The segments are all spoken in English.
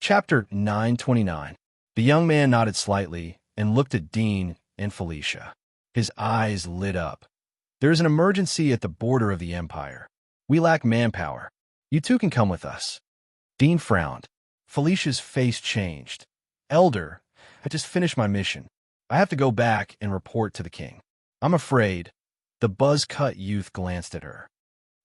Chapter 929. The young man nodded slightly and looked at Dean and Felicia. His eyes lit up. There is an emergency at the border of the Empire. We lack manpower. You two can come with us. Dean frowned. Felicia's face changed. Elder, I just finished my mission. I have to go back and report to the king. I'm afraid. The buzz-cut youth glanced at her.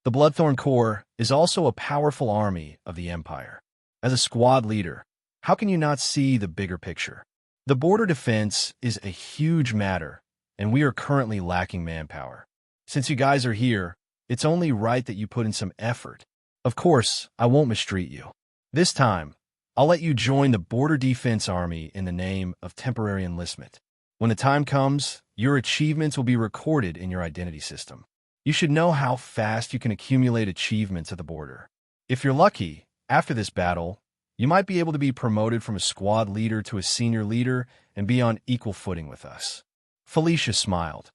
The Bloodthorn Corps is also a powerful army of the Empire. As a squad leader, how can you not see the bigger picture? The border defense is a huge matter, and we are currently lacking manpower. Since you guys are here, it's only right that you put in some effort. Of course, I won't mistreat you. This time, I'll let you join the Border Defense Army in the name of temporary enlistment. When the time comes, your achievements will be recorded in your identity system. You should know how fast you can accumulate achievements at the border. If you're lucky, after this battle, you might be able to be promoted from a squad leader to a senior leader and be on equal footing with us. Felicia smiled.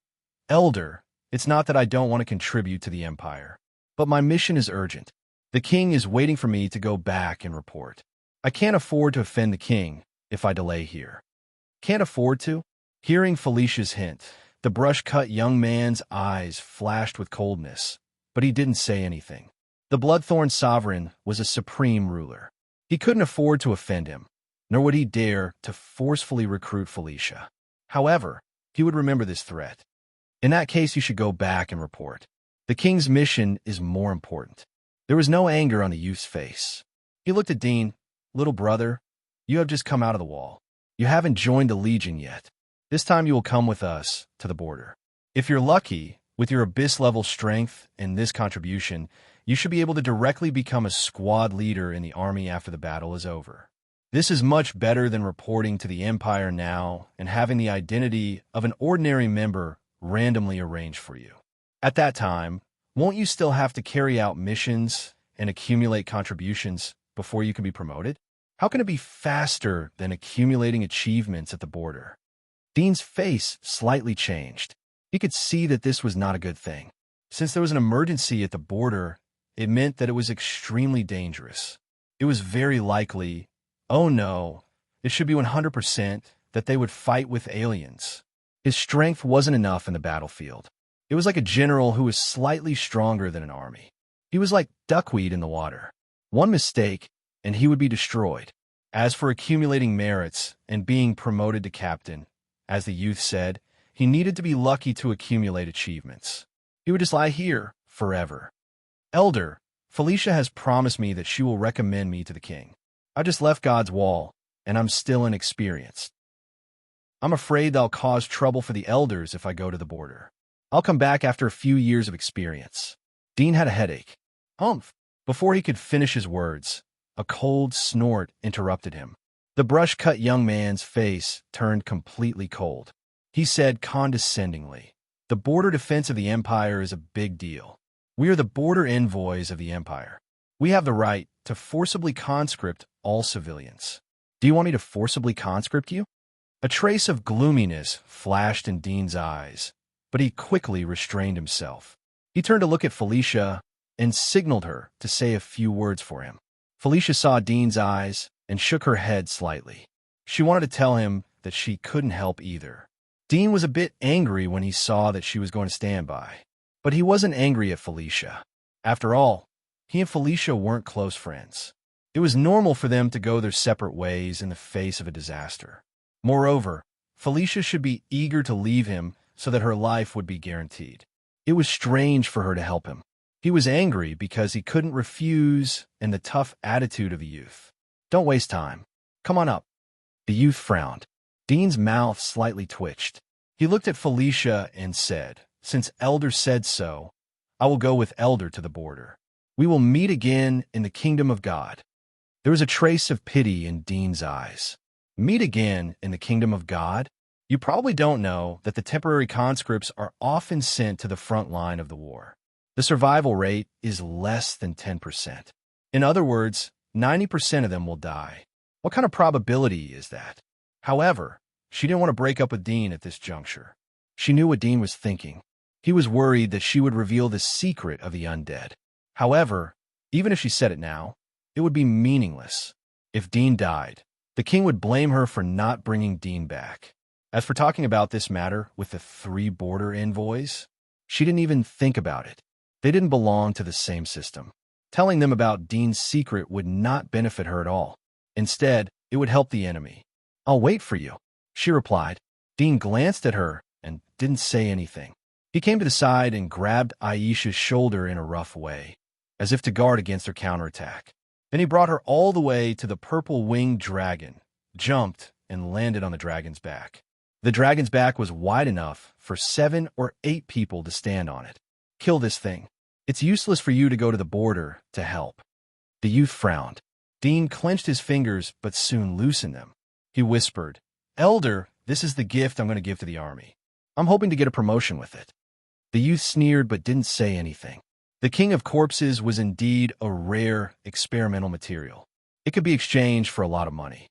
Elder, it's not that I don't want to contribute to the Empire, but my mission is urgent. The king is waiting for me to go back and report. I can't afford to offend the king if I delay here. Can't afford to? Hearing Felicia's hint, the brush-cut young man's eyes flashed with coldness, but he didn't say anything. The Bloodthorn Sovereign was a supreme ruler. He couldn't afford to offend him, nor would he dare to forcefully recruit Felicia. However, he would remember this threat. In that case, you should go back and report. The king's mission is more important. There was no anger on the youth's face. He looked at Dean. Little brother, you have just come out of the wall. You haven't joined the Legion yet. This time you will come with us to the border. If you're lucky, with your Abyss-level strength and this contribution, you should be able to directly become a squad leader in the army after the battle is over. This is much better than reporting to the Empire now and having the identity of an ordinary member randomly arranged for you. At that time, won't you still have to carry out missions and accumulate contributions before you can be promoted? How can it be faster than accumulating achievements at the border? Dean's face slightly changed. He could see that this was not a good thing. Since there was an emergency at the border, it meant that it was extremely dangerous. It was very likely, oh no, it should be 100% that they would fight with aliens. His strength wasn't enough in the battlefield. It was like a general who was slightly stronger than an army. He was like duckweed in the water. One mistake, and he would be destroyed. As for accumulating merits and being promoted to captain, as the youth said, he needed to be lucky to accumulate achievements. He would just lie here forever. Elder, Felicia has promised me that she will recommend me to the king. I just left God's wall, and I'm still inexperienced. I'm afraid I'll cause trouble for the elders if I go to the border. I'll come back after a few years of experience. Dean had a headache. Humph! Before he could finish his words, a cold snort interrupted him. The brush-cut young man's face turned completely cold. He said condescendingly, "The border defense of the Empire is a big deal. We are the border envoys of the Empire. We have the right to forcibly conscript all civilians. Do you want me to forcibly conscript you?" A trace of gloominess flashed in Dean's eyes, but he quickly restrained himself. He turned to look at Felicia and signaled her to say a few words for him. Felicia saw Dean's eyes and shook her head slightly. She wanted to tell him that she couldn't help either. Dean was a bit angry when he saw that she was going to stand by, but he wasn't angry at Felicia. After all, he and Felicia weren't close friends. It was normal for them to go their separate ways in the face of a disaster. Moreover, Felicia should be eager to leave him so that her life would be guaranteed. It was strange for her to help him. He was angry because he couldn't refuse and the tough attitude of the youth. Don't waste time. Come on up. The youth frowned. Dean's mouth slightly twitched. He looked at Felicia and said, "Since Elder said so, I will go with Elder to the border. We will meet again in the kingdom of God." There was a trace of pity in Dean's eyes. Meet again in the kingdom of God? You probably don't know that the temporary conscripts are often sent to the front line of the war. The survival rate is less than 10%. In other words, 90% of them will die. What kind of probability is that? However, she didn't want to break up with Dean at this juncture. She knew what Dean was thinking. He was worried that she would reveal the secret of the undead. However, even if she said it now, it would be meaningless. If Dean died, the king would blame her for not bringing Dean back. As for talking about this matter with the 3 border envoys, she didn't even think about it. They didn't belong to the same system. Telling them about Dean's secret would not benefit her at all. Instead, it would help the enemy. "I'll wait for you," she replied. Dean glanced at her and didn't say anything. He came to the side and grabbed Aisha's shoulder in a rough way, as if to guard against her counterattack. Then he brought her all the way to the purple-winged dragon, jumped, and landed on the dragon's back. The dragon's back was wide enough for 7 or 8 people to stand on it. "Kill this thing. It's useless for you to go to the border to help." The youth frowned. Dean clenched his fingers but soon loosened them. He whispered, "Elder, this is the gift I'm going to give to the army. I'm hoping to get a promotion with it." The youth sneered but didn't say anything. The King of Corpses was indeed a rare experimental material. It could be exchanged for a lot of money.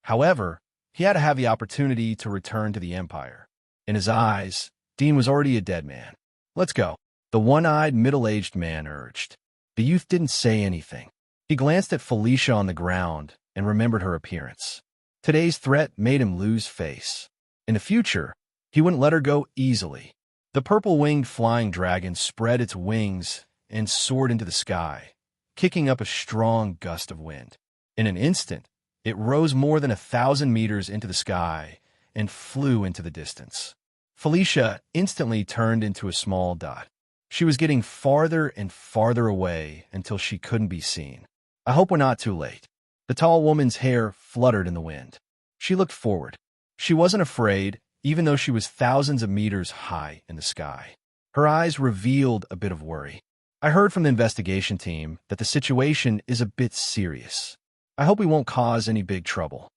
However, he had to have the opportunity to return to the Empire. In his eyes, Dean was already a dead man. "Let's go," the one-eyed, middle-aged man urged. The youth didn't say anything. He glanced at Felicia on the ground and remembered her appearance. Today's threat made him lose face. In the future, he wouldn't let her go easily. The purple-winged flying dragon spread its wings and soared into the sky, kicking up a strong gust of wind. In an instant, it rose more than 1,000 meters into the sky and flew into the distance. Felicia instantly turned into a small dot. She was getting farther and farther away until she couldn't be seen. "I hope we're not too late." The tall woman's hair fluttered in the wind. She looked forward. She wasn't afraid, even though she was thousands of meters high in the sky. Her eyes revealed a bit of worry. "I heard from the investigation team that the situation is a bit serious. I hope we won't cause any big trouble."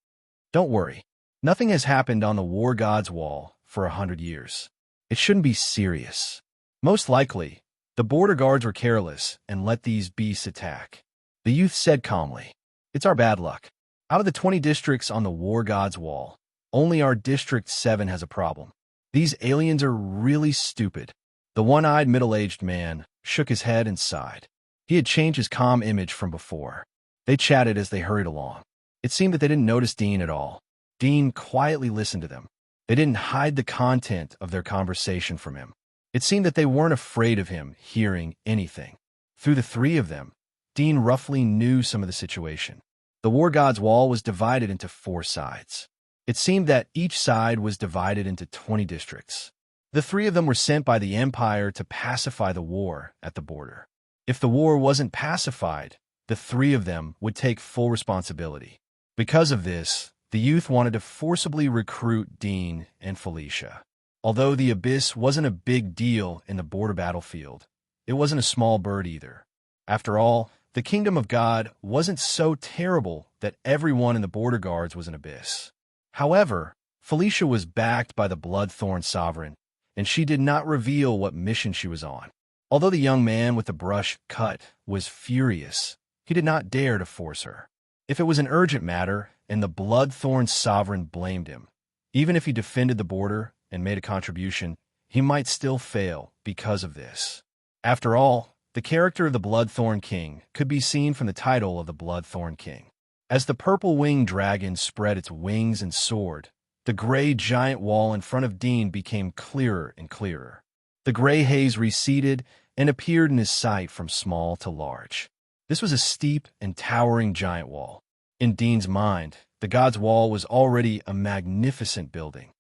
"Don't worry. Nothing has happened on the War God's Wall for 100 years. It shouldn't be serious. Most likely, the border guards were careless and let these beasts attack." The youth said calmly, "It's our bad luck. Out of the 20 districts on the War God's Wall, only our District 7 has a problem. These aliens are really stupid." The one-eyed middle-aged man shook his head and sighed. He had changed his calm image from before. They chatted as they hurried along. It seemed that they didn't notice Dean at all. Dean quietly listened to them. They didn't hide the content of their conversation from him. It seemed that they weren't afraid of him hearing anything. Through the 3 of them, Dean roughly knew some of the situation. The War God's Wall was divided into 4 sides. It seemed that each side was divided into 20 districts. The 3 of them were sent by the Empire to pacify the war at the border. If the war wasn't pacified, the 3 of them would take full responsibility. Because of this, the youth wanted to forcibly recruit Dean and Felicia. Although the Abyss wasn't a big deal in the border battlefield, it wasn't a small bird either. After all, the Kingdom of God wasn't so terrible that everyone in the border guards was an Abyss. However, Felicia was backed by the Bloodthorn Sovereign, and she did not reveal what mission she was on. Although the young man with the brush cut was furious, he did not dare to force her. If it was an urgent matter and the Bloodthorn Sovereign blamed him, even if he defended the border and made a contribution, he might still fail because of this. After all, the character of the Bloodthorn King could be seen from the title of the Bloodthorn King. As the purple-winged dragon spread its wings and soared, the gray giant wall in front of Dean became clearer and clearer. The gray haze receded and appeared in his sight from small to large. This was a steep and towering giant wall. In Dean's mind, the God's Wall was already a magnificent building.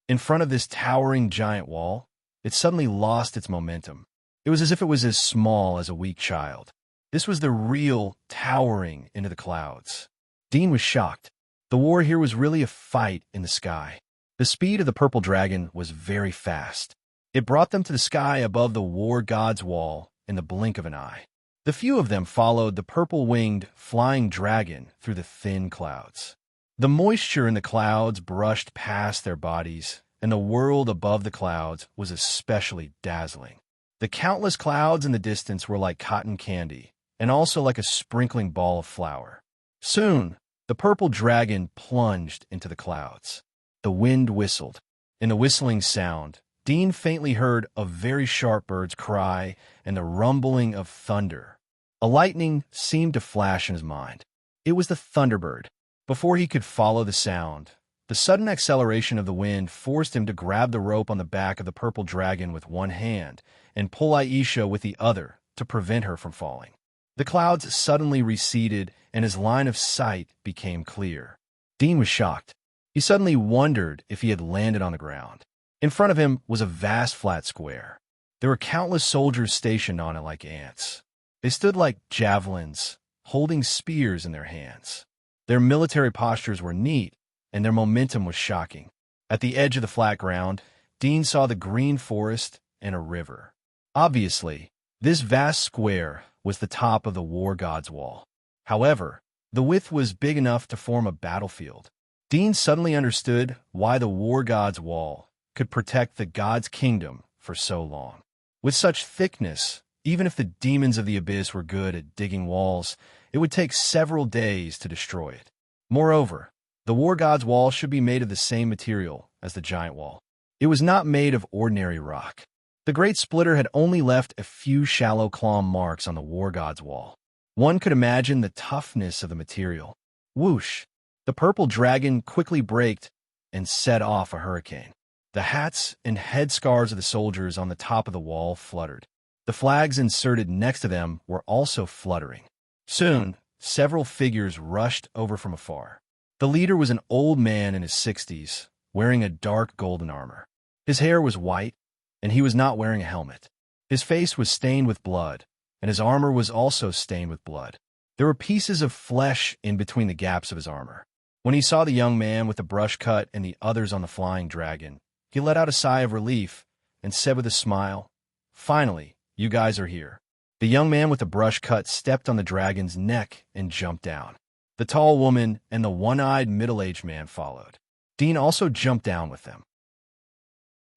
In front of this towering giant wall, it suddenly lost its momentum. It was as if it was as small as a weak child. This was the real towering into the clouds. Dean was shocked. The war here was really a fight in the sky. The speed of the purple dragon was very fast. It brought them to the sky above the War God's Wall in the blink of an eye. The few of them followed the purple-winged flying dragon through the thin clouds. The moisture in the clouds brushed past their bodies, and the world above the clouds was especially dazzling. The countless clouds in the distance were like cotton candy, and also like a sprinkling ball of flour. Soon, the purple dragon plunged into the clouds. The wind whistled. In the whistling sound, Dean faintly heard a very sharp bird's cry and the rumbling of thunder. A lightning seemed to flash in his mind. It was the Thunderbird. Before he could follow the sound, the sudden acceleration of the wind forced him to grab the rope on the back of the purple dragon with one hand and pull Aisha with the other to prevent her from falling. The clouds suddenly receded and his line of sight became clear. Dean was shocked. He suddenly wondered if he had landed on the ground. In front of him was a vast flat square. There were countless soldiers stationed on it like ants. They stood like javelins, holding spears in their hands. Their military postures were neat, and their momentum was shocking. At the edge of the flat ground, Dean saw the green forest and a river. Obviously, this vast square was the top of the war god's wall. However, the width was big enough to form a battlefield. Dean suddenly understood why the war god's wall could protect the god's kingdom for so long. With such thickness, even if the demons of the abyss were good at digging walls, it would take several days to destroy it. Moreover, the war god's wall should be made of the same material as the giant wall. It was not made of ordinary rock. The great splitter had only left a few shallow claw marks on the war god's wall. One could imagine the toughness of the material. Whoosh! The purple dragon quickly braked and set off a hurricane. The hats and headscarves of the soldiers on the top of the wall fluttered. The flags inserted next to them were also fluttering. Soon, several figures rushed over from afar. The leader was an old man in his 60s, wearing a dark golden armor. His hair was white, and he was not wearing a helmet. His face was stained with blood, and his armor was also stained with blood. There were pieces of flesh in between the gaps of his armor. When he saw the young man with the brush cut and the others on the flying dragon, he let out a sigh of relief and said with a smile, "Finally, you guys are here." The young man with the brush cut stepped on the dragon's neck and jumped down. The tall woman and the one-eyed middle-aged man followed. Dean also jumped down with them.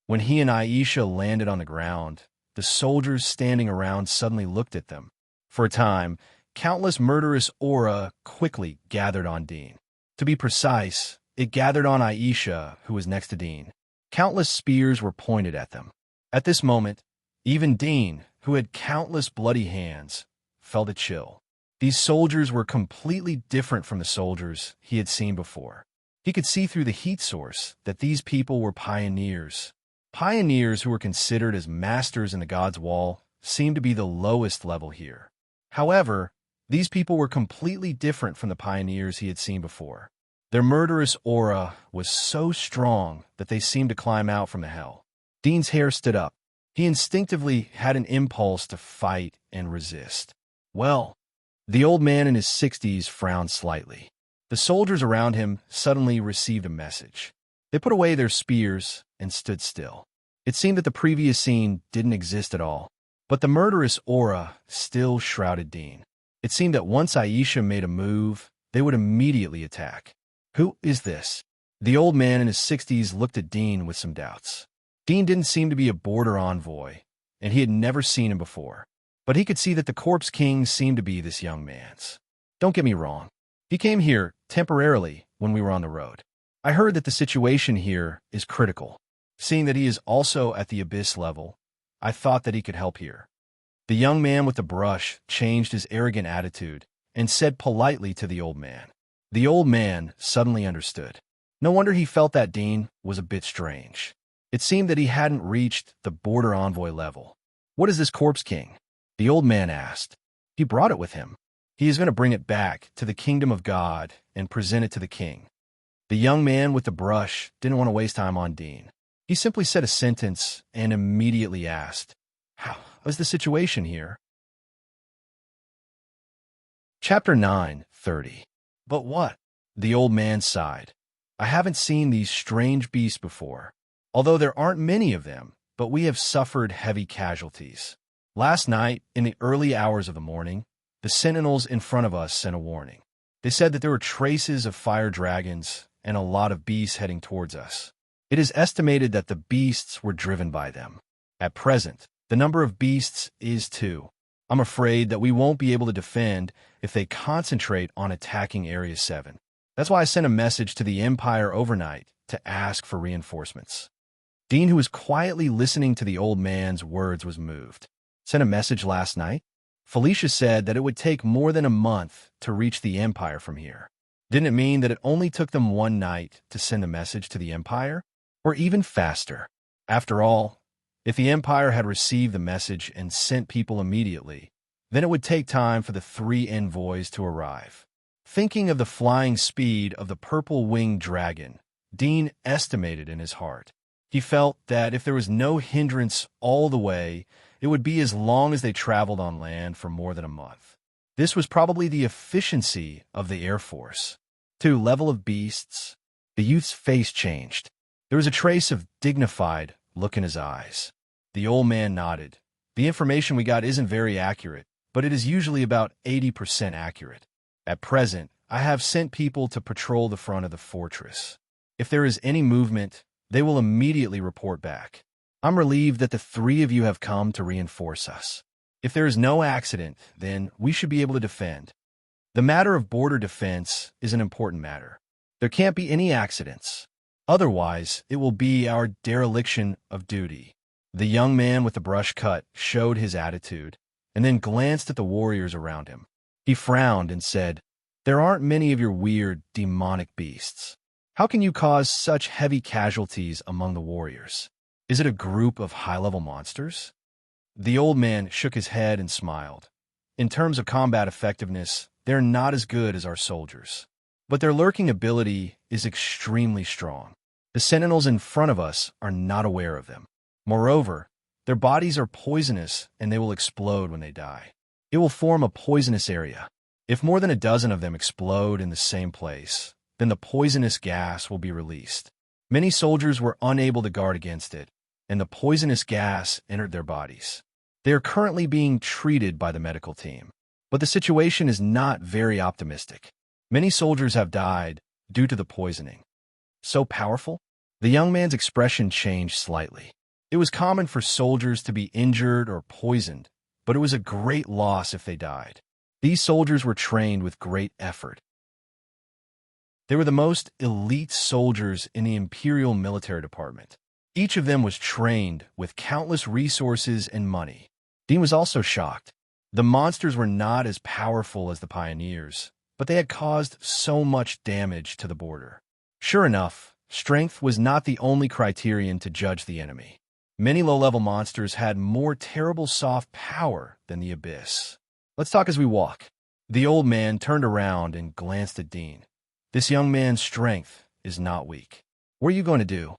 When he and Aisha landed on the ground, the soldiers standing around suddenly looked at them. For a time, countless murderous aura quickly gathered on Dean. To be precise, it gathered on Aisha, who was next to Dean. Countless spears were pointed at them. At this moment, even Dean, who had countless bloody hands, felt a chill. These soldiers were completely different from the soldiers he had seen before. He could see through the heat source that these people were pioneers. Pioneers who were considered as masters in the God's Wall seemed to be the lowest level here. However, these people were completely different from the pioneers he had seen before. Their murderous aura was so strong that they seemed to climb out from the hell. Dean's hair stood up. He instinctively had an impulse to fight and resist. Well, the old man in his 60s frowned slightly. The soldiers around him suddenly received a message. They put away their spears and stood still. It seemed that the previous scene didn't exist at all, but the murderous aura still shrouded Dean. It seemed that once Aisha made a move, they would immediately attack. Who is this? The old man in his 60s looked at Dean with some doubts. Dean didn't seem to be a border envoy, and he had never seen him before. But he could see that the Corpse King seemed to be this young man's. Don't get me wrong. He came here temporarily when we were on the road. I heard that the situation here is critical. Seeing that he is also at the Abyss level, I thought that he could help here. The young man with the brush changed his arrogant attitude and said politely to the old man. The old man suddenly understood. No wonder he felt that Dean was a bit strange. It seemed that he hadn't reached the border envoy level. What is this Corpse King? The old man asked. He brought it with him. He is going to bring it back to the kingdom of God and present it to the king. The young man with the brush didn't want to waste time on Dean. He simply said a sentence and immediately asked, "How is the situation here?" Chapter 9:30. But what? The old man sighed. I haven't seen these strange beasts before. Although there aren't many of them, but we have suffered heavy casualties. Last night, in the early hours of the morning, the sentinels in front of us sent a warning. They said that there were traces of fire dragons and a lot of beasts heading towards us. It is estimated that the beasts were driven by them. At present, the number of beasts is 2. I'm afraid that we won't be able to defend if they concentrate on attacking Area 7. That's why I sent a message to the Empire overnight to ask for reinforcements. Dean, who was quietly listening to the old man's words, was moved. Sent a message last night? Felicia said that it would take more than a month to reach the Empire from here. Didn't it mean that it only took them one night to send a message to the Empire? Or even faster? After all, if the Empire had received the message and sent people immediately, then it would take time for the 3 envoys to arrive. Thinking of the flying speed of the purple-winged dragon, Dean estimated in his heart. He felt that if there was no hindrance all the way, it would be as long as they traveled on land for more than a month. This was probably the efficiency of the Air Force. To level of beasts, the youth's face changed. There was a trace of dignified look in his eyes. The old man nodded. The information we got isn't very accurate, but it is usually about 80% accurate. At present, I have sent people to patrol the front of the fortress. If there is any movement, they will immediately report back. I'm relieved that the 3 of you have come to reinforce us. If there is no accident, then we should be able to defend. The matter of border defense is an important matter. There can't be any accidents. Otherwise, it will be our dereliction of duty. The young man with the brush cut showed his attitude, and then glanced at the warriors around him. He frowned and said, "There aren't many of your weird, demonic beasts. How can you cause such heavy casualties among the warriors? Is it a group of high-level monsters?" The old man shook his head and smiled. "In terms of combat effectiveness, they're not as good as our soldiers. But their lurking ability is extremely strong. The sentinels in front of us are not aware of them. Moreover, their bodies are poisonous and they will explode when they die. It will form a poisonous area. If more than a dozen of them explode in the same place, then the poisonous gas will be released. Many soldiers were unable to guard against it, and the poisonous gas entered their bodies. They are currently being treated by the medical team, but the situation is not very optimistic. Many soldiers have died due to the poisoning." "So powerful?" The young man's expression changed slightly. It was common for soldiers to be injured or poisoned, but it was a great loss if they died. These soldiers were trained with great effort. They were the most elite soldiers in the Imperial Military Department. Each of them was trained with countless resources and money. Dean was also shocked. The monsters were not as powerful as the pioneers, but they had caused so much damage to the border. Sure enough, strength was not the only criterion to judge the enemy. Many low-level monsters had more terrible soft power than the Abyss. "Let's talk as we walk." The old man turned around and glanced at Dean. "This young man's strength is not weak. What are you going to do?"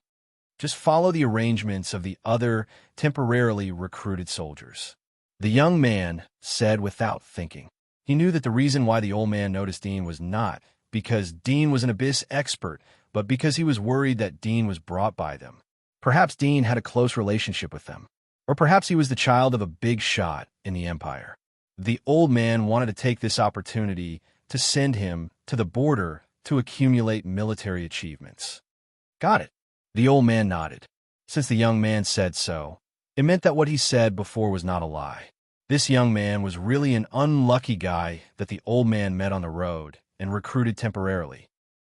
"Just follow the arrangements of the other temporarily recruited soldiers," the young man said without thinking. He knew that the reason why the old man noticed Dean was not because Dean was an Abyss expert, but because he was worried that Dean was brought by them. Perhaps Dean had a close relationship with them, or perhaps he was the child of a big shot in the Empire. The old man wanted to take this opportunity to send him to the border to accumulate military achievements. "Got it." The old man nodded. Since the young man said so, it meant that what he said before was not a lie. This young man was really an unlucky guy that the old man met on the road and recruited temporarily.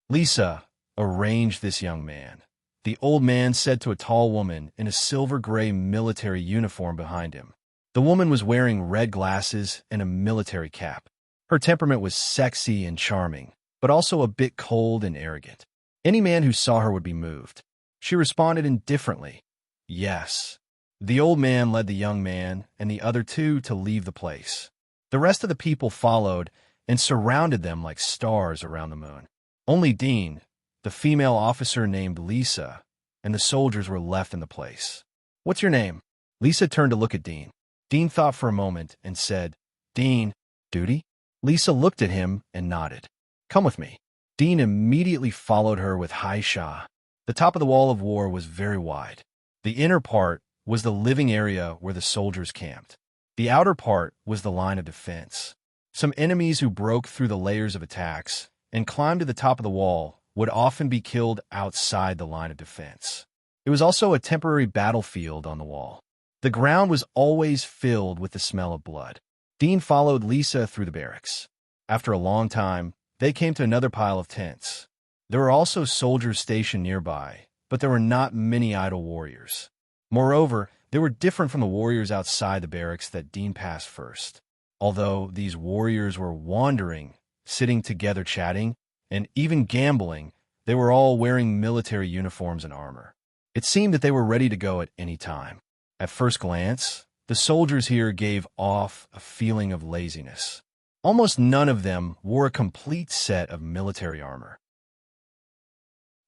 "Lisa, arrange this young man," the old man said to a tall woman in a silver-gray military uniform behind him. The woman was wearing red glasses and a military cap. Her temperament was sexy and charming, but also a bit cold and arrogant. Any man who saw her would be moved. She responded indifferently, "Yes." The old man led the young man and the other 2 to leave the place. The rest of the people followed and surrounded them like stars around the moon. Only Dean, the female officer named Lisa, and the soldiers were left in the place. "What's your name?" Lisa turned to look at Dean. Dean thought for a moment and said, "Dean, duty?" Lisa looked at him and nodded. "Come with me." Dean immediately followed her with Hai Sha. The top of the wall of war was very wide. The inner part was the living area where the soldiers camped. The outer part was the line of defense. Some enemies who broke through the layers of attacks and climbed to the top of the wall would often be killed outside the line of defense. It was also a temporary battlefield on the wall. The ground was always filled with the smell of blood. Dean followed Lisa through the barracks. After a long time, they came to another pile of tents. There were also soldiers stationed nearby, but there were not many idle warriors. Moreover, they were different from the warriors outside the barracks that Dean passed first. Although these warriors were wandering, sitting together chatting, and even gambling, they were all wearing military uniforms and armor. It seemed that they were ready to go at any time. At first glance, the soldiers here gave off a feeling of laziness. Almost none of them wore a complete set of military armor.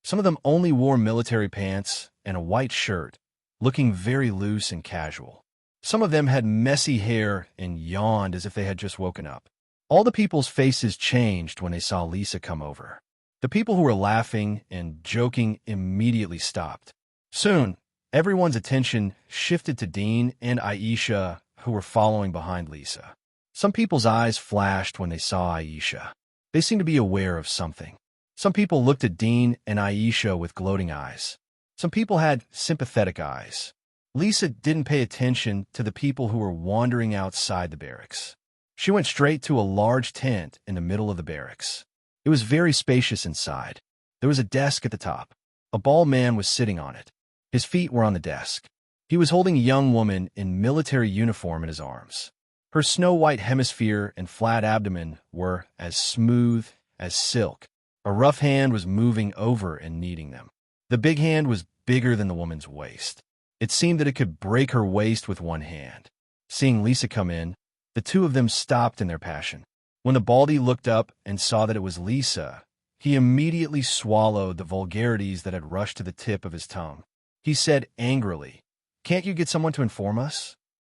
Some of them only wore military pants and a white shirt, looking very loose and casual. Some of them had messy hair and yawned as if they had just woken up. All the people's faces changed when they saw Lisa come over. The people who were laughing and joking immediately stopped. Soon, everyone's attention shifted to Dean and Aisha, who were following behind Lisa. Some people's eyes flashed when they saw Aisha. They seemed to be aware of something. Some people looked at Dean and Aisha with gloating eyes. Some people had sympathetic eyes. Lisa didn't pay attention to the people who were wandering outside the barracks. She went straight to a large tent in the middle of the barracks. It was very spacious inside. There was a desk at the top. A bald man was sitting on it. His feet were on the desk. He was holding a young woman in military uniform in his arms. Her snow-white hemisphere and flat abdomen were as smooth as silk. A rough hand was moving over and kneading them. The big hand was bigger than the woman's waist. It seemed that it could break her waist with one hand. Seeing Lisa come in, the two of them stopped in their passion. When the baldy looked up and saw that it was Lisa, he immediately swallowed the vulgarities that had rushed to the tip of his tongue. He said angrily, "Can't you get someone to inform us?"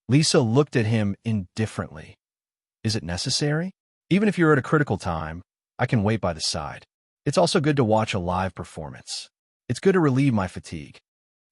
Lisa looked at him indifferently. "Is it necessary? Even if you're at a critical time, I can wait by the side. It's also good to watch a live performance. It's good to relieve my fatigue."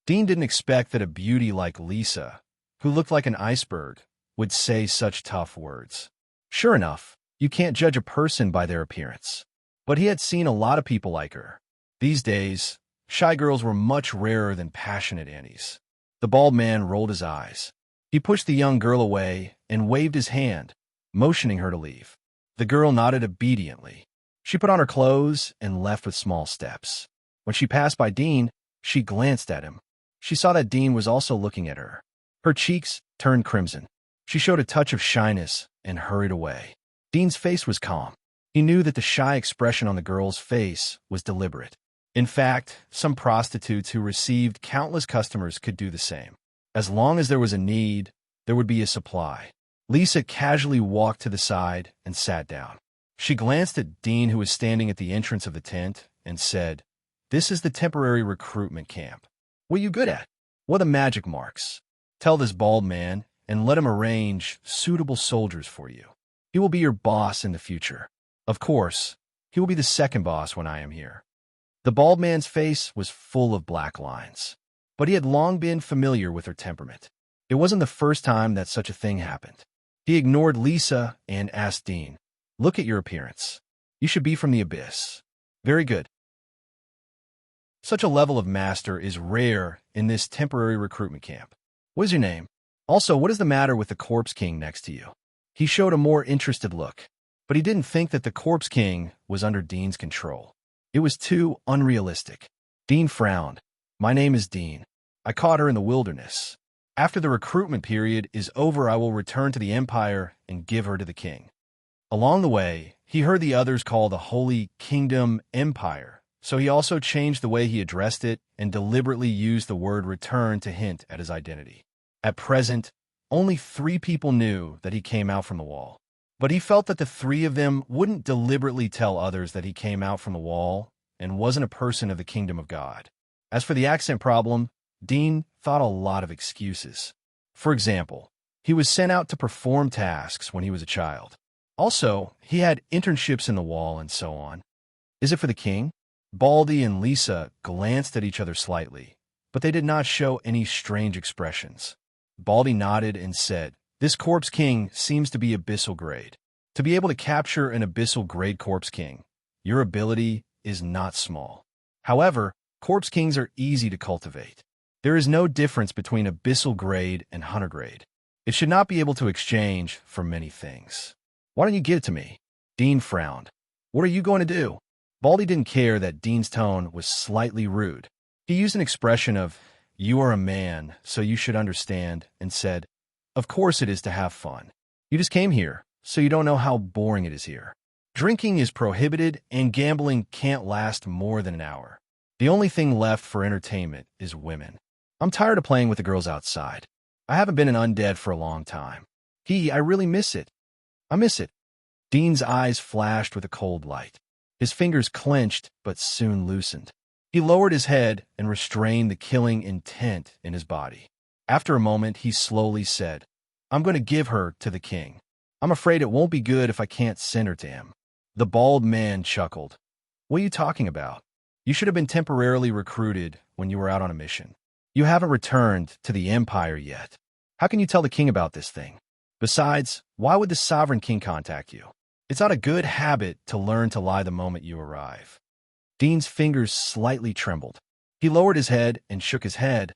Dean didn't expect that a beauty like Lisa, who looked like an iceberg, would say such tough words. Sure enough, you can't judge a person by their appearance. But he had seen a lot of people like her. These days, shy girls were much rarer than passionate Annies. The bald man rolled his eyes. He pushed the young girl away and waved his hand, motioning her to leave. The girl nodded obediently. She put on her clothes and left with small steps. When she passed by Dean, she glanced at him. She saw that Dean was also looking at her. Her cheeks turned crimson. She showed a touch of shyness and hurried away. Dean's face was calm. He knew that the shy expression on the girl's face was deliberate. In fact, some prostitutes who received countless customers could do the same. As long as there was a need, there would be a supply. Lisa casually walked to the side and sat down. She glanced at Dean, who was standing at the entrance of the tent, and said, "This is the temporary recruitment camp. What are you good at? What are the magic marks? Tell this bald man and let him arrange suitable soldiers for you. He will be your boss in the future. Of course, he will be the second boss when I am here." The bald man's face was full of black lines, but he had long been familiar with her temperament. It wasn't the first time that such a thing happened. He ignored Lisa and asked Dean, "Look at your appearance. You should be from the Abyss." "Very good." Such a level of master is rare in this temporary recruitment camp. "What is your name? Also, what is the matter with the Corpse King next to you?" He showed a more interested look, but he didn't think that the Corpse King was under Dean's control. It was too unrealistic. Dean frowned. "My name is Dean. I caught her in the wilderness. After the recruitment period is over, I will return to the Empire and give her to the king." Along the way, he heard the others call the Holy Kingdom Empire, so he also changed the way he addressed it and deliberately used the word return to hint at his identity. At present, only 3 people knew that he came out from the wall. But he felt that the 3 of them wouldn't deliberately tell others that he came out from the wall and wasn't a person of the kingdom of God. As for the accent problem, Dean thought a lot of excuses. For example, he was sent out to perform tasks when he was a child. Also, he had internships in the wall and so on. "Is it for the king?" Baldy and Lisa glanced at each other slightly, but they did not show any strange expressions. Baldy nodded and said, "This Corpse King seems to be Abyssal grade. To be able to capture an Abyssal grade Corpse King, your ability is not small. However, Corpse Kings are easy to cultivate. There is no difference between Abyssal grade and Hunter grade. It should not be able to exchange for many things. Why don't you give it to me?" Dean frowned. "What are you going to do?" Baldy didn't care that Dean's tone was slightly rude. He used an expression of, "You are a man, so you should understand," and said, "Of course it is to have fun. You just came here. so you don't know how boring it is here. Drinking is prohibited, and gambling can't last more than an hour. The only thing left for entertainment is women. I'm tired of playing with the girls outside. I haven't been an undead for a long time. I really miss it. I miss it. Dean's eyes flashed with a cold light. His fingers clenched, but soon loosened. He lowered his head and restrained the killing intent in his body. After a moment, he slowly said, I'm going to give her to the king. I'm afraid it won't be good if I can't send her to him. The bald man chuckled. What are you talking about? You should have been temporarily recruited when you were out on a mission. You haven't returned to the Empire yet. How can you tell the king about this thing? Besides, why would the Sovereign King contact you? It's not a good habit to learn to lie the moment you arrive. Dean's fingers slightly trembled. He lowered his head and shook his head.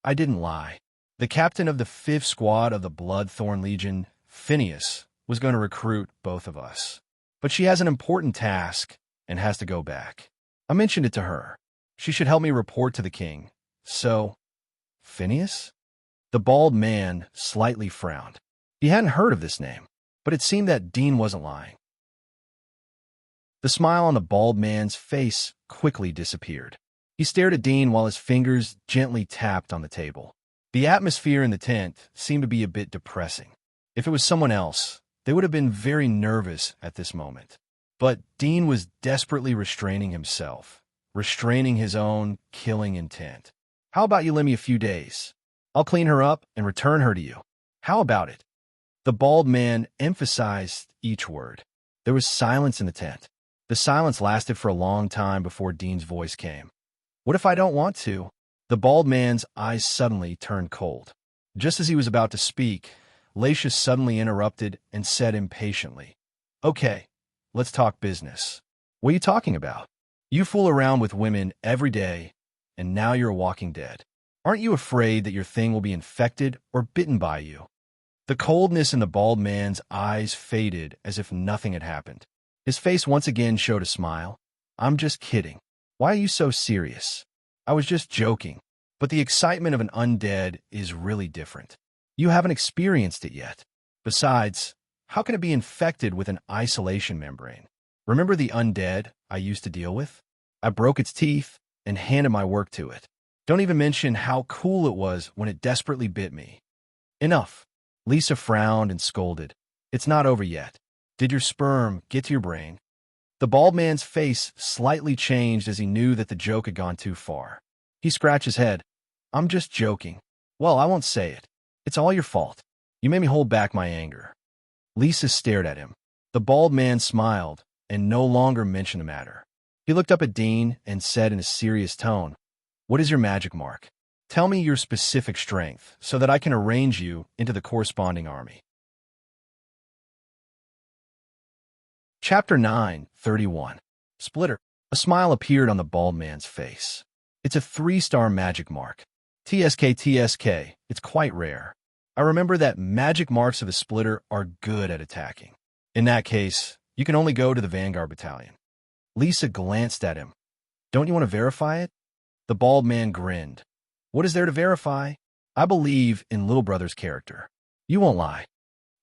I didn't lie. The captain of the 5th Squad of the Bloodthorn Legion, Phineas, was going to recruit both of us. But she has an important task and has to go back. I mentioned it to her. She should help me report to the king. So, Phineas? The bald man slightly frowned. He hadn't heard of this name, but it seemed that Dean wasn't lying. The smile on the bald man's face quickly disappeared. He stared at Dean while his fingers gently tapped on the table. The atmosphere in the tent seemed to be a bit depressing. If it was someone else, they would have been very nervous at this moment. But Dean was desperately restraining himself, restraining his own killing intent. How about you lend me a few days? I'll clean her up and return her to you. How about it? The bald man emphasized each word. There was silence in the tent. The silence lasted for a long time before Dean's voice came. What if I don't want to? The bald man's eyes suddenly turned cold. Just as he was about to speak, Laisha suddenly interrupted and said impatiently, Okay, let's talk business. What are you talking about? You fool around with women every day, and now you're a walking dead. Aren't you afraid that your thing will be infected or bitten by you? The coldness in the bald man's eyes faded as if nothing had happened. His face once again showed a smile. I'm just kidding. Why are you so serious? I was just joking. But the excitement of an undead is really different. You haven't experienced it yet. Besides, how can it be infected with an isolation membrane? Remember the undead I used to deal with? I broke its teeth and handed my work to it. Don't even mention how cool it was when it desperately bit me. Enough. Lisa frowned and scolded. It's not over yet. Did your sperm get to your brain? The bald man's face slightly changed as he knew that the joke had gone too far. He scratched his head. I'm just joking. Well, I won't say it. It's all your fault. You made me hold back my anger. Lisa stared at him. The bald man smiled and no longer mentioned the matter. He looked up at Dean and said in a serious tone, What is your magic mark? Tell me your specific strength so that I can arrange you into the corresponding army. Chapter 9:31. Splitter. A smile appeared on the bald man's face. It's a 3-star magic mark. TSK. It's quite rare. I remember that magic marks of a splitter are good at attacking. In that case, you can only go to the Vanguard Battalion. Lisa glanced at him. Don't you want to verify it? The bald man grinned. What is there to verify? I believe in Little Brother's character. You won't lie.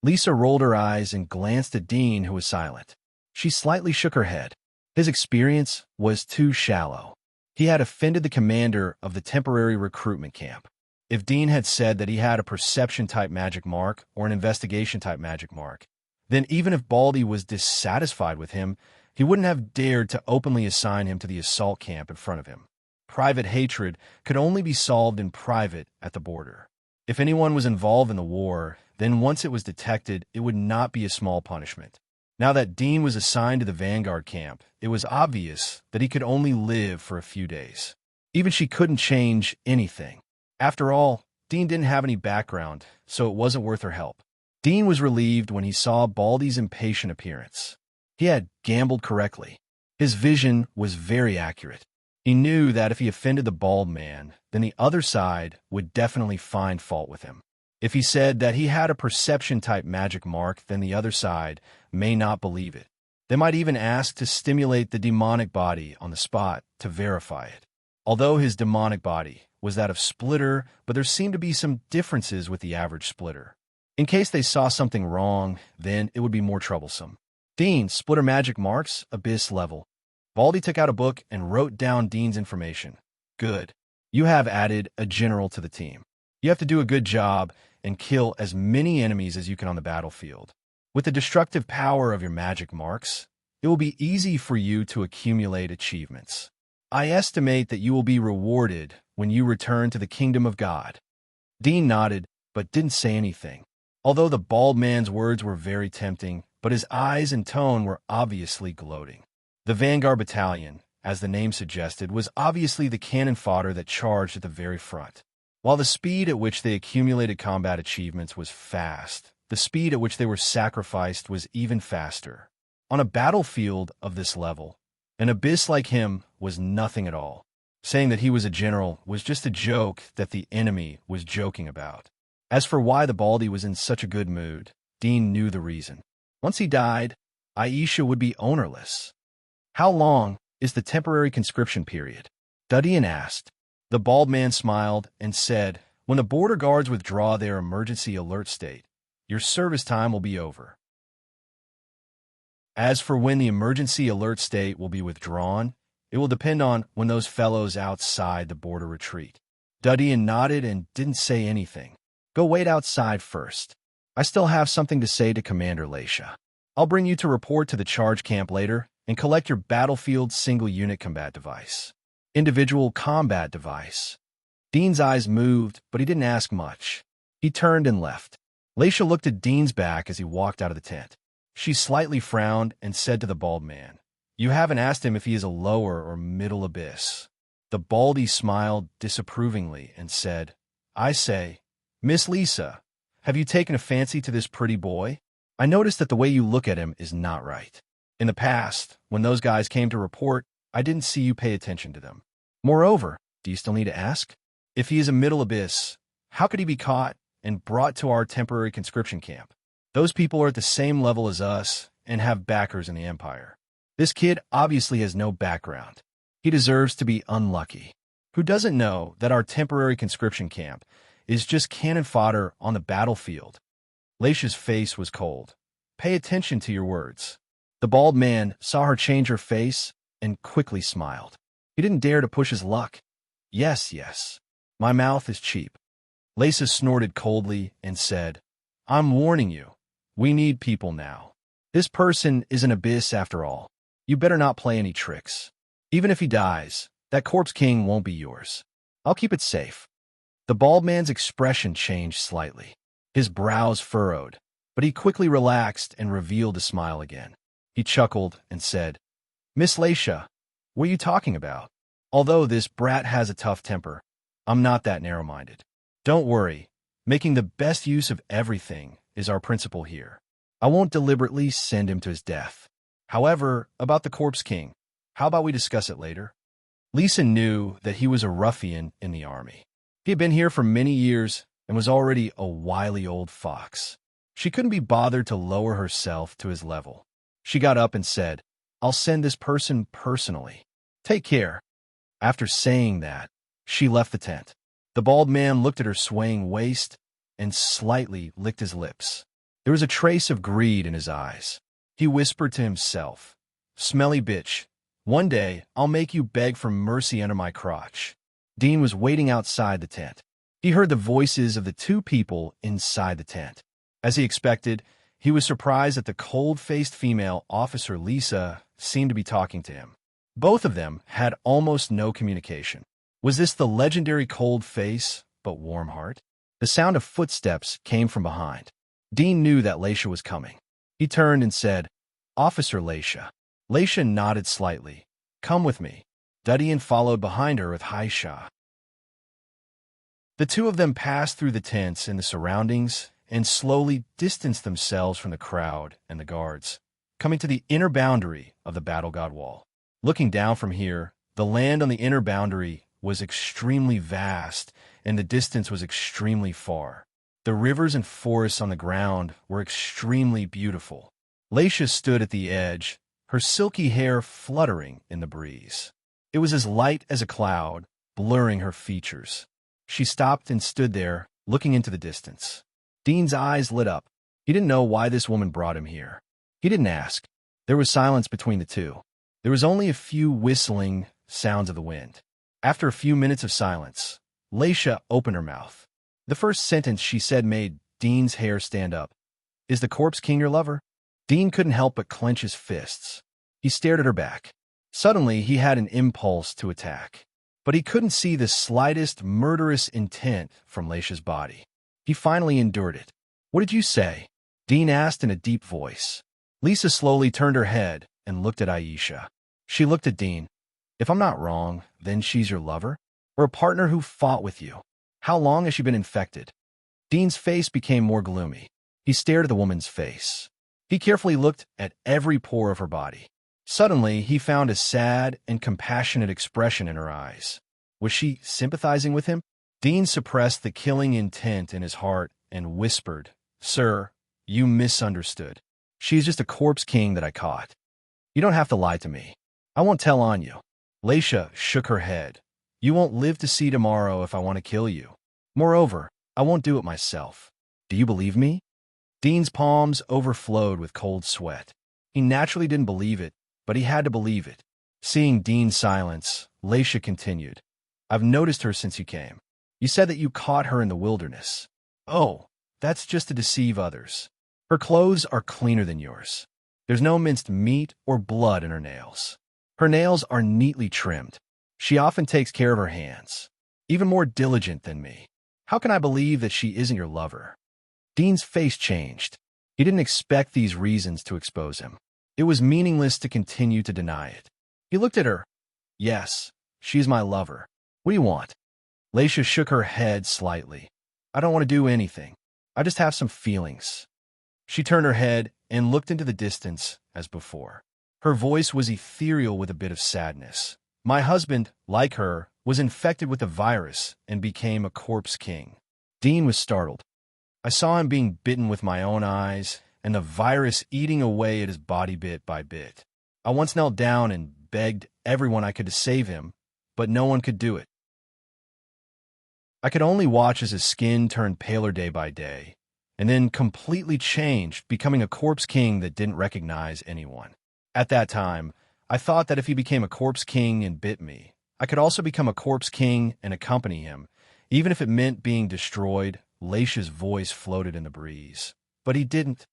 Lisa rolled her eyes and glanced at Dean, who was silent. She slightly shook her head. His experience was too shallow. He had offended the commander of the temporary recruitment camp. If Dean had said that he had a perception-type magic mark or an investigation-type magic mark, then even if Baldy was dissatisfied with him, he wouldn't have dared to openly assign him to the assault camp in front of him. Private hatred could only be solved in private at the border. If anyone was involved in the war, then once it was detected, it would not be a small punishment. Now that Dean was assigned to the Vanguard camp, it was obvious that he could only live for a few days. Even she couldn't change anything. After all, Dean didn't have any background, so it wasn't worth her help. Dean was relieved when he saw Baldy's impatient appearance. He had gambled correctly. His vision was very accurate. He knew that if he offended the bald man, then the other side would definitely find fault with him. If he said that he had a perception-type magic mark, then the other side may not believe it. They might even ask to stimulate the demonic body on the spot to verify it. Although his demonic body was that of Splitter, but there seemed to be some differences with the average Splitter. In case they saw something wrong, then it would be more troublesome. Dean, splitter magic marks, abyss level. Baldy took out a book and wrote down Dean's information. Good. You have added a general to the team. You have to do a good job and kill as many enemies as you can on the battlefield. With the destructive power of your magic marks, it will be easy for you to accumulate achievements. I estimate that you will be rewarded when you return to the kingdom of God. Dean nodded, but didn't say anything. Although the bald man's words were very tempting, but his eyes and tone were obviously gloating. The Vanguard Battalion, as the name suggested, was obviously the cannon fodder that charged at the very front. While the speed at which they accumulated combat achievements was fast, the speed at which they were sacrificed was even faster. On a battlefield of this level, an abyss like him was nothing at all. Saying that he was a general was just a joke that the enemy was joking about. As for why the Baldy was in such a good mood, Dean knew the reason. Once he died, Aisha would be ownerless. How long is the temporary conscription period? Dudian asked. The bald man smiled and said, when the border guards withdraw their emergency alert state, your service time will be over. As for when the emergency alert state will be withdrawn, it will depend on when those fellows outside the border retreat. Dudian nodded and didn't say anything. Go wait outside first. I still have something to say to Commander Leisha. I'll bring you to report to the charge camp later and collect your battlefield single unit combat device. Individual combat device. Dean's eyes moved, but he didn't ask much. He turned and left. Leisha looked at Dean's back as he walked out of the tent. She slightly frowned and said to the bald man, you haven't asked him if he is a lower or middle abyss. The Baldy smiled disapprovingly and said, I say, Miss Lisa, have you taken a fancy to this pretty boy? I noticed that the way you look at him is not right. In the past, when those guys came to report, I didn't see you pay attention to them. Moreover, do you still need to ask? If he is a middle abyss, how could he be caught and brought to our temporary conscription camp? Those people are at the same level as us and have backers in the Empire. This kid obviously has no background. He deserves to be unlucky. Who doesn't know that our temporary conscription camp is just cannon fodder on the battlefield? Leisha's face was cold. Pay attention to your words. The bald man saw her change her face and quickly smiled. He didn't dare to push his luck. Yes, yes. My mouth is cheap. Leisha snorted coldly and said, I'm warning you. We need people now. This person is an abyss after all. You better not play any tricks. Even if he dies, that corpse king won't be yours. I'll keep it safe. The bald man's expression changed slightly. His brows furrowed, but he quickly relaxed and revealed a smile again. He chuckled and said, Miss Leisha, what are you talking about? Although this brat has a tough temper, I'm not that narrow-minded. Don't worry. Making the best use of everything is our principle here. I won't deliberately send him to his death. However, about the Corpse King, how about we discuss it later? Lisa knew that he was a ruffian in the army. He had been here for many years and was already a wily old fox. She couldn't be bothered to lower herself to his level. She got up and said, I'll send this person personally. Take care. After saying that, she left the tent. The bald man looked at her swaying waist and slightly licked his lips. There was a trace of greed in his eyes. He whispered to himself, Smelly bitch, one day I'll make you beg for mercy under my crotch. Dean was waiting outside the tent. He heard the voices of the two people inside the tent. As he expected, he was surprised that the cold-faced female officer Lisa seemed to be talking to him. Both of them had almost no communication. Was this the legendary cold face, but warm heart? The sound of footsteps came from behind. Dean knew that Leisha was coming. He turned and said, Officer Leisha. Leisha nodded slightly. Come with me. Dudian followed behind her with Haisha. The two of them passed through the tents and the surroundings and slowly distanced themselves from the crowd and the guards, coming to the inner boundary of the Battle God Wall. Looking down from here, the land on the inner boundary was extremely vast and the distance was extremely far. The rivers and forests on the ground were extremely beautiful. Leisha stood at the edge, her silky hair fluttering in the breeze. It was as light as a cloud, blurring her features. She stopped and stood there, looking into the distance. Dean's eyes lit up. He didn't know why this woman brought him here. He didn't ask. There was silence between the two. There was only a few whistling sounds of the wind. After a few minutes of silence, Leisha opened her mouth. The first sentence she said made Dean's hair stand up. "Is the corpse king your lover?" Dean couldn't help but clench his fists. He stared at her back. Suddenly, he had an impulse to attack. But he couldn't see the slightest murderous intent from Leisha's body. He finally endured it. "What did you say?" Dean asked in a deep voice. Lisa slowly turned her head and looked at Aisha. She looked at Dean. "If I'm not wrong, then she's your lover? Or a partner who fought with you? How long has she been infected?" Dean's face became more gloomy. He stared at the woman's face. He carefully looked at every pore of her body. Suddenly, he found a sad and compassionate expression in her eyes. Was she sympathizing with him? Dean suppressed the killing intent in his heart and whispered, "Sir, you misunderstood. She's just a corpse king that I caught. You don't have to lie to me. I won't tell on you." Leisha shook her head. "You won't live to see tomorrow if I want to kill you. Moreover, I won't do it myself. Do you believe me?" Dean's palms overflowed with cold sweat. He naturally didn't believe it, but he had to believe it. Seeing Dean's silence, Leisha continued, "I've noticed her since you came. You said that you caught her in the wilderness. Oh, that's just to deceive others. Her clothes are cleaner than yours. There's no minced meat or blood in her nails. Her nails are neatly trimmed. She often takes care of her hands, even more diligent than me. How can I believe that she isn't your lover?" Dean's face changed. He didn't expect these reasons to expose him. It was meaningless to continue to deny it. He looked at her. "Yes, she's my lover. What do you want?" Leisha shook her head slightly. "I don't want to do anything. I just have some feelings." She turned her head and looked into the distance as before. Her voice was ethereal with a bit of sadness. "My husband, like her, was infected with the virus and became a corpse king." Dean was startled. "I saw him being bitten with my own eyes and the virus eating away at his body bit by bit. I once knelt down and begged everyone I could to save him, but no one could do it. I could only watch as his skin turned paler day by day, and then completely changed, becoming a corpse king that didn't recognize anyone. At that time, I thought that if he became a corpse king and bit me, I could also become a corpse king and accompany him, even if it meant being destroyed." Leisha's voice floated in the breeze. "But he didn't."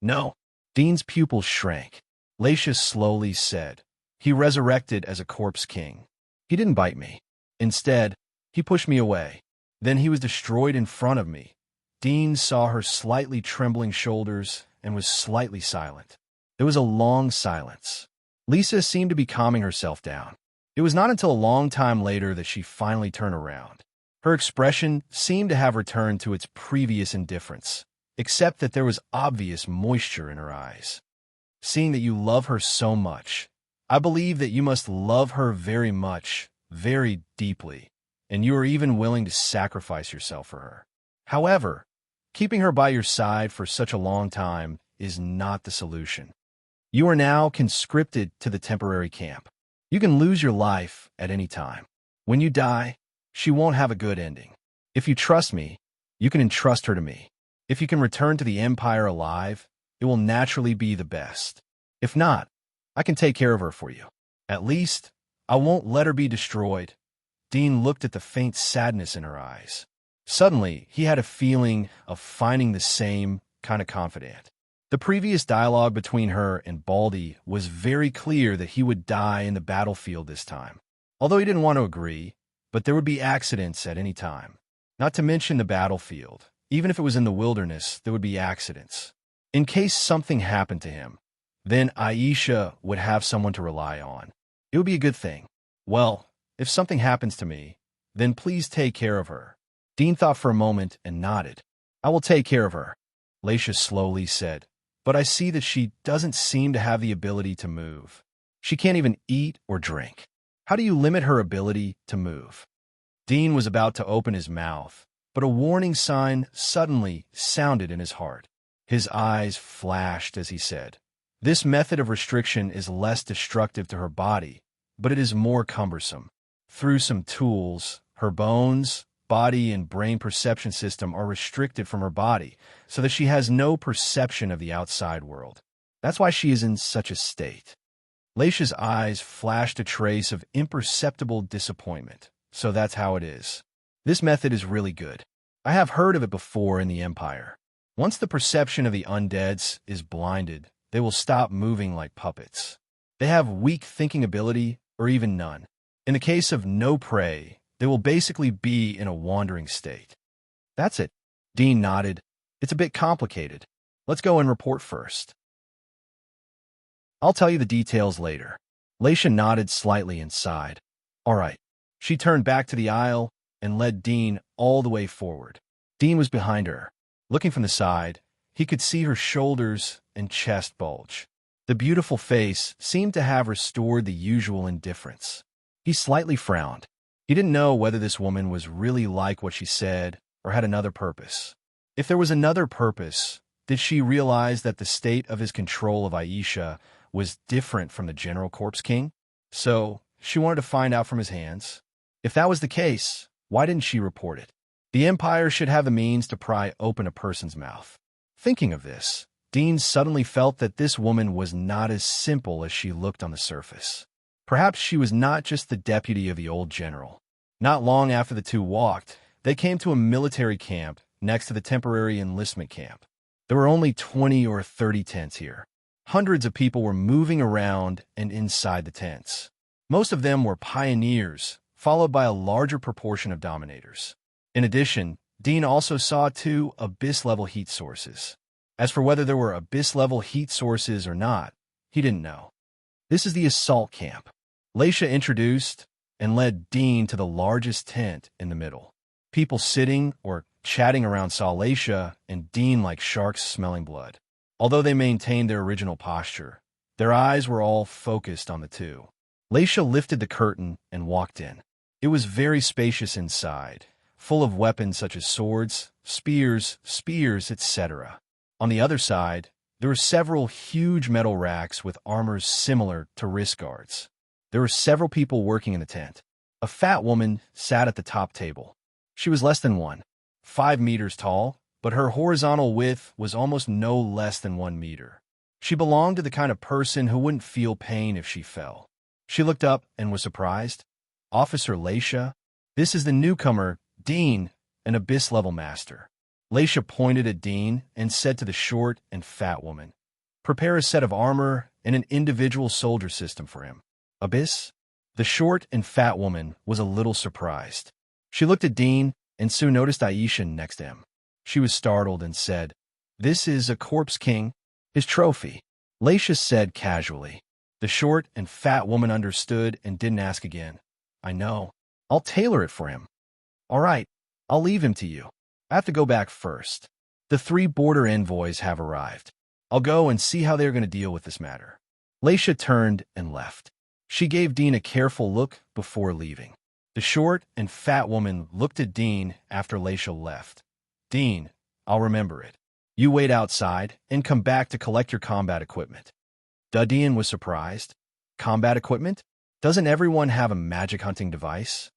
"No." Dean's pupils shrank. Leisha slowly said, "He resurrected as a corpse king. He didn't bite me. Instead, he pushed me away. Then he was destroyed in front of me." Dean saw her slightly trembling shoulders and was slightly silent. There was a long silence. Lisa seemed to be calming herself down. It was not until a long time later that she finally turned around. Her expression seemed to have returned to its previous indifference, except that there was obvious moisture in her eyes. "Seeing that you love her so much, I believe that you must love her very much, very deeply, and you are even willing to sacrifice yourself for her. However, keeping her by your side for such a long time is not the solution. You are now conscripted to the temporary camp. You can lose your life at any time. When you die, she won't have a good ending. If you trust me, you can entrust her to me. If you can return to the Empire alive, it will naturally be the best. If not, I can take care of her for you. At least, I won't let her be destroyed." Dean looked at the faint sadness in her eyes. Suddenly, he had a feeling of finding the same kind of confidant. The previous dialogue between her and Baldy was very clear that he would die in the battlefield this time. Although he didn't want to agree, but there would be accidents at any time. Not to mention the battlefield. Even if it was in the wilderness, there would be accidents. In case something happened to him, then Aisha would have someone to rely on. It would be a good thing. "Well, if something happens to me, then please take care of her." Dean thought for a moment and nodded. "I will take care of her," Leisha slowly said. "But I see that she doesn't seem to have the ability to move. She can't even eat or drink. How do you limit her ability to move?" Dean was about to open his mouth, but a warning sign suddenly sounded in his heart. His eyes flashed as he said, "This method of restriction is less destructive to her body, but it is more cumbersome. Through some tools, her bones, body and brain perception system are restricted from her body, so that she has no perception of the outside world. That's why she is in such a state. Leisha's eyes flashed a trace of imperceptible disappointment. So that's how it is. This method is really good. I have heard of it before in the Empire. Once the perception of the undeads is blinded, they will stop moving like puppets. They have weak thinking ability or even none. In the case of no prey, they will basically be in a wandering state. That's it. Dean nodded. It's a bit complicated. Let's go and report first. I'll tell you the details later. Leisha nodded slightly and sighed. All right. She turned back to the aisle and led Dean all the way forward. Dean was behind her. Looking from the side, he could see her shoulders and chest bulge. The beautiful face seemed to have restored the usual indifference. He slightly frowned. He didn't know whether this woman was really like what she said or had another purpose. If there was another purpose, did she realize that the state of his control of Aisha was different from the General Corpse King? So, she wanted to find out from his hands. If that was the case, why didn't she report it? The Empire should have the means to pry open a person's mouth. Thinking of this, Dean suddenly felt that this woman was not as simple as she looked on the surface. Perhaps she was not just the deputy of the old general. Not long after the two walked, they came to a military camp next to the temporary enlistment camp. There were only 20 or 30 tents here. Hundreds of people were moving around and inside the tents. Most of them were pioneers, followed by a larger proportion of dominators. In addition, Dean also saw 2 abyss-level heat sources. As for whether there were abyss-level heat sources or not, he didn't know. This is the assault camp. Leisha introduced and led Dean to the largest tent in the middle. People sitting or chatting around saw Leisha and Dean like sharks smelling blood. Although they maintained their original posture, their eyes were all focused on the two. Leisha lifted the curtain and walked in. It was very spacious inside, full of weapons such as swords, spears, etc. On the other side, there were several huge metal racks with armors similar to wrist guards. There were several people working in the tent. A fat woman sat at the top table. She was less than 5 meters tall, but her horizontal width was almost no less than 1 meter. She belonged to the kind of person who wouldn't feel pain if she fell. She looked up and was surprised. Officer Leisha, this is the newcomer, Dean, an abyss-level master. Leisha pointed at Dean and said to the short and fat woman, prepare a set of armor and an individual soldier system for him. Abyss? The short and fat woman was a little surprised. She looked at Dean and soon noticed Aisha next to him. She was startled and said, this is a corpse king, his trophy. Leisha said casually. The short and fat woman understood and didn't ask again. I know. I'll tailor it for him. All right, I'll leave him to you. I have to go back first. The 3 border envoys have arrived. I'll go and see how they're going to deal with this matter. Leisha turned and left. She gave Dean a careful look before leaving. The short and fat woman looked at Dean after Leisha left. Dean, I'll remember it. You wait outside and come back to collect your combat equipment. Dean was surprised. Combat equipment? Doesn't everyone have a magic hunting device?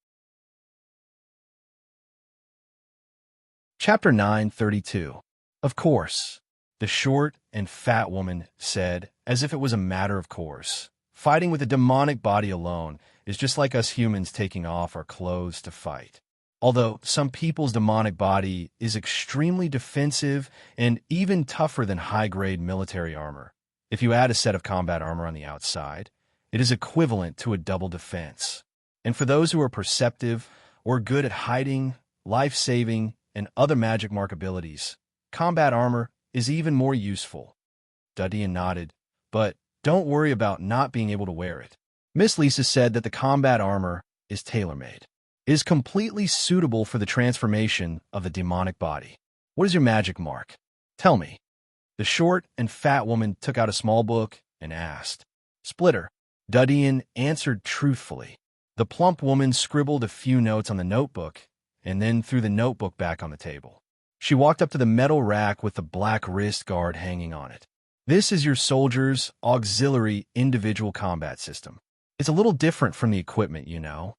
Chapter 932. Of course, the short and fat woman said, as if it was a matter of course. Fighting with a demonic body alone is just like us humans taking off our clothes to fight. Although some people's demonic body is extremely defensive and even tougher than high-grade military armor. If you add a set of combat armor on the outside, it is equivalent to a double defense. And for those who are perceptive or good at hiding, life-saving, and other magic mark abilities, combat armor is even more useful. Duddian nodded, but don't worry about not being able to wear it. Miss Lisa said that the combat armor is tailor-made. It is completely suitable for the transformation of the demonic body. What is your magic mark? Tell me. The short and fat woman took out a small book and asked. Splitter. Duddian answered truthfully. The plump woman scribbled a few notes on the notebook and then threw the notebook back on the table. She walked up to the metal rack with the black wrist guard hanging on it. This is your soldier's auxiliary individual combat system. It's a little different from the equipment, you know.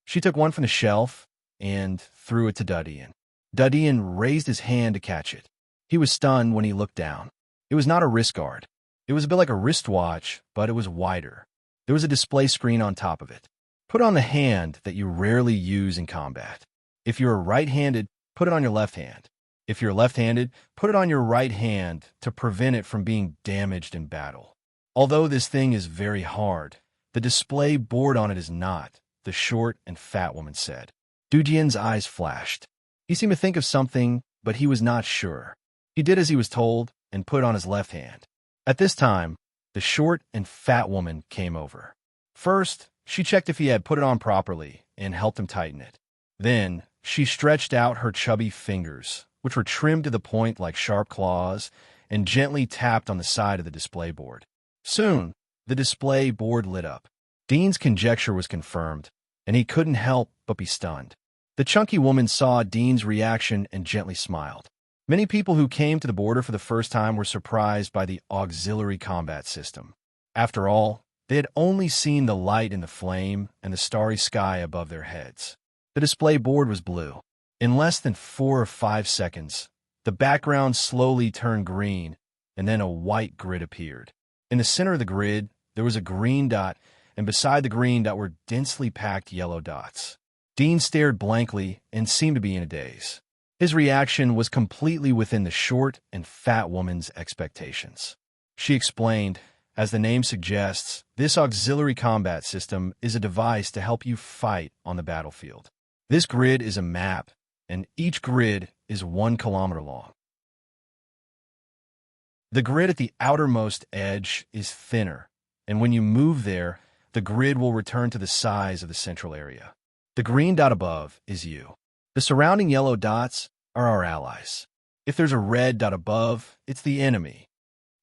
She took one from the shelf and threw it to Dudian. Dudian raised his hand to catch it. He was stunned when he looked down. It was not a wrist guard. It was a bit like a wristwatch, but it was wider. There was a display screen on top of it. Put on the hand that you rarely use in combat. If you're right-handed, put it on your left hand. If you're left-handed, put it on your right hand to prevent it from being damaged in battle. Although this thing is very hard, the display board on it is not, the short and fat woman said. Dudian's eyes flashed. He seemed to think of something, but he was not sure. He did as he was told and put it on his left hand. At this time, the short and fat woman came over. First, she checked if he had put it on properly and helped him tighten it. Then, she stretched out her chubby fingers, which were trimmed to the point like sharp claws, and gently tapped on the side of the display board. Soon, the display board lit up. Dean's conjecture was confirmed, and he couldn't help but be stunned. The chunky woman saw Dean's reaction and gently smiled. Many people who came to the border for the first time were surprised by the auxiliary combat system. After all, they had only seen the light in the flame and the starry sky above their heads. The display board was blue. In less than 4 or 5 seconds, the background slowly turned green, and then a white grid appeared. In the center of the grid, there was a green dot, and beside the green dot were densely packed yellow dots. Dean stared blankly and seemed to be in a daze. His reaction was completely within the short and fat woman's expectations. She explained, as the name suggests, this auxiliary combat system is a device to help you fight on the battlefield. This grid is a map, and each grid is 1 kilometer long. The grid at the outermost edge is thinner, and when you move there, the grid will return to the size of the central area. The green dot above is you. The surrounding yellow dots are our allies. If there's a red dot above, it's the enemy.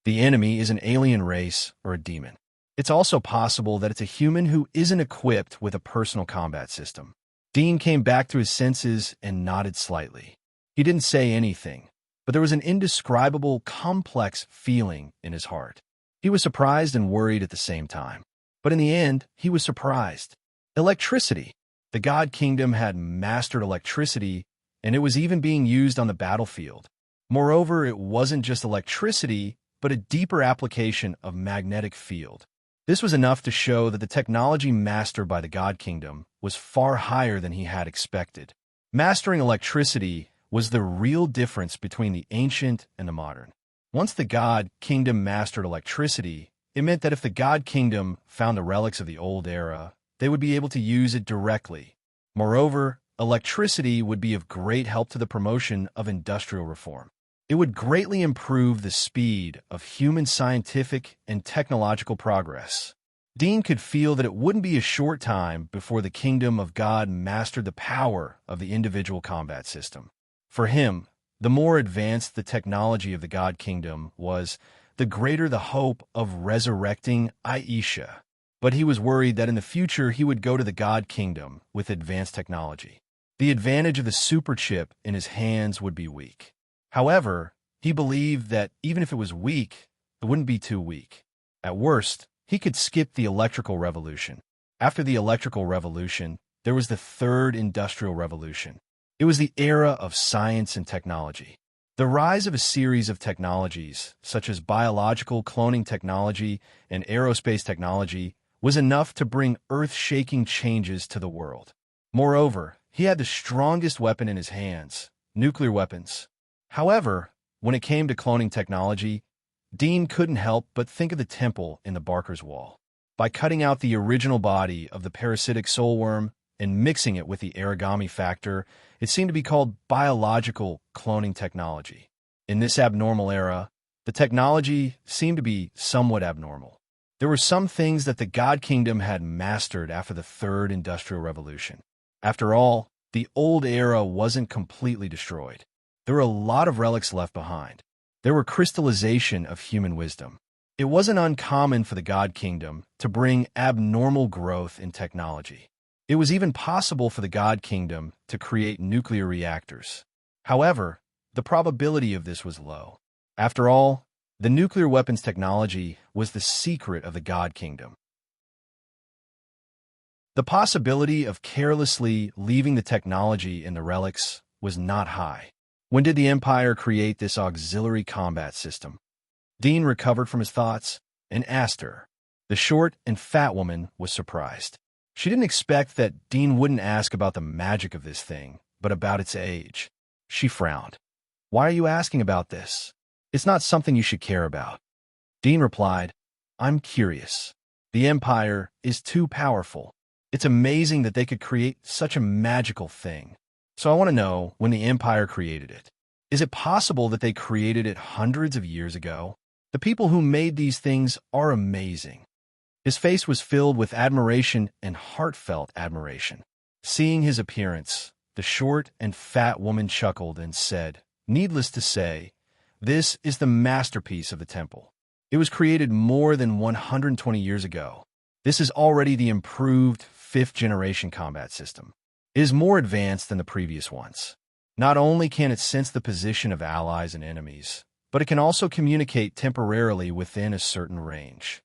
The enemy is an alien race or a demon. It's also possible that it's a human who isn't equipped with a personal combat system. Dean came back to his senses and nodded slightly. He didn't say anything, but there was an indescribable, complex feeling in his heart. He was surprised and worried at the same time. But in the end, he was surprised. Electricity. The God Kingdom had mastered electricity, and it was even being used on the battlefield. Moreover, it wasn't just electricity, but a deeper application of magnetic field. This was enough to show that the technology mastered by the God Kingdom was far higher than he had expected. Mastering electricity was the real difference between the ancient and the modern. Once the God Kingdom mastered electricity, it meant that if the God Kingdom found the relics of the old era, they would be able to use it directly. Moreover, electricity would be of great help to the promotion of industrial reform. It would greatly improve the speed of human scientific and technological progress. Dean could feel that it wouldn't be a short time before the kingdom of God mastered the power of the individual combat system. For him, the more advanced the technology of the God Kingdom was, the greater the hope of resurrecting Aisha. But he was worried that in the future he would go to the God Kingdom with advanced technology. The advantage of the super chip in his hands would be weak. However, he believed that even if it was weak, it wouldn't be too weak. At worst, he could skip the electrical revolution. After the electrical revolution, there was the third industrial revolution. It was the era of science and technology. The rise of a series of technologies, such as biological cloning technology and aerospace technology, was enough to bring earth-shaking changes to the world. Moreover, he had the strongest weapon in his hands, nuclear weapons. However, when it came to cloning technology, Dean couldn't help but think of the temple in the Barker's Wall. By cutting out the original body of the parasitic soulworm and mixing it with the origami factor, it seemed to be called biological cloning technology. In this abnormal era, the technology seemed to be somewhat abnormal. There were some things that the God Kingdom had mastered after the Third Industrial Revolution. After all, the old era wasn't completely destroyed. There were a lot of relics left behind. There were crystallization of human wisdom. It wasn't uncommon for the God Kingdom to bring abnormal growth in technology. It was even possible for the God Kingdom to create nuclear reactors. However, the probability of this was low. After all, the nuclear weapons technology was the secret of the God Kingdom. The possibility of carelessly leaving the technology in the relics was not high. When did the Empire create this auxiliary combat system? Dean recovered from his thoughts and asked her. The short and fat woman was surprised. She didn't expect that Dean wouldn't ask about the magic of this thing, but about its age. She frowned. Why are you asking about this? It's not something you should care about. Dean replied, I'm curious. The Empire is too powerful. It's amazing that they could create such a magical thing. So I want to know when the Empire created it. Is it possible that they created it hundreds of years ago? The people who made these things are amazing. His face was filled with admiration and heartfelt admiration. Seeing his appearance, the short and fat woman chuckled and said, needless to say, this is the masterpiece of the temple. It was created more than 120 years ago. This is already the improved 5th-generation combat system. It is more advanced than the previous ones. Not only can it sense the position of allies and enemies, but it can also communicate temporarily within a certain range.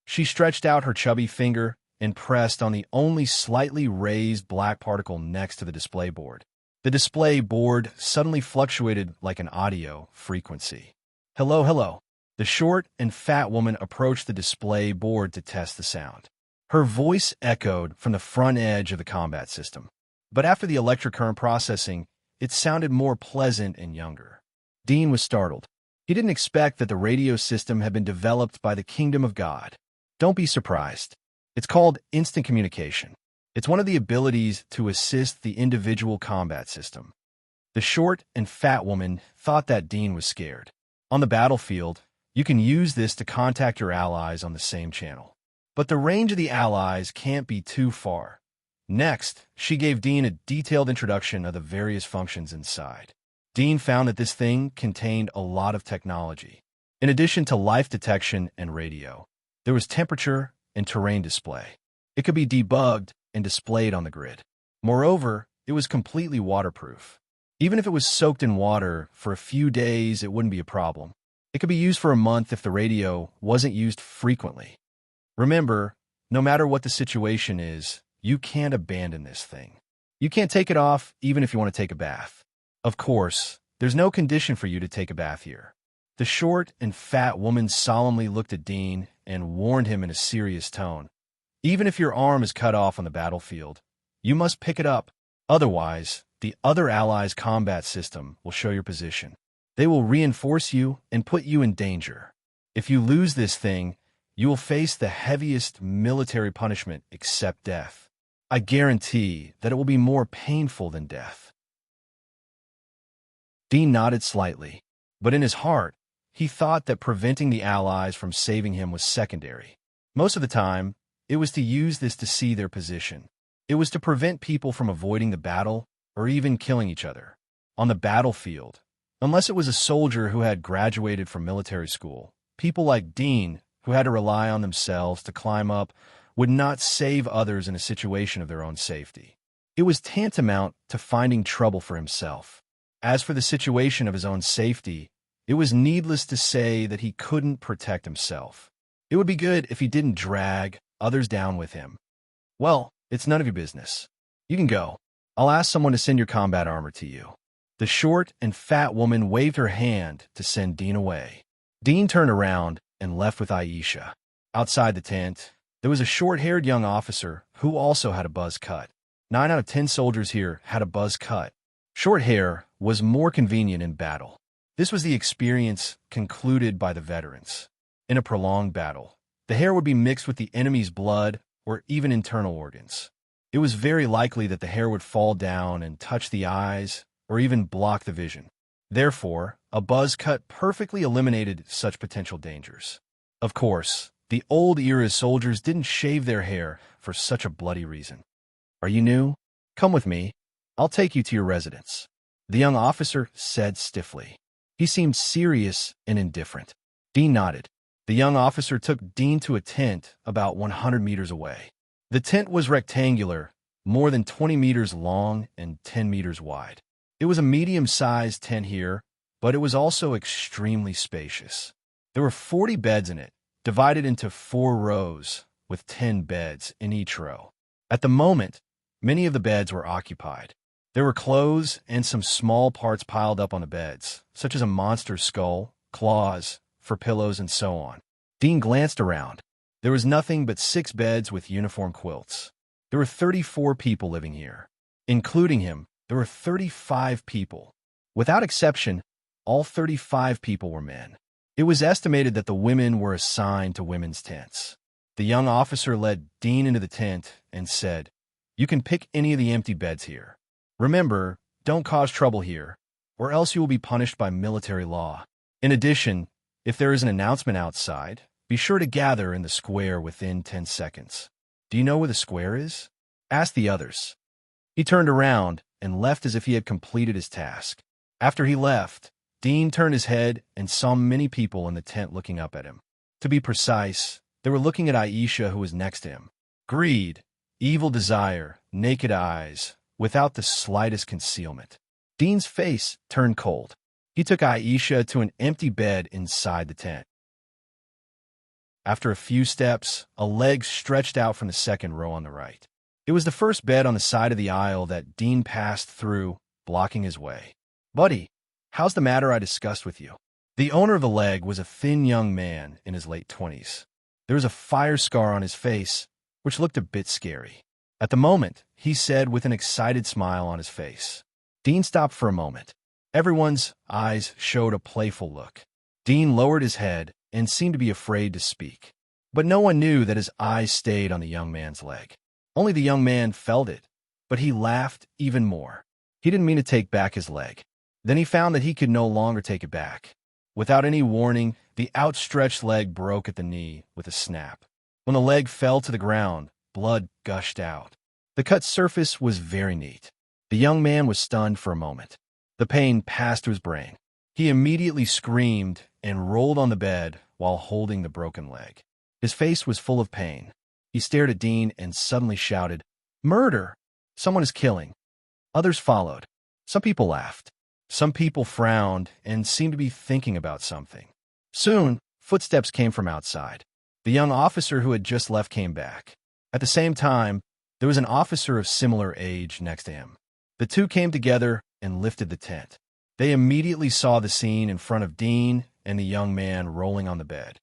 She stretched out her chubby finger and pressed on the only slightly raised black particle next to the display board. The display board suddenly fluctuated like an audio frequency. Hello, hello. The short and fat woman approached the display board to test the sound. Her voice echoed from the front edge of the combat system. But after the electric current processing, it sounded more pleasant and younger. Dean was startled. He didn't expect that the radio system had been developed by the kingdom of God. Don't be surprised. It's called instant communication. It's one of the abilities to assist the individual combat system. The short and fat woman thought that Dean was scared. On the battlefield, you can use this to contact your allies on the same channel. But the range of the allies can't be too far. Next, she gave Dean a detailed introduction of the various functions inside. Dean found that this thing contained a lot of technology. In addition to life detection and radio, there was temperature and terrain display. It could be debugged and displayed on the grid. Moreover, it was completely waterproof. Even if it was soaked in water for a few days, it wouldn't be a problem. It could be used for a month if the radio wasn't used frequently. Remember, no matter what the situation is, you can't abandon this thing. You can't take it off even if you want to take a bath. Of course, there's no condition for you to take a bath here. The short and fat woman solemnly looked at Dean and warned him in a serious tone. Even if your arm is cut off on the battlefield, you must pick it up. Otherwise, the other allies' combat system will show your position. They will reinforce you and put you in danger. If you lose this thing, you will face the heaviest military punishment except death. I guarantee that it will be more painful than death. Dean nodded slightly, but in his heart, he thought that preventing the allies from saving him was secondary. Most of the time, it was to use this to see their position. It was to prevent people from avoiding the battle or even killing each other. On the battlefield, unless it was a soldier who had graduated from military school, people like Dean, who had to rely on themselves to climb up, would not save others in a situation of their own safety. It was tantamount to finding trouble for himself. As for the situation of his own safety, it was needless to say that he couldn't protect himself. It would be good if he didn't drag others down with him. Well, it's none of your business. You can go. I'll ask someone to send your combat armor to you. The short and fat woman waved her hand to send Dean away. Dean turned around and left with Aisha. Outside the tent, there was a short-haired young officer who also had a buzz cut. 9 out of 10 soldiers here had a buzz cut. Short hair was more convenient in battle. This was the experience concluded by the veterans. In a prolonged battle, the hair would be mixed with the enemy's blood or even internal organs. It was very likely that the hair would fall down and touch the eyes or even block the vision. Therefore, a buzz cut perfectly eliminated such potential dangers. Of course, the old-era soldiers didn't shave their hair for such a bloody reason. Are you new? Come with me. I'll take you to your residence, the young officer said stiffly. He seemed serious and indifferent. Dean nodded. The young officer took Dean to a tent about 100 meters away. The tent was rectangular, more than 20 meters long and 10 meters wide. It was a medium-sized tent here, but it was also extremely spacious. There were 40 beds in it, divided into 4 rows, with 10 beds in each row. At the moment, many of the beds were occupied. There were clothes and some small parts piled up on the beds, such as a monster's skull, claws, for pillows, and so on. Dean glanced around. There was nothing but 6 beds with uniform quilts. There were 34 people living here. Including him, there were 35 people. Without exception, all 35 people were men. It was estimated that the women were assigned to women's tents. The young officer led Dean into the tent and said, "You can pick any of the empty beds here. Remember, don't cause trouble here, or else you will be punished by military law. In addition, if there is an announcement outside, be sure to gather in the square within 10 seconds. Do you know where the square is?" Asked the others. He turned around and left as if he had completed his task. After he left, Dean turned his head and saw many people in the tent looking up at him. To be precise, they were looking at Aisha, who was next to him. Greed, evil desire, naked eyes, without the slightest concealment. Dean's face turned cold. He took Aisha to an empty bed inside the tent. After a few steps, a leg stretched out from the second row on the right. It was the first bed on the side of the aisle that Dean passed through, blocking his way. "Buddy, how's the matter I discussed with you?" The owner of the leg was a thin young man in his late 20s. There was a fire scar on his face, which looked a bit scary. At the moment, he said with an excited smile on his face. Dean stopped for a moment. Everyone's eyes showed a playful look. Dean lowered his head and seemed to be afraid to speak. But no one knew that his eyes stayed on the young man's leg. Only the young man felt it, but he laughed even more. He didn't mean to take back his leg. Then he found that he could no longer take it back. Without any warning, the outstretched leg broke at the knee with a snap. When the leg fell to the ground, blood gushed out. The cut surface was very neat. The young man was stunned for a moment. The pain passed to his brain. He immediately screamed and rolled on the bed while holding the broken leg. His face was full of pain. He stared at Dean and suddenly shouted, "Murder! Someone is killing." Others followed. Some people laughed. Some people frowned and seemed to be thinking about something. Soon, footsteps came from outside. The young officer who had just left came back. At the same time, there was an officer of similar age next to him. The two came together and lifted the tent. They immediately saw the scene in front of Dean and the young man rolling on the bed.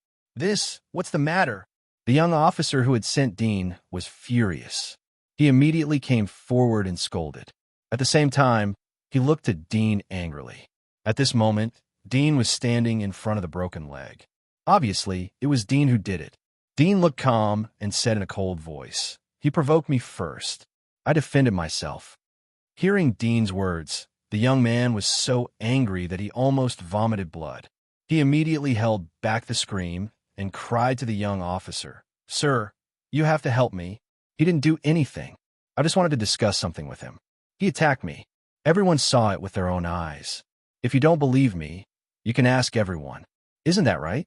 What's the matter?" The young officer who had sent Dean was furious. He immediately came forward and scolded. At the same time, he looked at Dean angrily. At this moment, Dean was standing in front of the broken leg. Obviously, it was Dean who did it. Dean looked calm and said in a cold voice, "He provoked me first. I defended myself." Hearing Dean's words, the young man was so angry that he almost vomited blood. He immediately held back the scream and cried to the young officer, "Sir, you have to help me. He didn't do anything. I just wanted to discuss something with him. He attacked me." Everyone saw it with their own eyes. If you don't believe me, you can ask everyone. Isn't that right?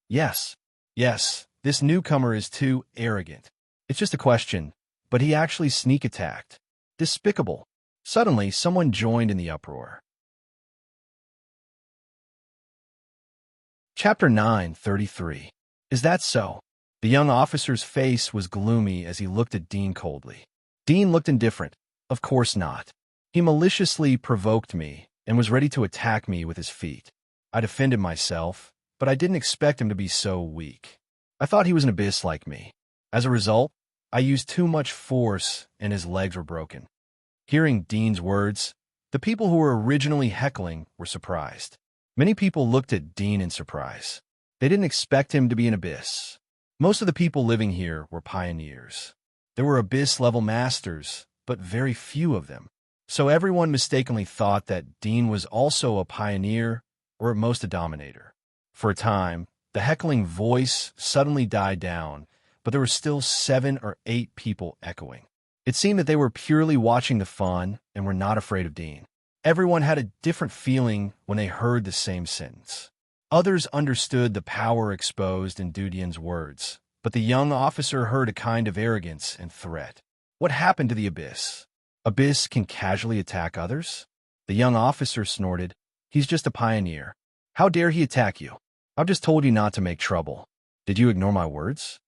Yes. Yes, this newcomer is too arrogant. It's just a question, but he actually sneak attacked. Despicable. Suddenly, someone joined in the uproar. Chapter 9:33. Is that so? The young officer's face was gloomy as he looked at Dean coldly. Dean looked indifferent. Of course not. He maliciously provoked me and was ready to attack me with his feet. I defended myself, but I didn't expect him to be so weak. I thought he was an abyss like me. As a result, I used too much force and his legs were broken. Hearing Dean's words, the people who were originally heckling were surprised. Many people looked at Dean in surprise. They didn't expect him to be an abyss. Most of the people living here were pioneers. There were abyss-level masters, but very few of them. So everyone mistakenly thought that Dean was also a pioneer or at most a dominator. For a time, the heckling voice suddenly died down, but there were still 7 or 8 people echoing. It seemed that they were purely watching the fun and were not afraid of Dean. Everyone had a different feeling when they heard the same sentence. Others understood the power exposed in Dudian's words, but the young officer heard a kind of arrogance and threat. What happened to the Abyss? Abyss can casually attack others? The young officer snorted. He's just a pioneer. How dare he attack you? I've just told you not to make trouble. Did you ignore my words?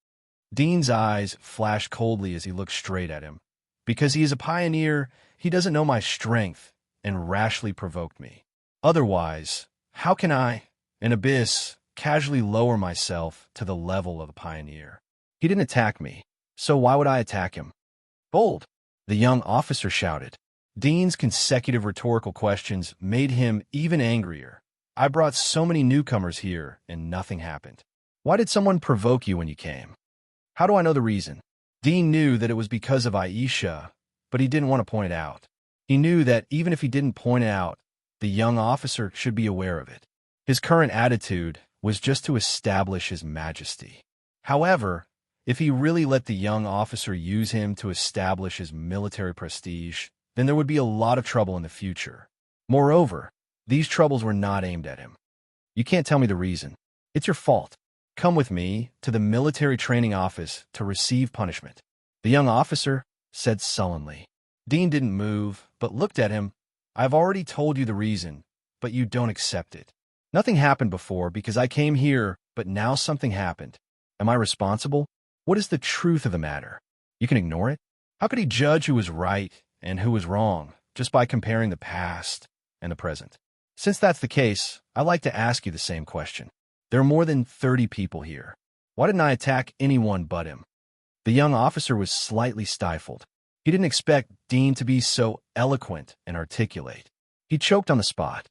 Dean's eyes flashed coldly as he looked straight at him. Because he is a pioneer, he doesn't know my strength and rashly provoked me. Otherwise, how can I, an abyss, casually lower myself to the level of a pioneer? He didn't attack me, so why would I attack him? Bold, the young officer shouted. Dean's consecutive rhetorical questions made him even angrier. I brought so many newcomers here, and nothing happened. Why did someone provoke you when you came? How do I know the reason? Dean knew that it was because of Aisha, but he didn't want to point it out. He knew that even if he didn't point it out, the young officer should be aware of it. His current attitude was just to establish his majesty. However, if he really let the young officer use him to establish his military prestige, then there would be a lot of trouble in the future. Moreover, these troubles were not aimed at him. You can't tell me the reason. It's your fault. Come with me to the military training office to receive punishment, the young officer said sullenly. Dean didn't move, but looked at him. I've already told you the reason, but you don't accept it. Nothing happened before because I came here, but now something happened. Am I responsible? What is the truth of the matter? You can ignore it? How could he judge who was right and who was wrong just by comparing the past and the present? Since that's the case, I'd like to ask you the same question. There are more than 30 people here. Why didn't I attack anyone but him? The young officer was slightly stifled. He didn't expect Dean to be so eloquent and articulate. He choked on the spot.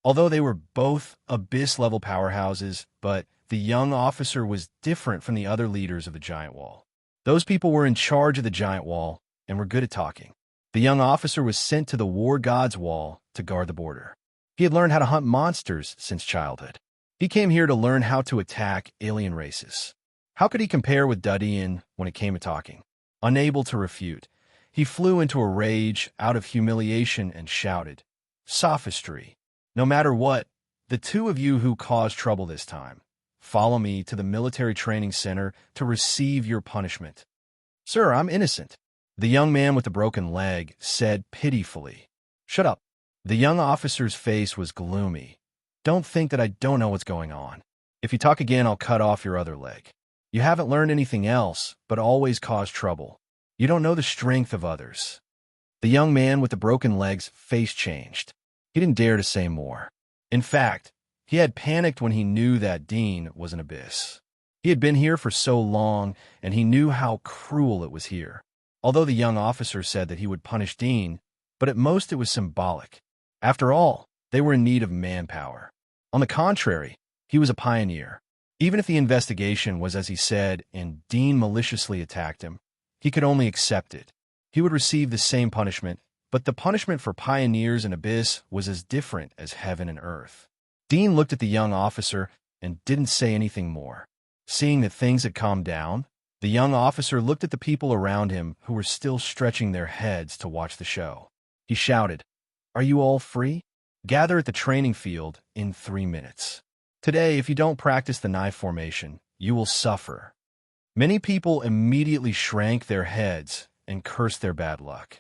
Although they were both abyss-level powerhouses, but the young officer was different from the other leaders of the Giant Wall. Those people were in charge of the Giant Wall and were good at talking. The young officer was sent to the War God's Wall to guard the border. He had learned how to hunt monsters since childhood. He came here to learn how to attack alien races. How could he compare with Dudian when it came to talking? Unable to refute, he flew into a rage out of humiliation and shouted, "Sophistry! No matter what, the two of you who caused trouble this time, follow me to the military training center to receive your punishment." "Sir, I'm innocent," the young man with the broken leg said pitifully. "Shut up." The young officer's face was gloomy. "Don't think that I don't know what's going on. If you talk again, I'll cut off your other leg. You haven't learned anything else, but always cause trouble. You don't know the strength of others." The young man with the broken leg's face changed. He didn't dare to say more. In fact, he had panicked when he knew that Dean was an abyss. He had been here for so long, and he knew how cruel it was here. Although the young officer said that he would punish Dean, but at most it was symbolic. After all, they were in need of manpower. On the contrary, he was a pioneer. Even if the investigation was as he said and Dean maliciously attacked him, he could only accept it. He would receive the same punishment, but the punishment for pioneers in Abyss was as different as heaven and earth. Dean looked at the young officer and didn't say anything more. Seeing that things had calmed down, the young officer looked at the people around him who were still stretching their heads to watch the show. He shouted, "Are you all free? Gather at the training field in 3 minutes. Today, if you don't practice the knife formation, you will suffer." Many people immediately shrank their heads and cursed their bad luck.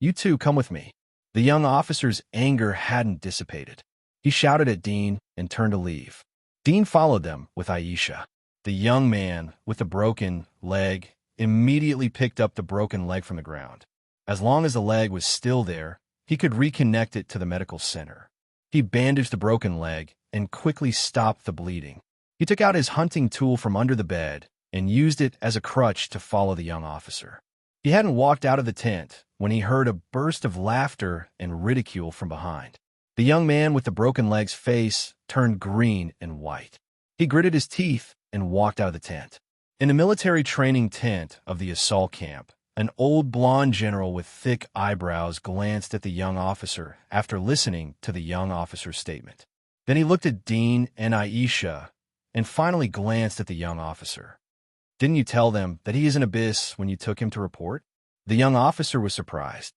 "You two come with me." The young officer's anger hadn't dissipated. He shouted at Dean and turned to leave. Dean followed them with Aisha. The young man with the broken leg immediately picked up the broken leg from the ground. As long as the leg was still there, he could reconnect it to the medical center. He bandaged the broken leg and quickly stopped the bleeding. He took out his hunting tool from under the bed and used it as a crutch to follow the young officer. He hadn't walked out of the tent when he heard a burst of laughter and ridicule from behind. The young man with the broken leg's face turned green and white. He gritted his teeth and walked out of the tent. In the military training tent of the assault camp, an old blonde general with thick eyebrows glanced at the young officer after listening to the young officer's statement. Then he looked at Dean and Aisha and finally glanced at the young officer. "Didn't you tell them that he is an abyss when you took him to report?" The young officer was surprised.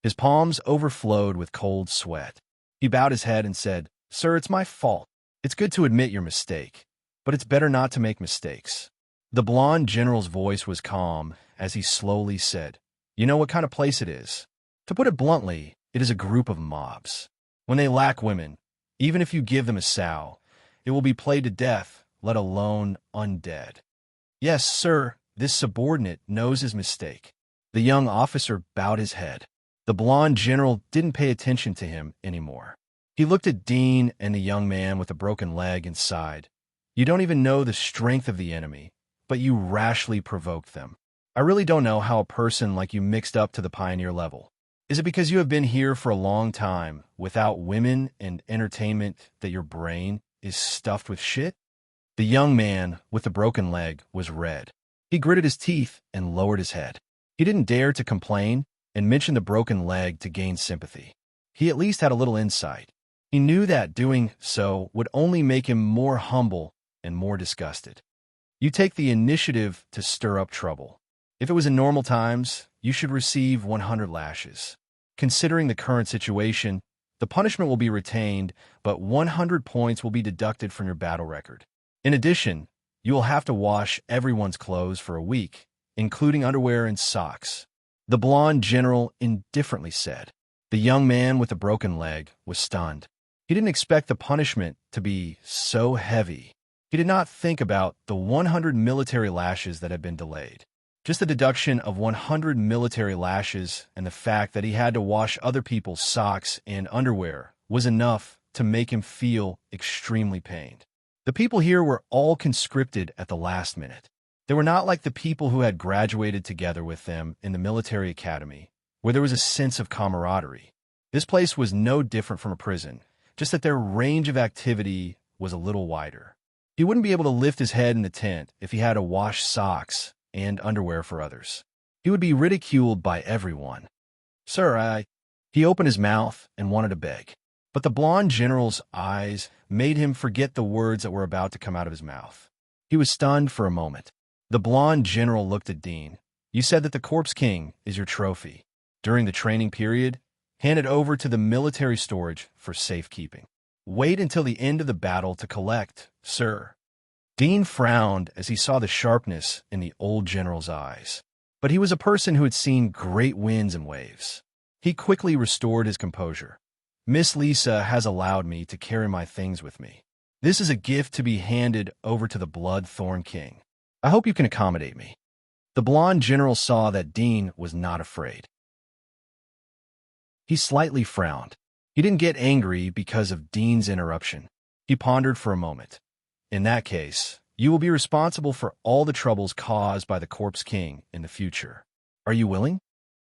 His palms overflowed with cold sweat. He bowed his head and said, "Sir, it's my fault. It's good to admit your mistake, but it's better not to make mistakes." The blonde general's voice was calm as he slowly said, "You know what kind of place it is? To put it bluntly, it is a group of mobs. When they lack women, even if you give them a sow, it will be played to death let alone undead. Yes, sir, this subordinate knows his mistake. The young officer bowed his head. The blonde general didn't pay attention to him anymore. He looked at Dean and the young man with a broken leg and sighed. You don't even know the strength of the enemy, but you rashly provoked them. I really don't know how a person like you mixed up to the pioneer level. Is it because you have been here for a long time, without women and entertainment, that your brain is stuffed with shit? The young man with the broken leg was red. He gritted his teeth and lowered his head. He didn't dare to complain and mention the broken leg to gain sympathy. He at least had a little insight. He knew that doing so would only make him more humble and more disgusted. You take the initiative to stir up trouble. If it was in normal times, you should receive 100 lashes. Considering the current situation, the punishment will be retained, but 100 points will be deducted from your battle record. In addition, you will have to wash everyone's clothes for a week, including underwear and socks. The blonde general indifferently said. The young man with the broken leg was stunned. He didn't expect the punishment to be so heavy. He did not think about the 100 military lashes that had been delayed. Just the deduction of 100 military lashes and the fact that he had to wash other people's socks and underwear was enough to make him feel extremely pained. The people here were all conscripted at the last minute. They were not like the people who had graduated together with them in the military academy, where there was a sense of camaraderie. This place was no different from a prison, just that their range of activity was a little wider. He wouldn't be able to lift his head in the tent if he had to wash socks and underwear for others. He would be ridiculed by everyone. Sir, He opened his mouth and wanted to beg, but the blonde general's eyes made him forget the words that were about to come out of his mouth. He was stunned for a moment. The blonde general looked at Dean. You said that the Corpse King is your trophy. During the training period, hand it over to the military storage for safekeeping. Wait until the end of the battle to collect, sir. Dean frowned as he saw the sharpness in the old general's eyes. But he was a person who had seen great winds and waves. He quickly restored his composure. Miss Lisa has allowed me to carry my things with me. This is a gift to be handed over to the Bloodthorn King. I hope you can accommodate me. The blonde general saw that Dean was not afraid. He slightly frowned. He didn't get angry because of Dean's interruption. He pondered for a moment. In that case, you will be responsible for all the troubles caused by the Corpse King in the future. Are you willing?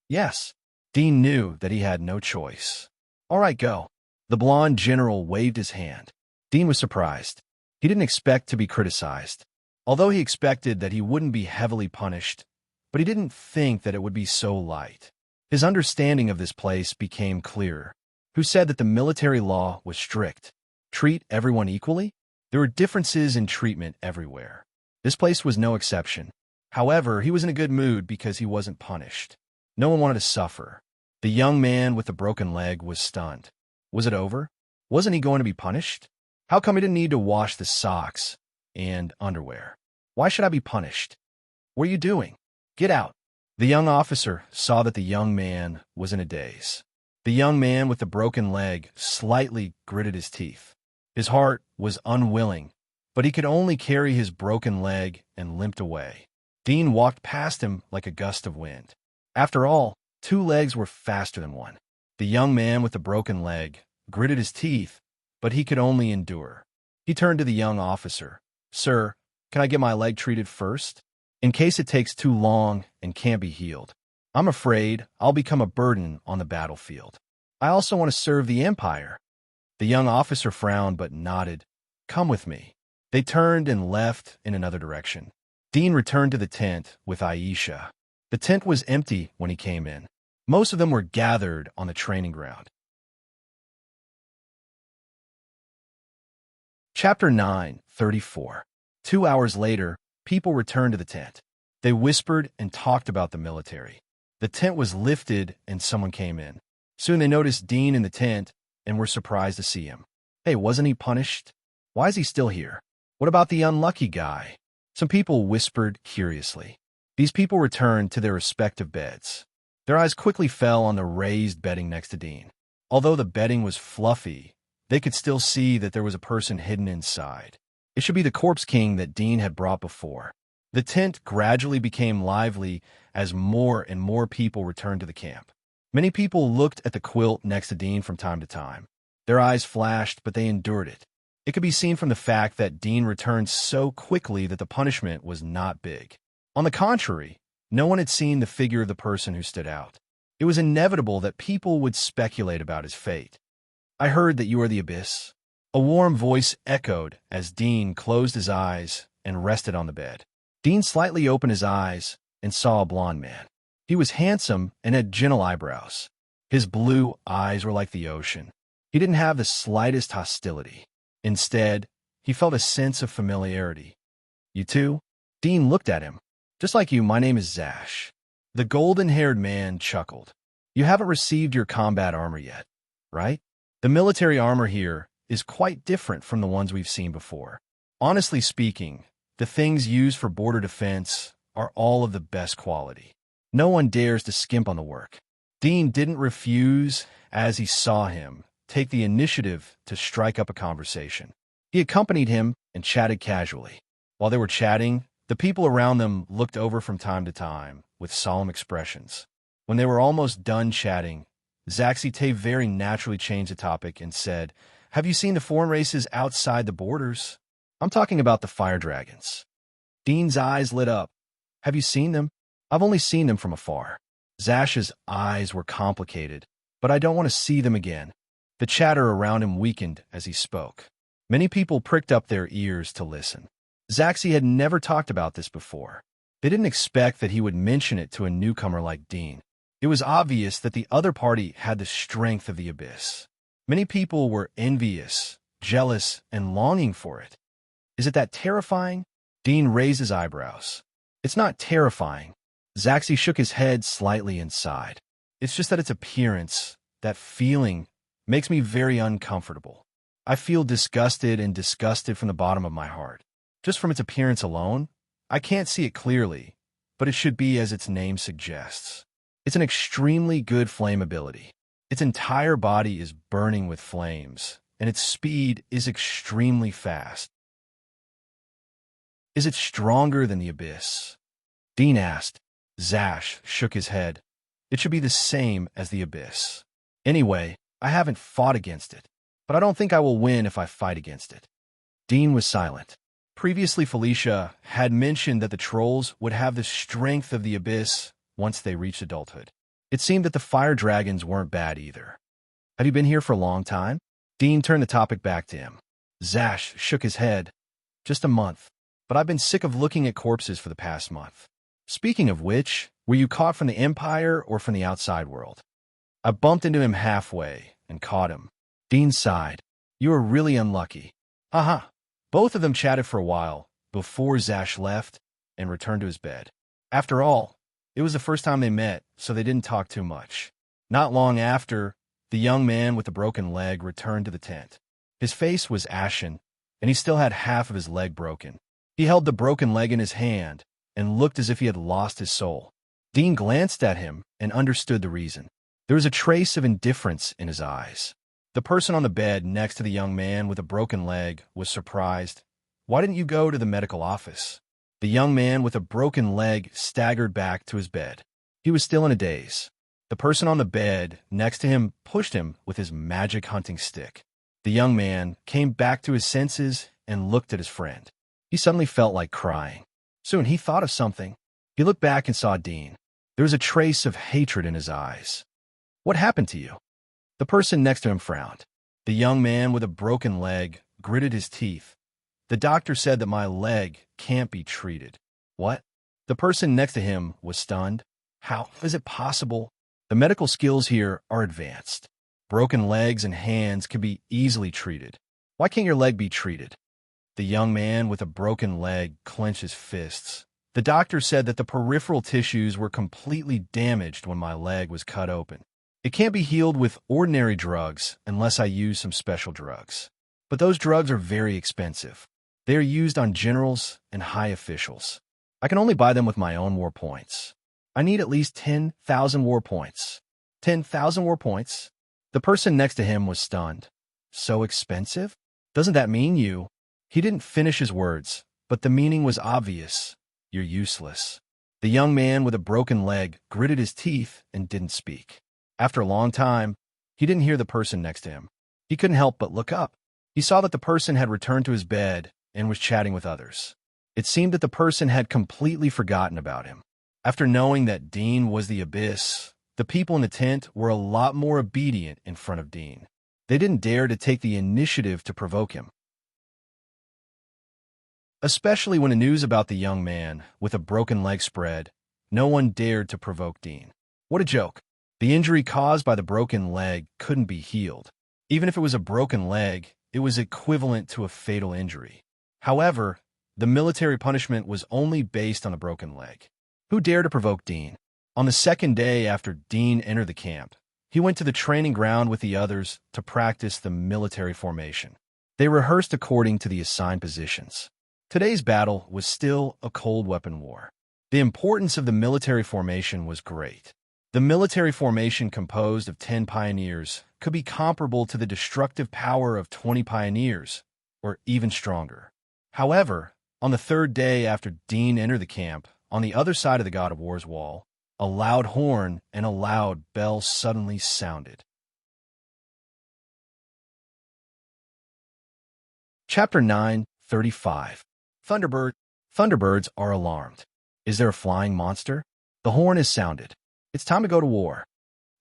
Yes. Dean knew that he had no choice. All right, go. The blonde general waved his hand. Dean was surprised. He didn't expect to be criticized. Although he expected that he wouldn't be heavily punished, but he didn't think that it would be so light. His understanding of this place became clearer. Who said that the military law was strict? Treat everyone equally? There were differences in treatment everywhere. This place was no exception. However, he was in a good mood because he wasn't punished. No one wanted to suffer. The young man with the broken leg was stunned. Was it over? Wasn't he going to be punished? How come he didn't need to wash the socks and underwear? Why should I be punished? What are you doing? Get out. The young officer saw that the young man was in a daze. The young man with the broken leg slightly gritted his teeth. His heart was unwilling, but he could only carry his broken leg and limped away. Dean walked past him like a gust of wind. After all, 2 legs were faster than one. The young man with the broken leg gritted his teeth, but he could only endure. He turned to the young officer. Sir, can I get my leg treated first? In case it takes too long and can't be healed. I'm afraid I'll become a burden on the battlefield. I also want to serve the Empire. The young officer frowned but nodded. Come with me. They turned and left in another direction. Dean returned to the tent with Aisha. The tent was empty when he came in. Most of them were gathered on the training ground. Chapter 9:34. 2 hours later, people returned to the tent. They whispered and talked about the military. The tent was lifted and someone came in. Soon they noticed Dean in the tent and were surprised to see him. Hey, wasn't he punished? Why is he still here? What about the unlucky guy? Some people whispered curiously. These people returned to their respective beds. Their eyes quickly fell on the raised bedding next to Dean. Although the bedding was fluffy, they could still see that there was a person hidden inside. It should be the corpse king that Dean had brought before. The tent gradually became lively as more and more people returned to the camp. Many people looked at the quilt next to Dean from time to time. Their eyes flashed, but they endured it. It could be seen from the fact that Dean returned so quickly that the punishment was not big. On the contrary, no one had seen the figure of the person who stood out. It was inevitable that people would speculate about his fate. "I heard that you are the Abyss." A warm voice echoed as Dean closed his eyes and rested on the bed. Dean slightly opened his eyes and saw a blond man. He was handsome and had gentle eyebrows. His blue eyes were like the ocean. He didn't have the slightest hostility. Instead, he felt a sense of familiarity. "You too?" Dean looked at him. "Just like you, my name is Zash." The golden-haired man chuckled. "You haven't received your combat armor yet, right? The military armor here is quite different from the ones we've seen before. Honestly speaking, the things used for border defense are all of the best quality. No one dares to skimp on the work." Dean didn't refuse as he saw him take the initiative to strike up a conversation. He accompanied him and chatted casually. While they were chatting, the people around them looked over from time to time with solemn expressions. When they were almost done chatting, Zaxite very naturally changed the topic and said, "Have you seen the foreign races outside the borders? I'm talking about the fire dragons." Dean's eyes lit up. "Have you seen them?" "I've only seen them from afar." Zash's eyes were complicated, "but I don't want to see them again." The chatter around him weakened as he spoke. Many people pricked up their ears to listen. Zaxi had never talked about this before. They didn't expect that he would mention it to a newcomer like Dean. It was obvious that the other party had the strength of the Abyss. Many people were envious, jealous, and longing for it. "Is it that terrifying?" Dean raised his eyebrows. "It's not terrifying." Zaxi shook his head slightly and sighed. "It's just that its appearance, that feeling, makes me very uncomfortable. I feel disgusted and disgusted from the bottom of my heart. Just from its appearance alone, I can't see it clearly, but it should be as its name suggests. It's an extremely good flame ability. Its entire body is burning with flames, and its speed is extremely fast." "Is it stronger than the Abyss?" Dean asked. Zash shook his head. "It should be the same as the Abyss. Anyway, I haven't fought against it, but I don't think I will win if I fight against it." Dean was silent. Previously, Felicia had mentioned that the trolls would have the strength of the Abyss once they reached adulthood. It seemed that the fire dragons weren't bad either. "Have you been here for a long time?" Dean turned the topic back to him. Zash shook his head. "Just a month, but I've been sick of looking at corpses for the past month." "Speaking of which, were you caught from the Empire or from the outside world?" "I bumped into him halfway and caught him." Dean sighed. "You were really unlucky." "Haha." Both of them chatted for a while before Zash left and returned to his bed. After all, it was the first time they met, so they didn't talk too much. Not long after, the young man with the broken leg returned to the tent. His face was ashen, and he still had half of his leg broken. He held the broken leg in his hand and looked as if he had lost his soul. Dean glanced at him and understood the reason. There was a trace of indifference in his eyes. The person on the bed next to the young man with a broken leg was surprised. "Why didn't you go to the medical office?" The young man with a broken leg staggered back to his bed. He was still in a daze. The person on the bed next to him pushed him with his magic hunting stick. The young man came back to his senses and looked at his friend. He suddenly felt like crying. Soon he thought of something. He looked back and saw Dean. There was a trace of hatred in his eyes. "What happened to you?" The person next to him frowned. The young man with a broken leg gritted his teeth. "The doctor said that my leg can't be treated." "What?" The person next to him was stunned. "How is it possible?" "The medical skills here are advanced. Broken legs and hands can be easily treated. Why can't your leg be treated?" The young man with a broken leg clenched his fists. "The doctor said that the peripheral tissues were completely damaged when my leg was cut open. It can't be healed with ordinary drugs unless I use some special drugs. But those drugs are very expensive. They are used on generals and high officials. I can only buy them with my own war points. I need at least 10,000 war points." 10,000 war points? The person next to him was stunned. "So expensive? Doesn't that mean you—" He didn't finish his words, but the meaning was obvious. You're useless. The young man with a broken leg gritted his teeth and didn't speak. After a long time, he didn't hear the person next to him. He couldn't help but look up. He saw that the person had returned to his bed and was chatting with others. It seemed that the person had completely forgotten about him. After knowing that Dean was the Abyss, the people in the tent were a lot more obedient in front of Dean. They didn't dare to take the initiative to provoke him, especially when the news about the young man with a broken leg spread. No one dared to provoke Dean. What a joke. The injury caused by the broken leg couldn't be healed. Even if it was a broken leg, it was equivalent to a fatal injury. However, the military punishment was only based on a broken leg. Who dared to provoke Dean? On the second day after Dean entered the camp, he went to the training ground with the others to practice the military formation. They rehearsed according to the assigned positions. Today's battle was still a cold weapon war. The importance of the military formation was great. The military formation composed of 10 pioneers could be comparable to the destructive power of 20 pioneers, or even stronger. However, on the third day after Dean entered the camp, on the other side of the God of War's wall, a loud horn and a loud bell suddenly sounded. Chapter 9:35. Thunderbirds are alarmed. Is there a flying monster? The horn is sounded. It's time to go to war.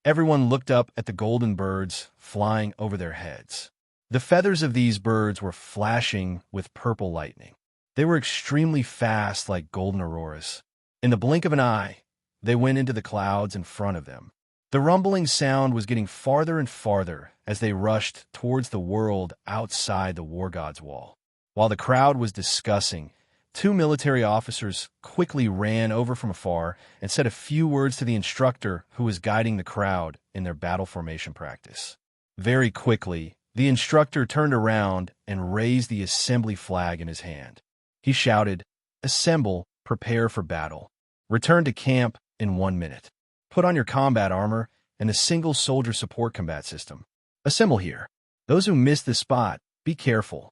Everyone looked up at the golden birds flying over their heads. The feathers of these birds were flashing with purple lightning. They were extremely fast like golden auroras. In the blink of an eye, they went into the clouds in front of them. The rumbling sound was getting farther and farther as they rushed towards the world outside the war god's wall. While the crowd was discussing, 2 military officers quickly ran over from afar and said a few words to the instructor who was guiding the crowd in their battle formation practice. Very quickly, the instructor turned around and raised the assembly flag in his hand. He shouted, "Assemble, prepare for battle. Return to camp in 1 minute. Put on your combat armor and the single soldier support combat system. Assemble here. Those who missed this spot, be careful."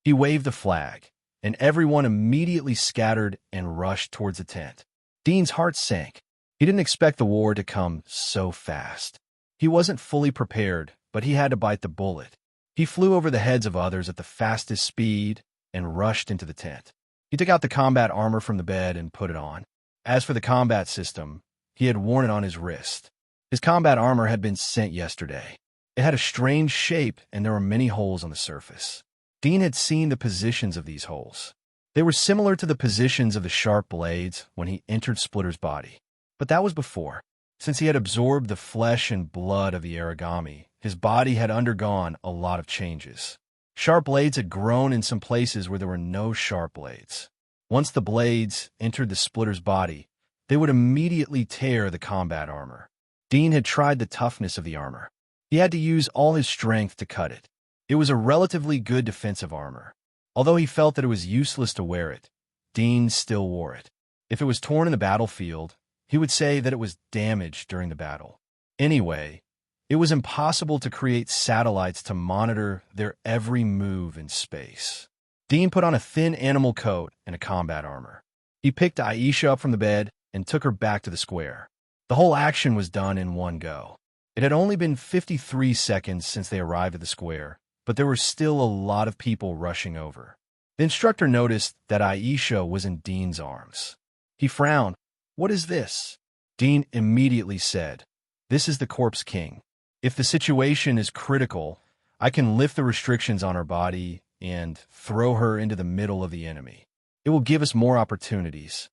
He waved the flag, and everyone immediately scattered and rushed towards the tent. Dean's heart sank. He didn't expect the war to come so fast. He wasn't fully prepared, but he had to bite the bullet. He flew over the heads of others at the fastest speed and rushed into the tent. He took out the combat armor from the bed and put it on. As for the combat system, he had worn it on his wrist. His combat armor had been sent yesterday. It had a strange shape, and there were many holes on the surface. Dean had seen the positions of these holes. They were similar to the positions of the sharp blades when he entered Splitter's body. But that was before. Since he had absorbed the flesh and blood of the origami, his body had undergone a lot of changes. Sharp blades had grown in some places where there were no sharp blades. Once the blades entered the Splitter's body, they would immediately tear the combat armor. Dean had tried the toughness of the armor. He had to use all his strength to cut it. It was a relatively good defensive armor. Although he felt that it was useless to wear it, Dean still wore it. If it was torn in the battlefield, he would say that it was damaged during the battle. Anyway, it was impossible to create satellites to monitor their every move in space. Dean put on a thin animal coat and a combat armor. He picked Aisha up from the bed and took her back to the square. The whole action was done in one go. It had only been 53 seconds since they arrived at the square, but there were still a lot of people rushing over. The instructor noticed that Aisha was in Dean's arms. He frowned. "What is this?" Dean immediately said, "This is the Corpse King. If the situation is critical, I can lift the restrictions on her body and throw her into the middle of the enemy. It will give us more opportunities."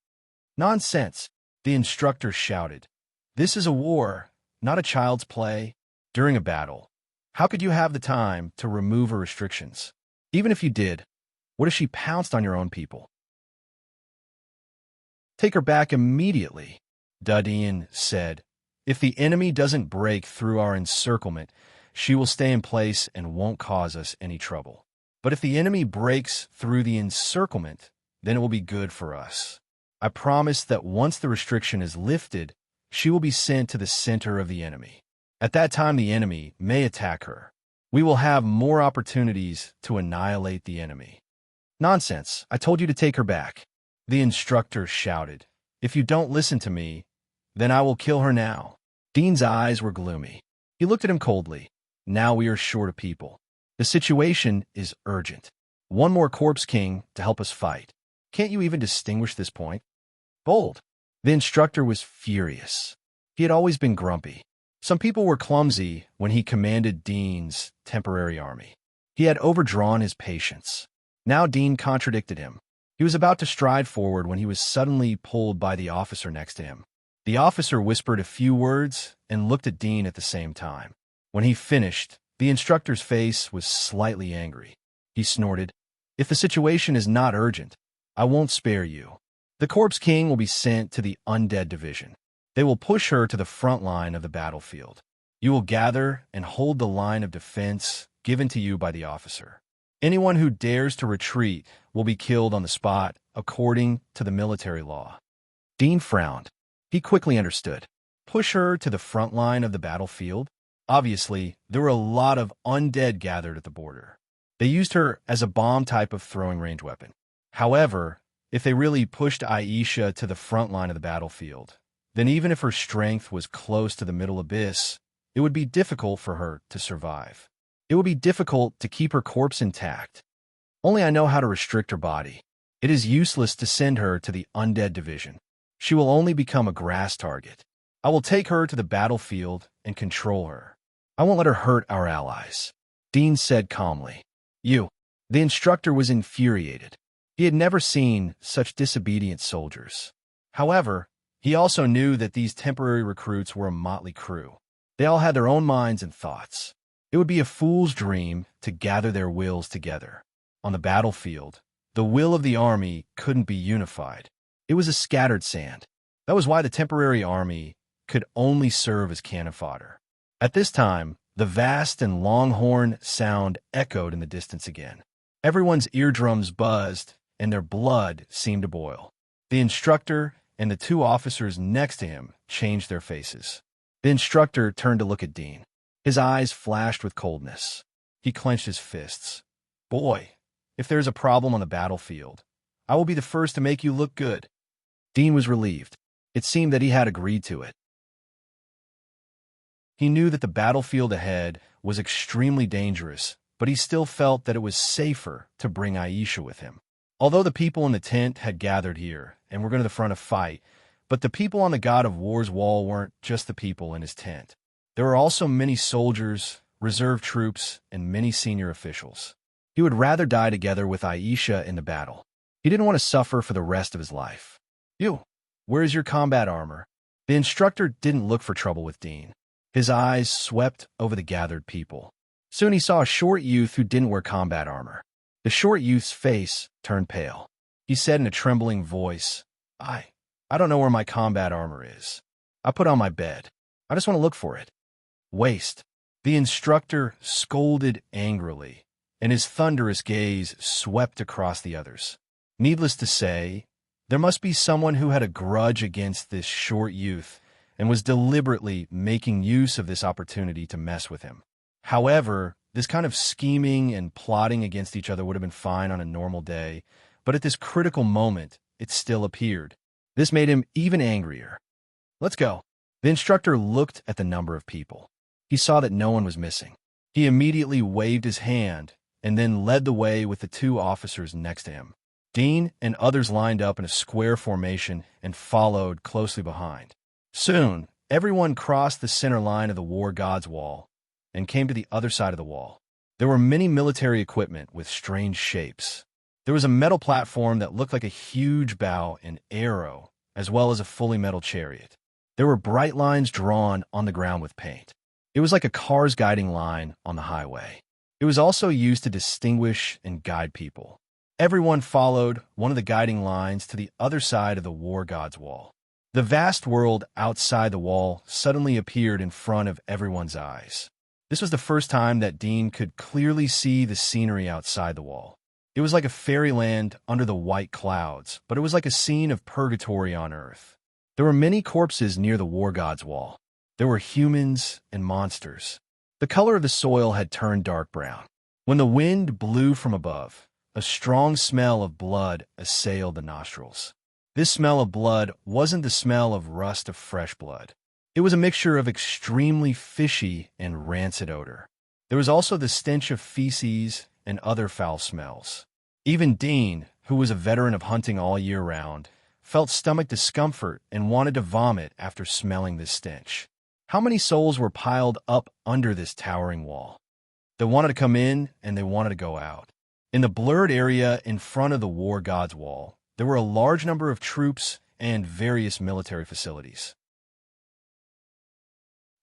"Nonsense," the instructor shouted. "This is a war, not a child's play. During a battle, how could you have the time to remove her restrictions? Even if you did, what if she pounced on your own people?" "Take her back immediately," Dean said. "If the enemy doesn't break through our encirclement, she will stay in place and won't cause us any trouble. But if the enemy breaks through the encirclement, then it will be good for us. I promise that once the restriction is lifted, she will be sent to the center of the enemy. At that time, the enemy may attack her. We will have more opportunities to annihilate the enemy." Nonsense. I told you to take her back. The instructor shouted. If you don't listen to me, then I will kill her now. Dean's eyes were gloomy. He looked at him coldly. Now we are short of people. The situation is urgent. One more corpse king to help us fight. Can't you even distinguish this point? Bold. The instructor was furious. He had always been grumpy. Some people were clumsy when he commanded Dean's temporary army. He had overdrawn his patience. Now Dean contradicted him. He was about to stride forward when he was suddenly pulled by the officer next to him. The officer whispered a few words and looked at Dean at the same time. When he finished, the instructor's face was slightly angry. He snorted, "If the situation is not urgent, I won't spare you. The Corpse King will be sent to the Undead Division. They will push her to the front line of the battlefield. You will gather and hold the line of defense given to you by the officer. Anyone who dares to retreat will be killed on the spot, according to the military law." Dean frowned. He quickly understood. Push her to the front line of the battlefield? Obviously, there were a lot of undead gathered at the border. They used her as a bomb type of throwing range weapon. However, if they really pushed Aisha to the front line of the battlefield, then even if her strength was close to the middle abyss, it would be difficult for her to survive. It would be difficult to keep her corpse intact. Only I know how to restrict her body. It is useless to send her to the Undead Division. She will only become a grass target. I will take her to the battlefield and control her. I won't let her hurt our allies. Dean said calmly. You. The instructor was infuriated. He had never seen such disobedient soldiers. However, he also knew that these temporary recruits were a motley crew. They all had their own minds and thoughts. It would be a fool's dream to gather their wills together. On the battlefield, the will of the army couldn't be unified. It was a scattered sand. That was why the temporary army could only serve as cannon fodder. At this time, the vast and longhorn sound echoed in the distance again. Everyone's eardrums buzzed, and their blood seemed to boil. The instructor and the two officers next to him changed their faces. The instructor turned to look at Dean. His eyes flashed with coldness. He clenched his fists. Boy, if there's a problem on the battlefield, I will be the first to make you look good. Dean was relieved. It seemed that he had agreed to it. He knew that the battlefield ahead was extremely dangerous, but he still felt that it was safer to bring Aisha with him. Although the people in the tent had gathered here and were going to the front of fight, but the people on the God of War's wall weren't just the people in his tent. There were also many soldiers, reserve troops, and many senior officials. He would rather die together with Aisha in the battle. He didn't want to suffer for the rest of his life. You, where is your combat armor? The instructor didn't look for trouble with Dean. His eyes swept over the gathered people. Soon he saw a short youth who didn't wear combat armor. The short youth's face turned pale. He said in a trembling voice, I don't know where my combat armor is. I put it on my bed. I just want to look for it. Waste. The instructor scolded angrily, and his thunderous gaze swept across the others. Needless to say, there must be someone who had a grudge against this short youth and was deliberately making use of this opportunity to mess with him. However, this kind of scheming and plotting against each other would have been fine on a normal day, but at this critical moment, it still appeared. This made him even angrier. Let's go. The instructor looked at the number of people. He saw that no one was missing. He immediately waved his hand and then led the way with the two officers next to him. Dean and others lined up in a square formation and followed closely behind. Soon, everyone crossed the center line of the war god's wall and came to the other side of the wall. There were many military equipment with strange shapes. There was a metal platform that looked like a huge bow and arrow, as well as a fully metal chariot. There were bright lines drawn on the ground with paint. It was like a car's guiding line on the highway. It was also used to distinguish and guide people. Everyone followed one of the guiding lines to the other side of the war god's wall. The vast world outside the wall suddenly appeared in front of everyone's eyes. This was the first time that Dean could clearly see the scenery outside the wall. It was like a fairyland under the white clouds, but it was like a scene of purgatory on Earth. There were many corpses near the war god's wall. There were humans and monsters. The color of the soil had turned dark brown. When the wind blew from above, a strong smell of blood assailed the nostrils. This smell of blood wasn't the smell of rust of fresh blood. It was a mixture of extremely fishy and rancid odor. There was also the stench of feces and other foul smells. Even Dean, who was a veteran of hunting all year round, felt stomach discomfort and wanted to vomit after smelling this stench. How many souls were piled up under this towering wall? They wanted to come in and they wanted to go out. In the blurred area in front of the war god's wall, there were a large number of troops and various military facilities.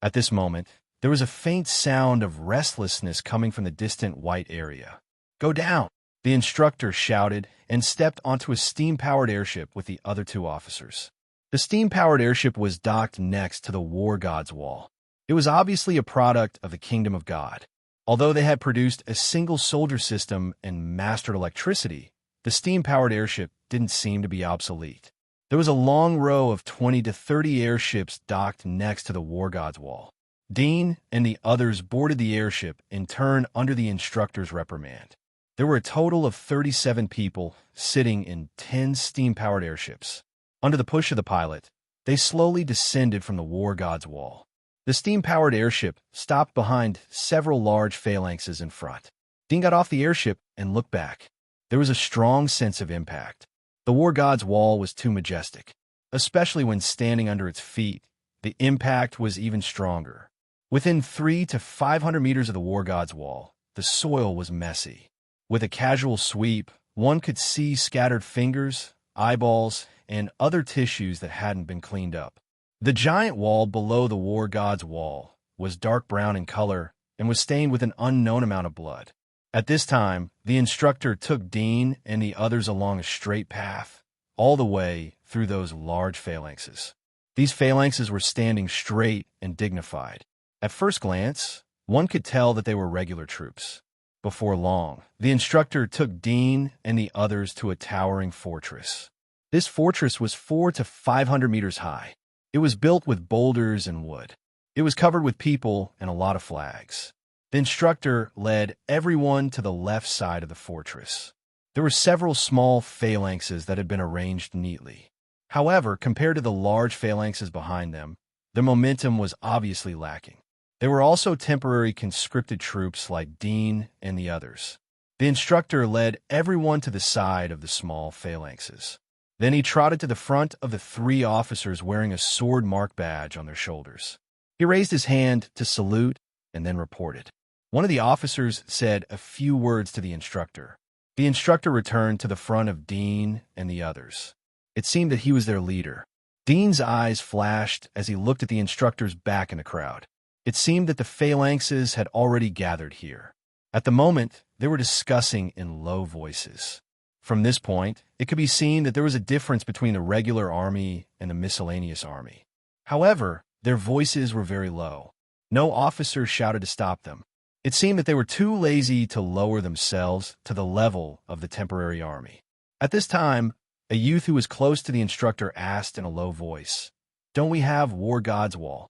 At this moment, there was a faint sound of restlessness coming from the distant white area. "Go down!" the instructor shouted and stepped onto a steam-powered airship with the other two officers. The steam-powered airship was docked next to the war god's wall. It was obviously a product of the kingdom of God. Although they had produced a single soldier system and mastered electricity, the steam-powered airship didn't seem to be obsolete. There was a long row of 20 to 30 airships docked next to the war god's wall. Dean and the others boarded the airship in turn under the instructor's reprimand. There were a total of 37 people sitting in 10 steam-powered airships. Under the push of the pilot, they slowly descended from the war god's wall. The steam-powered airship stopped behind several large phalanxes in front. Dean got off the airship and looked back. There was a strong sense of impact. The war god's wall was too majestic. Especially when standing under its feet, the impact was even stronger. Within 300 to 500 meters of the war god's wall, the soil was messy. With a casual sweep, one could see scattered fingers, eyeballs, and other tissues that hadn't been cleaned up. The giant wall below the war god's wall was dark brown in color and was stained with an unknown amount of blood. At this time, the instructor took Dean and the others along a straight path, all the way through those large phalanxes. These phalanxes were standing straight and dignified. At first glance, one could tell that they were regular troops. Before long, the instructor took Dean and the others to a towering fortress. This fortress was 400 to 500 meters high. It was built with boulders and wood. It was covered with people and a lot of flags. The instructor led everyone to the left side of the fortress. There were several small phalanxes that had been arranged neatly. However, compared to the large phalanxes behind them, their momentum was obviously lacking. There were also temporary conscripted troops like Dean and the others. The instructor led everyone to the side of the small phalanxes. Then he trotted to the front of the 3 officers wearing a sword mark badge on their shoulders. He raised his hand to salute and then reported. One of the officers said a few words to the instructor. The instructor returned to the front of Dean and the others. It seemed that he was their leader. Dean's eyes flashed as he looked at the instructor's back in the crowd. It seemed that the phalanxes had already gathered here. At the moment, they were discussing in low voices. From this point, it could be seen that there was a difference between the regular army and the miscellaneous army. However, their voices were very low. No officer shouted to stop them. It seemed that they were too lazy to lower themselves to the level of the temporary army. At this time, a youth who was close to the instructor asked in a low voice, "Don't we have war god's wall?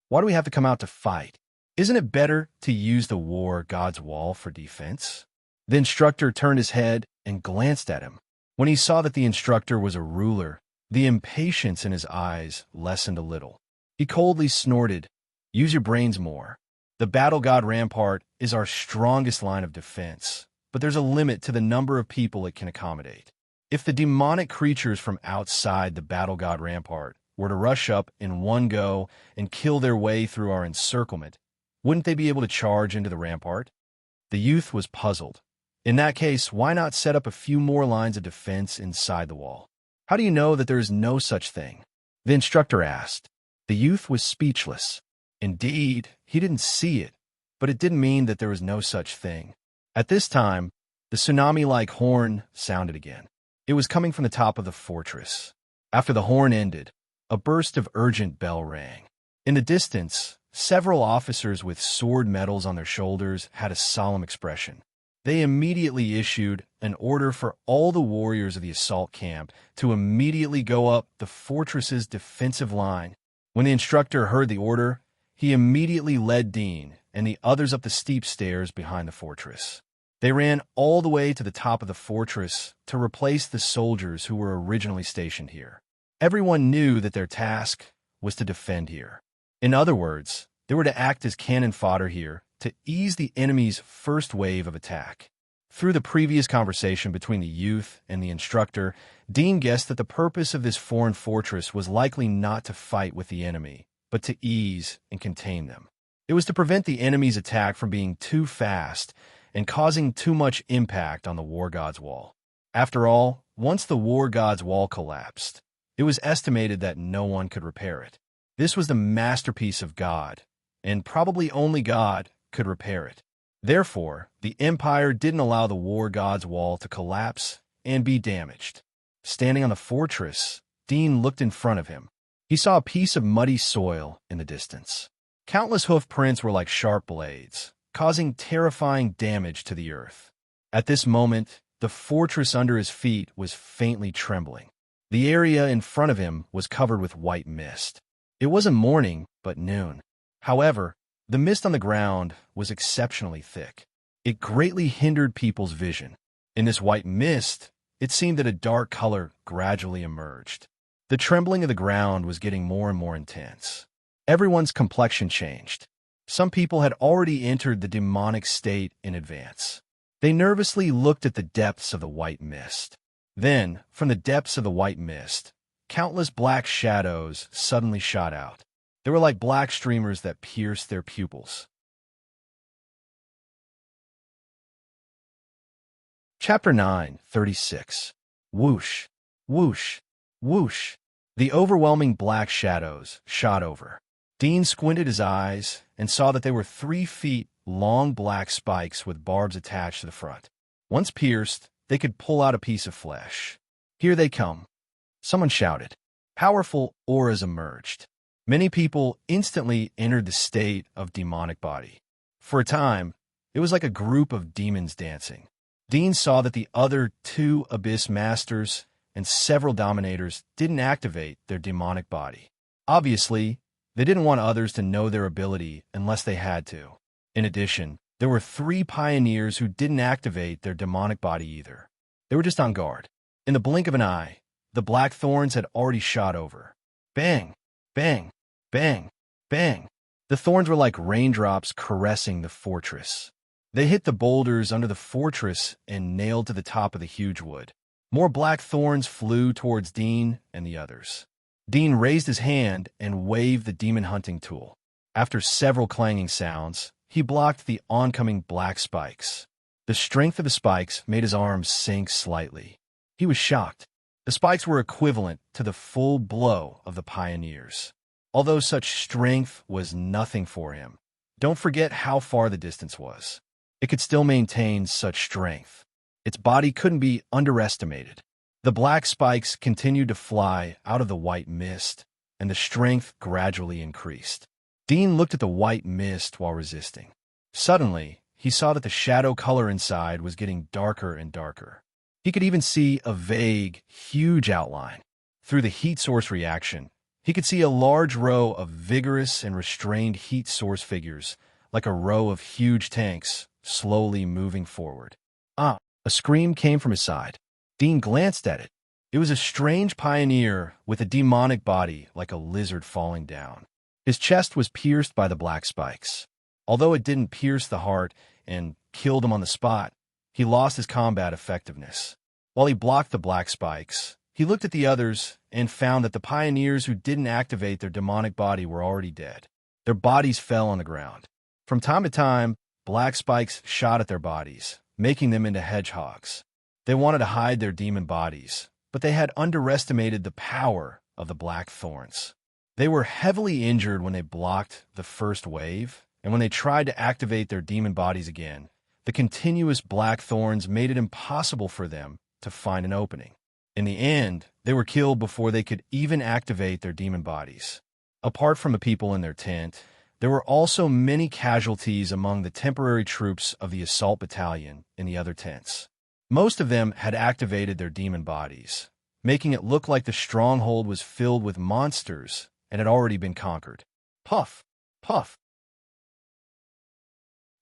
Why do we have to come out to fight? Isn't it better to use the war god's wall for defense?" The instructor turned his head and glanced at him. When he saw that the instructor was a ruler, the impatience in his eyes lessened a little. He coldly snorted, "Use your brains more. The battle god rampart is our strongest line of defense, but there's a limit to the number of people it can accommodate. If the demonic creatures from outside the battle god rampart were to rush up in one go and kill their way through our encirclement, wouldn't they be able to charge into the rampart?" The youth was puzzled. In that case, why not set up a few more lines of defense inside the wall? "How do you know that there is no such thing?" the instructor asked. The youth was speechless. Indeed, he didn't see it, but it didn't mean that there was no such thing. At this time, the tsunami-like horn sounded again. It was coming from the top of the fortress. After the horn ended, a burst of urgent bell rang. In the distance, several officers with sword medals on their shoulders had a solemn expression. They immediately issued an order for all the warriors of the assault camp to immediately go up the fortress's defensive line. When the instructor heard the order, he immediately led Dean and the others up the steep stairs behind the fortress. They ran all the way to the top of the fortress to replace the soldiers who were originally stationed here. Everyone knew that their task was to defend here. In other words, they were to act as cannon fodder here to ease the enemy's first wave of attack. Through the previous conversation between the youth and the instructor, Dean guessed that the purpose of this foreign fortress was likely not to fight with the enemy, but to ease and contain them. It was to prevent the enemy's attack from being too fast and causing too much impact on the war god's wall. After all, once the war god's wall collapsed, it was estimated that no one could repair it. This was the masterpiece of God, and probably only God could repair it. Therefore, the Empire didn't allow the war god's wall to collapse and be damaged. Standing on the fortress, Dean looked in front of him. He saw a piece of muddy soil in the distance. Countless hoof prints were like sharp blades, causing terrifying damage to the earth. At this moment, the fortress under his feet was faintly trembling. The area in front of him was covered with white mist. It wasn't morning, but noon. However, the mist on the ground was exceptionally thick. It greatly hindered people's vision. In this white mist, it seemed that a dark color gradually emerged. The trembling of the ground was getting more and more intense. Everyone's complexion changed. Some people had already entered the demonic state in advance. They nervously looked at the depths of the white mist. Then, from the depths of the white mist, countless black shadows suddenly shot out. They were like black streamers that pierced their pupils. Chapter 9:36. Whoosh, whoosh, whoosh. The overwhelming black shadows shot over. Dean squinted his eyes and saw that they were 3 feet long black spikes with barbs attached to the front. Once pierced, they could pull out a piece of flesh. Here they come. Someone shouted. Powerful auras emerged. Many people instantly entered the state of demonic body. For a time, it was like a group of demons dancing. Dean saw that the other 2 Abyss Masters and several Dominators didn't activate their demonic body. Obviously, they didn't want others to know their ability unless they had to. In addition, there were 3 Pioneers who didn't activate their demonic body either. They were just on guard. In the blink of an eye, the black thorns had already shot over. Bang, bang, bang, bang. The thorns were like raindrops caressing the fortress. They hit the boulders under the fortress and nailed to the top of the huge wood. More black thorns flew towards Dean and the others. Dean raised his hand and waved the demon hunting tool. After several clanging sounds, he blocked the oncoming black spikes. The strength of the spikes made his arms sink slightly. He was shocked. The spikes were equivalent to the full blow of the Pioneers. Although such strength was nothing for him, don't forget how far the distance was. It could still maintain such strength. Its body couldn't be underestimated. The black spikes continued to fly out of the white mist, and the strength gradually increased. Dean looked at the white mist while resisting. Suddenly, he saw that the shadow color inside was getting darker and darker. He could even see a vague, huge outline. Through the heat source reaction, he could see a large row of vigorous and restrained heat source figures, like a row of huge tanks, slowly moving forward. Ah! A scream came from his side. Dean glanced at it. It was a strange pioneer with a demonic body like a lizard falling down. His chest was pierced by the black spikes. Although it didn't pierce the heart and killed him on the spot, he lost his combat effectiveness. While he blocked the black spikes, he looked at the others and found that the pioneers who didn't activate their demonic body were already dead. Their bodies fell on the ground. From time to time, black spikes shot at their bodies, making them into hedgehogs. They wanted to hide their demon bodies, but they had underestimated the power of the black thorns. They were heavily injured when they blocked the first wave, and when they tried to activate their demon bodies again, the continuous black thorns made it impossible for them to find an opening. In the end, they were killed before they could even activate their demon bodies. Apart from the people in their tent, there were also many casualties among the temporary troops of the assault battalion in the other tents. Most of them had activated their demon bodies, making it look like the stronghold was filled with monsters and had already been conquered. Puff! Puff!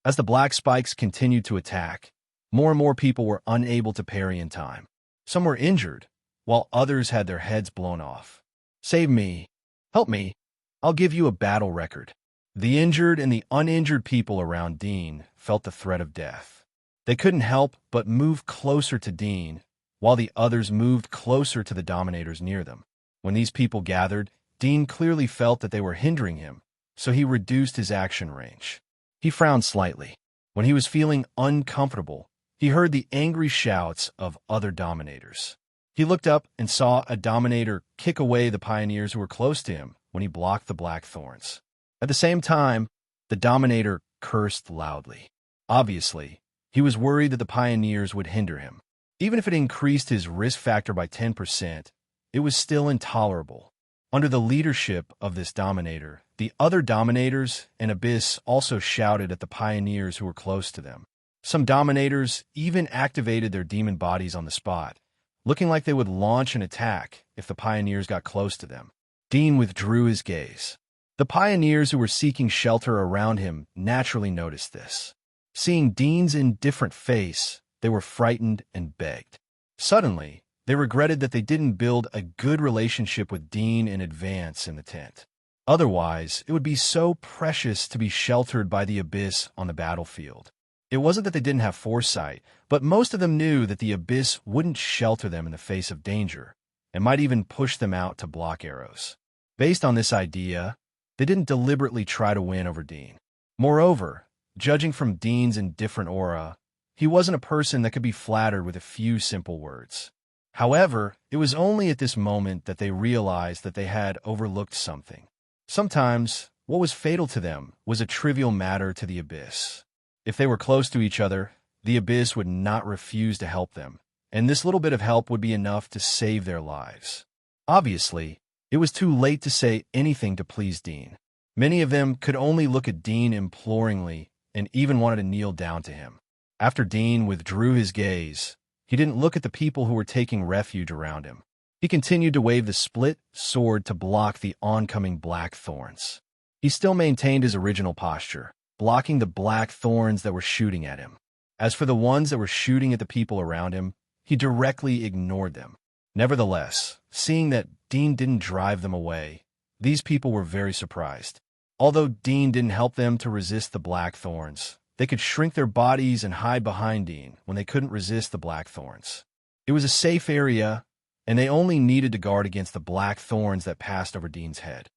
As the black spikes continued to attack, More and more people were unable to parry in time. Some were injured, while others had their heads blown off. "Save me! Help me! I'll give you a battle record." The injured and the uninjured people around Dean felt the threat of death. They couldn't help but move closer to Dean, while the others moved closer to the dominators near them. When these people gathered, Dean clearly felt that they were hindering him, so he reduced his action range. He frowned slightly. When he was feeling uncomfortable, he heard the angry shouts of other dominators. He looked up and saw a dominator kick away the pioneers who were close to him when he blocked the black thorns. At the same time, the dominator cursed loudly. Obviously, he was worried that the pioneers would hinder him. Even if it increased his risk factor by 10%, it was still intolerable. Under the leadership of this dominator, the other dominators and Abyss also shouted at the pioneers who were close to them. Some dominators even activated their demon bodies on the spot, looking like they would launch an attack if the pioneers got close to them. Dean withdrew his gaze. The pioneers who were seeking shelter around him naturally noticed this. Seeing Dean's indifferent face, they were frightened and begged. Suddenly, they regretted that they didn't build a good relationship with Dean in advance in the tent. Otherwise, it would be so precious to be sheltered by the Abyss on the battlefield. It wasn't that they didn't have foresight, but most of them knew that the Abyss wouldn't shelter them in the face of danger, and might even push them out to block arrows. Based on this idea, they didn't deliberately try to win over Dean. Moreover, judging from Dean's indifferent aura, he wasn't a person that could be flattered with a few simple words. However, it was only at this moment that they realized that they had overlooked something. Sometimes, what was fatal to them was a trivial matter to the Abyss. If they were close to each other, the Abyss would not refuse to help them, and this little bit of help would be enough to save their lives. Obviously, it was too late to say anything to please Dean. Many of them could only look at Dean imploringly and even wanted to kneel down to him. After Dean withdrew his gaze, he didn't look at the people who were taking refuge around him. He continued to wave the split sword to block the oncoming black thorns. He still maintained his original posture, blocking the black thorns that were shooting at him. As for the ones that were shooting at the people around him, he directly ignored them. Nevertheless, seeing that Dean didn't drive them away, these people were very surprised. Although Dean didn't help them to resist the black thorns, they could shrink their bodies and hide behind Dean when they couldn't resist the black thorns. It was a safe area, and they only needed to guard against the black thorns that passed over Dean's head.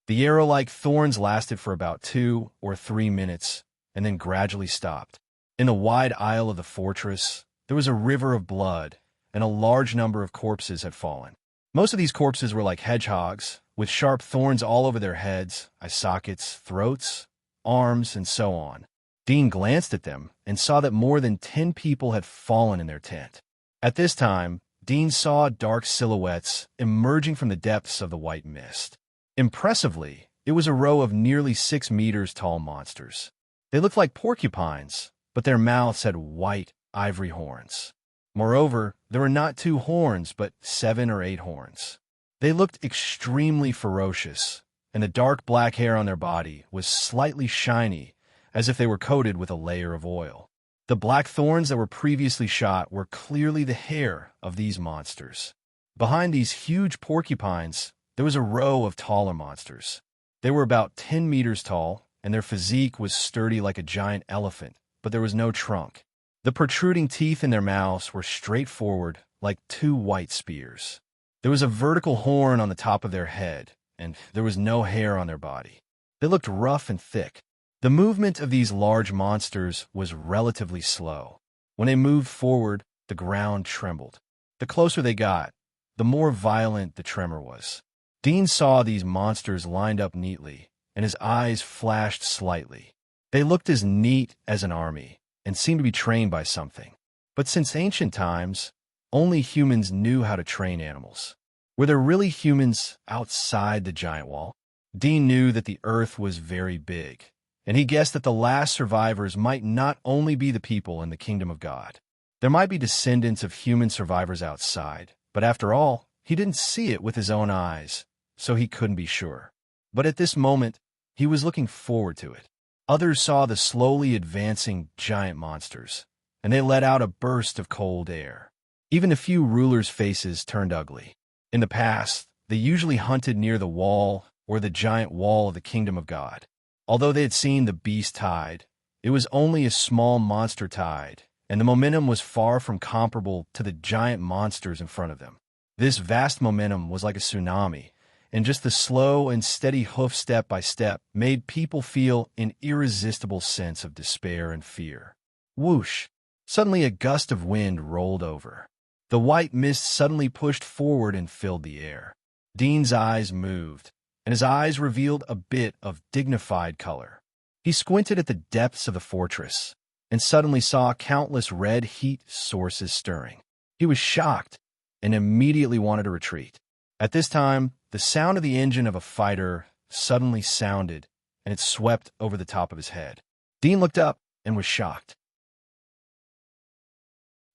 The arrow-like thorns lasted for about 2 or 3 minutes, and then gradually stopped. In the wide aisle of the fortress, there was a river of blood, and a large number of corpses had fallen. Most of these corpses were like hedgehogs, with sharp thorns all over their heads, eye sockets, throats, arms, and so on. Dean glanced at them and saw that more than 10 people had fallen in their tent. At this time, Dean saw dark silhouettes emerging from the depths of the white mist. Impressively, it was a row of nearly 6 meters tall monsters. They looked like porcupines, but their mouths had white, ivory horns. Moreover, there were not 2 horns, but 7 or 8 horns. They looked extremely ferocious, and the dark black hair on their body was slightly shiny, as if they were coated with a layer of oil. The black thorns that were previously shot were clearly the hair of these monsters. Behind these huge porcupines, there was a row of taller monsters. They were about 10 meters tall, and their physique was sturdy like a giant elephant, but there was no trunk. The protruding teeth in their mouths were straightforward, like 2 white spears. There was a vertical horn on the top of their head, and there was no hair on their body. They looked rough and thick. The movement of these large monsters was relatively slow. When they moved forward, the ground trembled. The closer they got, the more violent the tremor was. Dean saw these monsters lined up neatly, and his eyes flashed slightly. They looked as neat as an army, and seemed to be trained by something. But since ancient times, only humans knew how to train animals. Were there really humans outside the giant wall? Dean knew that the earth was very big, and he guessed that the last survivors might not only be the people in the kingdom of God. There might be descendants of human survivors outside, but after all, he didn't see it with his own eyes, so he couldn't be sure. But at this moment, he was looking forward to it. Others saw the slowly advancing giant monsters, and they let out a burst of cold air. Even a few rulers' faces turned ugly. In the past, they usually hunted near the wall or the giant wall of the kingdom of God. Although they had seen the beast tide, it was only a small monster tide, and the momentum was far from comparable to the giant monsters in front of them. This vast momentum was like a tsunami, and just the slow and steady hoof step by step made people feel an irresistible sense of despair and fear. Whoosh! Suddenly a gust of wind rolled over. The white mist suddenly pushed forward and filled the air. Dean's eyes moved, and his eyes revealed a bit of dignified color. He squinted at the depths of the fortress, and suddenly saw countless red heat sources stirring. He was shocked, and immediately wanted to retreat. At this time, the sound of the engine of a fighter suddenly sounded, and it swept over the top of his head. Dean looked up and was shocked.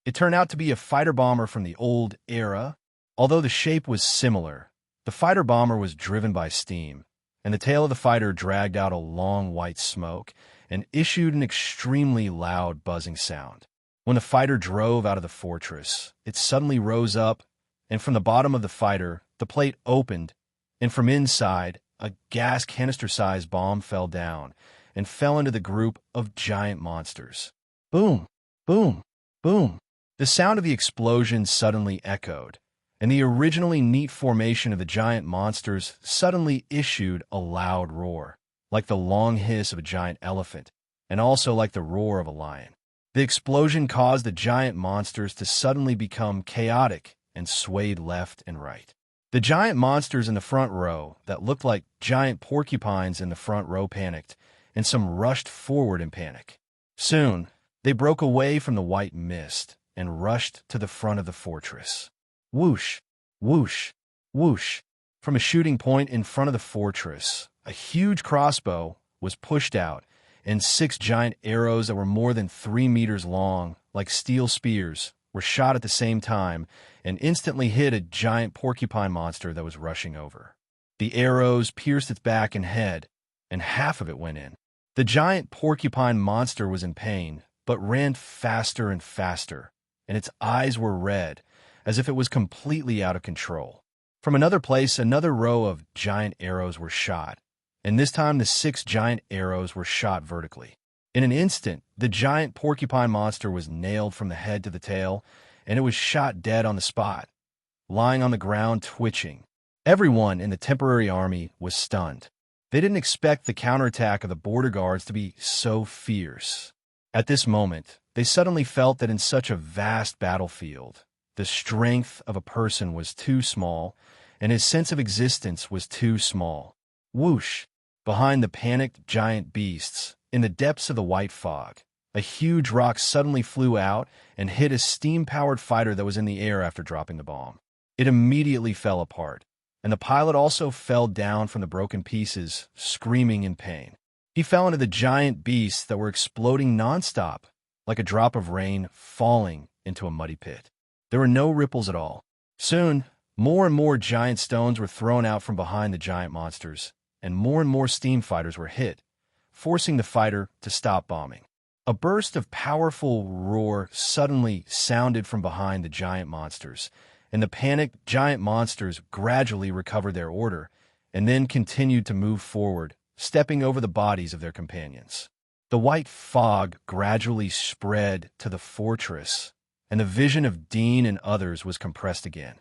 It turned out to be a fighter bomber from the old era. Although the shape was similar, the fighter bomber was driven by steam, and the tail of the fighter dragged out a long white smoke and issued an extremely loud buzzing sound. When the fighter drove out of the fortress, it suddenly rose up, and from the bottom of the fighter, the plate opened, and from inside, a gas canister-sized bomb fell down and fell into the group of giant monsters. Boom! Boom! Boom! The sound of the explosion suddenly echoed, and the originally neat formation of the giant monsters suddenly issued a loud roar, like the long hiss of a giant elephant, and also like the roar of a lion. The explosion caused the giant monsters to suddenly become chaotic and swayed left and right. The giant monsters in the front row that looked like giant porcupines in the front row panicked, and some rushed forward in panic. Soon, they broke away from the white mist and rushed to the front of the fortress. Whoosh, whoosh, whoosh. From a shooting point in front of the fortress, a huge crossbow was pushed out, and 6 giant arrows that were more than 3 meters long, like steel spears, were shot at the same time and instantly hit a giant porcupine monster that was rushing over. The arrows pierced its back and head, and half of it went in. The giant porcupine monster was in pain, but ran faster and faster, and its eyes were red, as if it was completely out of control. From another place, another row of giant arrows were shot, and this time the 6 giant arrows were shot vertically. In an instant, the giant porcupine monster was nailed from the head to the tail, and it was shot dead on the spot, lying on the ground twitching. Everyone in the temporary army was stunned. They didn't expect the counterattack of the border guards to be so fierce. At this moment, they suddenly felt that in such a vast battlefield, the strength of a person was too small, and his sense of existence was too small. Whoosh! Behind the panicked giant beasts, in the depths of the white fog, a huge rock suddenly flew out and hit a steam-powered fighter that was in the air after dropping the bomb. It immediately fell apart, and the pilot also fell down from the broken pieces, screaming in pain. He fell into the giant beasts that were exploding nonstop, like a drop of rain falling into a muddy pit. There were no ripples at all. Soon, more and more giant stones were thrown out from behind the giant monsters, and more steam fighters were hit, forcing the fighter to stop bombing. A burst of powerful roar suddenly sounded from behind the giant monsters, and the panicked giant monsters gradually recovered their order, and then continued to move forward, stepping over the bodies of their companions. The white fog gradually spread to the fortress, and the vision of Dean and others was compressed again.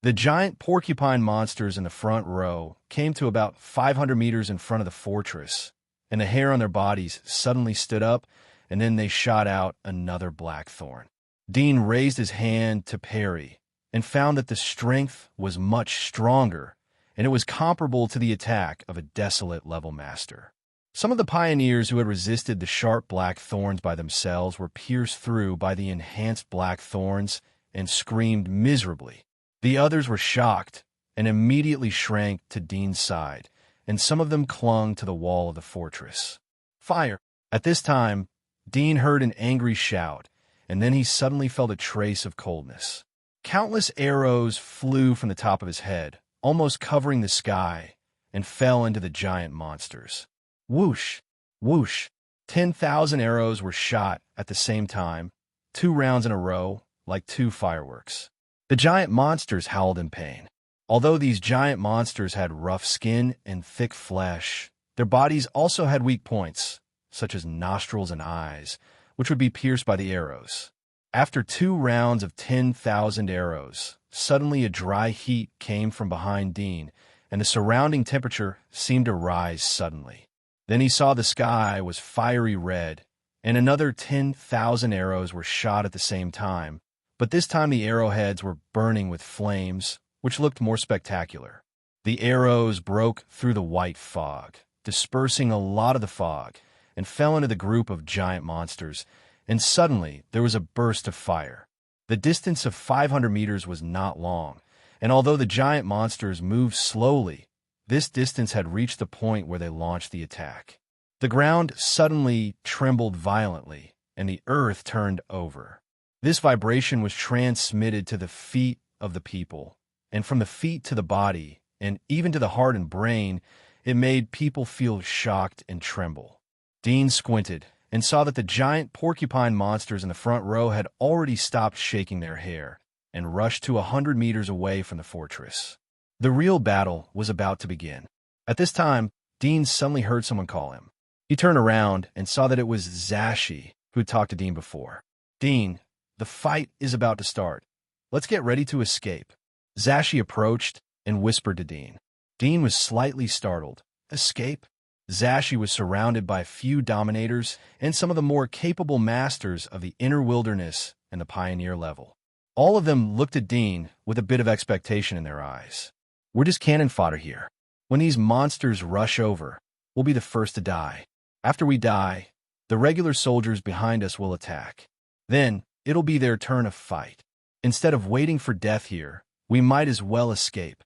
The giant porcupine monsters in the front row came to about 500 meters in front of the fortress, and the hair on their bodies suddenly stood up, and then they shot out another blackthorn. Dean raised his hand to parry, and found that the strength was much stronger, and it was comparable to the attack of a desolate level master. Some of the pioneers who had resisted the sharp black thorns by themselves were pierced through by the enhanced black thorns and screamed miserably. The others were shocked and immediately shrank to Dean's side, and some of them clung to the wall of the fortress. Fire! At this time, Dean heard an angry shout, and then he suddenly felt a trace of coldness. Countless arrows flew from the top of his head, almost covering the sky, and fell into the giant monsters. Whoosh! Whoosh! 10,000 arrows were shot at the same time, 2 rounds in a row, like 2 fireworks. The giant monsters howled in pain. Although these giant monsters had rough skin and thick flesh, their bodies also had weak points, such as nostrils and eyes, which would be pierced by the arrows. After 2 rounds of 10,000 arrows, suddenly a dry heat came from behind Dean, and the surrounding temperature seemed to rise suddenly. Then he saw the sky was fiery red, and another 10,000 arrows were shot at the same time, but this time the arrowheads were burning with flames, which looked more spectacular. The arrows broke through the white fog, dispersing a lot of the fog, and fell into the group of giant monsters, and suddenly there was a burst of fire. The distance of 500 meters was not long, and although the giant monsters moved slowly, this distance had reached the point where they launched the attack. The ground suddenly trembled violently, and the earth turned over. This vibration was transmitted to the feet of the people, and from the feet to the body, and even to the heart and brain, it made people feel shocked and tremble. Dean squinted and saw that the giant porcupine monsters in the front row had already stopped shaking their hair and rushed to 100 meters away from the fortress. The real battle was about to begin. At this time, Dean suddenly heard someone call him. He turned around and saw that it was Zashi, who had talked to Dean before. "Dean, the fight is about to start. Let's get ready to escape." Zashi approached and whispered to Dean. Dean was slightly startled. Escape? Zashi was surrounded by a few dominators and some of the more capable masters of the inner wilderness and the pioneer level. All of them looked at Dean with a bit of expectation in their eyes. "We're just cannon fodder here. When these monsters rush over, we'll be the first to die. After we die, the regular soldiers behind us will attack. Then, it'll be their turn to fight. Instead of waiting for death here, we might as well escape,"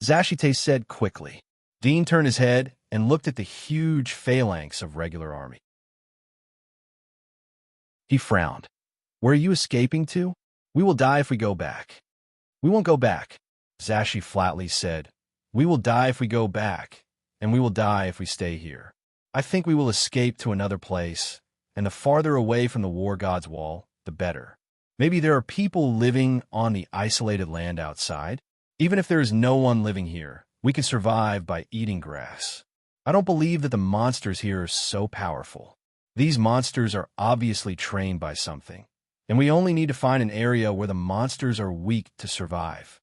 Zashite said quickly. Dean turned his head and looked at the huge phalanx of regular army. He frowned. "Where are you escaping to? We will die if we go back." "We won't go back," Zashi flatly said. "We will die if we go back, and we will die if we stay here. I think we will escape to another place, and the farther away from the war god's wall, the better. Maybe there are people living on the isolated land outside. Even if there is no one living here, we can survive by eating grass. I don't believe that the monsters here are so powerful. These monsters are obviously trained by something, and we only need to find an area where the monsters are weak to survive."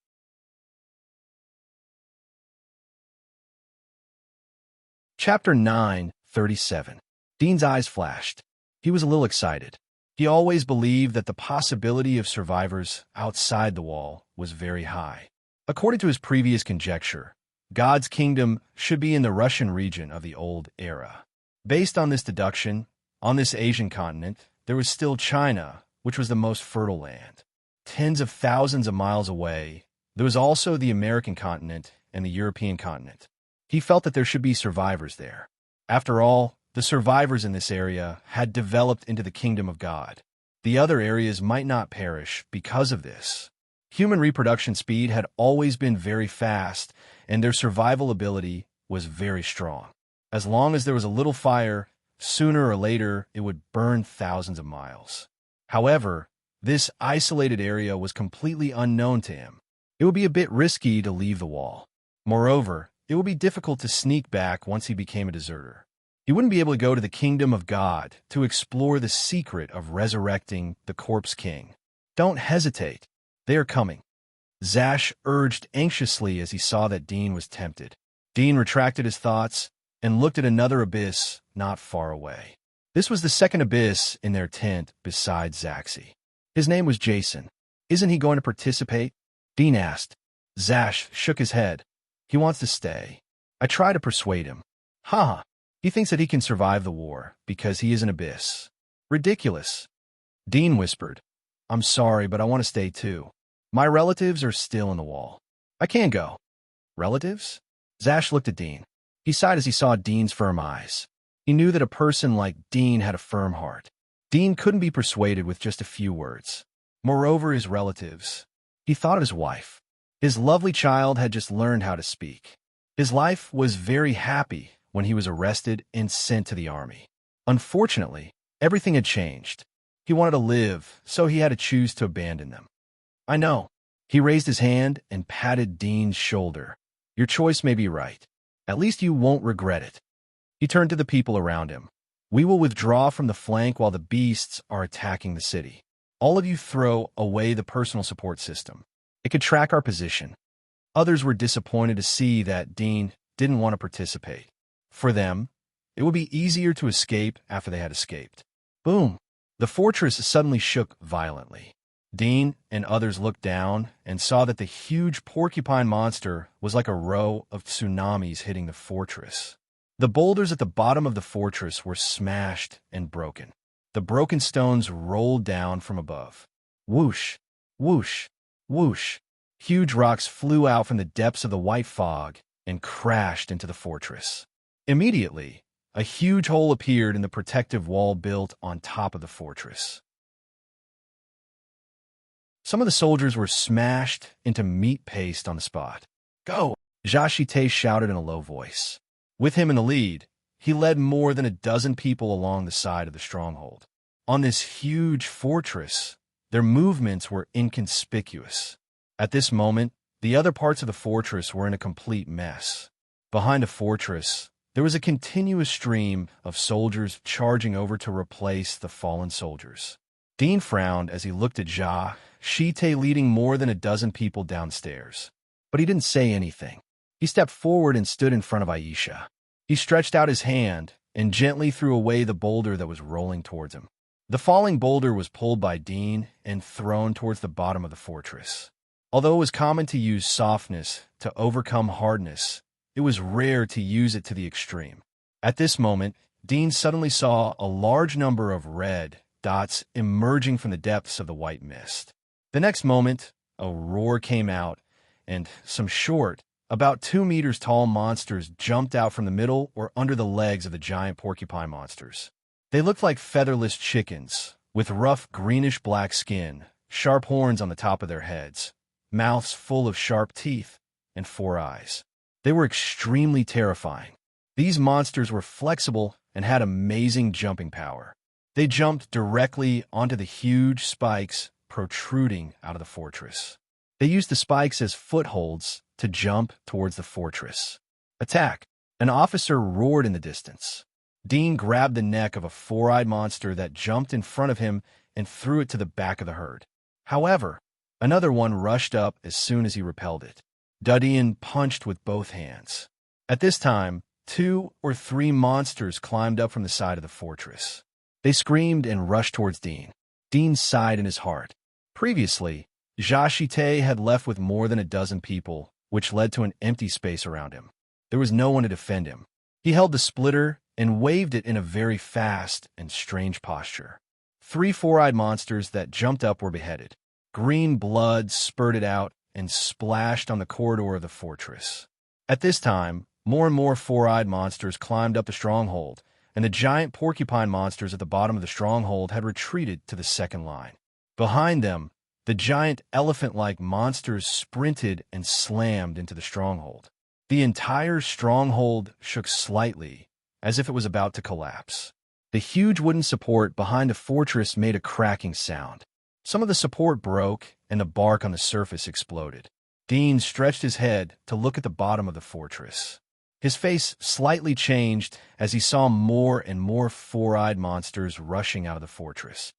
Chapter 9:37. Dean's eyes flashed. He was a little excited. He always believed that the possibility of survivors outside the wall was very high. According to his previous conjecture, God's kingdom should be in the Russian region of the old era. Based on this deduction, on this Asian continent, there was still China, which was the most fertile land. Tens of thousands of miles away, there was also the American continent and the European continent. He felt that there should be survivors there. After all, the survivors in this area had developed into the kingdom of God. The other areas might not perish because of this. Human reproduction speed had always been very fast, and their survival ability was very strong. As long as there was a little fire, sooner or later it would burn thousands of miles. However, this isolated area was completely unknown to him. It would be a bit risky to leave the wall. Moreover, it would be difficult to sneak back once he became a deserter. He wouldn't be able to go to the kingdom of God to explore the secret of resurrecting the corpse king. "Don't hesitate. They are coming," Zash urged anxiously as he saw that Dean was tempted. Dean retracted his thoughts and looked at another abyss not far away. This was the second abyss in their tent beside Zaxi. His name was Jason. "Isn't he going to participate?" Dean asked. Zash shook his head. "He wants to stay. I try to persuade him." "Ha! He thinks that he can survive the war because he is an abyss." "Ridiculous." Dean whispered. "I'm sorry, but I want to stay too. My relatives are still in the wall. I can't go." "Relatives?" Zash looked at Dean. He sighed as he saw Dean's firm eyes. He knew that a person like Dean had a firm heart. Dean couldn't be persuaded with just a few words. Moreover, his relatives. He thought of his wife. His lovely child had just learned how to speak. His life was very happy when he was arrested and sent to the army. Unfortunately, everything had changed. He wanted to live, so he had to choose to abandon them. I know. He raised his hand and patted Dean's shoulder. Your choice may be right. At least you won't regret it. He turned to the people around him. We will withdraw from the flank while the beasts are attacking the city. All of you throw away the personal support system. It could track our position. Others were disappointed to see that Dean didn't want to participate. For them, it would be easier to escape after they had escaped. Boom! The fortress suddenly shook violently. Dean and others looked down and saw that the huge porcupine monster was like a row of tsunamis hitting the fortress. The boulders at the bottom of the fortress were smashed and broken. The broken stones rolled down from above. Whoosh, whoosh, whoosh. Huge rocks flew out from the depths of the white fog and crashed into the fortress. Immediately, a huge hole appeared in the protective wall built on top of the fortress. Some of the soldiers were smashed into meat paste on the spot. Go! Jashite shouted in a low voice. With him in the lead, he led more than a dozen people along the side of the stronghold. On this huge fortress, their movements were inconspicuous. At this moment, the other parts of the fortress were in a complete mess. Behind the fortress, there was a continuous stream of soldiers charging over to replace the fallen soldiers. Dean frowned as he looked at Shite leading more than a dozen people downstairs. But he didn't say anything. He stepped forward and stood in front of Aisha. He stretched out his hand and gently threw away the boulder that was rolling towards him. The falling boulder was pulled by Dean and thrown towards the bottom of the fortress. Although it was common to use softness to overcome hardness, it was rare to use it to the extreme. At this moment, Dean suddenly saw a large number of red dots emerging from the depths of the white mist. The next moment, a roar came out, and some short, about 2 meters tall monsters jumped out from the middle or under the legs of the giant porcupine monsters. They looked like featherless chickens, with rough greenish-black skin, sharp horns on the top of their heads, mouths full of sharp teeth, and 4 eyes. They were extremely terrifying. These monsters were flexible and had amazing jumping power. They jumped directly onto the huge spikes protruding out of the fortress. They used the spikes as footholds to jump towards the fortress. Attack! An officer roared in the distance. Dean grabbed the neck of a 4-eyed monster that jumped in front of him and threw it to the back of the herd. However, another one rushed up as soon as he repelled it. Dudian punched with both hands. At this time, 2 or 3 monsters climbed up from the side of the fortress. They screamed and rushed towards Dean. Dean sighed in his heart. Previously, Jashite had left with more than a dozen people, which led to an empty space around him. There was no one to defend him. He held the splitter and waved it in a very fast and strange posture. 3 4-eyed monsters that jumped up were beheaded. Green blood spurted out and splashed on the corridor of the fortress. At this time, more and more 4-eyed monsters climbed up the stronghold, and the giant porcupine monsters at the bottom of the stronghold had retreated to the second line. Behind them, the giant elephant-like monsters sprinted and slammed into the stronghold. The entire stronghold shook slightly, as if it was about to collapse. The huge wooden support behind the fortress made a cracking sound. Some of the support broke, and the bark on the surface exploded. Dean stretched his head to look at the bottom of the fortress. His face slightly changed as he saw more and more 4-eyed monsters rushing out of the fortress.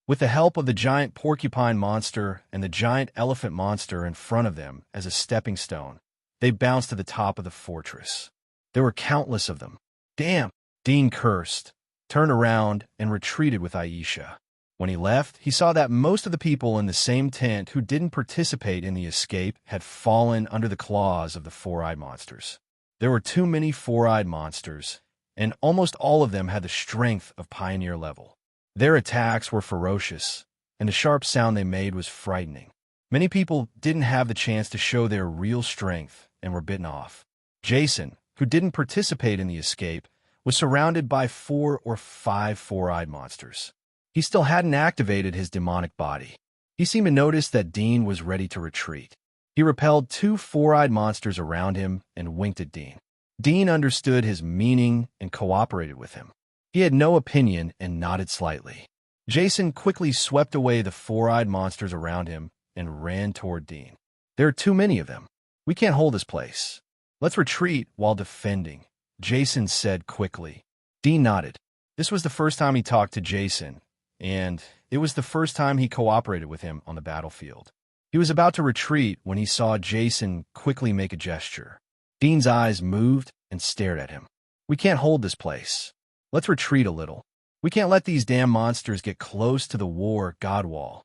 With the help of the giant porcupine monster and the giant elephant monster in front of them as a stepping stone, they bounced to the top of the fortress. There were countless of them. Damn! Dean cursed, turned around, and retreated with Aisha. When he left, he saw that most of the people in the same tent who didn't participate in the escape had fallen under the claws of the 4-eyed monsters. There were too many 4-eyed monsters, and almost all of them had the strength of pioneer level. Their attacks were ferocious, and the sharp sound they made was frightening. Many people didn't have the chance to show their real strength and were bitten off. Jason, who didn't participate in the escape, was surrounded by 4 or 5 4-eyed monsters. He still hadn't activated his demonic body. He seemed to notice that Dean was ready to retreat. He repelled two four-eyed monsters around him and winked at Dean. Dean understood his meaning and cooperated with him. He had no opinion and nodded slightly. Jason quickly swept away the four-eyed monsters around him and ran toward Dean. There are too many of them. We can't hold this place. Let's retreat while defending, Jason said quickly. Dean nodded. This was the first time he talked to Jason, and it was the first time he cooperated with him on the battlefield. He was about to retreat when he saw Jason quickly make a gesture. Dean's eyes moved and stared at him. We can't hold this place. Let's retreat a little. We can't let these damn monsters get close to the war god wall.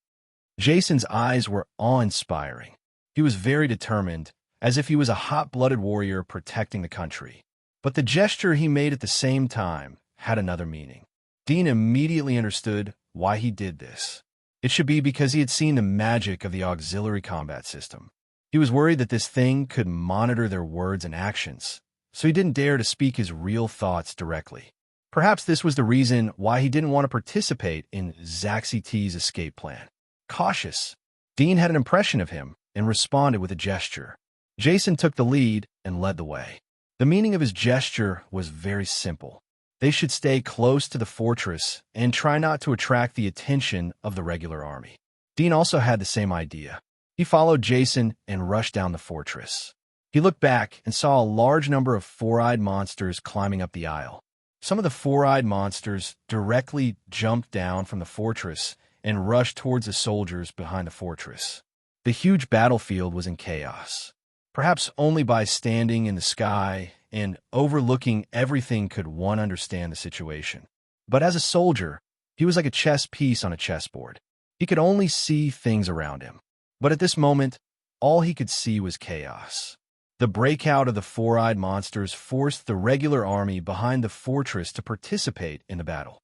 Jason's eyes were awe-inspiring. He was very determined, as if he was a hot-blooded warrior protecting the country. But the gesture he made at the same time had another meaning. Dean immediately understood why he did this. It should be because he had seen the magic of the auxiliary combat system. He was worried that this thing could monitor their words and actions, so he didn't dare to speak his real thoughts directly. Perhaps this was the reason why he didn't want to participate in Zaxi T's escape plan. Cautious, Dean had an impression of him and responded with a gesture. Jason took the lead and led the way. The meaning of his gesture was very simple. They should stay close to the fortress and try not to attract the attention of the regular army. Dean also had the same idea. He followed Jason and rushed down the fortress. He looked back and saw a large number of four-eyed monsters climbing up the aisle. Some of the four-eyed monsters directly jumped down from the fortress and rushed towards the soldiers behind the fortress. The huge battlefield was in chaos. Perhaps only by standing in the sky and overlooking everything could one understand the situation. But as a soldier, he was like a chess piece on a chessboard. He could only see things around him. But at this moment, all he could see was chaos. The breakout of the four-eyed monsters forced the regular army behind the fortress to participate in the battle.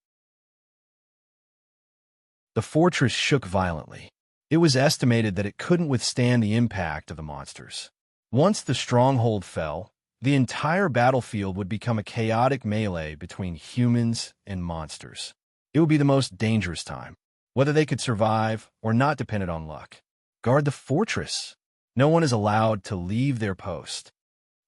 The fortress shook violently. It was estimated that it couldn't withstand the impact of the monsters. Once the stronghold fell, the entire battlefield would become a chaotic melee between humans and monsters. It would be the most dangerous time. Whether they could survive or not depended on luck. Guard the fortress. No one is allowed to leave their post.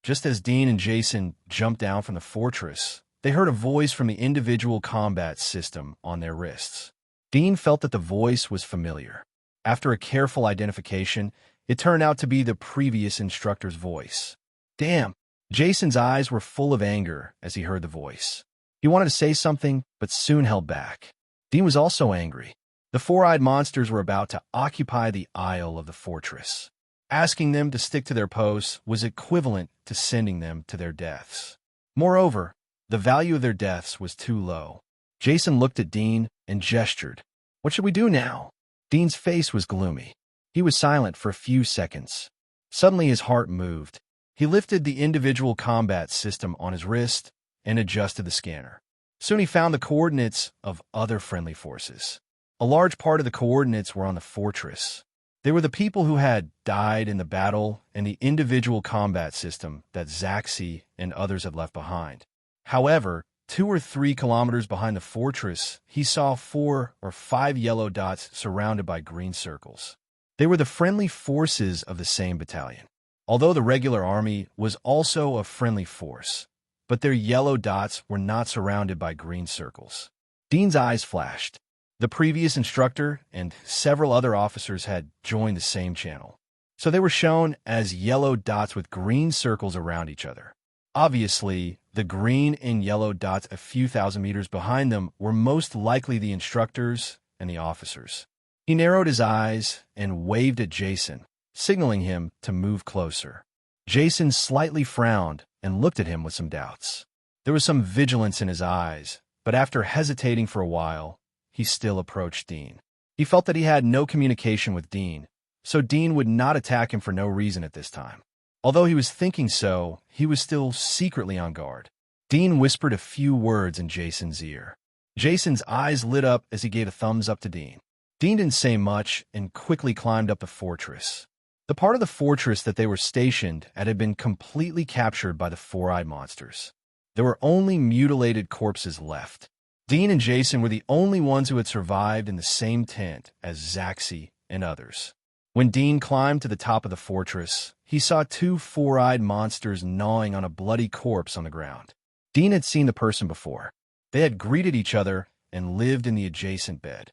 Just as Dean and Jason jumped down from the fortress, they heard a voice from the individual combat system on their wrists. Dean felt that the voice was familiar. After a careful identification, it turned out to be the previous instructor's voice. Damn! Jason's eyes were full of anger as he heard the voice. He wanted to say something, but soon held back. Dean was also angry. The four-eyed monsters were about to occupy the aisle of the fortress. Asking them to stick to their posts was equivalent to sending them to their deaths. Moreover, the value of their deaths was too low. Jason looked at Dean and gestured. What should we do now? Dean's face was gloomy. He was silent for a few seconds. Suddenly his heart moved. He lifted the individual combat system on his wrist and adjusted the scanner. Soon he found the coordinates of other friendly forces. A large part of the coordinates were on the fortress. They were the people who had died in the battle and the individual combat system that Zaxi and others had left behind. However, 2 or 3 kilometers behind the fortress, he saw 4 or 5 yellow dots surrounded by green circles. They were the friendly forces of the same battalion. Although the regular army was also a friendly force, but their yellow dots were not surrounded by green circles. Dean's eyes flashed. The previous instructor and several other officers had joined the same channel, so they were shown as yellow dots with green circles around each other. Obviously, the green and yellow dots a few thousand meters behind them were most likely the instructors and the officers. He narrowed his eyes and waved at Jason, signaling him to move closer. Jason slightly frowned and looked at him with some doubts. There was some vigilance in his eyes, but after hesitating for a while, he still approached Dean. He felt that he had no communication with Dean, so Dean would not attack him for no reason at this time. Although he was thinking so, he was still secretly on guard. Dean whispered a few words in Jason's ear. Jason's eyes lit up as he gave a thumbs up to Dean. Dean didn't say much and quickly climbed up the fortress. The part of the fortress that they were stationed at had been completely captured by the four-eyed monsters. There were only mutilated corpses left. Dean and Jason were the only ones who had survived in the same tent as Zaxi and others. When Dean climbed to the top of the fortress, he saw two four-eyed monsters gnawing on a bloody corpse on the ground. Dean had seen the person before. They had greeted each other and lived in the adjacent bed.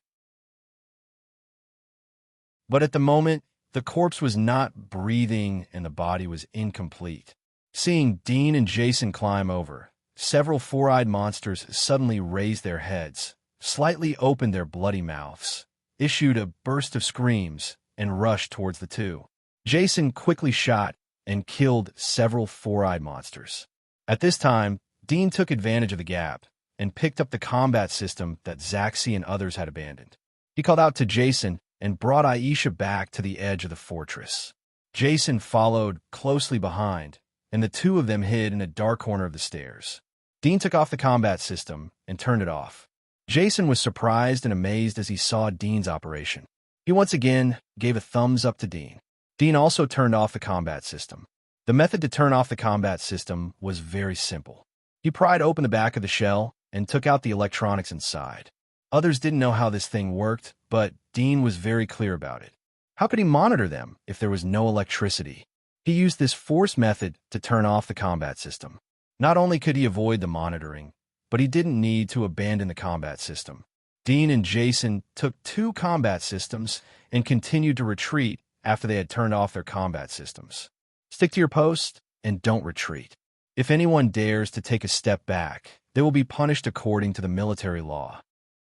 But at the moment, the corpse was not breathing and the body was incomplete. Seeing Dean and Jason climb over, several four-eyed monsters suddenly raised their heads, slightly opened their bloody mouths, issued a burst of screams, and rushed towards the two. Jason quickly shot and killed several four-eyed monsters. At this time, Dean took advantage of the gap and picked up the combat system that Zaxi and others had abandoned. He called out to Jason and brought Aisha back to the edge of the fortress. Jason followed closely behind, and the two of them hid in a dark corner of the stairs. Dean took off the combat system and turned it off. Jason was surprised and amazed as he saw Dean's operation. He once again gave a thumbs up to Dean. Dean also turned off the combat system. The method to turn off the combat system was very simple. He pried open the back of the shell and took out the electronics inside. Others didn't know how this thing worked, but Dean was very clear about it. How could he monitor them if there was no electricity? He used this force method to turn off the combat system. Not only could he avoid the monitoring, but he didn't need to abandon the combat system. Dean and Jason took two combat systems and continued to retreat after they had turned off their combat systems. Stick to your post and don't retreat. If anyone dares to take a step back, they will be punished according to the military law.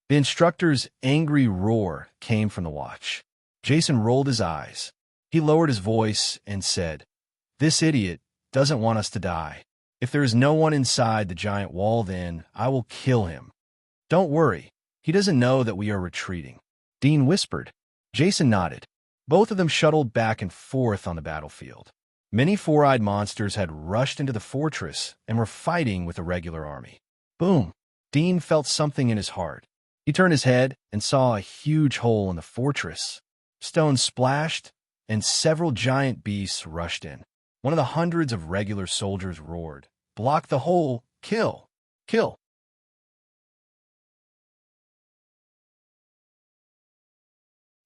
The instructor's angry roar came from the watch. Jason rolled his eyes. He lowered his voice and said, "This idiot doesn't want us to die. If there is no one inside the giant wall, then I will kill him. Don't worry, he doesn't know that we are retreating." Dean whispered. Jason nodded. Both of them shuttled back and forth on the battlefield. Many four-eyed monsters had rushed into the fortress and were fighting with the regular army. Boom! Dean felt something in his heart. He turned his head and saw a huge hole in the fortress. Stones splashed, and several giant beasts rushed in. One of the hundreds of regular soldiers roared, "Block the hole! Kill! Kill!"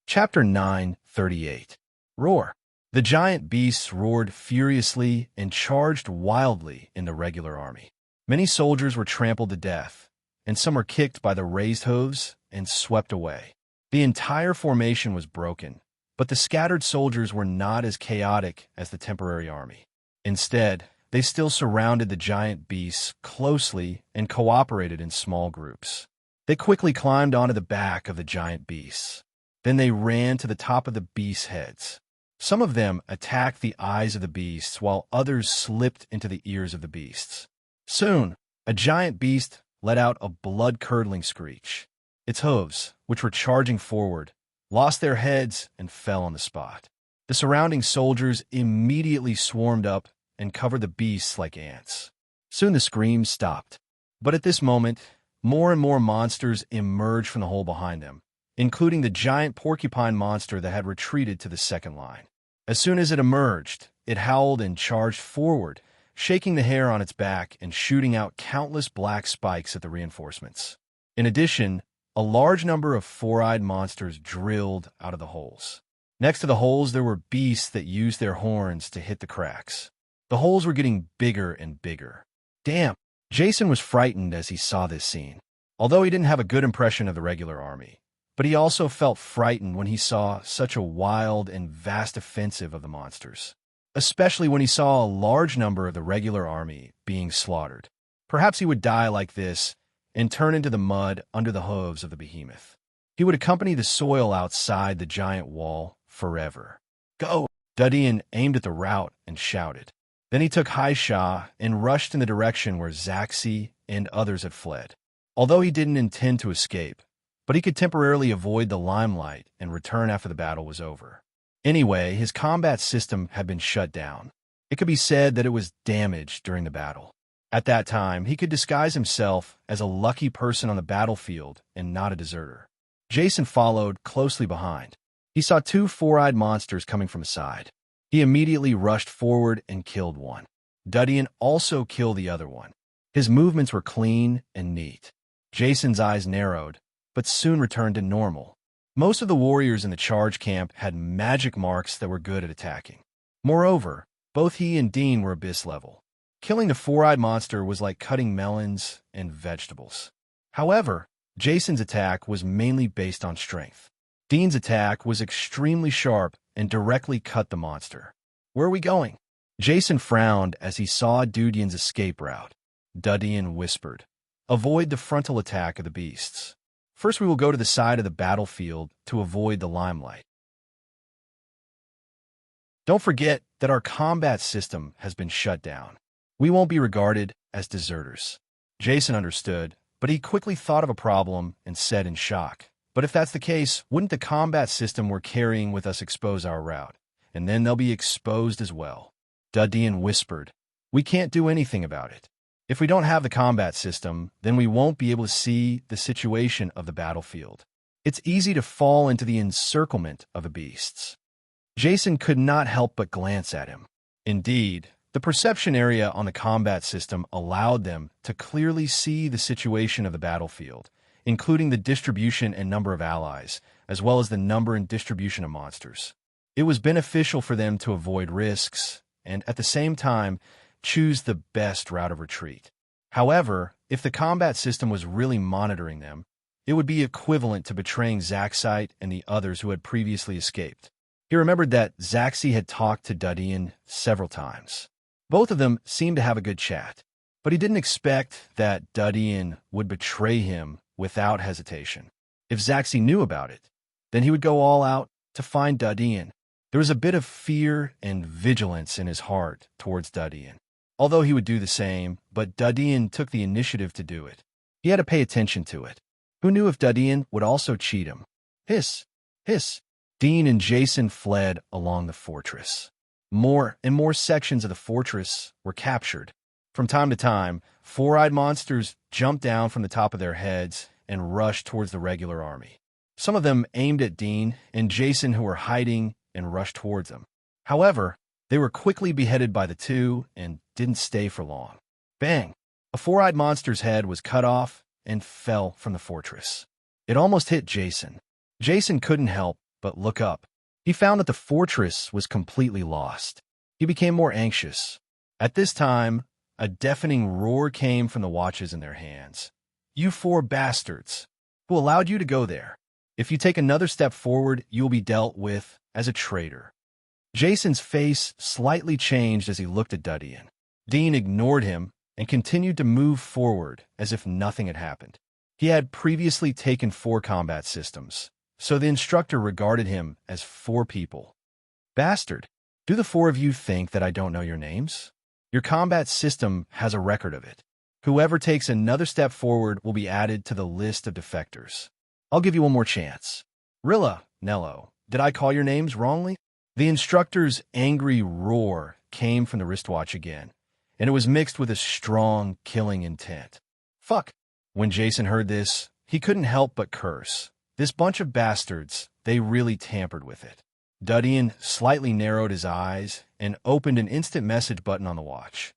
Chapter 9:38. Roar. The giant beasts roared furiously and charged wildly in the regular army. Many soldiers were trampled to death, and some were kicked by the raised hooves and swept away. The entire formation was broken, but the scattered soldiers were not as chaotic as the temporary army. Instead, they still surrounded the giant beasts closely and cooperated in small groups. They quickly climbed onto the back of the giant beasts. Then they ran to the top of the beasts' heads. Some of them attacked the eyes of the beasts, while others slipped into the ears of the beasts. Soon, a giant beast let out a blood-curdling screech. Its hooves, which were charging forward, lost their heads and fell on the spot. The surrounding soldiers immediately swarmed up and covered the beasts like ants. Soon the screams stopped. But at this moment, more and more monsters emerged from the hole behind them, including the giant porcupine monster that had retreated to the second line. As soon as it emerged, it howled and charged forward, shaking the hair on its back and shooting out countless black spikes at the reinforcements. In addition, a large number of four-eyed monsters drilled out of the holes. Next to the holes, there were beasts that used their horns to hit the cracks. The holes were getting bigger and bigger. Damn! Jason was frightened as he saw this scene, although he didn't have a good impression of the regular army. But he also felt frightened when he saw such a wild and vast offensive of the monsters, especially when he saw a large number of the regular army being slaughtered. Perhaps he would die like this and turn into the mud under the hooves of the behemoth. He would accompany the soil outside the giant wall forever. "Go!" Dudian aimed at the route and shouted. Then he took Haisha and rushed in the direction where Zaxi and others had fled. Although he didn't intend to escape, but he could temporarily avoid the limelight and return after the battle was over. Anyway, his combat system had been shut down. It could be said that it was damaged during the battle. At that time, he could disguise himself as a lucky person on the battlefield and not a deserter. Jason followed closely behind. He saw two four-eyed monsters coming from the side. He immediately rushed forward and killed one. Dudian also killed the other one. His movements were clean and neat. Jason's eyes narrowed, but soon returned to normal. Most of the warriors in the charge camp had magic marks that were good at attacking. Moreover, both he and Dean were abyss level. Killing the four-eyed monster was like cutting melons and vegetables. However, Jason's attack was mainly based on strength. Dean's attack was extremely sharp and directly cut the monster. "Where are we going?" Jason frowned as he saw Dudian's escape route. Dudian whispered, "Avoid the frontal attack of the beasts. First we will go to the side of the battlefield to avoid the limelight. Don't forget that our combat system has been shut down. We won't be regarded as deserters." Jason understood, but he quickly thought of a problem and said in shock, "But if that's the case, wouldn't the combat system we're carrying with us expose our route? And then they'll be exposed as well." Dudian whispered, "We can't do anything about it. If we don't have the combat system, then we won't be able to see the situation of the battlefield. It's easy to fall into the encirclement of the beasts." Jason could not help but glance at him. Indeed, the perception area on the combat system allowed them to clearly see the situation of the battlefield, including the distribution and number of allies, as well as the number and distribution of monsters. It was beneficial for them to avoid risks and, at the same time, choose the best route of retreat. However, if the combat system was really monitoring them, it would be equivalent to betraying Zaxite and the others who had previously escaped. He remembered that Zaxi had talked to Dudian several times. Both of them seemed to have a good chat, but he didn't expect that Dudian would betray him without hesitation. If Zaxi knew about it, then he would go all out to find Dudian. There was a bit of fear and vigilance in his heart towards Dudian. Although he would do the same, but Dudian took the initiative to do it. He had to pay attention to it. Who knew if Dudian would also cheat him? Hiss! Hiss! Dean and Jason fled along the fortress. More and more sections of the fortress were captured. From time to time, four-eyed monsters jumped down from the top of their heads and rushed towards the regular army. Some of them aimed at Dean and Jason, who were hiding, and rushed towards them. However, they were quickly beheaded by the two and didn't stay for long. Bang! A four-eyed monster's head was cut off and fell from the fortress. It almost hit Jason. Jason couldn't help but look up. He found that the fortress was completely lost. He became more anxious. At this time, a deafening roar came from the watches in their hands. "You four bastards! Who allowed you to go there? If you take another step forward, you will be dealt with as a traitor." Jason's face slightly changed as he looked at Dudian. Dean ignored him and continued to move forward as if nothing had happened. He had previously taken 4 combat systems, so the instructor regarded him as 4 people. "Bastard, do the 4 of you think that I don't know your names? Your combat system has a record of it. Whoever takes another step forward will be added to the list of defectors. I'll give you one more chance. Rilla, Nello, did I call your names wrongly?" The instructor's angry roar came from the wristwatch again, and it was mixed with a strong, killing intent. "Fuck!" When Jason heard this, he couldn't help but curse. This bunch of bastards, they really tampered with it. Dudian slightly narrowed his eyes and opened an instant message button on the watch.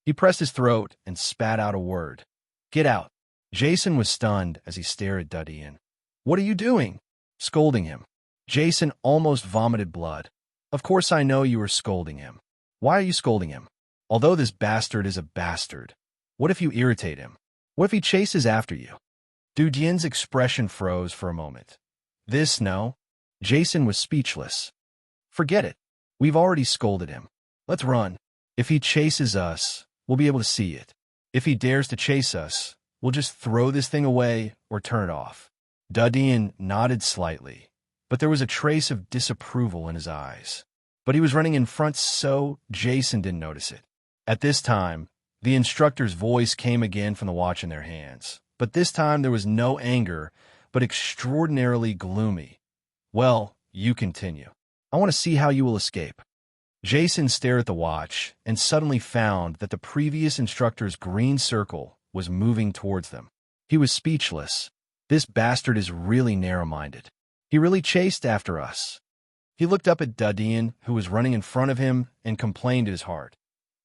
He pressed his throat and spat out a word. "Get out." Jason was stunned as he stared at Dudian. "What are you doing?" Scolding him. Jason almost vomited blood. "Of course I know you were scolding him. Why are you scolding him? Although this bastard is a bastard, what if you irritate him? What if he chases after you?" Dudian's expression froze for a moment. No. Jason was speechless. "Forget it. We've already scolded him. Let's run. If he chases us, we'll be able to see it. If he dares to chase us, we'll just throw this thing away or turn it off." Dudian nodded slightly, but there was a trace of disapproval in his eyes. But he was running in front, so Jason didn't notice it. At this time, the instructor's voice came again from the watch in their hands, but this time there was no anger, but extraordinarily gloomy. "Well, you continue. I want to see how you will escape." Jason stared at the watch and suddenly found that the previous instructor's green circle was moving towards them. He was speechless. This bastard is really narrow-minded. He really chased after us. He looked up at Dudian, who was running in front of him, and complained in his heart.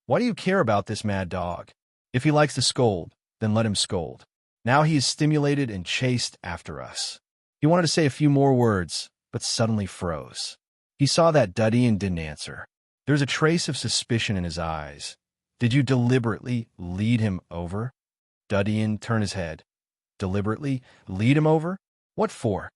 "Why do you care about this mad dog? If he likes to scold, then let him scold. Now he is stimulated and chased after us. He wanted to say a few more words, but suddenly froze. He saw that Dudian didn't answer. There was a trace of suspicion in his eyes. Did you deliberately lead him over? Dudian turned his head. Deliberately lead him over? What for?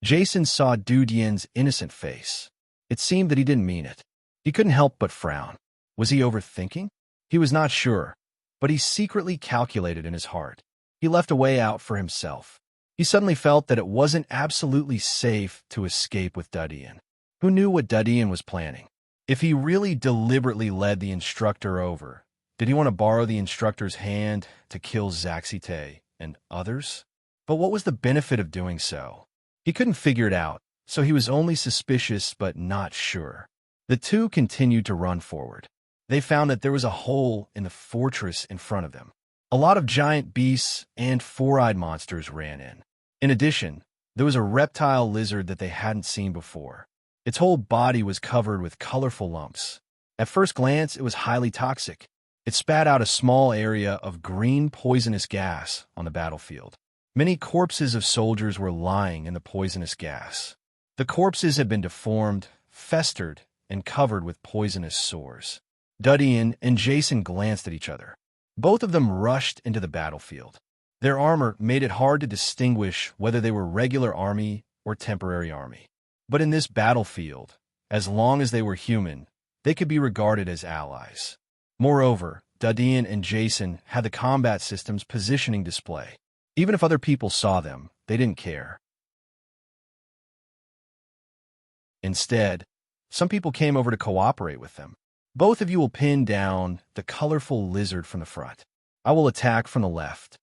Jason saw Dudian's innocent face. It seemed that he didn't mean it. He couldn't help but frown. Was he overthinking? He was not sure, but he secretly calculated in his heart. He left a way out for himself. He suddenly felt that it wasn't absolutely safe to escape with Dudian. Who knew what Dudian was planning? If he really deliberately led the instructor over, did he want to borrow the instructor's hand to kill Zaxite and others? But what was the benefit of doing so? He couldn't figure it out, so he was only suspicious but not sure. The two continued to run forward. They found that there was a hole in the fortress in front of them. A lot of giant beasts and four-eyed monsters ran in. In addition, there was a reptile lizard that they hadn't seen before. Its whole body was covered with colorful lumps. At first glance, it was highly toxic. It spat out a small area of green poisonous gas on the battlefield. Many corpses of soldiers were lying in the poisonous gas. The corpses had been deformed, festered, and covered with poisonous sores. Dudian and Jason glanced at each other. Both of them rushed into the battlefield. Their armor made it hard to distinguish whether they were regular army or temporary army. But in this battlefield, as long as they were human, they could be regarded as allies. Moreover, Dudian and Jason had the combat system's positioning display. Even if other people saw them, they didn't care. Instead, some people came over to cooperate with them. Both of you will pin down the colorful lizard from the front. I will attack from the left.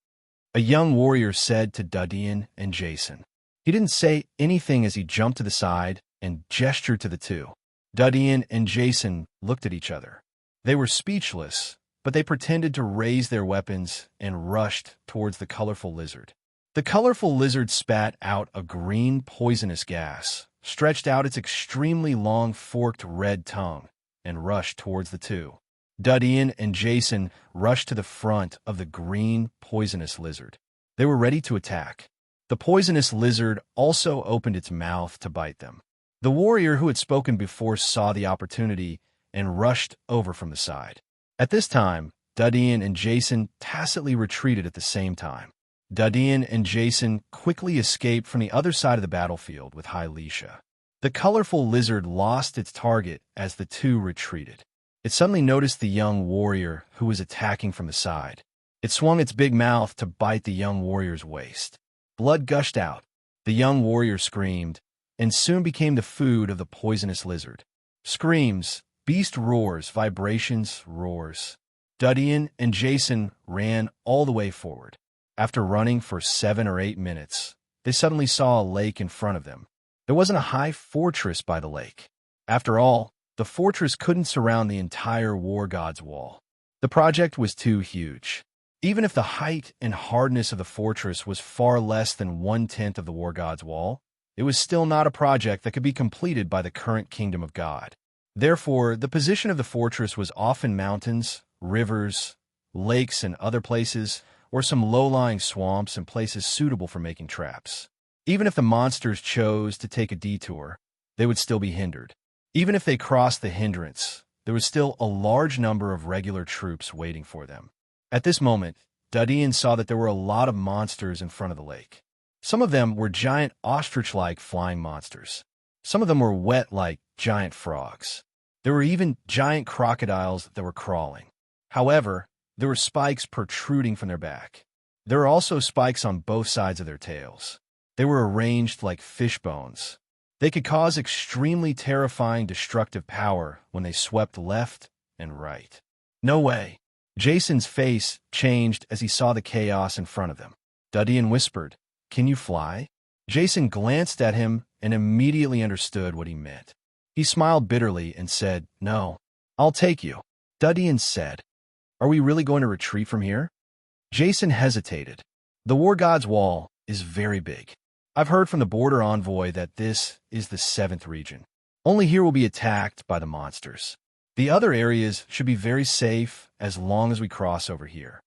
A young warrior said to Dudian and Jason. He didn't say anything as he jumped to the side and gestured to the two. Dudian and Jason looked at each other. They were speechless, but they pretended to raise their weapons and rushed towards the colorful lizard. The colorful lizard spat out a green poisonous gas, stretched out its extremely long forked red tongue, and rushed towards the two. Dudian and Jason rushed to the front of the green poisonous lizard. They were ready to attack. The poisonous lizard also opened its mouth to bite them. The warrior who had spoken before saw the opportunity and rushed over from the side. At this time, Dudian and Jason tacitly retreated at the same time. Dudian and Jason quickly escaped from the other side of the battlefield with Hylicia. The colorful lizard lost its target as the two retreated. It suddenly noticed the young warrior who was attacking from the side. It swung its big mouth to bite the young warrior's waist. Blood gushed out. The young warrior screamed, and soon became the food of the poisonous lizard. Screams, beast roars, vibrations, roars. Dudian and Jason ran all the way forward. After running for 7 or 8 minutes, they suddenly saw a lake in front of them. There wasn't a high fortress by the lake. After all, the fortress couldn't surround the entire war god's wall. The project was too huge. Even if the height and hardness of the fortress was far less than 1/10 of the war god's wall, it was still not a project that could be completed by the current kingdom of God. Therefore, the position of the fortress was often mountains, rivers, lakes, and other places, or some low-lying swamps and places suitable for making traps. Even if the monsters chose to take a detour, they would still be hindered. Even if they crossed the hindrance, there was still a large number of regular troops waiting for them. At this moment, Dudian saw that there were a lot of monsters in front of the lake. Some of them were giant ostrich-like flying monsters. Some of them were wet like giant frogs. There were even giant crocodiles that were crawling. However, there were spikes protruding from their back. There were also spikes on both sides of their tails. They were arranged like fish bones. They could cause extremely terrifying destructive power when they swept left and right. No way. Jason's face changed as he saw the chaos in front of them. Dudian whispered, "Can you fly?" Jason glanced at him and immediately understood what he meant. He smiled bitterly and said, "No, I'll take you." Dudian said, "Are we really going to retreat from here?" Jason hesitated. The war god's wall is very big. I've heard from the border envoy that this is the 7th region. Only here will be attacked by the monsters. The other areas should be very safe as long as we cross over here.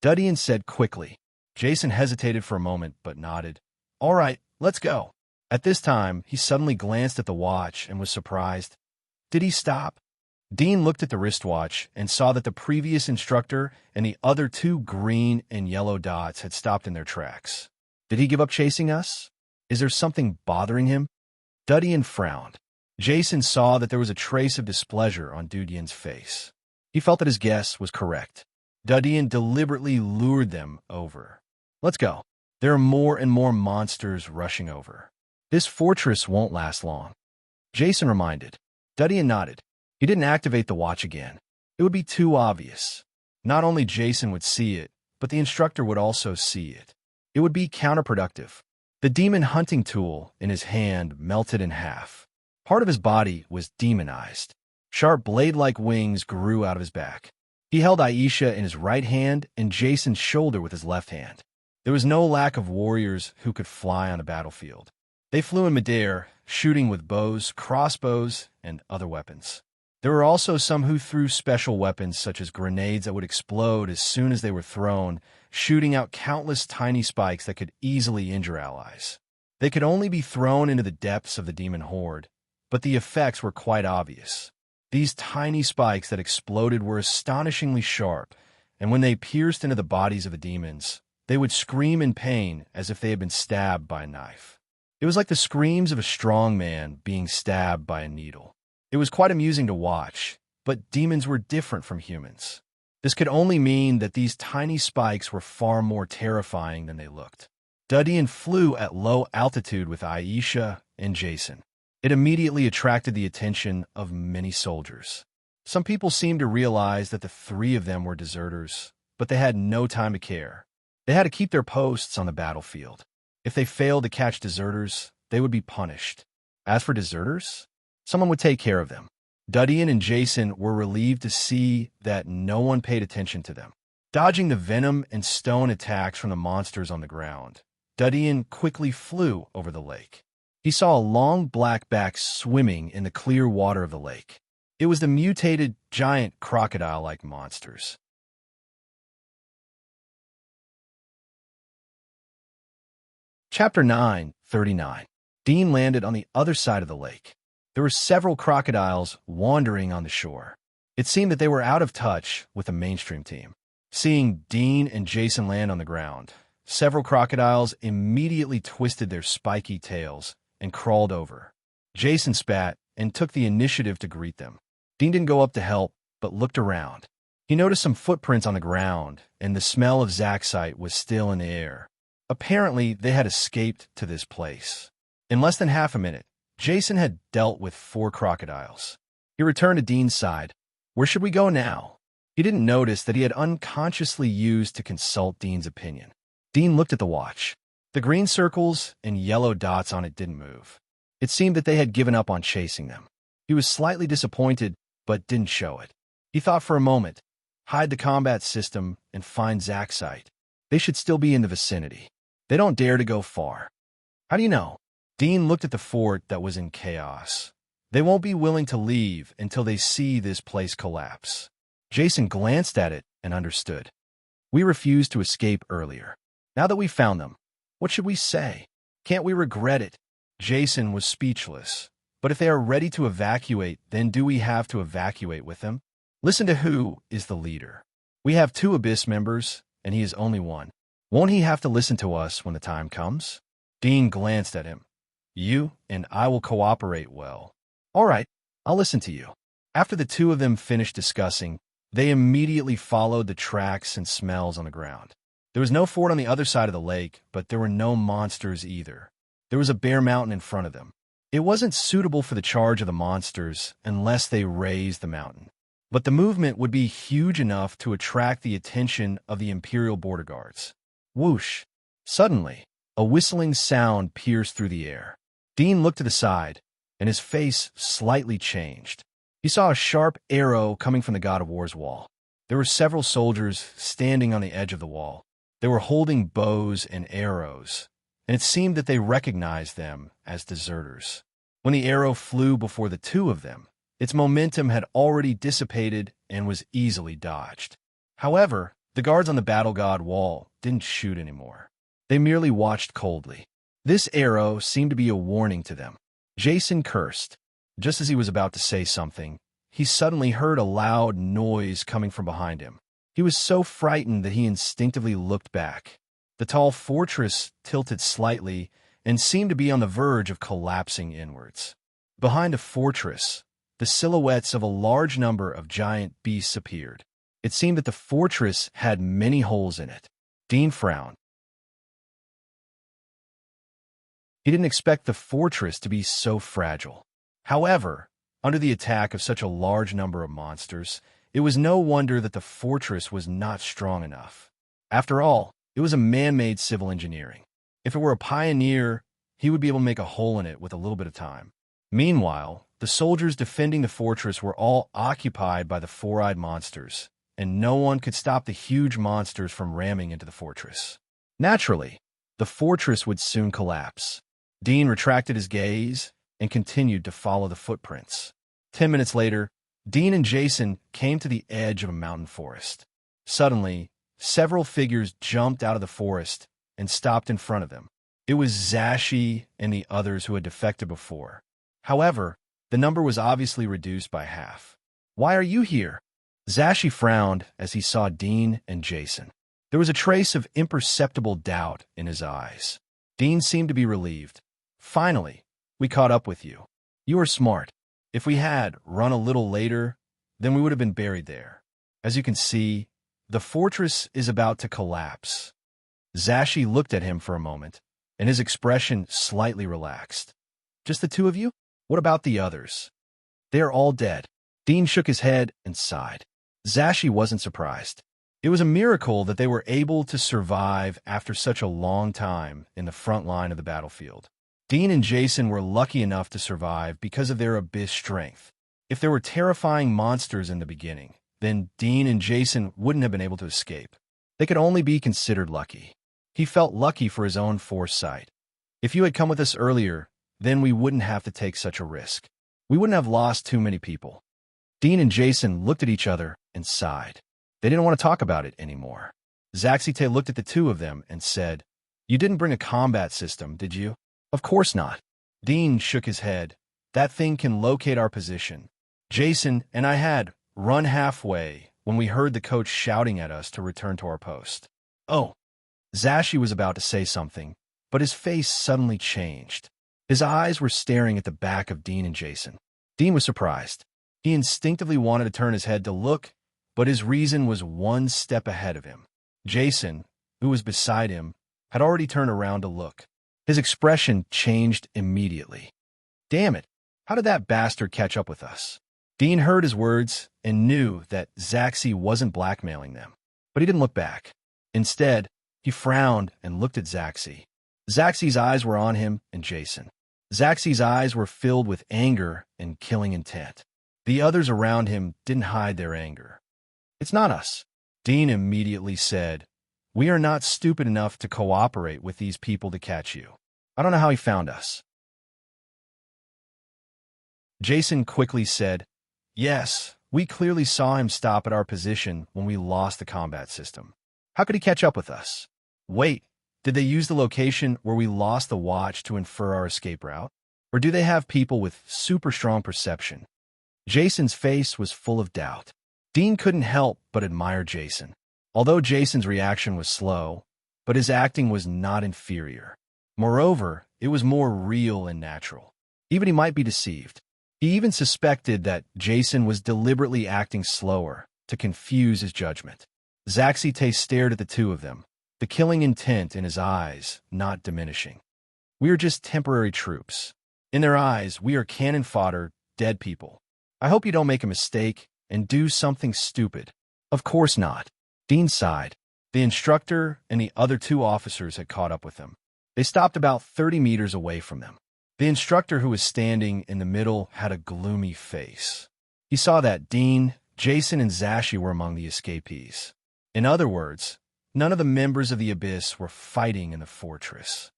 Dudian said quickly. Jason hesitated for a moment, but nodded. All right, let's go. At this time, he suddenly glanced at the watch and was surprised. Did he stop? Dean looked at the wristwatch and saw that the previous instructor and the other two green and yellow dots had stopped in their tracks. Did he give up chasing us? Is there something bothering him? Dudian frowned. Jason saw that there was a trace of displeasure on Dudian's face. He felt that his guess was correct. Dudian deliberately lured them over. Let's go. There are more and more monsters rushing over. This fortress won't last long. Jason reminded. Dudian nodded. He didn't activate the watch again. It would be too obvious. Not only Jason would see it, but the instructor would also see it. It would be counterproductive. The demon hunting tool in his hand melted in half. Part of his body was demonized. Sharp blade-like wings grew out of his back. He held Aisha in his right hand and Jason's shoulder with his left hand. There was no lack of warriors who could fly on a battlefield. They flew in midair, shooting with bows, crossbows, and other weapons. There were also some who threw special weapons such as grenades that would explode as soon as they were thrown, shooting out countless tiny spikes that could easily injure allies. They could only be thrown into the depths of the demon horde, but the effects were quite obvious. These tiny spikes that exploded were astonishingly sharp, and when they pierced into the bodies of the demons, they would scream in pain as if they had been stabbed by a knife. It was like the screams of a strong man being stabbed by a needle. It was quite amusing to watch, but demons were different from humans. This could only mean that these tiny spikes were far more terrifying than they looked. Dudian flew at low altitude with Aisha and Jason. It immediately attracted the attention of many soldiers. Some people seemed to realize that the three of them were deserters, but they had no time to care. They had to keep their posts on the battlefield. If they failed to catch deserters, they would be punished. As for deserters, someone would take care of them. Dudian and Jason were relieved to see that no one paid attention to them. Dodging the venom and stone attacks from the monsters on the ground, Dudian quickly flew over the lake. He saw a long black back swimming in the clear water of the lake. It was the mutated, giant crocodile-like monsters. Chapter 9:39. Dean landed on the other side of the lake. There were several crocodiles wandering on the shore. It seemed that they were out of touch with the mainstream team. Seeing Dean and Jason land on the ground, several crocodiles immediately twisted their spiky tails and crawled over. Jason spat and took the initiative to greet them. Dean didn't go up to help, but looked around. He noticed some footprints on the ground, and the smell of Zaxite was still in the air. Apparently, they had escaped to this place. In less than half a minute, Jason had dealt with 4 crocodiles. He returned to Dean's side. Where should we go now? He didn't notice that he had unconsciously used to consult Dean's opinion. Dean looked at the watch. The green circles and yellow dots on it didn't move. It seemed that they had given up on chasing them. He was slightly disappointed, but didn't show it. He thought for a moment, hide the combat system and find Zaxite. They should still be in the vicinity. They don't dare to go far. How do you know? Dean looked at the fort that was in chaos. They won't be willing to leave until they see this place collapse. Jason glanced at it and understood. We refused to escape earlier. Now that we've found them, what should we say? Can't we regret it? Jason was speechless. But if they are ready to evacuate, then do we have to evacuate with them? Listen to who is the leader. We have 2 Abyss members, and he is only one. Won't he have to listen to us when the time comes? Dean glanced at him. You and I will cooperate well. All right, I'll listen to you. After the 2 of them finished discussing, they immediately followed the tracks and smells on the ground. There was no fort on the other side of the lake, but there were no monsters either. There was a bare mountain in front of them. It wasn't suitable for the charge of the monsters unless they raised the mountain. But the movement would be huge enough to attract the attention of the Imperial border guards. Whoosh! Suddenly, a whistling sound pierced through the air. Dean looked to the side, and his face slightly changed. He saw a sharp arrow coming from the God of War's wall. There were several soldiers standing on the edge of the wall. They were holding bows and arrows, and it seemed that they recognized them as deserters. When the arrow flew before the 2 of them, its momentum had already dissipated and was easily dodged. However, The guards on the battle god wall didn't shoot anymore. They merely watched coldly. This arrow seemed to be a warning to them. Jason cursed. Just as he was about to say something, he suddenly heard a loud noise coming from behind him. He was so frightened that he instinctively looked back. The tall fortress tilted slightly and seemed to be on the verge of collapsing inwards. Behind the fortress, the silhouettes of a large number of giant beasts appeared. It seemed that the fortress had many holes in it. Dean frowned. He didn't expect the fortress to be so fragile. However, under the attack of such a large number of monsters, it was no wonder that the fortress was not strong enough. After all, it was a man-made civil engineering. If it were a pioneer, he would be able to make a hole in it with a little bit of time. Meanwhile, the soldiers defending the fortress were all occupied by the four-eyed monsters, and no one could stop the huge monsters from ramming into the fortress. Naturally, the fortress would soon collapse. Dean retracted his gaze and continued to follow the footprints. 10 minutes later, Dean and Jason came to the edge of a mountain forest. Suddenly, several figures jumped out of the forest and stopped in front of them. It was Zashi and the others who had defected before. However, the number was obviously reduced by half. "Why are you here?" Zashi frowned as he saw Dean and Jason. There was a trace of imperceptible doubt in his eyes. Dean seemed to be relieved. "Finally, we caught up with you. You were smart. If we had run a little later, then we would have been buried there. As you can see, the fortress is about to collapse." Zashi looked at him for a moment, and his expression slightly relaxed. "Just the two of you? What about the others?" "They are all dead." Dean shook his head and sighed. Zashi wasn't surprised. It was a miracle that they were able to survive after such a long time in the front line of the battlefield. Dean and Jason were lucky enough to survive because of their abyss strength. If there were terrifying monsters in the beginning, then Dean and Jason wouldn't have been able to escape. They could only be considered lucky. He felt lucky for his own foresight. "If you had come with us earlier, then we wouldn't have to take such a risk. We wouldn't have lost too many people." Dean and Jason looked at each other and sighed. They didn't want to talk about it anymore. Zaxite looked at the two of them and said, "You didn't bring a combat system, did you?" "Of course not." Dean shook his head. "That thing can locate our position. Jason and I had run halfway when we heard the coach shouting at us to return to our post." "Oh." Zashi was about to say something, but his face suddenly changed. His eyes were staring at the back of Dean and Jason. Dean was surprised. He instinctively wanted to turn his head to look, but his reason was one step ahead of him. Jason, who was beside him, had already turned around to look. His expression changed immediately. "Damn it, how did that bastard catch up with us?" Dean heard his words and knew that Zaxi wasn't blackmailing them, but he didn't look back. Instead, he frowned and looked at Zaxi. Zaxi's eyes were on him and Jason. Zaxi's eyes were filled with anger and killing intent. The others around him didn't hide their anger. "It's not us," Dean immediately said. "We are not stupid enough to cooperate with these people to catch you. I don't know how he found us." Jason quickly said, "Yes, we clearly saw him stop at our position when we lost the combat system. How could he catch up with us? Wait, did they use the location where we lost the watch to infer our escape route? Or do they have people with super strong perception?" Jason's face was full of doubt. Dean couldn't help but admire Jason. Although Jason's reaction was slow, but his acting was not inferior. Moreover, it was more real and natural. Even he might be deceived. He even suspected that Jason was deliberately acting slower to confuse his judgment. Zaxite stared at the two of them, the killing intent in his eyes not diminishing. "We are just temporary troops. In their eyes, we are cannon fodder, dead people. I hope you don't make a mistake and do something stupid." "Of course not." Dean sighed. The instructor and the other two officers had caught up with them. They stopped about 30 meters away from them. The instructor, who was standing in the middle, had a gloomy face. He saw that Dean, Jason, and Zashi were among the escapees. In other words, none of the members of the Abyss were fighting in the fortress.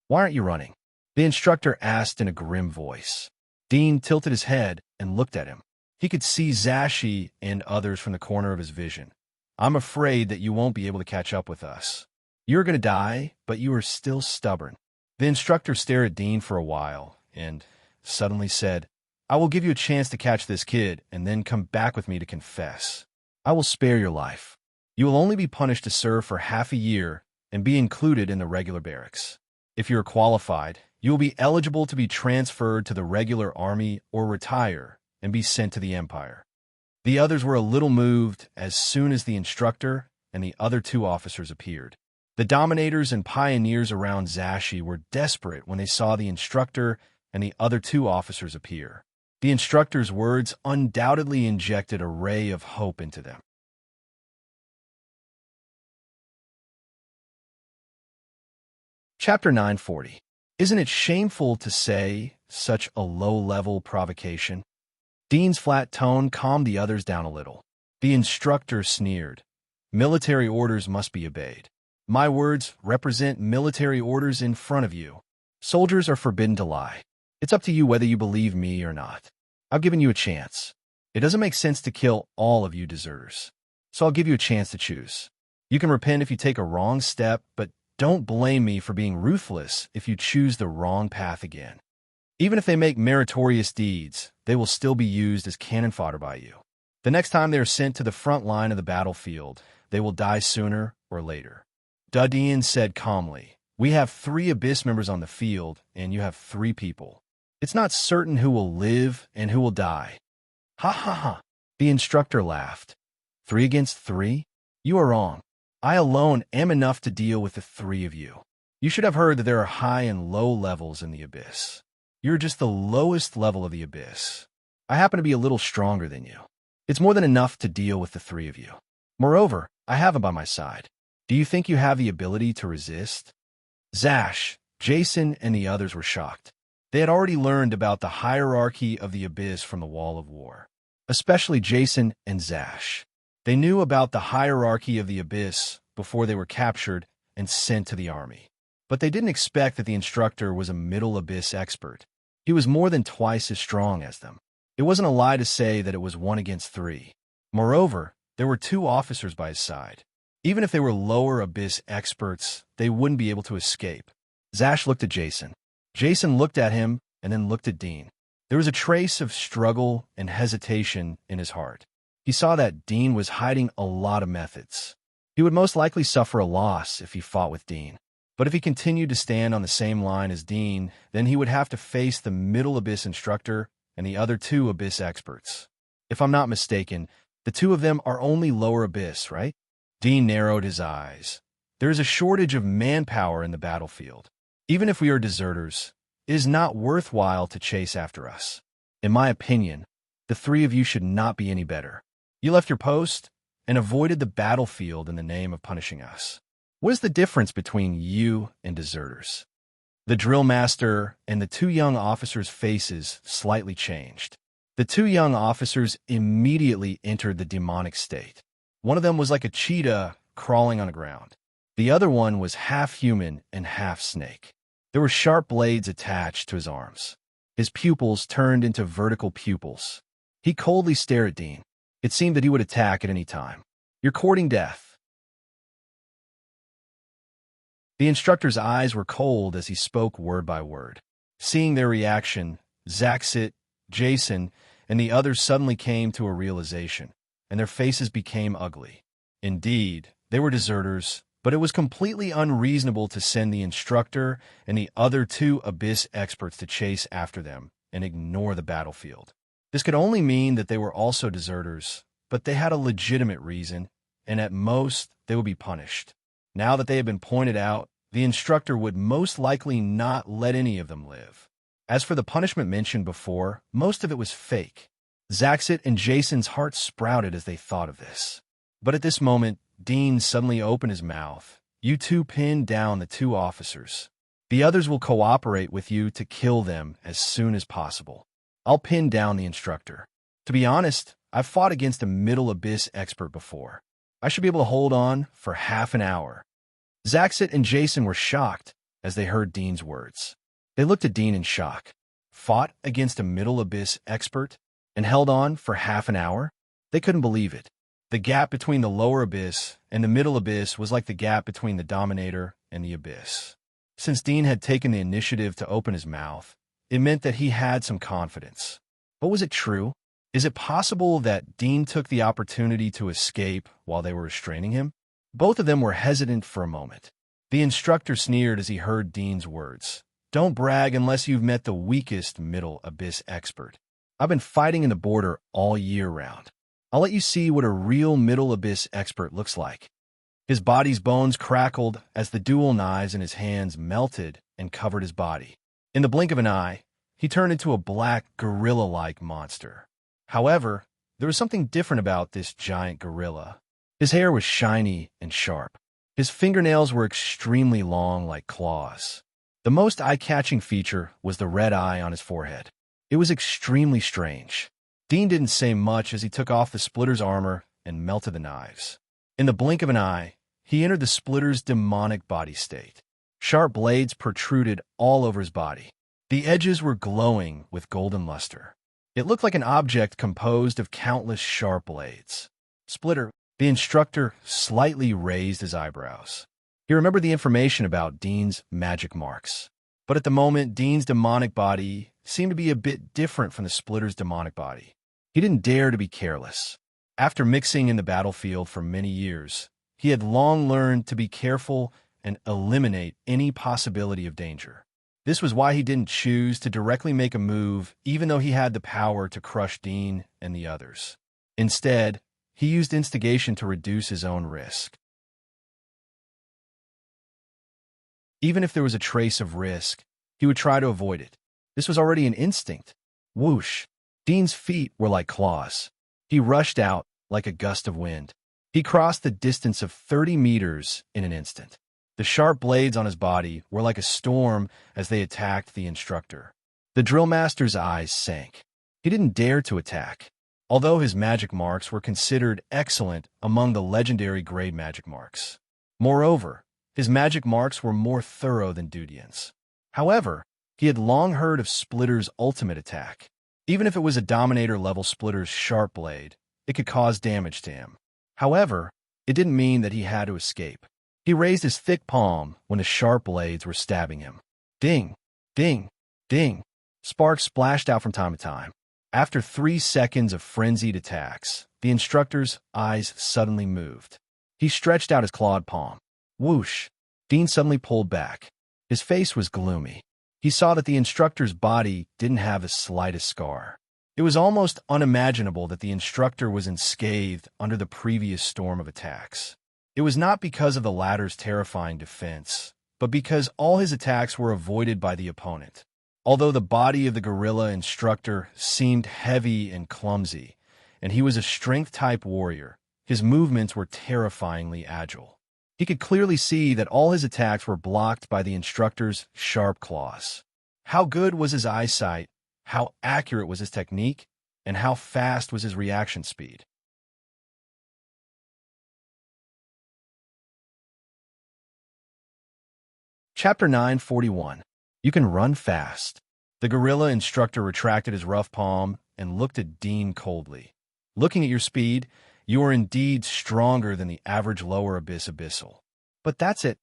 "Why aren't you running?" the instructor asked in a grim voice. Dean tilted his head and looked at him. He could see Zashi and others from the corner of his vision. I'm afraid that you won't be able to catch up with us. You're going to die, but you are still stubborn." The instructor stared at Dean for a while and suddenly said, "I will give you a chance to catch this kid and then come back with me to confess. I will spare your life. You will only be punished to serve for half a year and be included in the regular barracks. If you are qualified, you will be eligible to be transferred to the regular army or retire and be sent to the Empire." The others were a little moved as soon as the instructor and the other two officers appeared. The dominators and pioneers around Zashi were desperate when they saw the instructor and the other two officers appear. The instructor's words undoubtedly injected a ray of hope into them. Chapter 940. Isn't it shameful to say such a low-level provocation? Dean's flat tone calmed the others down a little. The instructor sneered. "Military orders must be obeyed. My words represent military orders in front of you. Soldiers are forbidden to lie. It's up to you whether you believe me or not. I've given you a chance. It doesn't make sense to kill all of you deserters. So I'll give you a chance to choose. You can repent if you take a wrong step, but don't blame me for being ruthless if you choose the wrong path again. Even if they make meritorious deeds, they will still be used as cannon fodder by you. The next time they are sent to the front line of the battlefield, they will die sooner or later." Dudian said calmly, "We have 3 Abyss members on the field, and you have 3 people. It's not certain who will live and who will die." "Ha ha ha." The instructor laughed. 3 against 3? You are wrong. I alone am enough to deal with the 3 of you. You should have heard that there are high and low levels in the Abyss. You're just the lowest level of the Abyss. I happen to be a little stronger than you. It's more than enough to deal with the 3 of you. Moreover, I have him by my side. Do you think you have the ability to resist?" Zash, Jason, and the others were shocked. They had already learned about the hierarchy of the Abyss from the Wall of War. Especially Jason and Zash. They knew about the hierarchy of the Abyss before they were captured and sent to the army. But they didn't expect that the instructor was a Middle Abyss expert. He was more than twice as strong as them. It wasn't a lie to say that it was 1 against 3. Moreover, there were 2 officers by his side. Even if they were lower Abyss experts, they wouldn't be able to escape. Zash looked at Jason. Jason looked at him and then looked at Dean. There was a trace of struggle and hesitation in his heart. He saw that Dean was hiding a lot of methods. He would most likely suffer a loss if he fought with Dean. But if he continued to stand on the same line as Dean, then he would have to face the Middle Abyss instructor and the other 2 Abyss experts. If I'm not mistaken, the 2 of them are only lower Abyss, right? Dean narrowed his eyes. There is a shortage of manpower in the battlefield. Even if we are deserters, it is not worthwhile to chase after us. In my opinion, the 3 of you should not be any better. You left your post and avoided the battlefield in the name of punishing us. What is the difference between you and deserters?" The drill master and the 2 young officers' faces slightly changed. The 2 young officers immediately entered the demonic state. One of them was like a cheetah crawling on the ground. The other one was half human and half snake. There were sharp blades attached to his arms. His pupils turned into vertical pupils. He coldly stared at Dean. It seemed that he would attack at any time. "You're courting death." The instructor's eyes were cold as he spoke word by word. Seeing their reaction, Zaxit, Jason, and the others suddenly came to a realization, and their faces became ugly. Indeed, they were deserters, but it was completely unreasonable to send the instructor and the other 2 Abyss experts to chase after them and ignore the battlefield. This could only mean that they were also deserters, but they had a legitimate reason, and at most, they would be punished. Now that they had been pointed out, the instructor would most likely not let any of them live. As for the punishment mentioned before, most of it was fake. Zaxit and Jason's hearts sprouted as they thought of this. But at this moment, Dean suddenly opened his mouth. "You 2 pinned down the 2 officers. The others will cooperate with you to kill them as soon as possible. I'll pin down the instructor. To be honest, I've fought against a Middle Abyss expert before. I should be able to hold on for half an hour." Zaxit and Jason were shocked as they heard Dean's words. They looked at Dean in shock. Fought against a Middle Abyss expert and held on for half an hour? They couldn't believe it. The gap between the lower abyss and the middle abyss was like the gap between the Dominator and the abyss. Since Dean had taken the initiative to open his mouth, it meant that he had some confidence. But was it true? Is it possible that Dean took the opportunity to escape while they were restraining him? Both of them were hesitant for a moment. The instructor sneered as he heard Dean's words. Don't brag unless you've met the weakest middle abyss expert. I've been fighting in the border all year round. I'll let you see what a real middle abyss expert looks like. His body's bones crackled as the dual knives in his hands melted and covered his body. In the blink of an eye, he turned into a black gorilla-like monster. However, there was something different about this giant gorilla. His hair was shiny and sharp. His fingernails were extremely long like claws. The most eye-catching feature was the red eye on his forehead. It was extremely strange. Dean didn't say much as he took off the Splitter's armor and melted the knives. In the blink of an eye, he entered the Splitter's demonic body state. Sharp blades protruded all over his body. The edges were glowing with golden luster. It looked like an object composed of countless sharp blades. Splitter, the instructor, slightly raised his eyebrows. He remembered the information about Dean's magic marks. But at the moment, Dean's demonic body seemed to be a bit different from the Splitter's demonic body. He didn't dare to be careless. After mixing in the battlefield for many years, he had long learned to be careful and eliminate any possibility of danger. This was why he didn't choose to directly make a move, even though he had the power to crush Dean and the others. Instead, he used instigation to reduce his own risk. Even if there was a trace of risk, he would try to avoid it. This was already an instinct. Whoosh! Dean's feet were like claws. He rushed out like a gust of wind. He crossed the distance of 30 meters in an instant. The sharp blades on his body were like a storm as they attacked the instructor. The drill master's eyes sank. He didn't dare to attack. Although his magic marks were considered excellent among the legendary grade magic marks. Moreover, his magic marks were more thorough than Dudian's. However, he had long heard of Splitter's ultimate attack. Even if it was a Dominator-level Splitter's sharp blade, it could cause damage to him. However, it didn't mean that he had to escape. He raised his thick palm when the sharp blades were stabbing him. Ding! Ding! Ding! Sparks splashed out from time to time. After 3 seconds of frenzied attacks, the instructor's eyes suddenly moved. He stretched out his clawed palm. Whoosh! Dean suddenly pulled back. His face was gloomy. He saw that the instructor's body didn't have the slightest scar. It was almost unimaginable that the instructor was unscathed under the previous storm of attacks. It was not because of the latter's terrifying defense, but because all his attacks were avoided by the opponent. Although the body of the gorilla instructor seemed heavy and clumsy, and he was a strength-type warrior, his movements were terrifyingly agile. He could clearly see that all his attacks were blocked by the instructor's sharp claws. How good was his eyesight, how accurate was his technique, and how fast was his reaction speed? Chapter 941. You can run fast. The gorilla instructor retracted his rough palm and looked at Dean coldly. Looking at your speed, you are indeed stronger than the average lower abyss Abyssal. But that's it.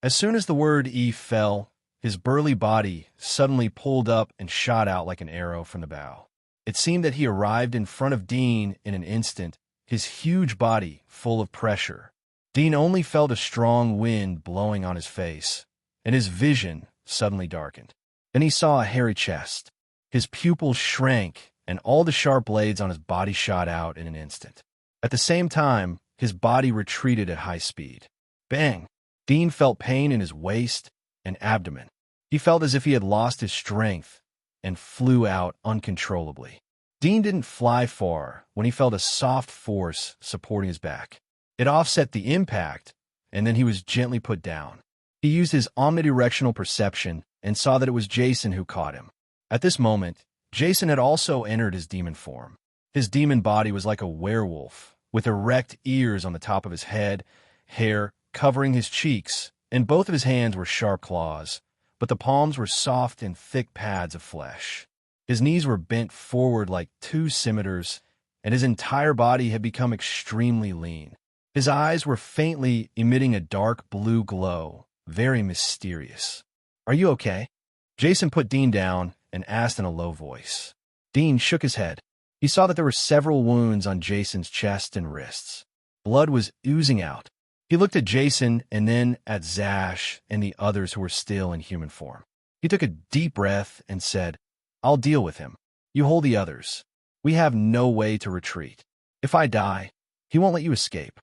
As soon as the word E fell, his burly body suddenly pulled up and shot out like an arrow from the bow. It seemed that he arrived in front of Dean in an instant, his huge body full of pressure. Dean only felt a strong wind blowing on his face, and his vision suddenly darkened. Then he saw a hairy chest. His pupils shrank, and all the sharp blades on his body shot out in an instant. At the same time, his body retreated at high speed. Bang! Dean felt pain in his waist and abdomen. He felt as if he had lost his strength and flew out uncontrollably. Dean didn't fly far when he felt a soft force supporting his back. It offset the impact, and then he was gently put down. He used his omnidirectional perception and saw that it was Jason who caught him. At this moment, Jason had also entered his demon form. His demon body was like a werewolf, with erect ears on the top of his head, hair covering his cheeks, and both of his hands were sharp claws, but the palms were soft and thick pads of flesh. His knees were bent forward like two scimitars, and his entire body had become extremely lean. His eyes were faintly emitting a dark blue glow, very mysterious. "Are you okay?" Jason put Dean down and asked in a low voice. Dean shook his head. He saw that there were several wounds on Jason's chest and wrists. Blood was oozing out. He looked at Jason and then at Zash and the others who were still in human form. He took a deep breath and said, "I'll deal with him. You hold the others. We have no way to retreat. If I die, he won't let you escape."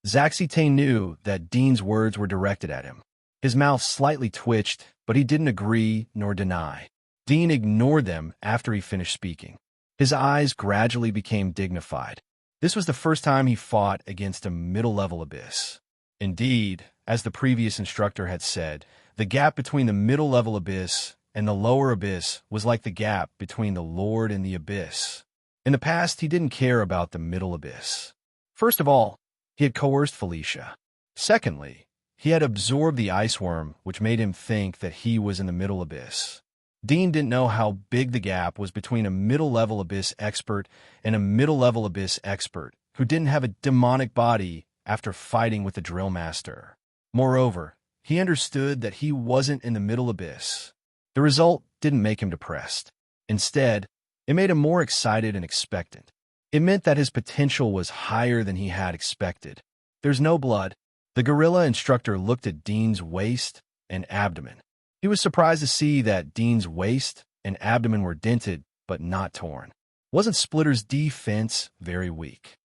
Zaxitane knew that Dean's words were directed at him. His mouth slightly twitched, but he didn't agree nor deny. Dean ignored them after he finished speaking. His eyes gradually became dignified. This was the first time he fought against a middle-level abyss. Indeed, as the previous instructor had said, the gap between the middle-level abyss and the lower abyss was like the gap between the Lord and the abyss. In the past, he didn't care about the middle abyss. First of all, he had coerced Felicia. Secondly, he had absorbed the ice worm, which made him think that he was in the middle abyss. Dean didn't know how big the gap was between a middle-level abyss expert and a middle-level abyss expert who didn't have a demonic body after fighting with the drill master. Moreover, he understood that he wasn't in the middle abyss. The result didn't make him depressed. Instead, it made him more excited and expectant. It meant that his potential was higher than he had expected. "There's no blood." The gorilla instructor looked at Dean's waist and abdomen. He was surprised to see that Dean's waist and abdomen were dented but not torn. Wasn't Splitter's defense very weak?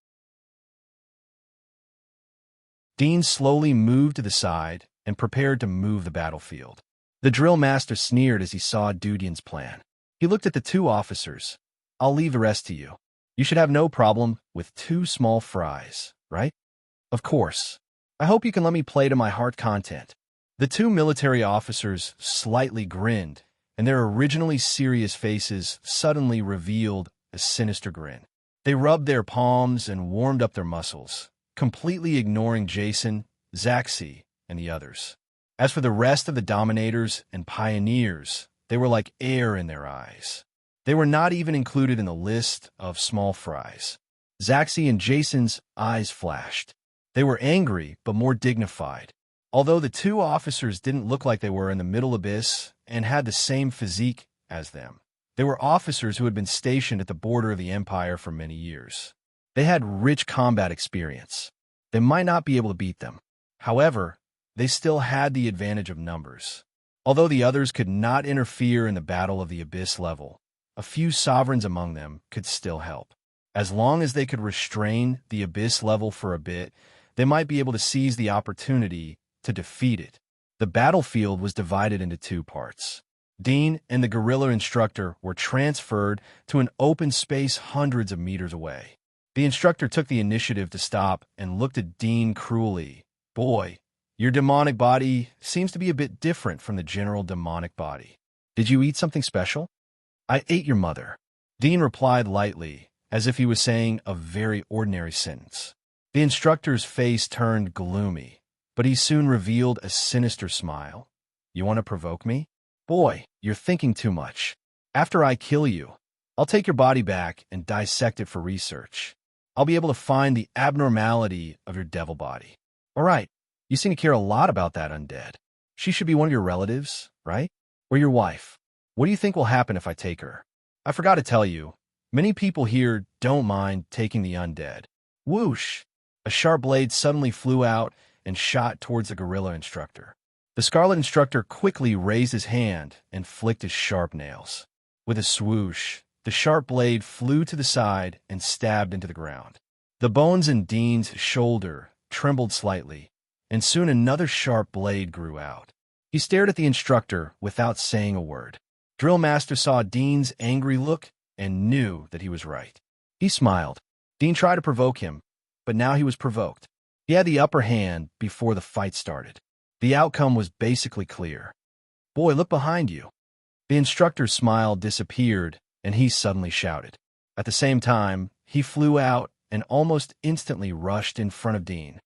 Dean slowly moved to the side and prepared to move the battlefield. The drill master sneered as he saw Dudian's plan. He looked at the two officers. "I'll leave the rest to you. You should have no problem with 2 small fries, right?" "Of course. I hope you can let me play to my heart content." The 2 military officers slightly grinned, and their originally serious faces suddenly revealed a sinister grin. They rubbed their palms and warmed up their muscles, completely ignoring Jason, Zaxi, and the others. As for the rest of the Dominators and Pioneers, they were like air in their eyes. They were not even included in the list of small fries. Zaxi and Jason's eyes flashed. They were angry, but more dignified. Although the 2 officers didn't look like they were in the middle abyss and had the same physique as them, they were officers who had been stationed at the border of the Empire for many years. They had rich combat experience. They might not be able to beat them. However, they still had the advantage of numbers. Although the others could not interfere in the battle of the abyss level, a few sovereigns among them could still help. As long as they could restrain the abyss level for a bit, they might be able to seize the opportunity to defeat it. The battlefield was divided into 2 parts. Dean and the gorilla instructor were transferred to an open space hundreds of meters away. The instructor took the initiative to stop and looked at Dean cruelly. "Boy, your demonic body seems to be a bit different from the general demonic body. Did you eat something special?" "I ate your mother." Dean replied lightly, as if he was saying a very ordinary sentence. The instructor's face turned gloomy, but he soon revealed a sinister smile. "You want to provoke me? Boy, you're thinking too much. After I kill you, I'll take your body back and dissect it for research. I'll be able to find the abnormality of your devil body." "All right, you seem to care a lot about that undead. She should be one of your relatives, right? Or your wife. What do you think will happen if I take her? I forgot to tell you, many people here don't mind taking the undead." Whoosh! A sharp blade suddenly flew out and shot towards the gorilla instructor. The scarlet instructor quickly raised his hand and flicked his sharp nails. With a swoosh, the sharp blade flew to the side and stabbed into the ground. The bones in Dean's shoulder trembled slightly, and soon another sharp blade grew out. He stared at the instructor without saying a word. Drill Master saw Dean's angry look and knew that he was right. He smiled. Dean tried to provoke him, but now he was provoked. He had the upper hand before the fight started. The outcome was basically clear. "Boy, look behind you." The instructor's smile disappeared, and he suddenly shouted. At the same time, he flew out and almost instantly rushed in front of Dean.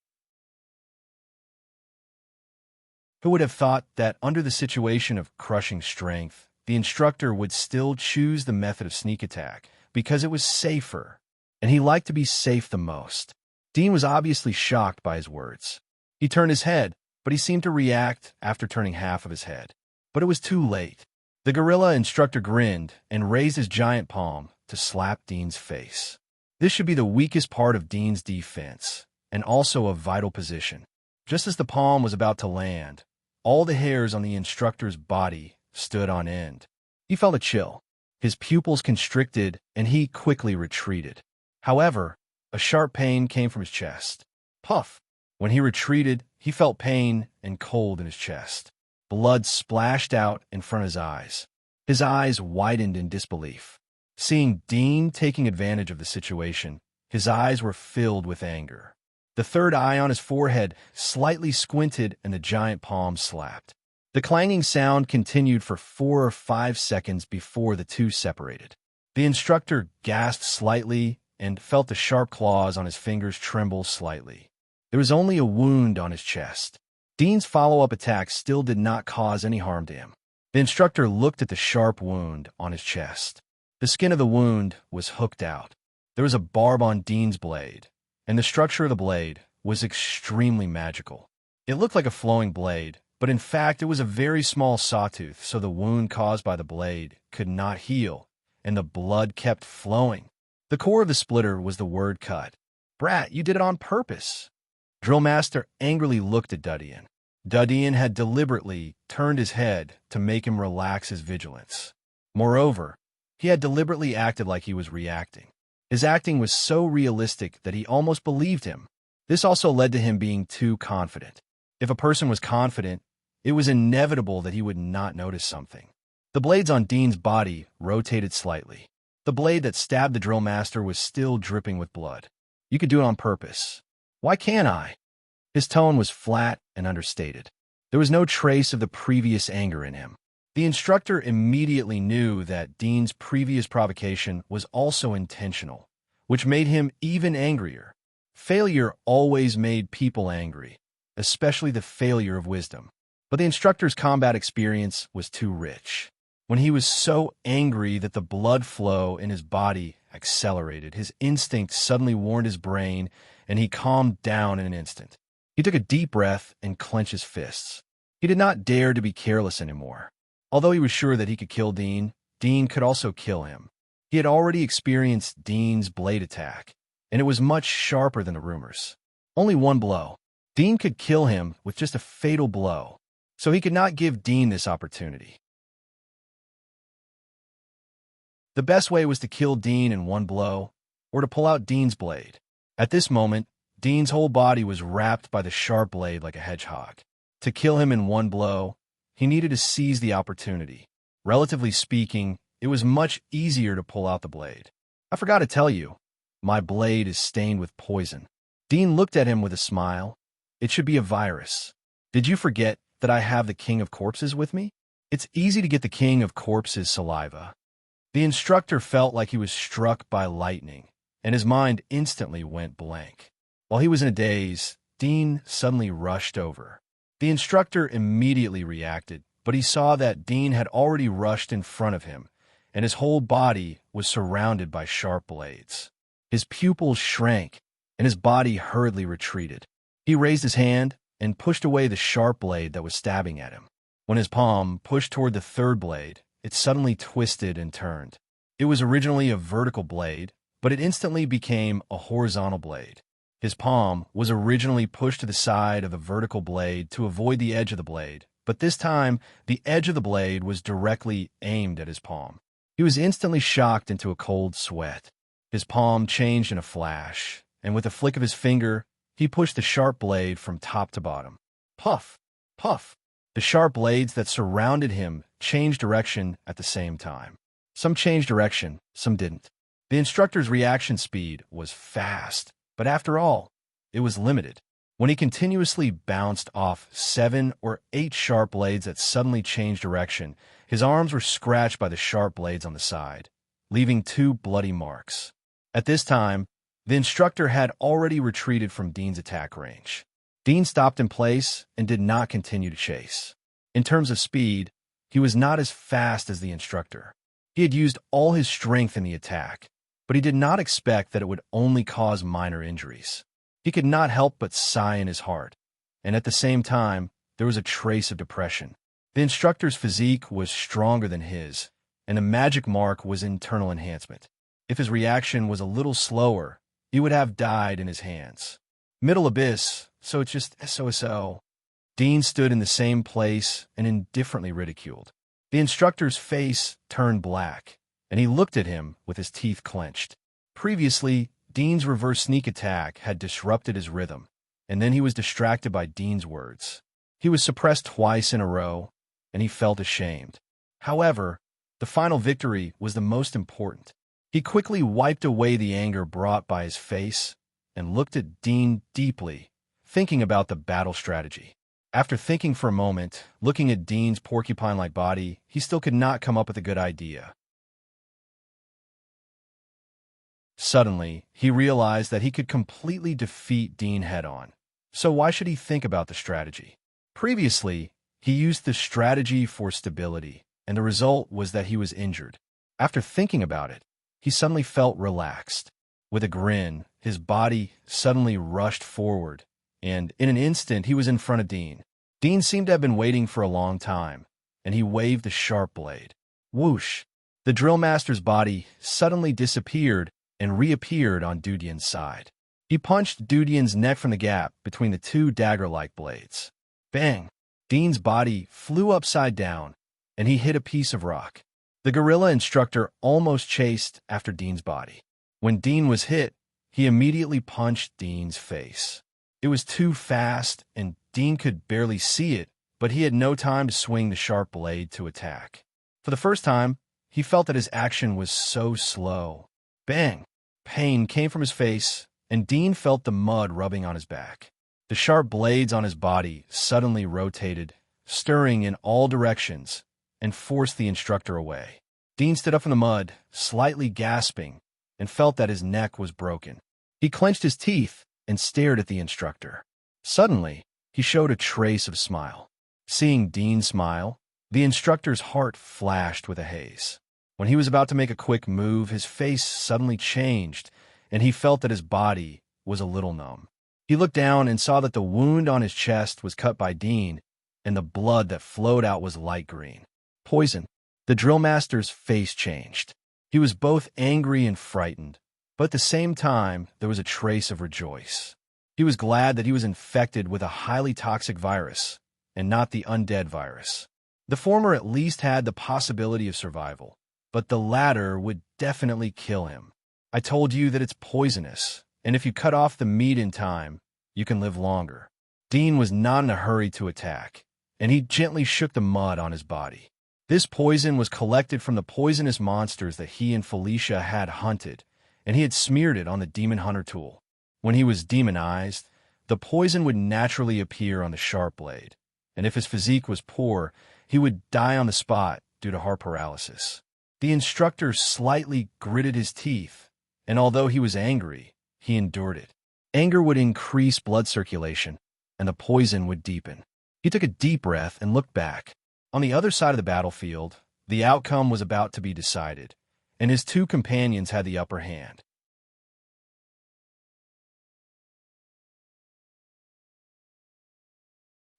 Who would have thought that under the situation of crushing strength, the instructor would still choose the method of sneak attack because it was safer? and he liked to be safe the most. Dean was obviously shocked by his words. He turned his head, but he seemed to react after turning half of his head. But it was too late. The gorilla instructor grinned and raised his giant palm to slap Dean's face. This should be the weakest part of Dean's defense, and also a vital position. Just as the palm was about to land, all the hairs on the instructor's body stood on end. He felt a chill. His pupils constricted, and he quickly retreated. However, a sharp pain came from his chest. Puff! When he retreated, he felt pain and cold in his chest. Blood splashed out in front of his eyes. His eyes widened in disbelief. Seeing Dean taking advantage of the situation, his eyes were filled with anger. The third eye on his forehead slightly squinted and the giant palm slapped. The clanging sound continued for 4 or 5 seconds before the two separated. The instructor gasped slightly and felt the sharp claws on his fingers tremble slightly. There was only a wound on his chest. Dean's follow-up attack still did not cause any harm to him. The instructor looked at the sharp wound on his chest. The skin of the wound was hooked out. There was a barb on Dean's blade, and the structure of the blade was extremely magical. It looked like a flowing blade, but in fact it was a very small sawtooth, so the wound caused by the blade could not heal, and the blood kept flowing. The core of the splitter was the word cut. "Brat, you did it on purpose." Drillmaster angrily looked at Dudian. Dudian had deliberately turned his head to make him relax his vigilance. Moreover, he had deliberately acted like he was reacting. His acting was so realistic that he almost believed him. This also led to him being too confident. If a person was confident, it was inevitable that he would not notice something. The blades on Dean's body rotated slightly. The blade that stabbed the drill master was still dripping with blood. "You could do it on purpose. Why can't I?" His tone was flat and understated. There was no trace of the previous anger in him. The instructor immediately knew that Dean's previous provocation was also intentional, which made him even angrier. Failure always made people angry, especially the failure of wisdom. But the instructor's combat experience was too rich. When he was so angry that the blood flow in his body accelerated, his instinct suddenly warned his brain, and he calmed down in an instant. He took a deep breath and clenched his fists. He did not dare to be careless anymore. Although he was sure that he could kill Dean, Dean could also kill him. He had already experienced Dean's blade attack, and it was much sharper than the rumors. Only one blow. Dean could kill him with just a fatal blow, so he could not give Dean this opportunity. The best way was to kill Dean in one blow, or to pull out Dean's blade. At this moment, Dean's whole body was wrapped by the sharp blade like a hedgehog. To kill him in one blow, he needed to seize the opportunity. Relatively speaking, it was much easier to pull out the blade. "I forgot to tell you, my blade is stained with poison." Dean looked at him with a smile. "It should be a virus. Did you forget that I have the King of Corpses with me? It's easy to get the King of Corpses' saliva." The instructor felt like he was struck by lightning, and his mind instantly went blank. While he was in a daze, Dean suddenly rushed over. The instructor immediately reacted, but he saw that Dean had already rushed in front of him, and his whole body was surrounded by sharp blades. His pupils shrank, and his body hurriedly retreated. He raised his hand and pushed away the sharp blade that was stabbing at him. When his palm pushed toward the third blade, it suddenly twisted and turned. It was originally a vertical blade, but it instantly became a horizontal blade. His palm was originally pushed to the side of the vertical blade to avoid the edge of the blade, but this time the edge of the blade was directly aimed at his palm. He was instantly shocked into a cold sweat. His palm changed in a flash, and with a flick of his finger, he pushed the sharp blade from top to bottom. Puff! Puff! The sharp blades that surrounded him changed direction at the same time. Some changed direction, some didn't. The instructor's reaction speed was fast, but after all, it was limited. When he continuously bounced off 7 or 8 sharp blades that suddenly changed direction, his arms were scratched by the sharp blades on the side, leaving 2 bloody marks. At this time, the instructor had already retreated from Dean's attack range. Dean stopped in place and did not continue to chase. In terms of speed, he was not as fast as the instructor. He had used all his strength in the attack, but he did not expect that it would only cause minor injuries. He could not help but sigh in his heart, and at the same time, there was a trace of depression. The instructor's physique was stronger than his, and the magic mark was internal enhancement. If his reaction was a little slower, he would have died in his hands. Middle abyss, so it's just so. Dean stood in the same place and indifferently ridiculed. The instructor's face turned black, and he looked at him with his teeth clenched. Previously, Dean's reverse sneak attack had disrupted his rhythm, and then he was distracted by Dean's words. He was suppressed twice in a row, and he felt ashamed. However, the final victory was the most important. He quickly wiped away the anger brought by his face and looked at Dean deeply, thinking about the battle strategy. After thinking for a moment, looking at Dean's porcupine-like body, he still could not come up with a good idea. Suddenly, he realized that he could completely defeat Dean head-on. So why should he think about the strategy? Previously, he used the strategy for stability, and the result was that he was injured. After thinking about it, he suddenly felt relaxed. With a grin, his body suddenly rushed forward, and in an instant he was in front of Dean. Dean seemed to have been waiting for a long time, and he waved the sharp blade. Whoosh! The drill master's body suddenly disappeared and reappeared on Dudian's side. He punched Dudian's neck from the gap between the two dagger-like blades. Bang! Dean's body flew upside down, and he hit a piece of rock. The gorilla instructor almost chased after Dean's body. When Dean was hit, he immediately punched Dean's face. It was too fast, and Dean could barely see it, but he had no time to swing the sharp blade to attack. For the first time, he felt that his action was so slow. Bang! Pain came from his face, and Dean felt the mud rubbing on his back. The sharp blades on his body suddenly rotated, stirring in all directions, and forced the instructor away. Dean stood up from the mud, slightly gasping, and felt that his neck was broken. He clenched his teeth and stared at the instructor. Suddenly, he showed a trace of smile. Seeing Dean smile, the instructor's heart flashed with a haze. When he was about to make a quick move, his face suddenly changed, and he felt that his body was a little numb. He looked down and saw that the wound on his chest was cut by Dean, and the blood that flowed out was light green. Poison. The drill master's face changed. He was both angry and frightened, but at the same time, there was a trace of rejoice. He was glad that he was infected with a highly toxic virus, and not the undead virus. The former at least had the possibility of survival, but the latter would definitely kill him. I told you that it's poisonous, and if you cut off the meat in time, you can live longer. Dean was not in a hurry to attack, and he gently shook the mud on his body. This poison was collected from the poisonous monsters that he and Felicia had hunted, and he had smeared it on the demon hunter tool. When he was demonized, the poison would naturally appear on the sharp blade, and if his physique was poor, he would die on the spot due to heart paralysis. The instructor slightly gritted his teeth, and although he was angry, he endured it. Anger would increase blood circulation, and the poison would deepen. He took a deep breath and looked back. On the other side of the battlefield, the outcome was about to be decided, and his two companions had the upper hand.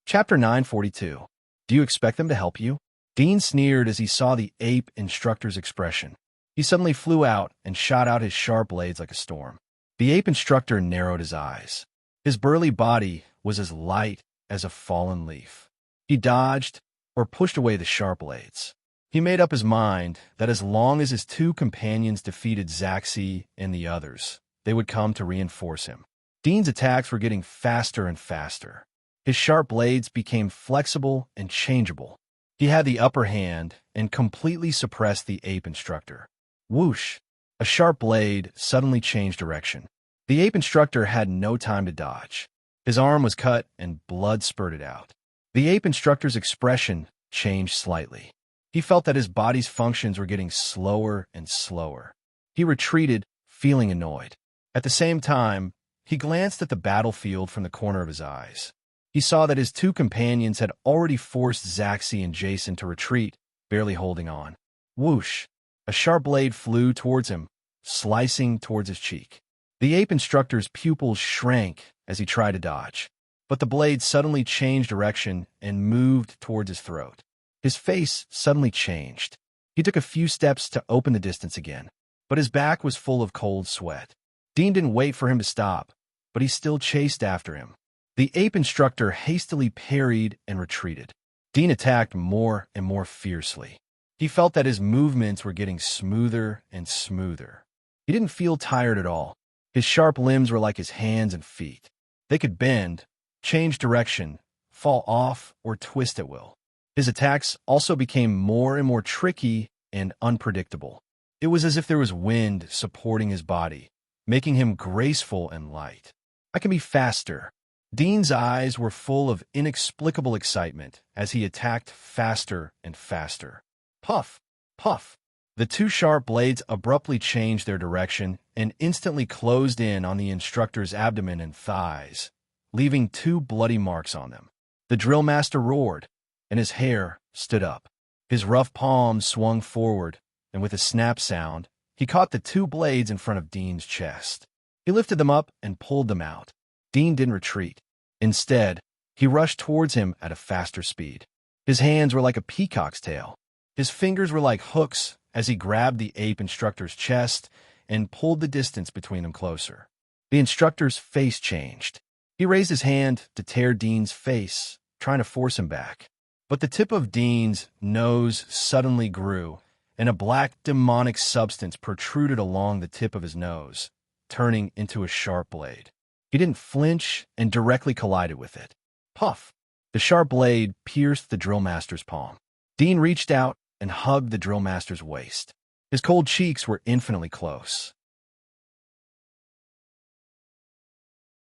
Chapter 942. Do you expect them to help you? Dean sneered as he saw the ape instructor's expression. He suddenly flew out and shot out his sharp blades like a storm. The ape instructor narrowed his eyes. His burly body was as light as a fallen leaf. He dodged or pushed away the sharp blades. He made up his mind that as long as his two companions defeated Zaxi and the others, they would come to reinforce him. Dean's attacks were getting faster and faster. His sharp blades became flexible and changeable. He had the upper hand and completely suppressed the ape instructor. Whoosh! A sharp blade suddenly changed direction. The ape instructor had no time to dodge. His arm was cut and blood spurted out. The ape instructor's expression changed slightly. He felt that his body's functions were getting slower and slower. He retreated, feeling annoyed. At the same time, he glanced at the battlefield from the corner of his eyes. He saw that his two companions had already forced Zaxi and Jason to retreat, barely holding on. Whoosh! A sharp blade flew towards him, slicing towards his cheek. The ape instructor's pupils shrank as he tried to dodge, but the blade suddenly changed direction and moved towards his throat. His face suddenly changed. He took a few steps to open the distance again, but his back was full of cold sweat. Dean didn't wait for him to stop, but he still chased after him. The ape instructor hastily parried and retreated. Dean attacked more and more fiercely. He felt that his movements were getting smoother and smoother. He didn't feel tired at all. His sharp limbs were like his hands and feet. They could bend, change direction, fall off, or twist at will. His attacks also became more and more tricky and unpredictable. It was as if there was wind supporting his body, making him graceful and light. I can be faster. Dean's eyes were full of inexplicable excitement as he attacked faster and faster. Puff, puff. The two sharp blades abruptly changed their direction and instantly closed in on the instructor's abdomen and thighs, leaving two bloody marks on them. The drill master roared, and his hair stood up. His rough palms swung forward, and with a snap sound, he caught the two blades in front of Dean's chest. He lifted them up and pulled them out. Dean didn't retreat. Instead, he rushed towards him at a faster speed. His hands were like a peacock's tail. His fingers were like hooks as he grabbed the ape instructor's chest and pulled the distance between them closer. The instructor's face changed. He raised his hand to tear Dean's face, trying to force him back. But the tip of Dean's nose suddenly grew, and a black demonic substance protruded along the tip of his nose, turning into a sharp blade. He didn't flinch and directly collided with it. Puff! The sharp blade pierced the drill master's palm. Dean reached out and hugged the drill master's waist. His cold cheeks were infinitely close.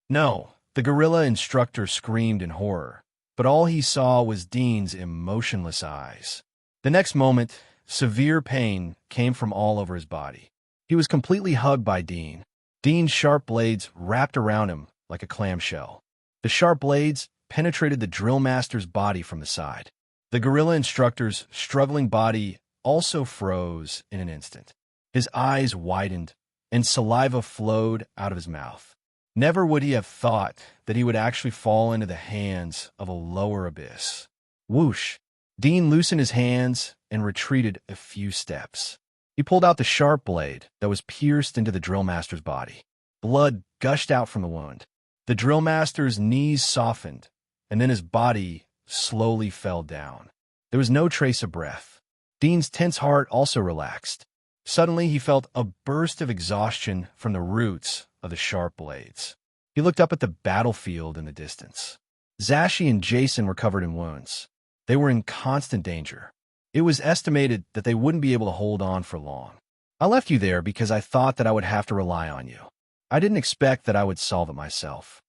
No, the gorilla instructor screamed in horror, but all he saw was Dean's emotionless eyes. The next moment, severe pain came from all over his body. He was completely hugged by Dean. Dean's sharp blades wrapped around him like a clamshell. The sharp blades penetrated the drill master's body from the side. The gorilla instructor's struggling body also froze in an instant. His eyes widened, and saliva flowed out of his mouth. Never would he have thought that he would actually fall into the hands of a lower abyss. Whoosh! Dean loosened his hands and retreated a few steps. He pulled out the sharp blade that was pierced into the drill master's body. Blood gushed out from the wound. The drill master's knees softened, and then his body slowly fell down. There was no trace of breath. Dean's tense heart also relaxed. Suddenly, he felt a burst of exhaustion from the roots of the sharp blades. He looked up at the battlefield in the distance. Zashi and Jason were covered in wounds. They were in constant danger. It was estimated that they wouldn't be able to hold on for long. I left you there because I thought that I would have to rely on you. I didn't expect that I would solve it myself.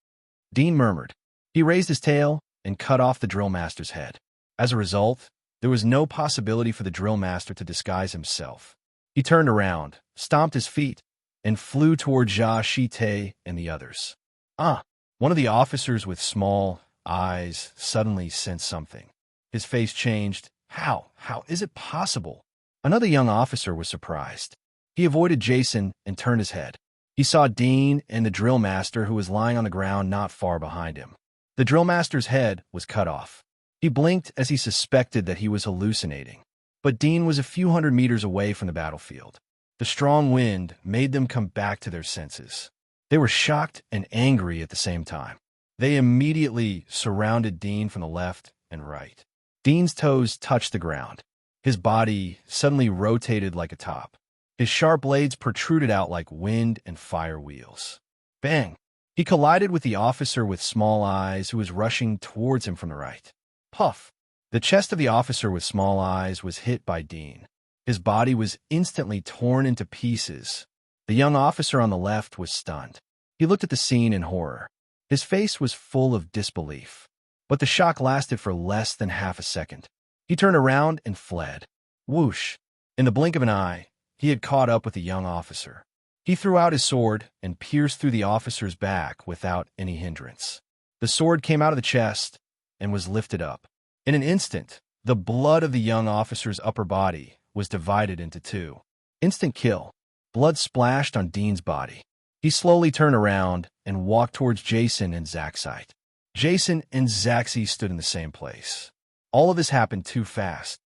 Dean murmured. He raised his tail and cut off the drill master's head. As a result, there was no possibility for the drill master to disguise himself. He turned around, stomped his feet, and flew toward Jia Shite and the others. One of the officers with small eyes suddenly sensed something. His face changed. How is it possible? Another young officer was surprised. He avoided Jason and turned his head. He saw Dean and the drill master, who was lying on the ground not far behind him. The drill master's head was cut off. He blinked as he suspected that he was hallucinating. But Dean was a few hundred meters away from the battlefield. The strong wind made them come back to their senses. They were shocked and angry at the same time. They immediately surrounded Dean from the left and right. Dean's toes touched the ground. His body suddenly rotated like a top. His sharp blades protruded out like wind and fire wheels. Bang! He collided with the officer with small eyes who was rushing towards him from the right. Puff! The chest of the officer with small eyes was hit by Dean. His body was instantly torn into pieces. The young officer on the left was stunned. He looked at the scene in horror. His face was full of disbelief. But the shock lasted for less than half a second. He turned around and fled. Whoosh! In the blink of an eye, he had caught up with the young officer. He threw out his sword and pierced through the officer's back without any hindrance. The sword came out of the chest and was lifted up. In an instant, the blood of the young officer's upper body was divided into two. Instant kill. Blood splashed on Dean's body. He slowly turned around and walked towards Jason and Zaxite. Jason and Zaxi stood in the same place. All of this happened too fast.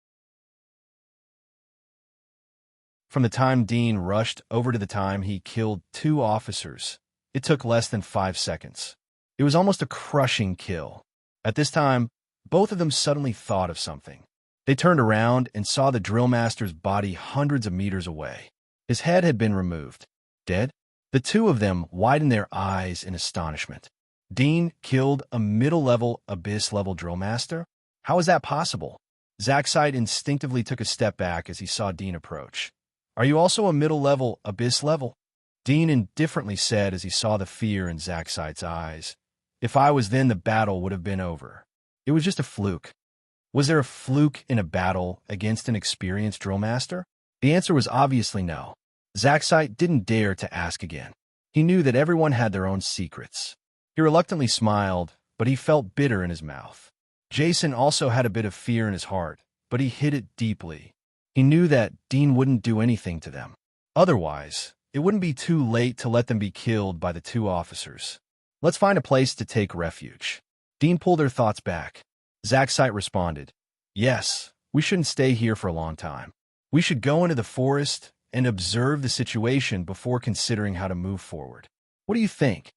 From the time Dean rushed over to the time he killed 2 officers, it took less than 5 seconds. It was almost a crushing kill. At this time, both of them suddenly thought of something. They turned around and saw the drill master's body hundreds of meters away. His head had been removed. Dead? The two of them widened their eyes in astonishment. Dean killed a middle-level, abyss-level drill master? How is that possible? Zaxite instinctively took a step back as he saw Dean approach. Are you also a middle-level, abyss-level? Dean indifferently said as he saw the fear in Zaxite's eyes. If I was then, the battle would have been over. It was just a fluke. Was there a fluke in a battle against an experienced drill master? The answer was obviously no. Zaxite didn't dare to ask again. He knew that everyone had their own secrets. He reluctantly smiled, but he felt bitter in his mouth. Jason also had a bit of fear in his heart, but he hid it deeply. He knew that Dean wouldn't do anything to them. Otherwise, it wouldn't be too late to let them be killed by the 2 officers. Let's find a place to take refuge. Dean pulled their thoughts back. Zaxite responded, Yes, we shouldn't stay here for a long time. We should go into the forest and observe the situation before considering how to move forward. What do you think?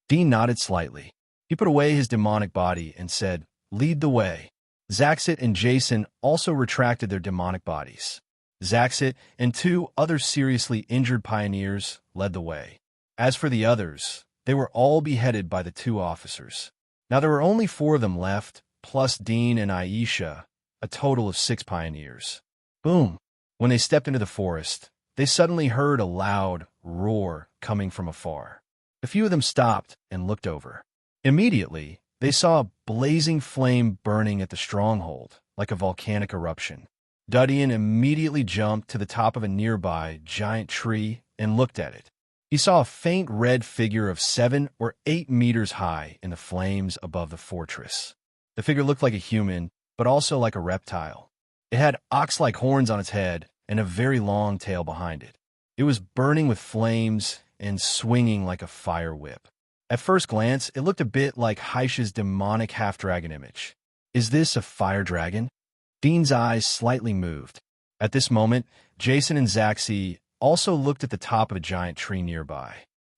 Dean nodded slightly. He put away his demonic body and said, Lead the way. Zaxit and Jason also retracted their demonic bodies. Zaxit and 2 other seriously injured pioneers led the way. As for the others, they were all beheaded by the 2 officers. Now there were only 4 of them left, plus Dean and Aisha, a total of 6 pioneers. Boom! When they stepped into the forest, they suddenly heard a loud roar coming from afar. A few of them stopped and looked over. Immediately, they saw a blazing flame burning at the stronghold, like a volcanic eruption. Dudian immediately jumped to the top of a nearby giant tree and looked at it. He saw a faint red figure of 7 or 8 meters high in the flames above the fortress. The figure looked like a human, but also like a reptile. It had ox-like horns on its head and a very long tail behind it. It was burning with flames and swinging like a fire whip. At first glance, it looked a bit like Haisha's demonic half-dragon image. Is this a fire dragon? Dean's eyes slightly moved. At this moment, Jason and Zaxi also looked at the top of a giant tree nearby.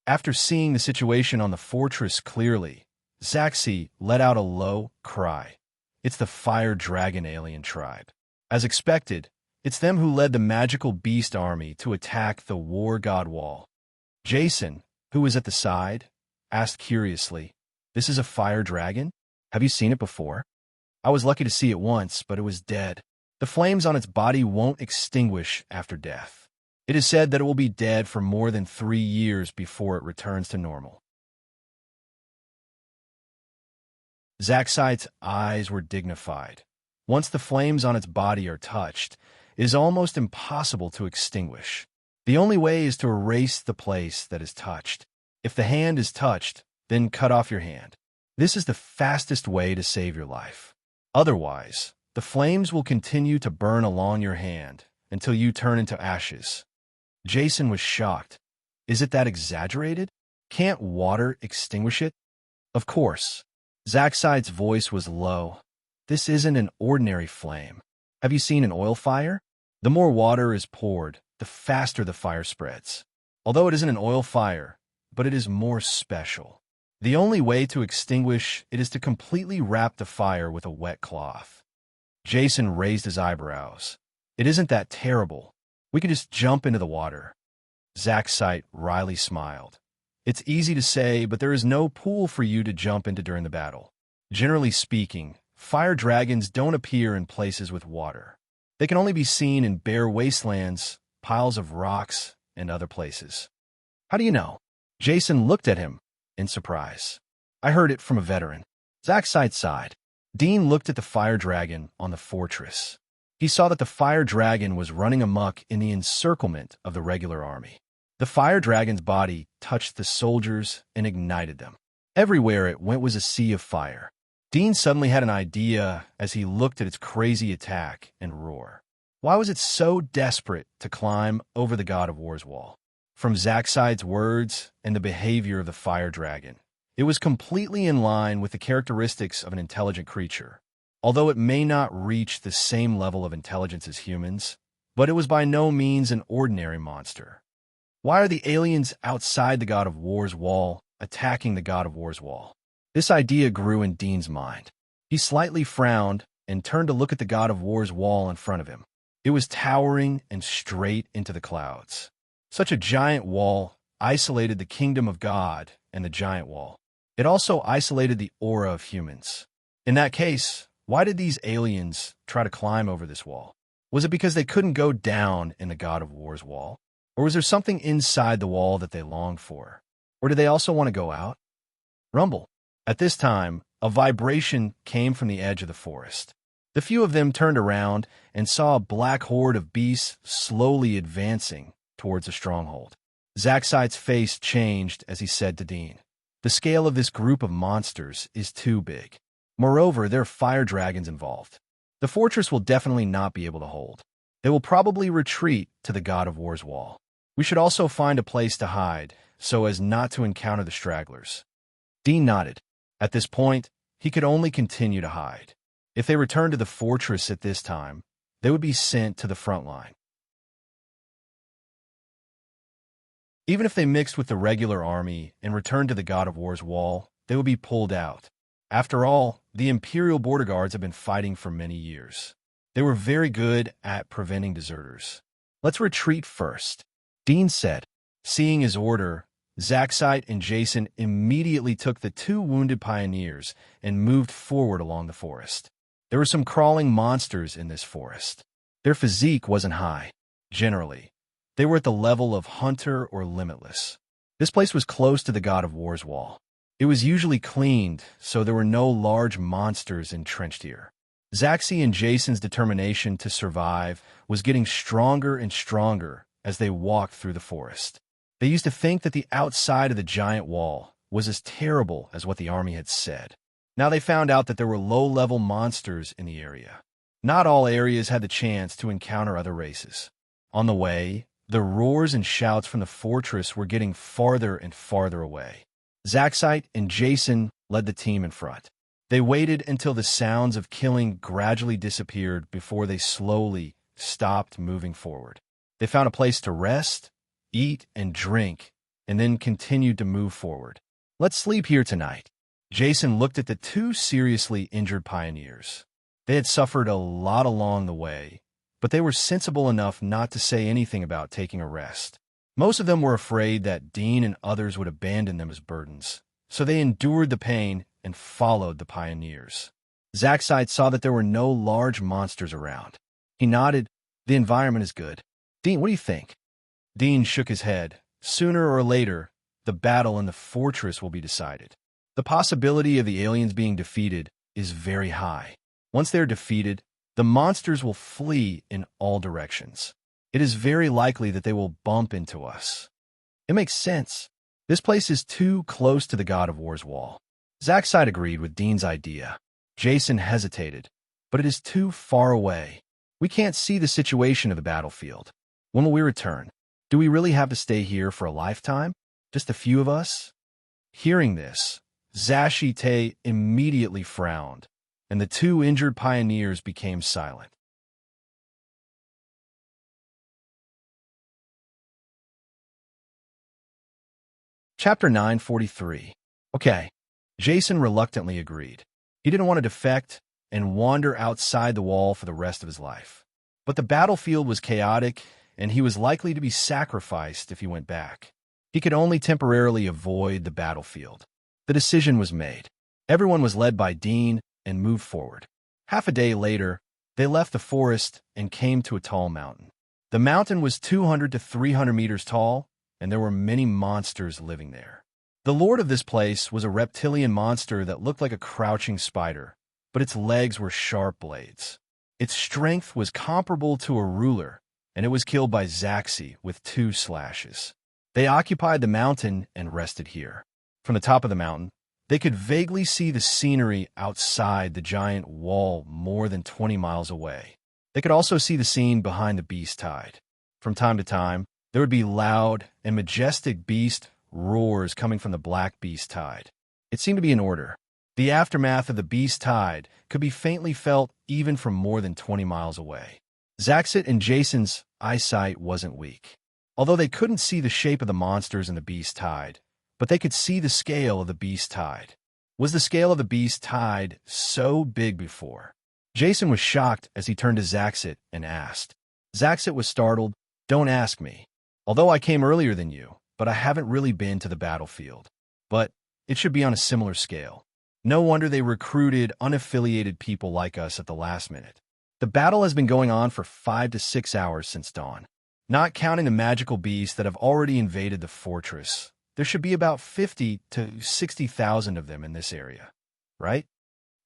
After seeing the situation on the fortress clearly, Zaxi let out a low cry. It's the fire dragon alien tribe. As expected, it's them who led the magical beast army to attack the war god wall. Jason, who was at the side, asked curiously, This is a fire dragon? Have you seen it before? I was lucky to see it once, but it was dead. The flames on its body won't extinguish after death. It is said that it will be dead for more than 3 years before it returns to normal. Zaxite's eyes were dignified. Once the flames on its body are touched, it is almost impossible to extinguish. The only way is to erase the place that is touched. If the hand is touched, then cut off your hand. This is the fastest way to save your life. Otherwise, the flames will continue to burn along your hand until you turn into ashes. Jason was shocked. Is it that exaggerated? Can't water extinguish it? Of course. Zaxite's voice was low. This isn't an ordinary flame. Have you seen an oil fire? The more water is poured, the faster the fire spreads. Although it isn't an oil fire, but it is more special. The only way to extinguish it is to completely wrap the fire with a wet cloth. Jason raised his eyebrows. It isn't that terrible. We can just jump into the water. Zaxite wryly smiled. It's easy to say, but there is no pool for you to jump into during the battle. Generally speaking, fire dragons don't appear in places with water. They can only be seen in bare wastelands, piles of rocks, and other places. How do you know? Jason looked at him in surprise. I heard it from a veteran. Zaxite sighed. Dean looked at the fire dragon on the fortress. He saw that the fire dragon was running amok in the encirclement of the regular army. The fire dragon's body touched the soldiers and ignited them. Everywhere it went was a sea of fire. Dean suddenly had an idea as he looked at its crazy attack and roar. Why was it so desperate to climb over the God of War's wall? From Zaxide's words and the behavior of the fire dragon, it was completely in line with the characteristics of an intelligent creature. Although it may not reach the same level of intelligence as humans, but it was by no means an ordinary monster. Why are the aliens outside the God of War's wall attacking the God of War's wall? This idea grew in Dean's mind. He slightly frowned and turned to look at the God of War's wall in front of him. It was towering and straight into the clouds. Such a giant wall isolated the kingdom of God and the giant wall. It also isolated the aura of humans. In that case, why did these aliens try to climb over this wall? Was it because they couldn't go down in the God of War's wall? Or was there something inside the wall that they longed for? Or did they also want to go out? Rumble. At this time, a vibration came from the edge of the forest. The few of them turned around and saw a black horde of beasts slowly advancing towards a stronghold. Zaxide's face changed as he said to Dean, "The scale of this group of monsters is too big. Moreover, there are fire dragons involved. The fortress will definitely not be able to hold. They will probably retreat to the God of War's wall. We should also find a place to hide so as not to encounter the stragglers." Dean nodded. At this point, he could only continue to hide. If they returned to the fortress at this time, they would be sent to the front line. Even if they mixed with the regular army and returned to the God of War's wall, they would be pulled out. After all, the Imperial border guards have been fighting for many years. They were very good at preventing deserters. "Let's retreat first," Dean said. Seeing his order, Zaxide and Jason immediately took the two wounded pioneers and moved forward along the forest. There were some crawling monsters in this forest. Their physique wasn't high. Generally, they were at the level of hunter or limitless. This place was close to the God of War's wall. It was usually cleaned, so there were no large monsters entrenched here. Zaxi and Jason's determination to survive was getting stronger and stronger as they walked through the forest. They used to think that the outside of the giant wall was as terrible as what the army had said. Now they found out that there were low-level monsters in the area. Not all areas had the chance to encounter other races. On the way, the roars and shouts from the fortress were getting farther and farther away. Zaxite and Jason led the team in front. They waited until the sounds of killing gradually disappeared before they slowly stopped moving forward. They found a place to rest, eat, and drink, and then continued to move forward. "Let's sleep here tonight." Jason looked at the two seriously injured pioneers. They had suffered a lot along the way, but they were sensible enough not to say anything about taking a rest. Most of them were afraid that Dean and others would abandon them as burdens, so they endured the pain and followed the pioneers. Zaxide saw that there were no large monsters around. He nodded. "The environment is good. Dean, what do you think?" Dean shook his head. "Sooner or later, the battle in the fortress will be decided. The possibility of the aliens being defeated is very high. Once they're defeated, the monsters will flee in all directions. It is very likely that they will bump into us." "It makes sense. This place is too close to the God of War's wall." Zaxide agreed with Dean's idea. Jason hesitated. "But it is too far away. We can't see the situation of the battlefield. When will we return? Do we really have to stay here for a lifetime? Just a few of us?" Hearing this, Zashite immediately frowned, and the two injured pioneers became silent. Chapter 943. Okay. Jason reluctantly agreed. He didn't want to defect and wander outside the wall for the rest of his life. But the battlefield was chaotic, and he was likely to be sacrificed if he went back. He could only temporarily avoid the battlefield. The decision was made. Everyone was led by Dean and moved forward. Half a day later, they left the forest and came to a tall mountain. The mountain was 200 to 300 meters tall, and there were many monsters living there. The lord of this place was a reptilian monster that looked like a crouching spider, but its legs were sharp blades. Its strength was comparable to a ruler, and it was killed by Zaxi with 2 slashes. They occupied the mountain and rested here. From the top of the mountain, they could vaguely see the scenery outside the giant wall more than 20 miles away. They could also see the scene behind the beast tide. From time to time, There would be loud and majestic beast roars coming from the black beast tide. It seemed to be in order. The aftermath of the beast tide could be faintly felt even from more than 20 miles away. Zaxit and Jason's eyesight wasn't weak, although they couldn't see the shape of the monsters in the beast tide, but they could see the scale of the beast tide. Was the scale of the beast tide so big before? Jason was shocked as he turned to Zaxit and asked. Zaxit was startled. Don't ask me. Although I came earlier than you, but I haven't really been to the battlefield. But it should be on a similar scale. No wonder they recruited unaffiliated people like us at the last minute. The battle has been going on for 5 to 6 hours since dawn. Not counting the magical beasts that have already invaded the fortress, there should be about 50 to 60,000 of them in this area, right?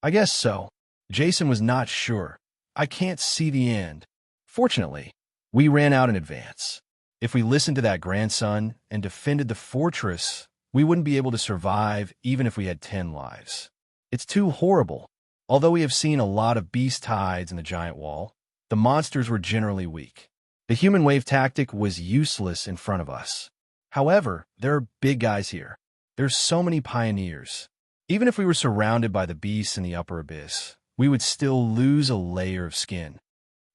I guess so. Jason was not sure. I can't see the end. Fortunately, we ran out in advance. If we listened to that grandson and defended the fortress, we wouldn't be able to survive even if we had 10 lives. It's too horrible. Although we have seen a lot of beast tides in the giant wall, the monsters were generally weak. The human wave tactic was useless in front of us. However, there are big guys here. There's so many pioneers. Even if we were surrounded by the beasts in the upper abyss, we would still lose a layer of skin.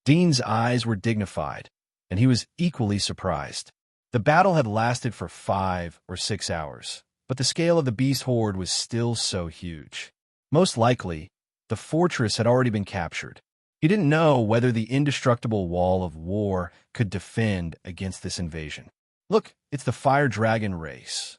Dean's eyes were dignified, and he was equally surprised. The battle had lasted for 5 or 6 hours, but the scale of the beast horde was still so huge. Most likely, the fortress had already been captured. He didn't know whether the indestructible wall of war could defend against this invasion. Look, it's the fire dragon race.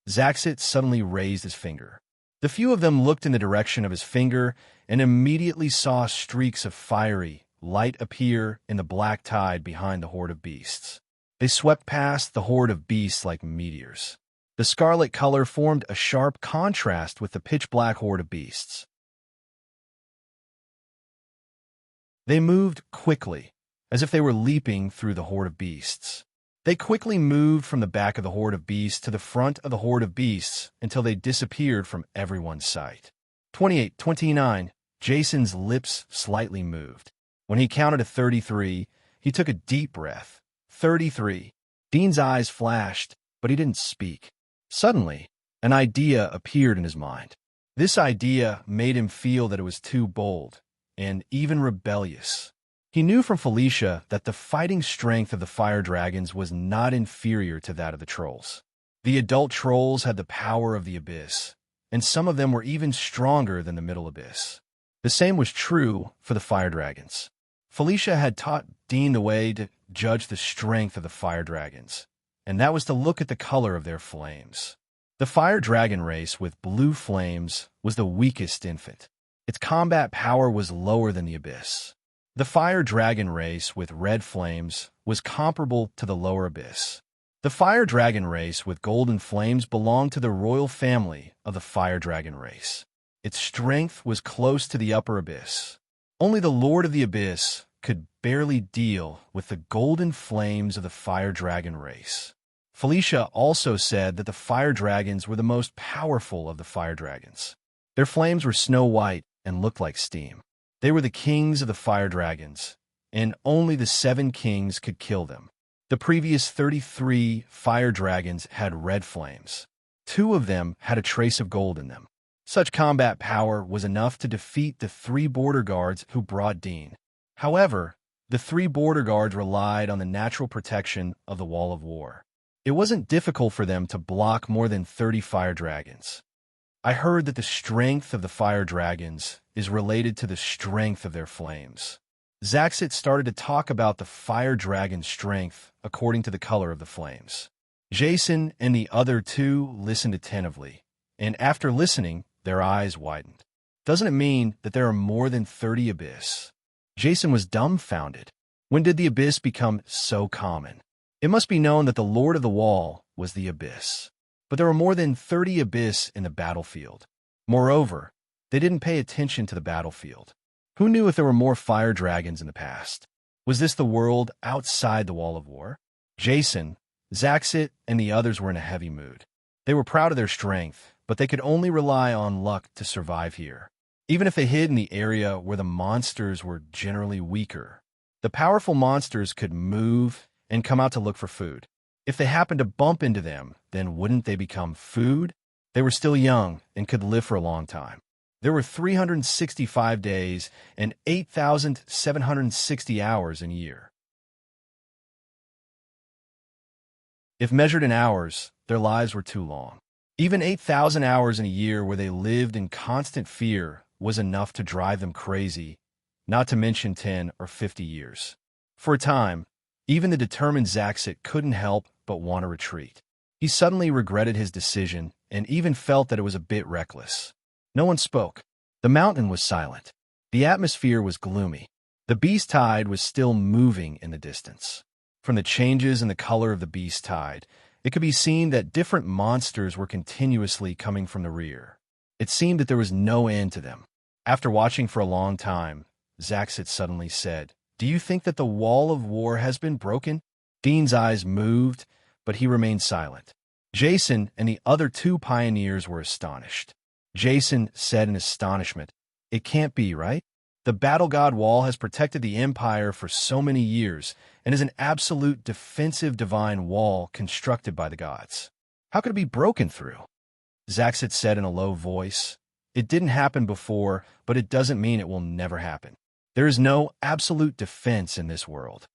Zaxit suddenly raised his finger. The few of them looked in the direction of his finger and immediately saw streaks of fiery light appear in the black tide behind the horde of beasts. They swept past the horde of beasts like meteors. The scarlet color formed a sharp contrast with the pitch-black horde of beasts. They moved quickly, as if they were leaping through the horde of beasts. They quickly moved from the back of the horde of beasts to the front of the horde of beasts until they disappeared from everyone's sight. 28, 29. Jason's lips slightly moved. When he counted to 33, he took a deep breath. 33. Dean's eyes flashed, but he didn't speak. Suddenly, an idea appeared in his mind. This idea made him feel that it was too bold and even rebellious. He knew from Felicia that the fighting strength of the fire dragons was not inferior to that of the trolls. The adult trolls had the power of the abyss, and some of them were even stronger than the middle abyss. The same was true for the fire dragons. Felicia had taught Dean the way to judge the strength of the fire dragons, and that was to look at the color of their flames. The fire dragon race with blue flames was the weakest infant. Its combat power was lower than the abyss. The fire dragon race with red flames was comparable to the lower abyss. The fire dragon race with golden flames belonged to the royal family of the fire dragon race. Its strength was close to the upper abyss. Only the Lord of the Abyss could barely deal with the golden flames of the fire dragon race. Felicia also said that the fire dragons were the most powerful of the fire dragons. Their flames were snow white and looked like steam. They were the kings of the fire dragons, and only the 7 kings could kill them. The previous 33 fire dragons had red flames. 2 of them had a trace of gold in them. Such combat power was enough to defeat the 3 border guards who brought Dean. However, the 3 border guards relied on the natural protection of the Wall of War. It wasn't difficult for them to block more than 30 fire dragons. I heard that the strength of the fire dragons is related to the strength of their flames. Zaxit started to talk about the fire dragon's strength according to the color of the flames. Jason and the other 2 listened attentively, and after listening, their eyes widened. Doesn't it mean that there are more than 30 abyss? Jason was dumbfounded. When did the abyss become so common? It must be known that the Lord of the Wall was the abyss. But there were more than 30 abyss in the battlefield. Moreover, they didn't pay attention to the battlefield. Who knew if there were more fire dragons in the past? Was this the world outside the Wall of War? Jason, Zaxit, and the others were in a heavy mood. They were proud of their strength, but they could only rely on luck to survive here. Even if they hid in the area where the monsters were generally weaker, the powerful monsters could move and come out to look for food. If they happened to bump into them, then wouldn't they become food? They were still young and could live for a long time. There were 365 days and 8,760 hours in a year. If measured in hours, their lives were too long. Even 8,000 hours in a year where they lived in constant fear was enough to drive them crazy, not to mention 10 or 50 years. For a time, even the determined Zaxit couldn't help but want to retreat. He suddenly regretted his decision and even felt that it was a bit reckless. No one spoke. The mountain was silent. The atmosphere was gloomy. The beast tide was still moving in the distance. From the changes in the color of the beast tide, it could be seen that different monsters were continuously coming from the rear. It seemed that there was no end to them. After watching for a long time, Zaxit suddenly said, "Do you think that the wall of war has been broken?" Dean's eyes moved, but he remained silent. Jason and the other two pioneers were astonished. Jason said in astonishment, "It can't be, right? The Battle God Wall has protected the Empire for so many years and is an absolute defensive divine wall constructed by the gods. How could it be broken through?" Zaxit said in a low voice, "It didn't happen before, but it doesn't mean it will never happen. There is no absolute defense in this world."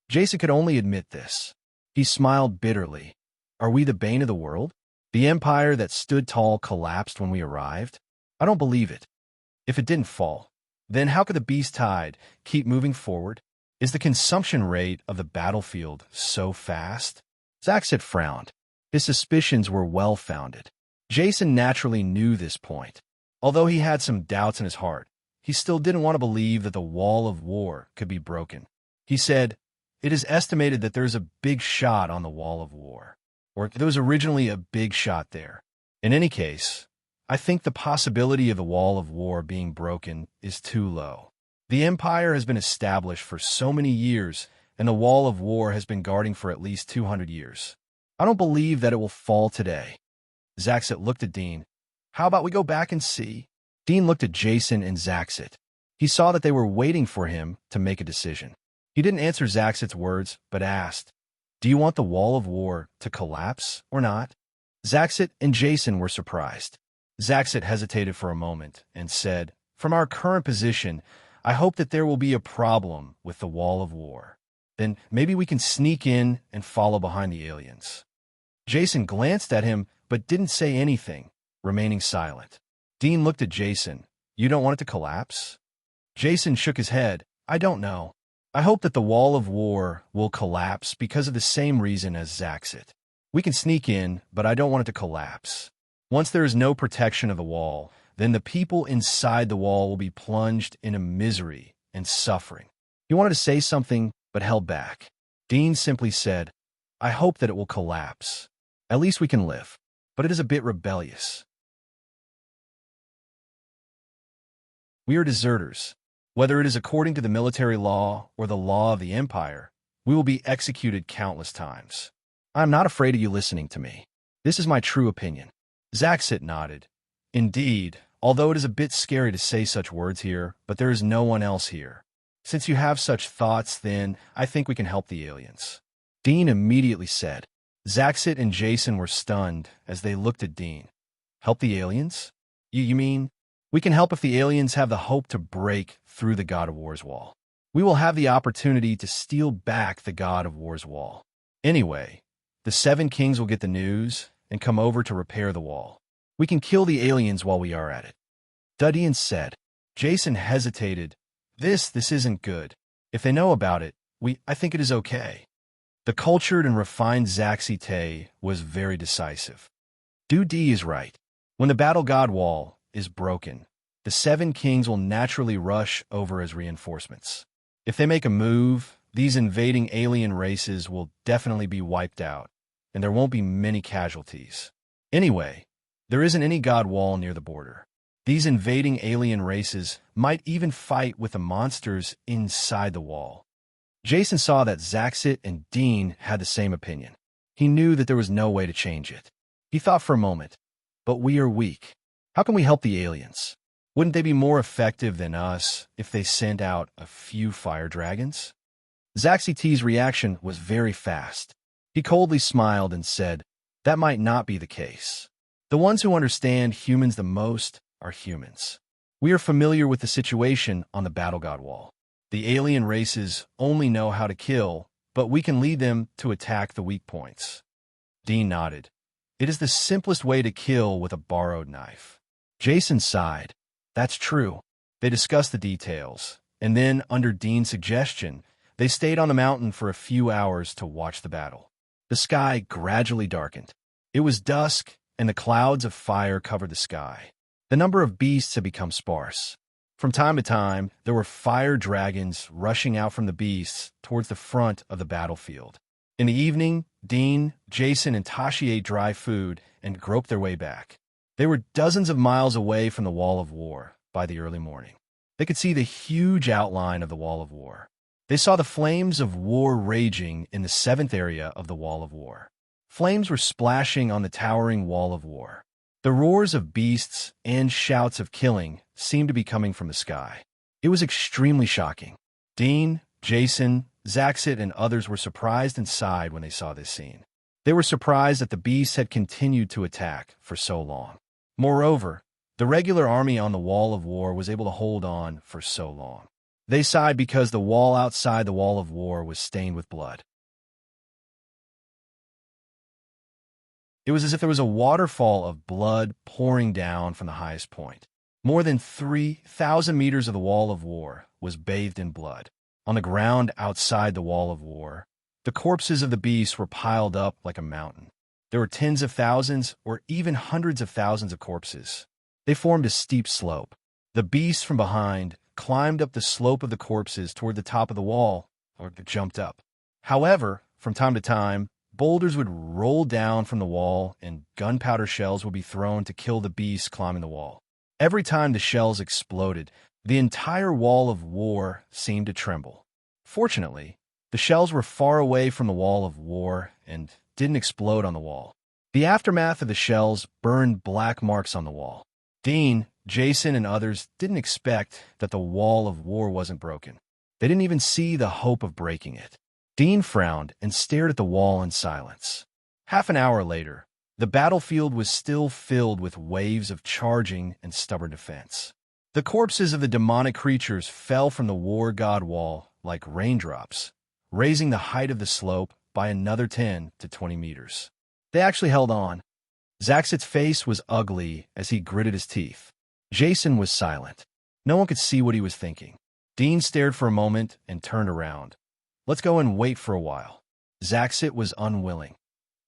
Jason could only admit this. He smiled bitterly. "Are we the bane of the world? The empire that stood tall collapsed when we arrived? I don't believe it. If it didn't fall, then how could the beast tide keep moving forward? Is the consumption rate of the battlefield so fast?" Zaxit frowned. His suspicions were well-founded. Jason naturally knew this point. Although he had some doubts in his heart, he still didn't want to believe that the wall of war could be broken. He said, "It is estimated that there's a big shot on the wall of war. Or there was originally a big shot there. In any case, I think the possibility of the wall of war being broken is too low. The Empire has been established for so many years, and the wall of war has been guarding for at least 200 years. I don't believe that it will fall today." Zaxit looked at Dean. "How about we go back and see?" Dean looked at Jason and Zaxit. He saw that they were waiting for him to make a decision. He didn't answer Zaxit's words, but asked, "Do you want the wall of war to collapse or not?" Zaxit and Jason were surprised. Zaxit hesitated for a moment and said, "From our current position, I hope that there will be a problem with the wall of war. Then maybe we can sneak in and follow behind the aliens." Jason glanced at him but didn't say anything, remaining silent. Dean looked at Jason. "You don't want it to collapse?" Jason shook his head. "I don't know. I hope that the wall of war will collapse because of the same reason as Zaxit. We can sneak in, but I don't want it to collapse. Once there is no protection of the wall, then the people inside the wall will be plunged into misery and suffering." He wanted to say something, but held back. Dean simply said, "I hope that it will collapse. At least we can live. But it is a bit rebellious. We are deserters. Whether it is according to the military law or the law of the Empire, we will be executed countless times. I am not afraid of you listening to me. This is my true opinion." Zaxit nodded. "Indeed, although it is a bit scary to say such words here, but there is no one else here. Since you have such thoughts, then I think we can help the aliens." Dean immediately said. Zaxit and Jason were stunned as they looked at Dean. "Help the aliens? You mean? We can help if the aliens have the hope to break through the God of War's wall. We will have the opportunity to steal back the God of War's wall. Anyway, the 7 kings will get the news and come over to repair the wall. We can kill the aliens while we are at it." Dudian said. Jason hesitated. This isn't good. If they know about it, I think it is okay." The cultured and refined Zaxite was very decisive. Dudi is right. When the Battle God Wall is broken, the 7 kings will naturally rush over as reinforcements. If they make a move, these invading alien races will definitely be wiped out, and there won't be many casualties. Anyway, there isn't any God Wall near the border. These invading alien races might even fight with the monsters inside the wall. Jason saw that Zaxit and Dean had the same opinion. He knew that there was no way to change it. He thought for a moment, "But we are weak. How can we help the aliens? Wouldn't they be more effective than us if they sent out a few fire dragons?" Zaxite's reaction was very fast. He coldly smiled and said, "That might not be the case. The ones who understand humans the most are humans. We are familiar with the situation on the Battle God Wall. The alien races only know how to kill, but we can lead them to attack the weak points." Dean nodded. "It is the simplest way to kill with a borrowed knife." Jason sighed. "That's true." They discussed the details, and then, under Dean's suggestion, they stayed on the mountain for a few hours to watch the battle. The sky gradually darkened. It was dusk, and the clouds of fire covered the sky. The number of beasts had become sparse. From time to time, there were fire dragons rushing out from the beasts towards the front of the battlefield. In the evening, Dean, Jason, and Tashi ate dry food and groped their way back. They were dozens of miles away from the Wall of War by the early morning. They could see the huge outline of the Wall of War. They saw the flames of war raging in the 7th area of the Wall of War. Flames were splashing on the towering Wall of War. The roars of beasts and shouts of killing seemed to be coming from the sky. It was extremely shocking. Dean, Jason, Zaxit, and others were surprised and sighed when they saw this scene. They were surprised that the beasts had continued to attack for so long. Moreover, the regular army on the Wall of War was able to hold on for so long. They sighed because the wall outside the Wall of War was stained with blood. It was as if there was a waterfall of blood pouring down from the highest point. More than 3,000 meters of the Wall of War was bathed in blood. On the ground outside the Wall of War, the corpses of the beasts were piled up like a mountain. There were tens of thousands or even hundreds of thousands of corpses. They formed a steep slope. The beasts from behind climbed up the slope of the corpses toward the top of the wall, or jumped up. However, from time to time, boulders would roll down from the wall and gunpowder shells would be thrown to kill the beasts climbing the wall. Every time the shells exploded, the entire Wall of War seemed to tremble. Fortunately, the shells were far away from the Wall of War and didn't explode on the wall. The aftermath of the shells burned black marks on the wall. Dean, Jason, and others didn't expect that the Wall of War wasn't broken. They didn't even see the hope of breaking it. Dean frowned and stared at the wall in silence. Half an hour later, the battlefield was still filled with waves of charging and stubborn defense. The corpses of the demonic creatures fell from the war god wall like raindrops, raising the height of the slope by another 10 to 20 meters. They actually held on. Zaxit's face was ugly as he gritted his teeth. Jason was silent. No one could see what he was thinking. Dean stared for a moment and turned around. "Let's go and wait for a while." Zaxit was unwilling.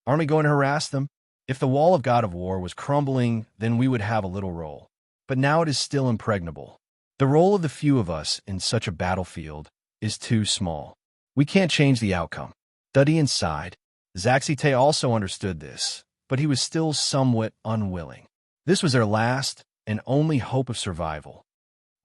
"Aren't we going to harass them? If the Wall of God of War was crumbling, then we would have a little role. But now it is still impregnable. The role of the few of us in such a battlefield is too small. We can't change the outcome." Duddy sighed. Zaxite also understood this, but he was still somewhat unwilling. This was their last and only hope of survival.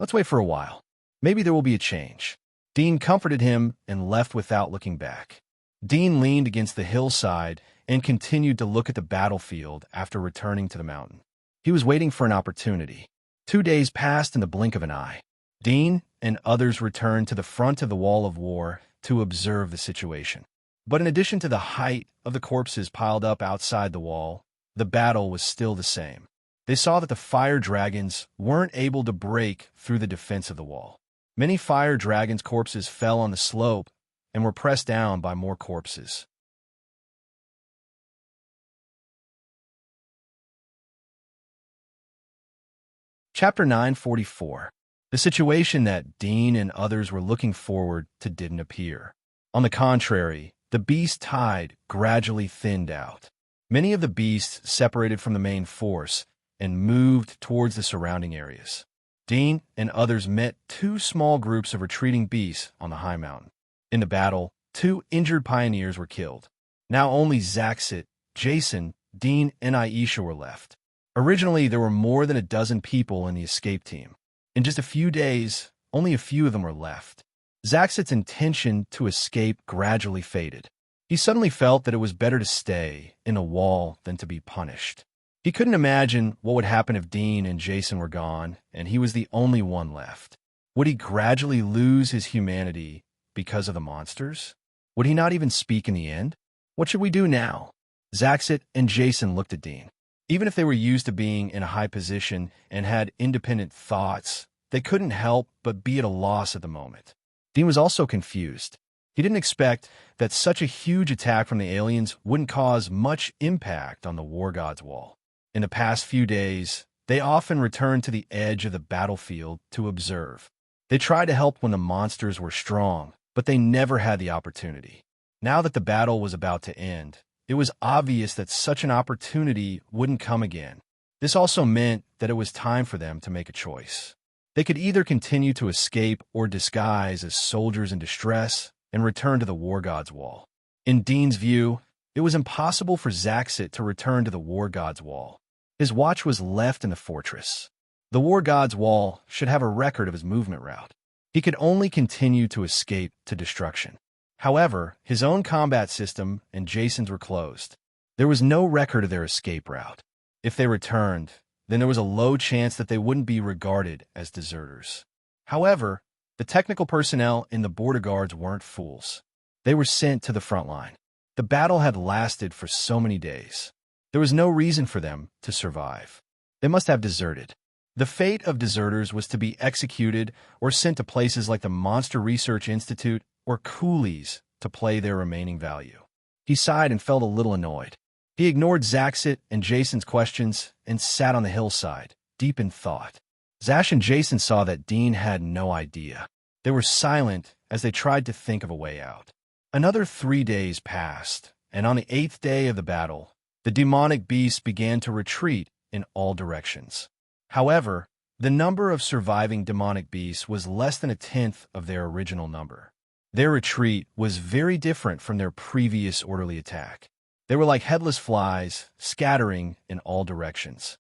"Let's wait for a while. Maybe there will be a change." Dean comforted him and left without looking back. Dean leaned against the hillside and continued to look at the battlefield after returning to the mountain. He was waiting for an opportunity. 2 days passed in the blink of an eye. Dean and others returned to the front of the Wall of War to observe the situation. But in addition to the height of the corpses piled up outside the wall, the battle was still the same. They saw that the fire dragons weren't able to break through the defense of the wall. Many fire dragons' corpses fell on the slope and were pressed down by more corpses. Chapter 944. The situation that Dean and others were looking forward to didn't appear. On the contrary, the beast tide gradually thinned out. Many of the beasts separated from the main force and moved towards the surrounding areas. Dean and others met 2 small groups of retreating beasts on the high mountain. In the battle, 2 injured pioneers were killed. Now only Zaxit, Jason, Dean, and Aisha were left. Originally, there were more than a dozen people in the escape team. In just a few days, only a few of them were left. Zaxit's intention to escape gradually faded. He suddenly felt that it was better to stay in a wall than to be punished. He couldn't imagine what would happen if Dean and Jason were gone and he was the only one left. Would he gradually lose his humanity because of the monsters? Would he not even speak in the end? What should we do now? Zaxit and Jason looked at Dean. Even if they were used to being in a high position and had independent thoughts, they couldn't help but be at a loss at the moment. Dean was also confused. He didn't expect that such a huge attack from the aliens wouldn't cause much impact on the War God's Wall. In the past few days, they often returned to the edge of the battlefield to observe. They tried to help when the monsters were strong, but they never had the opportunity. Now that the battle was about to end, it was obvious that such an opportunity wouldn't come again. This also meant that it was time for them to make a choice. They could either continue to escape or disguise as soldiers in distress and return to the War God's Wall. In Dean's view, it was impossible for Zaxit to return to the War God's Wall. His watch was left in the fortress. The War God's Wall should have a record of his movement route. He could only continue to escape to destruction. However, his own combat system and Jason's were closed. There was no record of their escape route. If they returned, then there was a low chance that they wouldn't be regarded as deserters. However, the technical personnel in the border guards weren't fools. They were sent to the front line. The battle had lasted for so many days. There was no reason for them to survive. They must have deserted. The fate of deserters was to be executed or sent to places like the Monster Research Institute or coolies to play their remaining value. He sighed and felt a little annoyed. He ignored Zaxit and Jason's questions and sat on the hillside, deep in thought. Zash and Jason saw that Dean had no idea. They were silent as they tried to think of a way out. Another 3 days passed, and on the 8th day of the battle, the demonic beasts began to retreat in all directions. However, the number of surviving demonic beasts was less than 1/10 of their original number. Their retreat was very different from their previous orderly attack. They were like headless flies, scattering in all directions.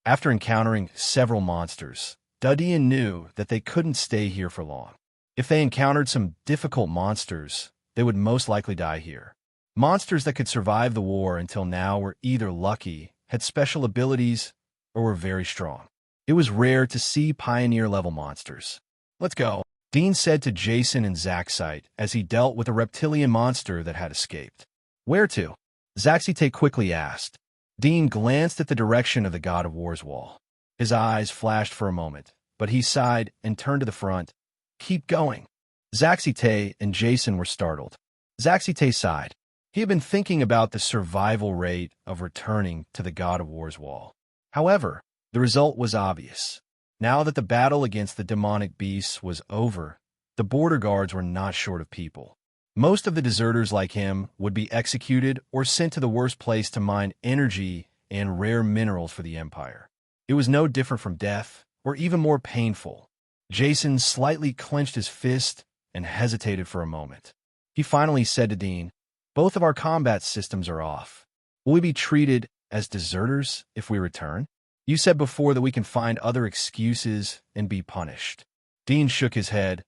After encountering several monsters, Dudian knew that they couldn't stay here for long. If they encountered some difficult monsters, they would most likely die here. Monsters that could survive the war until now were either lucky, had special abilities, or were very strong. It was rare to see pioneer-level monsters. "Let's go," Dean said to Jason and Zaxite as he dealt with a reptilian monster that had escaped. "Where to?" Zaxite quickly asked. Dean glanced at the direction of the God of War's wall. His eyes flashed for a moment, but he sighed and turned to the front. "Keep going." Zaxite and Jason were startled. Zaxite sighed. He had been thinking about the survival rate of returning to the God of War's wall. However, the result was obvious. Now that the battle against the demonic beasts was over, the border guards were not short of people. Most of the deserters like him would be executed or sent to the worst place to mine energy and rare minerals for the Empire. It was no different from death, or even more painful. Jason slightly clenched his fist and hesitated for a moment. He finally said to Dean, "Both of our combat systems are off. Will we be treated as deserters if we return? You said before that we can find other excuses and be punished." Dean shook his head.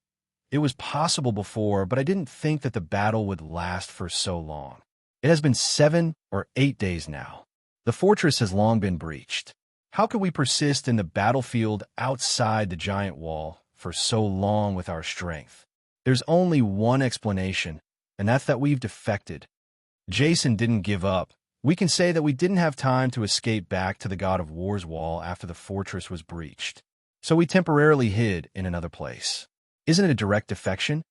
"It was possible before, but I didn't think that the battle would last for so long. It has been 7 or 8 days now. The fortress has long been breached. How could we persist in the battlefield outside the giant wall for so long with our strength? There's only one explanation, and that's that we've defected." Jason didn't give up. "We can say that we didn't have time to escape back to the God of War's wall after the fortress was breached. So we temporarily hid in another place. Isn't it a direct defection?"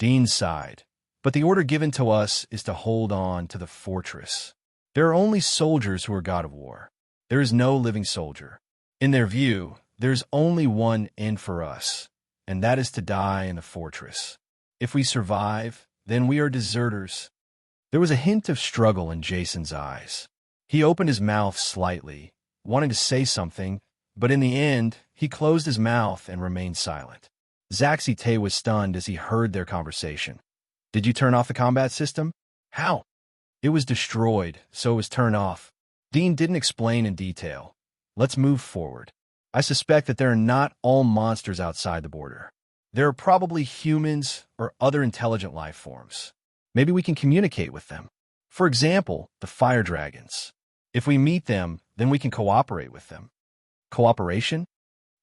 Dean sighed. "But the order given to us is to hold on to the fortress. There are only soldiers who are God of War. There is no living soldier. In their view, there's only one end for us, and that is to die in the fortress. If we survive, then we are deserters." There was a hint of struggle in Jason's eyes. He opened his mouth slightly, wanting to say something, but in the end, he closed his mouth and remained silent. Zaxite was stunned as he heard their conversation. "Did you turn off the combat system?" "How?" "It was destroyed, so it was turned off." Dean didn't explain in detail. "Let's move forward. I suspect that there are not all monsters outside the border. There are probably humans or other intelligent life forms. Maybe we can communicate with them. For example, the fire dragons. If we meet them, then we can cooperate with them." "Cooperation?"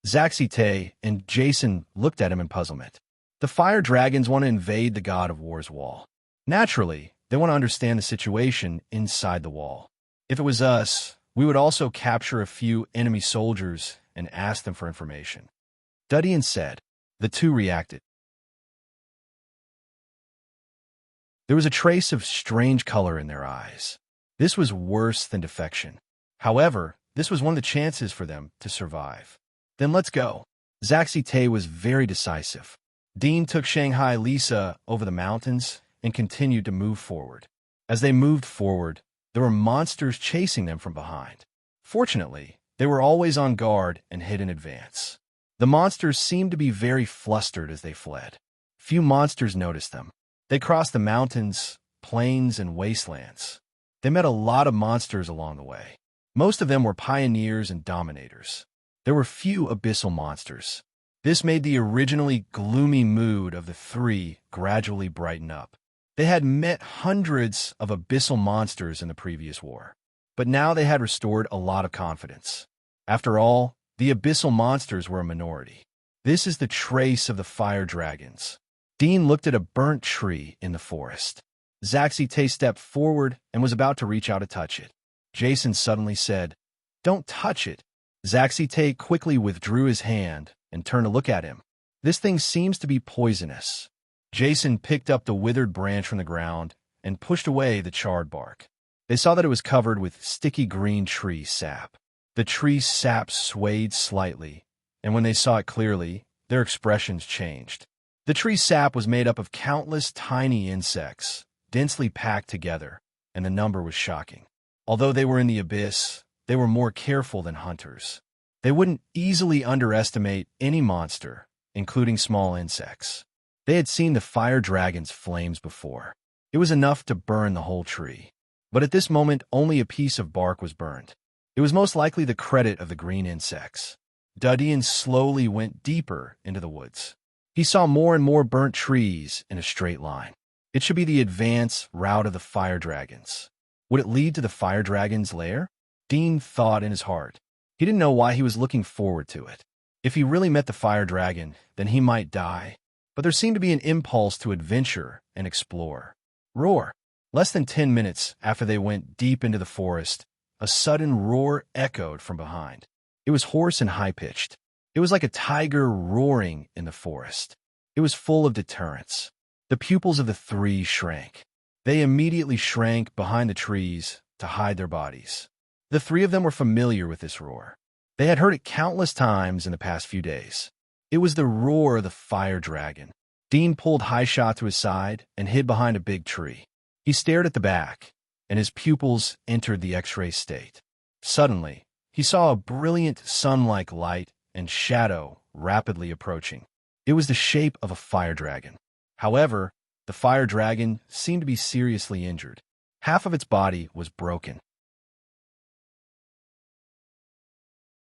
Zaxite and Jason looked at him in puzzlement. The fire dragons want to invade the god of war's wall. Naturally, they want to understand the situation inside the wall. If it was us, we would also capture a few enemy soldiers and ask them for information. Dudian said. The two reacted. There was a trace of strange color in their eyes. This was worse than defection. However, this was one of the chances for them to survive. Then let's go. Zaxi Tay was very decisive. Dean took Shanghai Lisa over the mountains and continued to move forward. As they moved forward, there were monsters chasing them from behind. Fortunately, they were always on guard and hid in advance. The monsters seemed to be very flustered as they fled. Few monsters noticed them. They crossed the mountains, plains, and wastelands. They met a lot of monsters along the way. Most of them were pioneers and dominators. There were few abyssal monsters. This made the originally gloomy mood of the three gradually brighten up. They had met hundreds of abyssal monsters in the previous war, but now they had restored a lot of confidence. After all, the abyssal monsters were a minority. This is the trace of the fire dragons. Dean looked at a burnt tree in the forest. Zaxi Tay stepped forward and was about to reach out to touch it. Jason suddenly said, "Don't touch it." Zaxi Tay quickly withdrew his hand and turned to look at him. "This thing seems to be poisonous." Jason picked up the withered branch from the ground and pushed away the charred bark. They saw that it was covered with sticky green tree sap. The tree sap swayed slightly, and when they saw it clearly, their expressions changed. The tree sap was made up of countless tiny insects, densely packed together, and the number was shocking. Although they were in the abyss, they were more careful than hunters. They wouldn't easily underestimate any monster, including small insects. They had seen the fire dragon's flames before. It was enough to burn the whole tree. But at this moment, only a piece of bark was burned. It was most likely the credit of the green insects. Dudian slowly went deeper into the woods. He saw more and more burnt trees in a straight line. It should be the advance route of the fire dragons. Would it lead to the fire dragon's lair? Dean thought in his heart. He didn't know why he was looking forward to it. If he really met the fire dragon, then he might die. But there seemed to be an impulse to adventure and explore. Roar! Less than 10 minutes after they went deep into the forest, a sudden roar echoed from behind. It was hoarse and high-pitched. It was like a tiger roaring in the forest. It was full of deterrence. The pupils of the three shrank. They immediately shrank behind the trees to hide their bodies. The three of them were familiar with this roar. They had heard it countless times in the past few days. It was the roar of the fire dragon. Dean pulled Highshot to his side and hid behind a big tree. He stared at the back, and his pupils entered the X-ray state. Suddenly, he saw a brilliant sun-like light and shadow rapidly approaching. It was the shape of a fire dragon. However, the fire dragon seemed to be seriously injured. Half of its body was broken.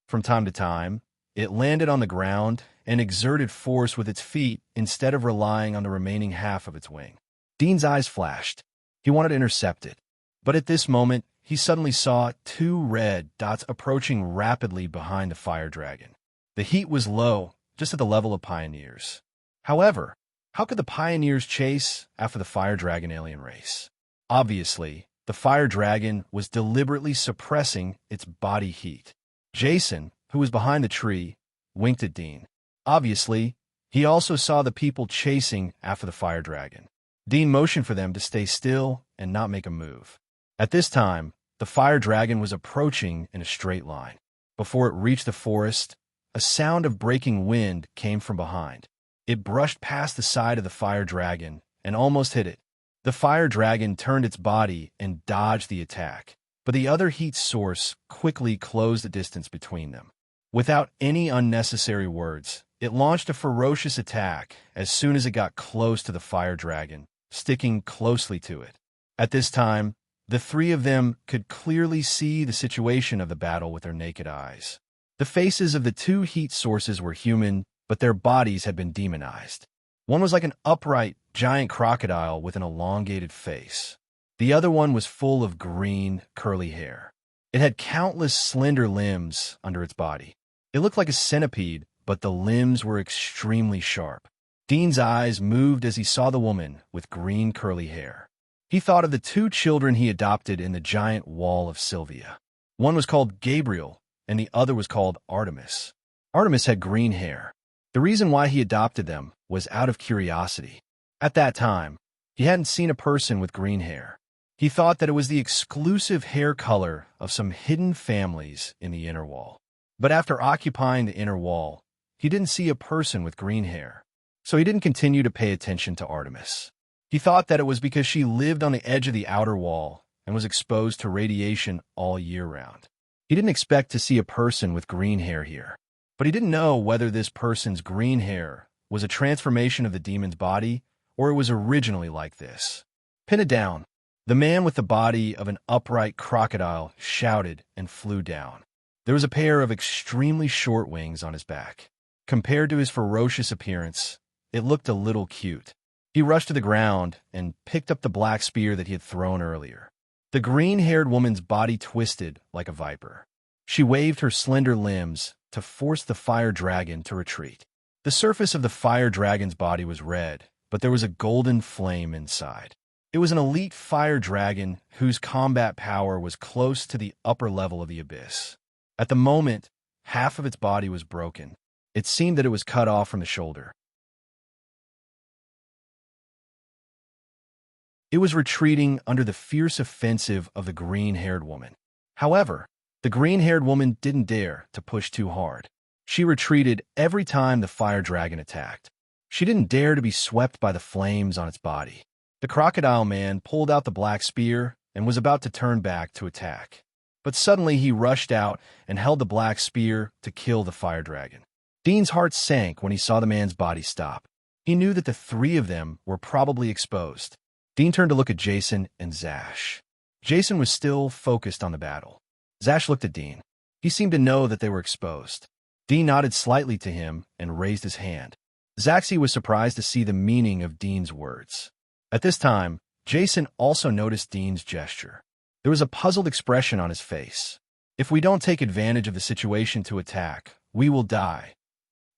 From time to time, it landed on the ground and exerted force with its feet instead of relying on the remaining half of its wing. Dean's eyes flashed. He wanted to intercept it. But at this moment, he suddenly saw two red dots approaching rapidly behind the fire dragon. The heat was low, just at the level of pioneers. However, how could the pioneers chase after the fire dragon alien race? Obviously, the fire dragon was deliberately suppressing its body heat. Jason, who was behind the tree, winked at Dean. Obviously, he also saw the people chasing after the fire dragon. Dean motioned for them to stay still and not make a move. At this time, the fire dragon was approaching in a straight line. Before it reached the forest, a sound of breaking wind came from behind. It brushed past the side of the fire dragon and almost hit it. The fire dragon turned its body and dodged the attack, but the other heat source quickly closed the distance between them. Without any unnecessary words, it launched a ferocious attack as soon as it got close to the fire dragon, sticking closely to it. At this time, the three of them could clearly see the situation of the battle with their naked eyes. The faces of the two heat sources were human, but their bodies had been demonized. One was like an upright, giant crocodile with an elongated face. The other one was full of green, curly hair. It had countless slender limbs under its body. It looked like a centipede, but the limbs were extremely sharp. Dean's eyes moved as he saw the woman with green curly hair. He thought of the two children he adopted in the giant wall of Sylvia. One was called Gabriel, and the other was called Artemis. Artemis had green hair. The reason why he adopted them was out of curiosity. At that time, he hadn't seen a person with green hair. He thought that it was the exclusive hair color of some hidden families in the inner wall. But after occupying the inner wall, he didn't see a person with green hair. So he didn't continue to pay attention to Artemis. He thought that it was because she lived on the edge of the outer wall and was exposed to radiation all year round. He didn't expect to see a person with green hair here. But he didn't know whether this person's green hair was a transformation of the demon's body or it was originally like this. Pin it down. The man with the body of an upright crocodile shouted and flew down. There was a pair of extremely short wings on his back. Compared to his ferocious appearance, it looked a little cute. He rushed to the ground and picked up the black spear that he had thrown earlier. The green-haired woman's body twisted like a viper. She waved her slender limbs to force the fire dragon to retreat. The surface of the fire dragon's body was red, but there was a golden flame inside. It was an elite fire dragon whose combat power was close to the upper level of the abyss. At the moment, half of its body was broken. It seemed that it was cut off from the shoulder. It was retreating under the fierce offensive of the green-haired woman. However, the green-haired woman didn't dare to push too hard. She retreated every time the fire dragon attacked. She didn't dare to be swept by the flames on its body. The crocodile man pulled out the black spear and was about to turn back to attack. But suddenly he rushed out and held the black spear to kill the fire dragon. Dean's heart sank when he saw the man's body stop. He knew that the three of them were probably exposed. Dean turned to look at Jason and Zash. Jason was still focused on the battle. Zash looked at Dean. He seemed to know that they were exposed. Dean nodded slightly to him and raised his hand. Zaxi was surprised to see the meaning of Dean's words. At this time, Jason also noticed Dean's gesture. There was a puzzled expression on his face. "If we don't take advantage of the situation to attack, we will die,"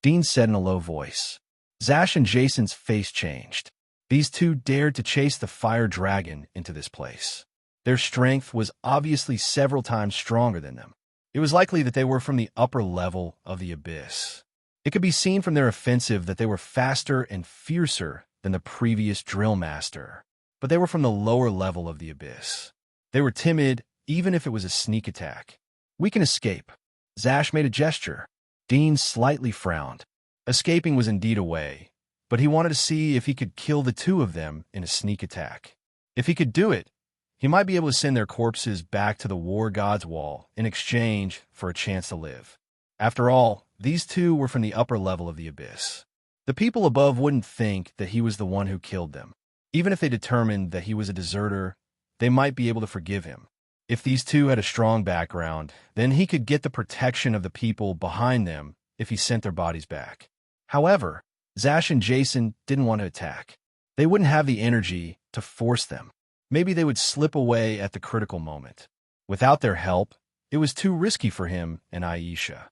Dean said in a low voice. Zash and Jason's face changed. These two dared to chase the fire dragon into this place. Their strength was obviously several times stronger than them. It was likely that they were from the upper level of the abyss. It could be seen from their offensive that they were faster and fiercer than the previous drill master, but they were from the lower level of the abyss. They were timid, even if it was a sneak attack. "We can escape." Zash made a gesture. Dean slightly frowned. Escaping was indeed a way, but he wanted to see if he could kill the two of them in a sneak attack. If he could do it, he might be able to send their corpses back to the war god's wall in exchange for a chance to live. After all, these two were from the upper level of the abyss. The people above wouldn't think that he was the one who killed them. Even if they determined that he was a deserter, they might be able to forgive him. If these two had a strong background, then he could get the protection of the people behind them if he sent their bodies back. However, Zash and Jason didn't want to attack. They wouldn't have the energy to force them. Maybe they would slip away at the critical moment. Without their help, it was too risky for him and Aisha.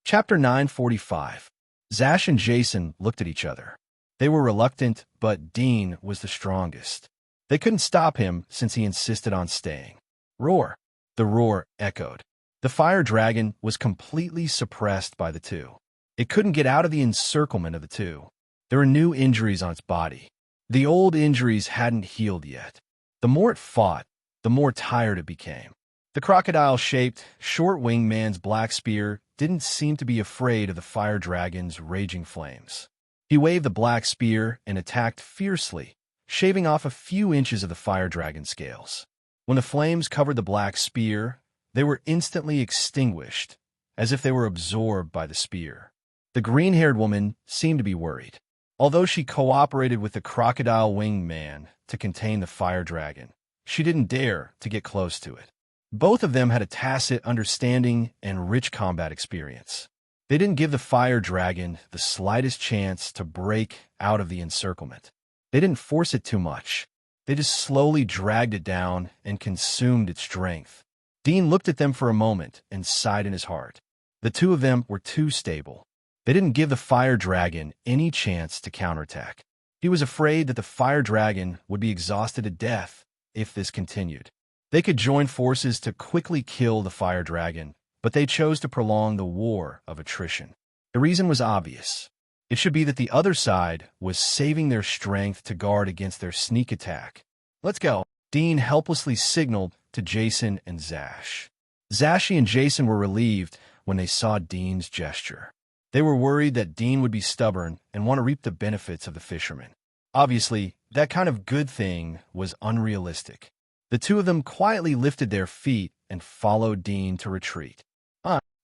Chapter 945. Zash and Jason looked at each other. They were reluctant, but Dean was the strongest. They couldn't stop him since he insisted on staying. Roar! The roar echoed. The fire dragon was completely suppressed by the two. It couldn't get out of the encirclement of the two. There were new injuries on its body. The old injuries hadn't healed yet. The more it fought, the more tired it became. The crocodile-shaped, short-winged man's black spear didn't seem to be afraid of the fire dragon's raging flames. He waved the black spear and attacked fiercely, shaving off a few inches of the fire dragon's scales. When the flames covered the black spear, they were instantly extinguished, as if they were absorbed by the spear. The green-haired woman seemed to be worried. Although she cooperated with the crocodile-winged man to contain the fire dragon, she didn't dare to get close to it. Both of them had a tacit understanding and rich combat experience. They didn't give the fire dragon the slightest chance to break out of the encirclement. They didn't force it too much. They just slowly dragged it down and consumed its strength. Dean looked at them for a moment and sighed in his heart. The two of them were too stable. They didn't give the fire dragon any chance to counterattack. He was afraid that the fire dragon would be exhausted to death if this continued. They could join forces to quickly kill the fire dragon, but they chose to prolong the war of attrition. The reason was obvious. It should be that the other side was saving their strength to guard against their sneak attack. "Let's go," Dean helplessly signaled to Jason and Zash. Zashi and Jason were relieved when they saw Dean's gesture. They were worried that Dean would be stubborn and want to reap the benefits of the fisherman. Obviously, that kind of good thing was unrealistic. The two of them quietly lifted their feet and followed Dean to retreat.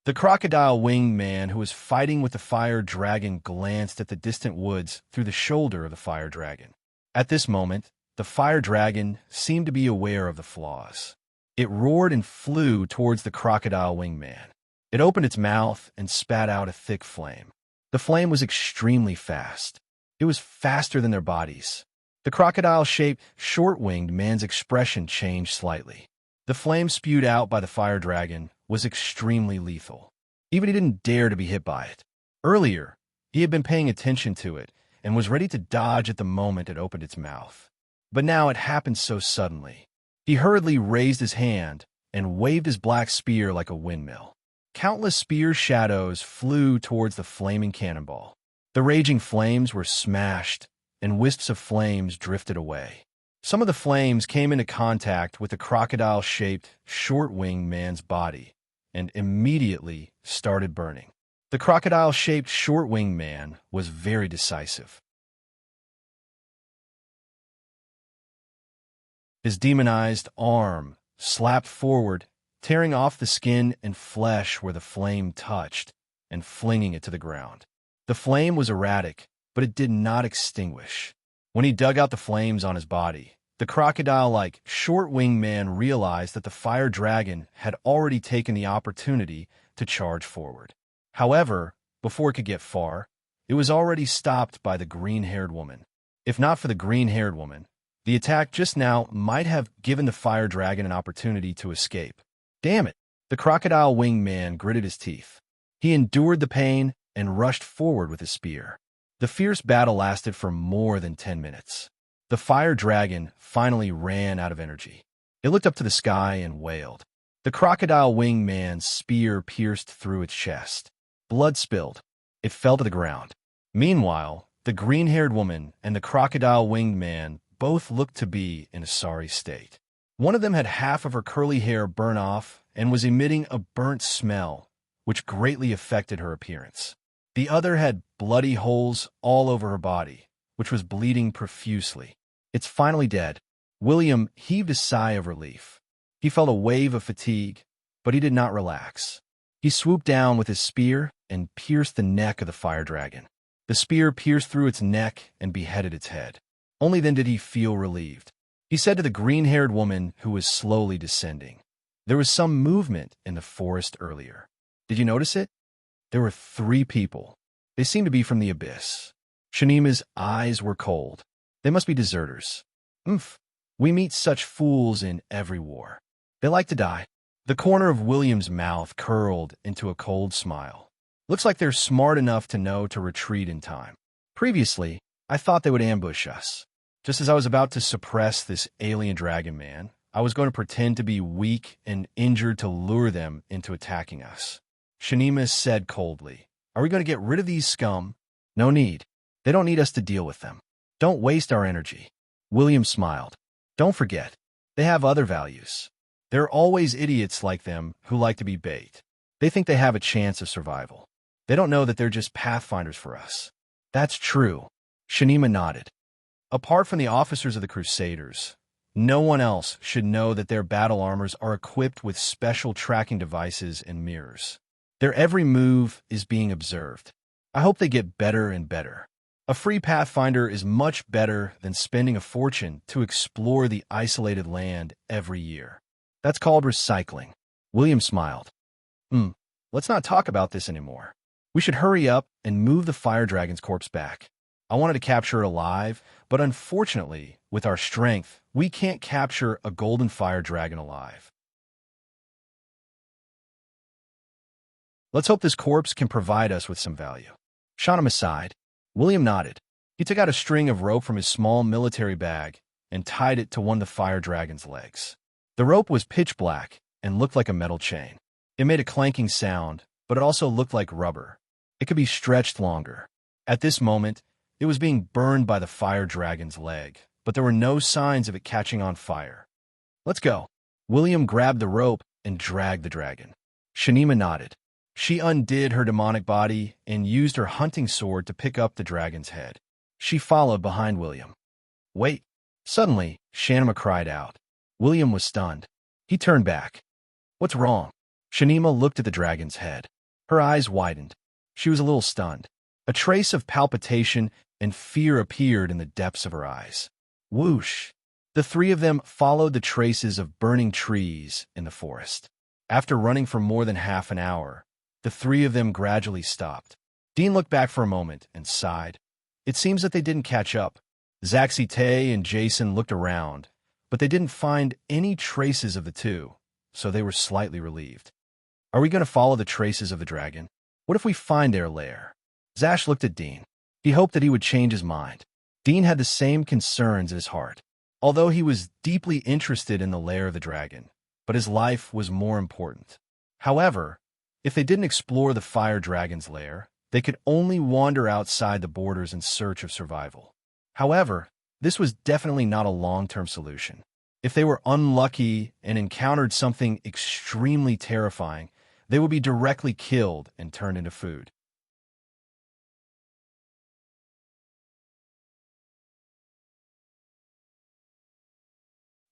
The crocodile-winged man who was fighting with the fire dragon glanced at the distant woods through the shoulder of the fire dragon. At this moment, the fire dragon seemed to be aware of the flaws. It roared and flew towards the crocodile-winged man. It opened its mouth and spat out a thick flame. The flame was extremely fast. It was faster than their bodies. The crocodile-shaped, short-winged man's expression changed slightly. The flame spewed out by the fire dragon was extremely lethal. Even he didn't dare to be hit by it. Earlier, he had been paying attention to it and was ready to dodge at the moment it opened its mouth. But now it happened so suddenly. He hurriedly raised his hand and waved his black spear like a windmill. Countless spear shadows flew towards the flaming cannonball. The raging flames were smashed, and wisps of flames drifted away. Some of the flames came into contact with the crocodile-shaped, short-winged man's body and immediately started burning. The crocodile-shaped, short-winged man was very decisive. His demonized arm slapped forward, tearing off the skin and flesh where the flame touched and flinging it to the ground. The flame was erratic, but it did not extinguish. When he dug out the flames on his body, the crocodile-like, short-winged man realized that the fire dragon had already taken the opportunity to charge forward. However, before it could get far, it was already stopped by the green-haired woman. If not for the green-haired woman, the attack just now might have given the fire dragon an opportunity to escape. Damn it! The crocodile-winged man gritted his teeth. He endured the pain and rushed forward with his spear. The fierce battle lasted for more than 10 minutes. The fire dragon finally ran out of energy. It looked up to the sky and wailed. The crocodile-winged man's spear pierced through its chest. Blood spilled. It fell to the ground. Meanwhile, the green-haired woman and the crocodile-winged man both looked to be in a sorry state. One of them had half of her curly hair burn off and was emitting a burnt smell, which greatly affected her appearance. The other had bloody holes all over her body, which was bleeding profusely. "It's finally dead." William heaved a sigh of relief. He felt a wave of fatigue, but he did not relax. He swooped down with his spear and pierced the neck of the fire dragon. The spear pierced through its neck and beheaded its head. Only then did he feel relieved. He said to the green-haired woman who was slowly descending, "There was some movement in the forest earlier. Did you notice it? There were 3 people. They seemed to be from the abyss." Shanima's eyes were cold. "They must be deserters. We meet such fools in every war. They like to die." The corner of William's mouth curled into a cold smile. "Looks like they're smart enough to know to retreat in time. Previously, I thought they would ambush us. Just as I was about to suppress this alien dragon man, I was going to pretend to be weak and injured to lure them into attacking us." Shanima said coldly, "Are we going to get rid of these scum?" "No need. They don't need us to deal with them. Don't waste our energy." William smiled. "Don't forget, they have other values. There are always idiots like them who like to be bait. They think they have a chance of survival. They don't know that they're just pathfinders for us." "That's true." Shanima nodded. Apart from the officers of the Crusaders, no one else should know that their battle armors are equipped with special tracking devices and mirrors. Their every move is being observed. I hope they get better and better. A free pathfinder is much better than spending a fortune to explore the isolated land every year. That's called recycling. William smiled. Let's not talk about this anymore. We should hurry up and move the fire dragon's corpse back. I wanted to capture it alive, but unfortunately, with our strength, we can't capture a golden fire dragon alive. Let's hope this corpse can provide us with some value. Shot him aside. William nodded. He took out a string of rope from his small military bag and tied it to one of the fire dragon's legs. The rope was pitch black and looked like a metal chain. It made a clanking sound, but it also looked like rubber. It could be stretched longer. At this moment, it was being burned by the fire dragon's leg, but there were no signs of it catching on fire. Let's go. William grabbed the rope and dragged the dragon. Shanima nodded. She undid her demonic body and used her hunting sword to pick up the dragon's head. She followed behind William. Wait. Suddenly, Shanima cried out. William was stunned. He turned back. What's wrong? Shanima looked at the dragon's head. Her eyes widened. She was a little stunned. A trace of palpitation and fear appeared in the depths of her eyes. Whoosh! The three of them followed the traces of burning trees in the forest. After running for more than half an hour, the three of them gradually stopped. Dean looked back for a moment and sighed. It seems that they didn't catch up. Zaxi Tay and Jason looked around, but they didn't find any traces of the two, so they were slightly relieved. Are we going to follow the traces of the dragon? What if we find their lair? Zash looked at Dean. He hoped that he would change his mind. Dean had the same concerns in his heart, although he was deeply interested in the lair of the dragon, but his life was more important. However, if they didn't explore the fire dragon's lair, they could only wander outside the borders in search of survival. However, this was definitely not a long-term solution. If they were unlucky and encountered something extremely terrifying, they would be directly killed and turned into food.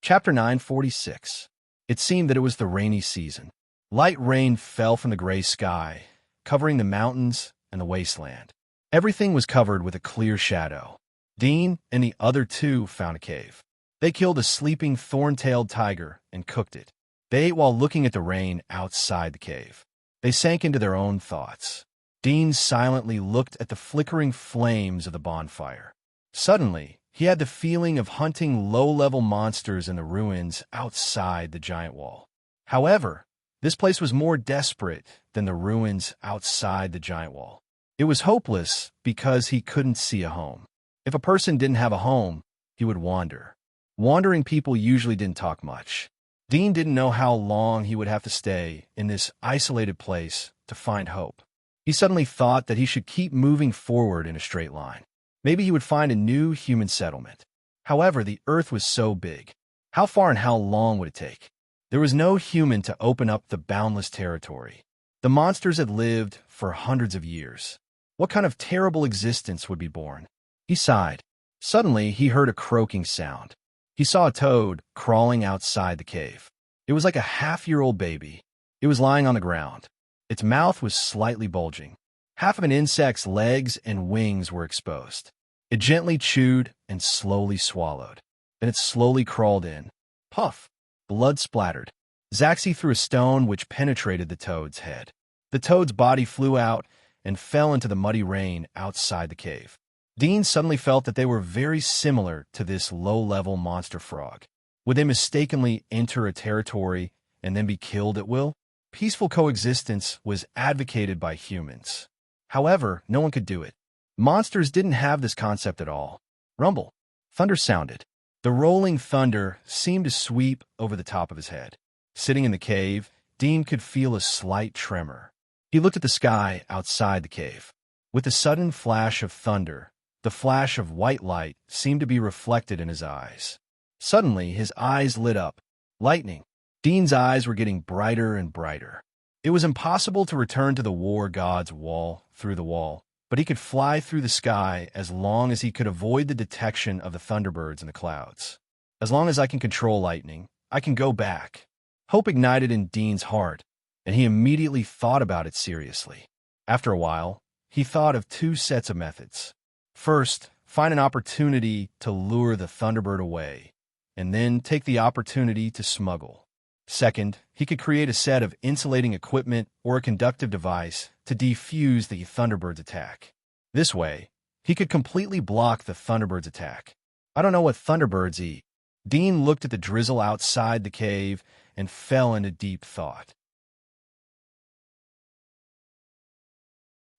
Chapter 946. It seemed that it was the rainy season. Light rain fell from the gray sky, covering the mountains and the wasteland. Everything was covered with a clear shadow. Dean and the other two found a cave. They killed a sleeping thorn-tailed tiger and cooked it. They ate while looking at the rain outside the cave. They sank into their own thoughts. Dean silently looked at the flickering flames of the bonfire. Suddenly, he had the feeling of hunting low-level monsters in the ruins outside the giant wall. However, this place was more desperate than the ruins outside the giant wall. It was hopeless because he couldn't see a home. If a person didn't have a home, he would wander. Wandering people usually didn't talk much. Dean didn't know how long he would have to stay in this isolated place to find hope. He suddenly thought that he should keep moving forward in a straight line. Maybe he would find a new human settlement. However, the earth was so big. How far and how long would it take? There was no human to open up the boundless territory. The monsters had lived for hundreds of years. What kind of terrible existence would be born? He sighed. Suddenly, he heard a croaking sound. He saw a toad crawling outside the cave. It was like a half-year-old baby. It was lying on the ground. Its mouth was slightly bulging. Half of an insect's legs and wings were exposed. It gently chewed and slowly swallowed. Then it slowly crawled in. Puff! Blood splattered. Zaxi threw a stone which penetrated the toad's head. The toad's body flew out and fell into the muddy rain outside the cave. Dean suddenly felt that they were very similar to this low-level monster frog. Would they mistakenly enter a territory and then be killed at will? Peaceful coexistence was advocated by humans. However, no one could do it. Monsters didn't have this concept at all. Rumble. Thunder sounded. The rolling thunder seemed to sweep over the top of his head. Sitting in the cave, Dean could feel a slight tremor. He looked at the sky outside the cave. With the sudden flash of thunder, the flash of white light seemed to be reflected in his eyes. Suddenly, his eyes lit up. Lightning. Dean's eyes were getting brighter and brighter. It was impossible to return to the war god's wall through the wall, but he could fly through the sky as long as he could avoid the detection of the thunderbirds in the clouds. As long as I can control lightning, I can go back. Hope ignited in Dean's heart, and he immediately thought about it seriously. After a while, he thought of two sets of methods. First, find an opportunity to lure the thunderbird away, and then take the opportunity to smuggle. Second, he could create a set of insulating equipment or a conductive device to defuse the thunderbird's attack. This way, he could completely block the thunderbird's attack. I don't know what thunderbirds eat. Dean looked at the drizzle outside the cave and fell into deep thought.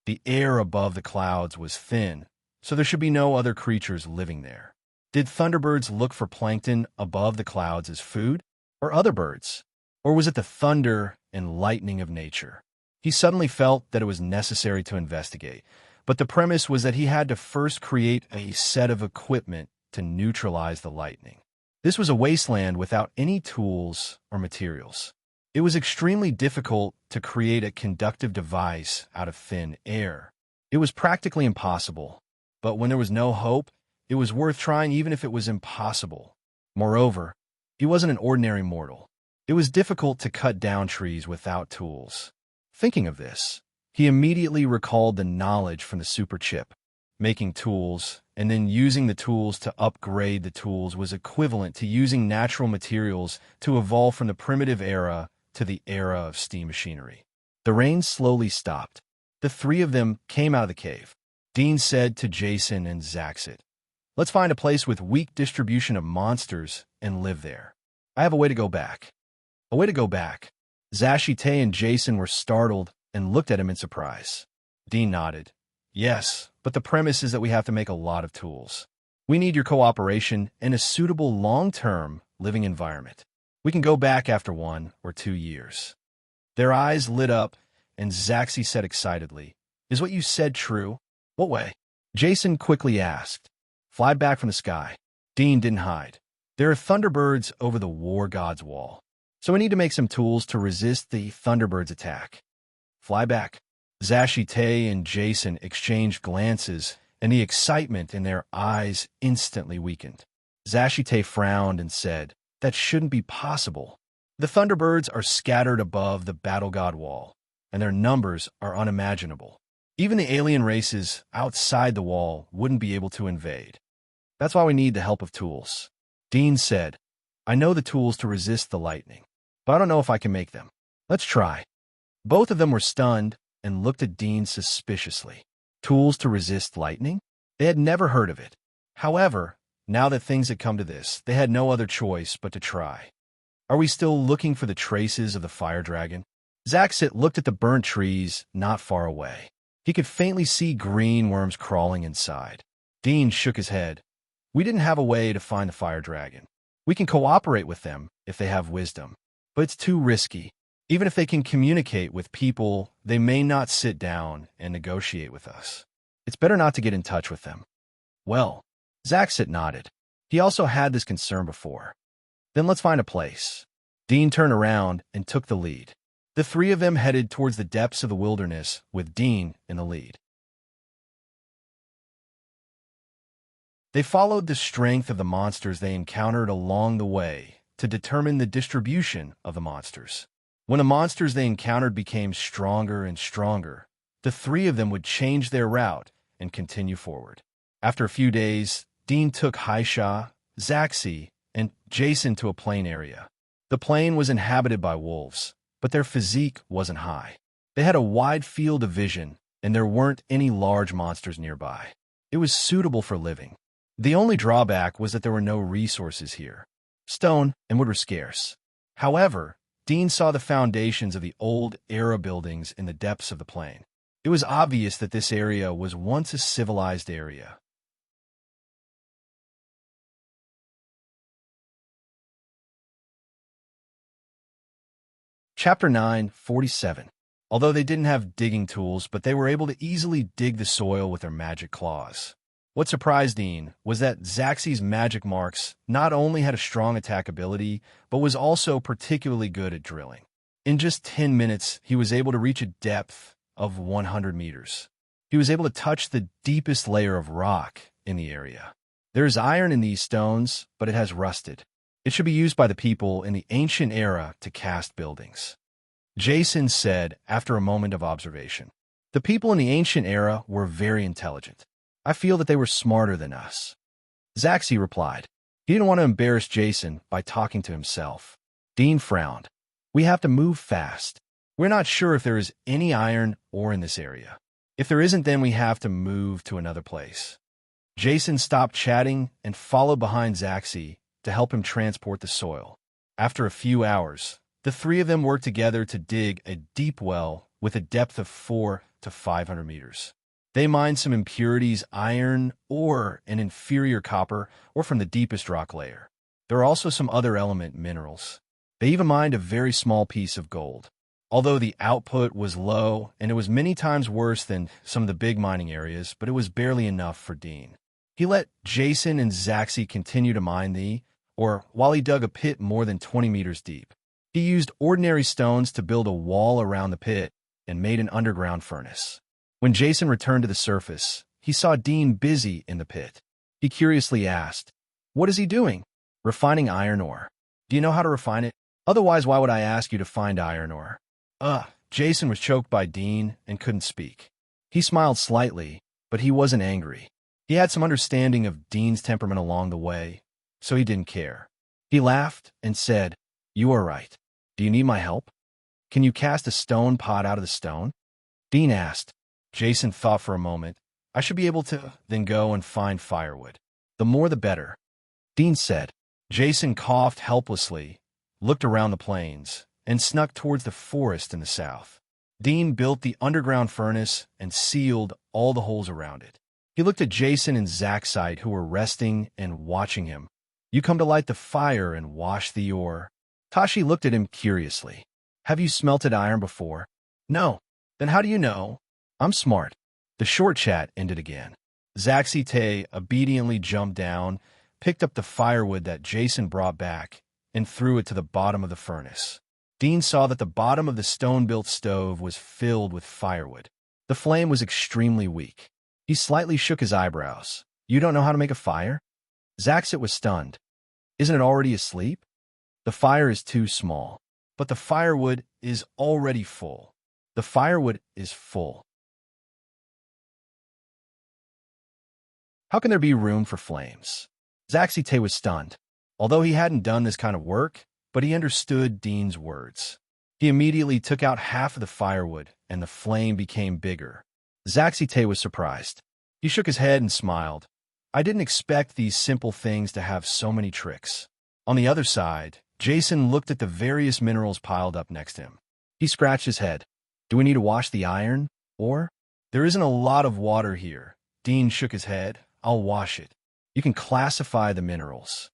The air above the clouds was thin, so there should be no other creatures living there. Did thunderbirds look for plankton above the clouds as food, or other birds? Or was it the thunder and lightning of nature? He suddenly felt that it was necessary to investigate, but the premise was that he had to first create a set of equipment to neutralize the lightning. This was a wasteland without any tools or materials. It was extremely difficult to create a conductive device out of thin air. It was practically impossible, but when there was no hope, it was worth trying even if it was impossible. Moreover, he wasn't an ordinary mortal. It was difficult to cut down trees without tools. Thinking of this, he immediately recalled the knowledge from the super chip. Making tools and then using the tools to upgrade the tools was equivalent to using natural materials to evolve from the primitive era to the era of steam machinery. The rain slowly stopped. The three of them came out of the cave. Dean said to Jason and Zaxit, "Let's find a place with weak distribution of monsters and live there. I have a way to go back." A way to go back? Zashite and Jason were startled and looked at him in surprise. Dean nodded. "Yes, but the premise is that we have to make a lot of tools. We need your cooperation and a suitable long-term living environment. We can go back after 1 or 2 years." Their eyes lit up, and Zaxi said excitedly, "Is what you said true?" "What way?" Jason quickly asked. "Fly back from the sky." Dean didn't hide. "There are thunderbirds over the war god's wall, so we need to make some tools to resist the thunderbird's attack." "Fly back." Zashite and Jason exchanged glances, and the excitement in their eyes instantly weakened. Zashite frowned and said, "That shouldn't be possible. The thunderbirds are scattered above the battle god wall, and their numbers are unimaginable. Even the alien races outside the wall wouldn't be able to invade. That's why we need the help of tools." Dean said, "I know the tools to resist the lightning, but I don't know if I can make them. Let's try." Both of them were stunned and looked at Dean suspiciously. Tools to resist lightning? They had never heard of it. However, now that things had come to this, they had no other choice but to try. "Are we still looking for the traces of the fire dragon?" Zaxit looked at the burnt trees not far away. He could faintly see green worms crawling inside. Dean shook his head. "We didn't have a way to find the fire dragon. We can cooperate with them if they have wisdom, but it's too risky. Even if they can communicate with people, they may not sit down and negotiate with us. It's better not to get in touch with them." "Well," Zaxit nodded. He also had this concern before. "Then let's find a place." Dean turned around and took the lead. The three of them headed towards the depths of the wilderness, with Dean in the lead. They followed the strength of the monsters they encountered along the way to determine the distribution of the monsters. When the monsters they encountered became stronger and stronger, the three of them would change their route and continue forward. After a few days, Dean took Haisha, Zaxi, and Jason to a plain area. The plain was inhabited by wolves, but their physique wasn't high. They had a wide field of vision, and there weren't any large monsters nearby. It was suitable for living. The only drawback was that there were no resources here. Stone and wood were scarce. However, Dean saw the foundations of the old era buildings in the depths of the plain. It was obvious that this area was once a civilized area. Chapter 9:47. Although they didn't have digging tools, but they were able to easily dig the soil with their magic claws. What surprised Dean was that Zaxi's magic marks not only had a strong attack ability, but was also particularly good at drilling. In just 10 minutes, he was able to reach a depth of 100 meters. He was able to touch the deepest layer of rock in the area. There is iron in these stones, but it has rusted. It should be used by the people in the ancient era to cast buildings. Jason said after a moment of observation. The people in the ancient era were very intelligent. I feel that they were smarter than us. Zaxi replied. He didn't want to embarrass Jason by talking to himself. Dean frowned. We have to move fast. We're not sure if there is any iron ore in this area. If there isn't, then we have to move to another place. Jason stopped chatting and followed behind Zaxi to help him transport the soil. After a few hours, the three of them worked together to dig a deep well with a depth of 4 to to 500 meters. They mined some impurities, iron, ore, and inferior copper, or from the deepest rock layer. There are also some other element minerals. They even mined a very small piece of gold. Although the output was low, and it was many times worse than some of the big mining areas, but it was barely enough for Dean. He let Jason and Zaxi continue to mine while he dug a pit more than 20 meters deep. He used ordinary stones to build a wall around the pit and made an underground furnace. When Jason returned to the surface, he saw Dean busy in the pit. He curiously asked, "What is he doing?" "Refining iron ore." "Do you know how to refine it? Otherwise, why would I ask you to find iron ore?" Jason was choked by Dean and couldn't speak. He smiled slightly, but he wasn't angry. He had some understanding of Dean's temperament along the way, so he didn't care. He laughed and said, "You are right. Do you need my help? Can you cast a stone pot out of the stone?" Dean asked. Jason thought for a moment. "I should be able to then go and find firewood. The more the better," Dean said. Jason coughed helplessly, looked around the plains, and snuck towards the forest in the south. Dean built the underground furnace and sealed all the holes around it. He looked at Jason and Zaxi, who were resting and watching him. "You come to light the fire and wash the ore." Tashi looked at him curiously. "Have you smelted iron before?" "No." "Then how do you know?" "I'm smart." The short chat ended again. Zaxi obediently jumped down, picked up the firewood that Jason brought back, and threw it to the bottom of the furnace. Dean saw that the bottom of the stone-built stove was filled with firewood. The flame was extremely weak. He slightly shook his eyebrows. "You don't know how to make a fire?" Zaxit was stunned. "Isn't it already asleep?" "The fire is too small." "But the firewood is already full." "The firewood is full." "How can there be room for flames?" Zaxi was stunned. Although he hadn't done this kind of work, but he understood Dean's words. He immediately took out half of the firewood, and the flame became bigger. Zaxi was surprised. He shook his head and smiled. "I didn't expect these simple things to have so many tricks." On the other side, Jason looked at the various minerals piled up next to him. He scratched his head. "Do we need to wash the iron? Or?" "There isn't a lot of water here." Dean shook his head. "I'll wash it. You can classify the minerals."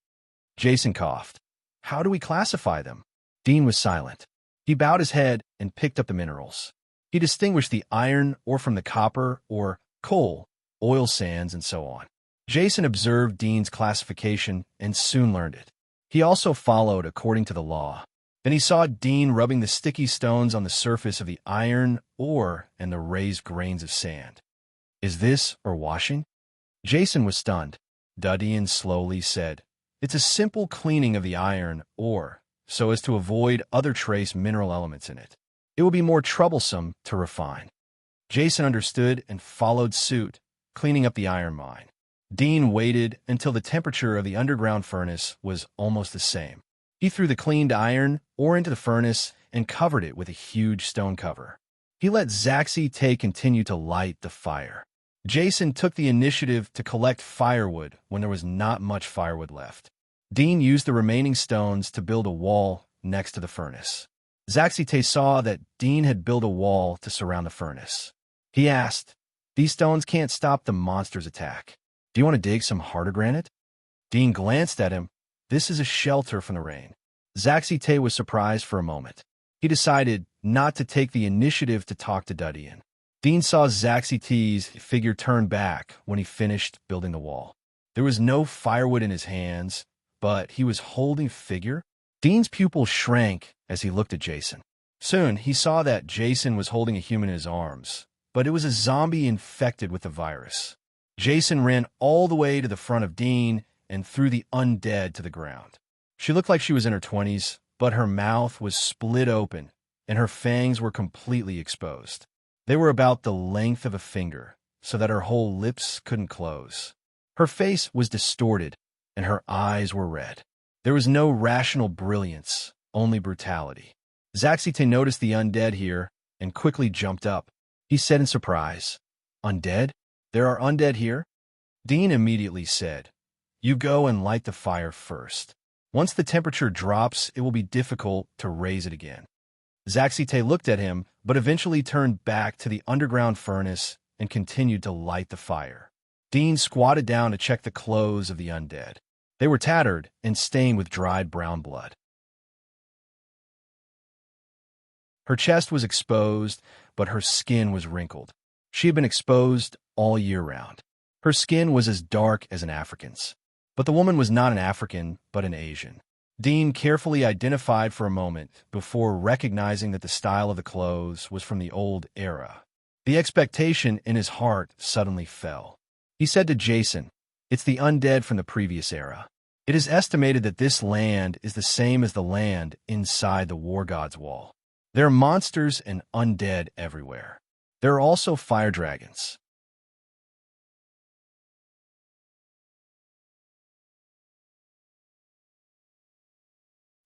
Jason coughed. "How do we classify them?" Dean was silent. He bowed his head and picked up the minerals. He distinguished the iron ore from the copper or coal, oil sands, and so on. Jason observed Dean's classification and soon learned it. He also followed according to the law. Then he saw Dean rubbing the sticky stones on the surface of the iron ore and the raised grains of sand. "Is this or washing?" Jason was stunned. Dean slowly said, "It's a simple cleaning of the iron ore, so as to avoid other trace mineral elements in it. It will be more troublesome to refine." Jason understood and followed suit, cleaning up the iron mine. Dean waited until the temperature of the underground furnace was almost the same. He threw the cleaned iron ore into the furnace and covered it with a huge stone cover. He let Zaxi continue to light the fire. Jason took the initiative to collect firewood when there was not much firewood left. Dean used the remaining stones to build a wall next to the furnace. Zaxi saw that Dean had built a wall to surround the furnace. He asked, "These stones can't stop the monster's attack. Do you want to dig some harder granite?" Dean glanced at him. "This is a shelter from the rain." Zaxi was surprised for a moment. He decided not to take the initiative to talk to Dudian. Dean saw Zaxi figure turn back when he finished building the wall. There was no firewood in his hands, but he was holding figure. Dean's pupil shrank as he looked at Jason. Soon, he saw that Jason was holding a human in his arms, but it was a zombie infected with the virus. Jason ran all the way to the front of Dean and threw the undead to the ground. She looked like she was in her 20s, but her mouth was split open, and her fangs were completely exposed. They were about the length of a finger, so that her whole lips couldn't close. Her face was distorted, and her eyes were red. There was no rational brilliance, only brutality. Zaxi noticed the undead here and quickly jumped up. He said in surprise, "Undead? There are undead here?" Dean immediately said, "You go and light the fire first. Once the temperature drops, it will be difficult to raise it again." Zaxite looked at him, but eventually turned back to the underground furnace and continued to light the fire. Dean squatted down to check the clothes of the undead. They were tattered and stained with dried brown blood. Her chest was exposed, but her skin was wrinkled. She had been exposed all year round. Her skin was as dark as an African's. But the woman was not an African, but an Asian. Dean carefully identified for a moment before recognizing that the style of the clothes was from the old era. The expectation in his heart suddenly fell. He said to Jason, "It's the undead from the previous era. It is estimated that this land is the same as the land inside the war god's wall. There are monsters and undead everywhere. There are also fire dragons."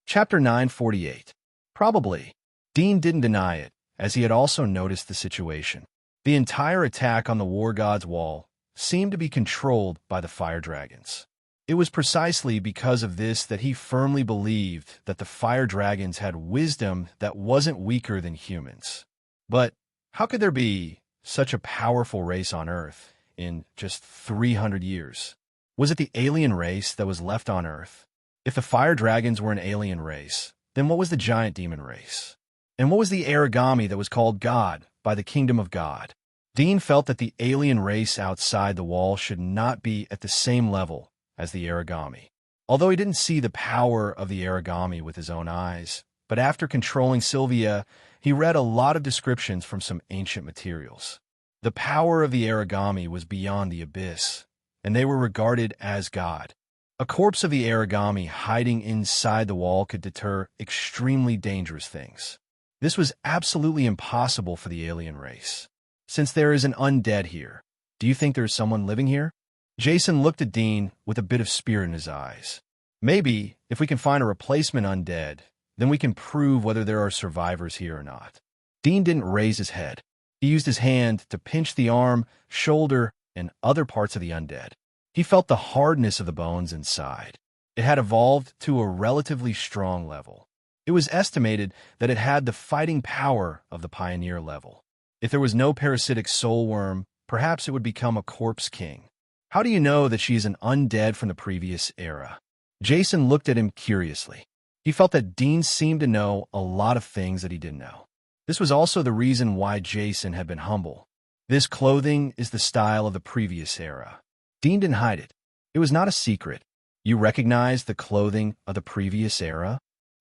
Chapter 948. Probably. Dean didn't deny it, as he had also noticed the situation. The entire attack on the war god's wall seemed to be controlled by the fire dragons. It was precisely because of this that he firmly believed that the fire dragons had wisdom that wasn't weaker than humans. But how could there be such a powerful race on Earth in just 300 years? Was it the alien race that was left on Earth? If the fire dragons were an alien race, then what was the giant demon race? And what was the origami that was called God by the kingdom of God? Dean felt that the alien race outside the wall should not be at the same level as the origami. Although he didn't see the power of the origami with his own eyes, but after controlling Sylvia, he read a lot of descriptions from some ancient materials. The power of the origami was beyond the abyss, and they were regarded as God. A corpse of the origami hiding inside the wall could deter extremely dangerous things. This was absolutely impossible for the alien race. Since there is an undead here, do you think there is someone living here? Jason looked at Dean with a bit of spirit in his eyes. Maybe, if we can find a replacement undead, then we can prove whether there are survivors here or not. Dean didn't raise his head. He used his hand to pinch the arm, shoulder, and other parts of the undead. He felt the hardness of the bones inside. It had evolved to a relatively strong level. It was estimated that it had the fighting power of the pioneer level. If there was no parasitic soul worm, perhaps it would become a corpse king. How do you know that she is an undead from the previous era? Jason looked at him curiously. He felt that Dean seemed to know a lot of things that he didn't know. This was also the reason why Jason had been humble. This clothing is the style of the previous era. Dean didn't hide it. It was not a secret. You recognized the clothing of the previous era?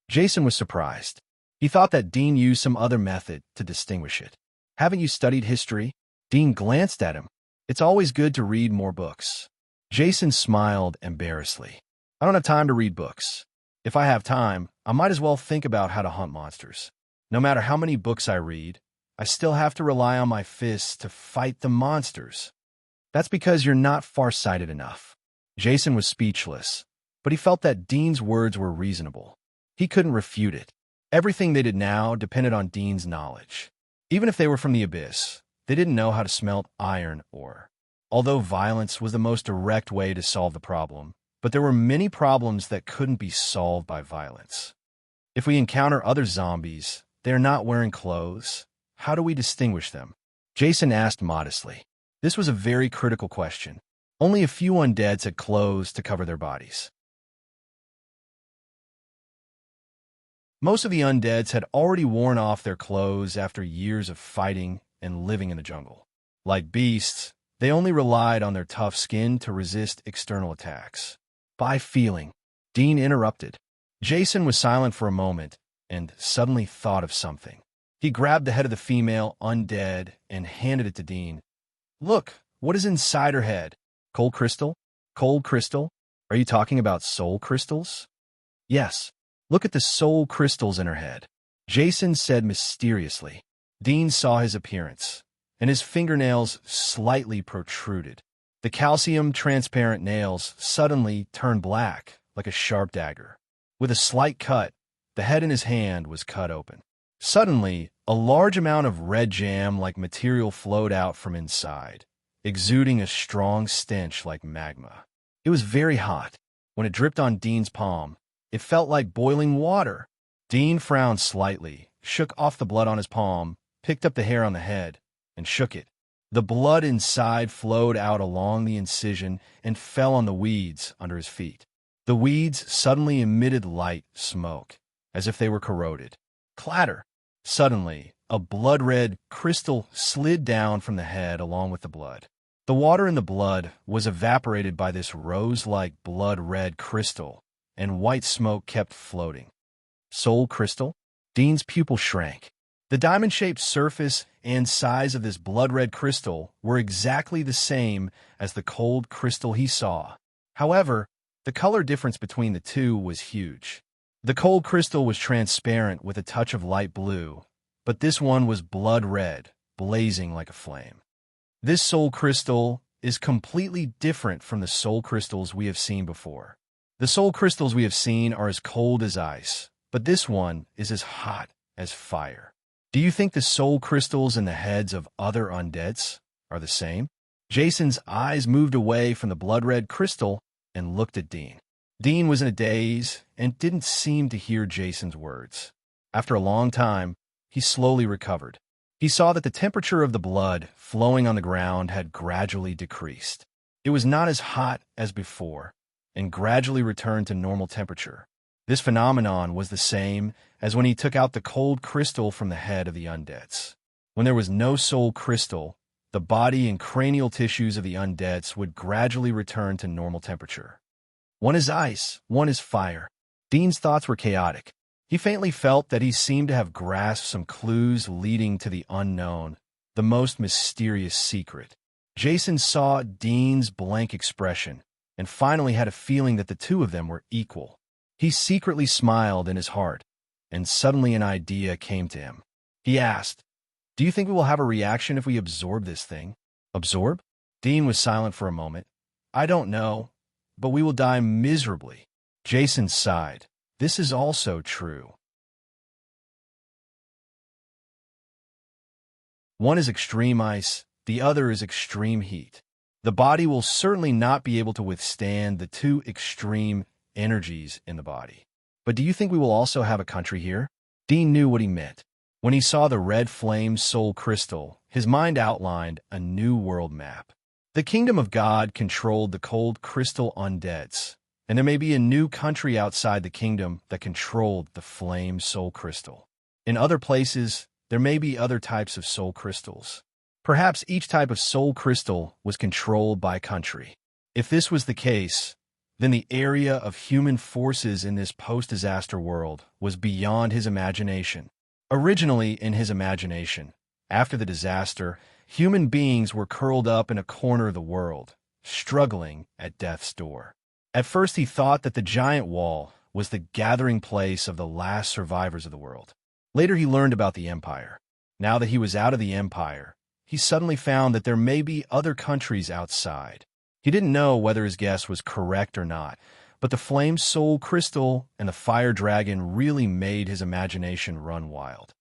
Jason was surprised. He thought that Dean used some other method to distinguish it. Haven't you studied history? Dean glanced at him. It's always good to read more books. Jason smiled embarrassedly. I don't have time to read books. If I have time, I might as well think about how to hunt monsters. No matter how many books I read, I still have to rely on my fists to fight the monsters. That's because you're not far-sighted enough. Jason was speechless, but he felt that Dean's words were reasonable. He couldn't refute it. Everything they did now depended on Dean's knowledge. Even if they were from the abyss, they didn't know how to smelt iron ore. Although violence was the most direct way to solve the problem, but there were many problems that couldn't be solved by violence. If we encounter other zombies, they are not wearing clothes. How do we distinguish them? Jason asked modestly. This was a very critical question. Only a few undeads had clothes to cover their bodies. Most of the undeads had already worn off their clothes after years of fighting and living in the jungle. Like beasts, they only relied on their tough skin to resist external attacks. By feeling, Dean interrupted. Jason was silent for a moment and suddenly thought of something. He grabbed the head of the female undead and handed it to Dean. Look, what is inside her head? Cold crystal? Cold crystal? Are you talking about soul crystals? Yes. Look at the soul crystals in her head, Jason said mysteriously. Dean saw his appearance, and his fingernails slightly protruded. The calcium transparent nails suddenly turned black like a sharp dagger. With a slight cut, the head in his hand was cut open. Suddenly, a large amount of red jam-like material flowed out from inside, exuding a strong stench like magma. It was very hot. When it dripped on Dean's palm, it felt like boiling water. Dean frowned slightly, shook off the blood on his palm, picked up the hair on the head, and shook it. The blood inside flowed out along the incision and fell on the weeds under his feet. The weeds suddenly emitted light smoke, as if they were corroded. Clatter! Suddenly, a blood-red crystal slid down from the head along with the blood. The water in the blood was evaporated by this rose-like blood-red crystal, and white smoke kept floating. Soul crystal? Dean's pupil shrank. The diamond-shaped surface and size of this blood-red crystal were exactly the same as the cold crystal he saw. However, the color difference between the two was huge. The cold crystal was transparent with a touch of light blue, but this one was blood-red, blazing like a flame. This soul crystal is completely different from the soul crystals we have seen before. The soul crystals we have seen are as cold as ice, but this one is as hot as fire. Do you think the soul crystals in the heads of other undeads are the same? Jason's eyes moved away from the blood-red crystal and looked at Dean. Dean was in a daze and didn't seem to hear Jason's words. After a long time, he slowly recovered. He saw that the temperature of the blood flowing on the ground had gradually decreased. It was not as hot as before, and gradually returned to normal temperature. This phenomenon was the same as when he took out the cold crystal from the head of the undeads. When there was no soul crystal, the body and cranial tissues of the undeads would gradually return to normal temperature. One is ice, one is fire. Dean's thoughts were chaotic. He faintly felt that he seemed to have grasped some clues leading to the unknown, the most mysterious secret. Jason saw Dean's blank expression and finally had a feeling that the two of them were equal. He secretly smiled in his heart, and suddenly an idea came to him. He asked, "Do you think we will have a reaction if we absorb this thing?" Absorb? Dean was silent for a moment. "I don't know, but we will die miserably." Jason sighed. This is also true. One is extreme ice, the other is extreme heat. The body will certainly not be able to withstand the two extreme energies in the body. But do you think we will also have a country here? Dean knew what he meant. When he saw the red flame soul crystal, his mind outlined a new world map. The kingdom of God controlled the cold crystal undeads, and there may be a new country outside the kingdom that controlled the flame soul crystal. In other places, there may be other types of soul crystals. Perhaps each type of soul crystal was controlled by a country. If this was the case, then the area of human forces in this post-disaster world was beyond his imagination. Originally in his imagination, after the disaster, human beings were curled up in a corner of the world, struggling at death's door. At first he thought that the giant wall was the gathering place of the last survivors of the world. Later he learned about the Empire. Now that he was out of the Empire, he suddenly found that there may be other countries outside. He didn't know whether his guess was correct or not, but the flame soul crystal and the fire dragon really made his imagination run wild.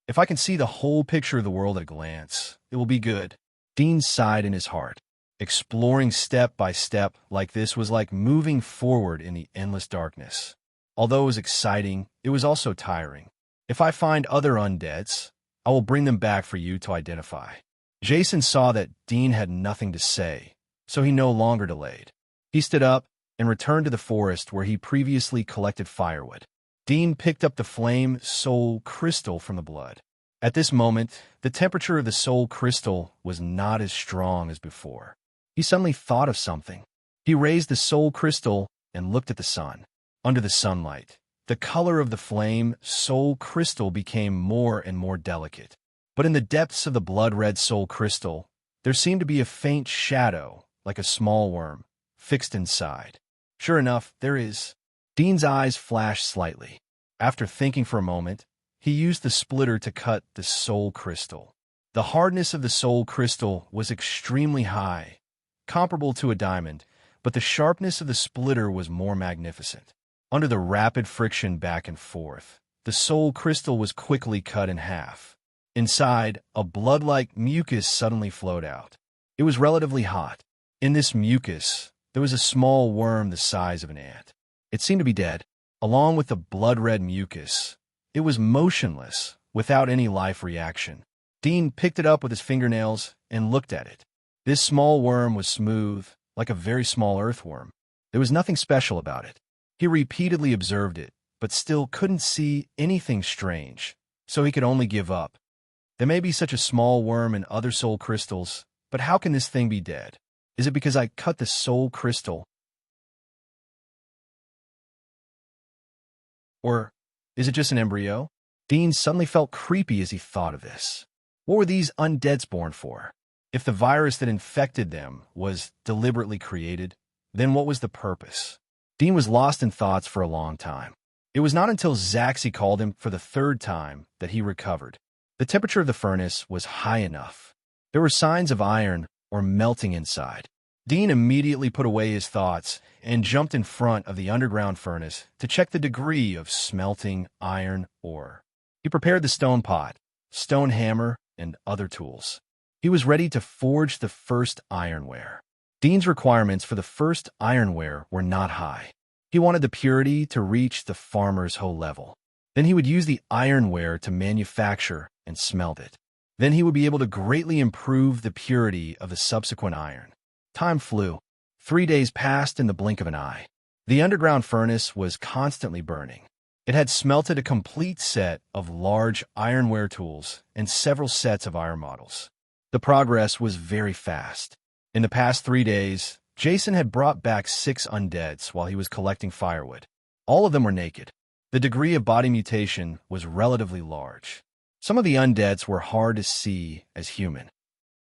If I can see the whole picture of the world at a glance, it will be good. Dean sighed in his heart. Exploring step by step like this was like moving forward in the endless darkness. Although it was exciting, it was also tiring. If I find other undeads, I will bring them back for you to identify. Jason saw that Dean had nothing to say, so he no longer delayed. He stood up and returned to the forest where he previously collected firewood. Dean picked up the flame soul crystal from the blood. At this moment, the temperature of the soul crystal was not as strong as before. He suddenly thought of something. He raised the soul crystal and looked at the sun. Under the sunlight, the color of the flame soul crystal became more and more delicate. But in the depths of the blood-red soul crystal, there seemed to be a faint shadow, like a small worm, fixed inside. Sure enough, there is. Dean's eyes flashed slightly. After thinking for a moment, he used the splitter to cut the soul crystal. The hardness of the soul crystal was extremely high, comparable to a diamond, but the sharpness of the splitter was more magnificent. Under the rapid friction back and forth, the soul crystal was quickly cut in half. Inside, a blood-like mucus suddenly flowed out. It was relatively hot. In this mucus, there was a small worm the size of an ant. It seemed to be dead. Along with the blood-red mucus, it was motionless, without any life reaction. Dean picked it up with his fingernails and looked at it. This small worm was smooth, like a very small earthworm. There was nothing special about it. He repeatedly observed it, but still couldn't see anything strange, so he could only give up. There may be such a small worm in other soul crystals, but how can this thing be dead? Is it because I cut the soul crystal? Or is it just an embryo? Dean suddenly felt creepy as he thought of this. What were these undeads born for? If the virus that infected them was deliberately created, then what was the purpose? Dean was lost in thoughts for a long time. It was not until Zaxi called him for the third time that he recovered. The temperature of the furnace was high enough. There were signs of iron or melting inside. Dean immediately put away his thoughts and jumped in front of the underground furnace to check the degree of smelting iron ore. He prepared the stone pot, stone hammer, and other tools. He was ready to forge the first ironware. Dean's requirements for the first ironware were not high. He wanted the purity to reach the farmer's hoe level. Then he would use the ironware to manufacture and smelt it. Then he would be able to greatly improve the purity of the subsequent iron. Time flew. 3 days passed in the blink of an eye. The underground furnace was constantly burning. It had smelted a complete set of large ironware tools and several sets of iron models. The progress was very fast. In the past 3 days, Jason had brought back 6 undeads while he was collecting firewood. All of them were naked. The degree of body mutation was relatively large. Some of the undeads were hard to see as human.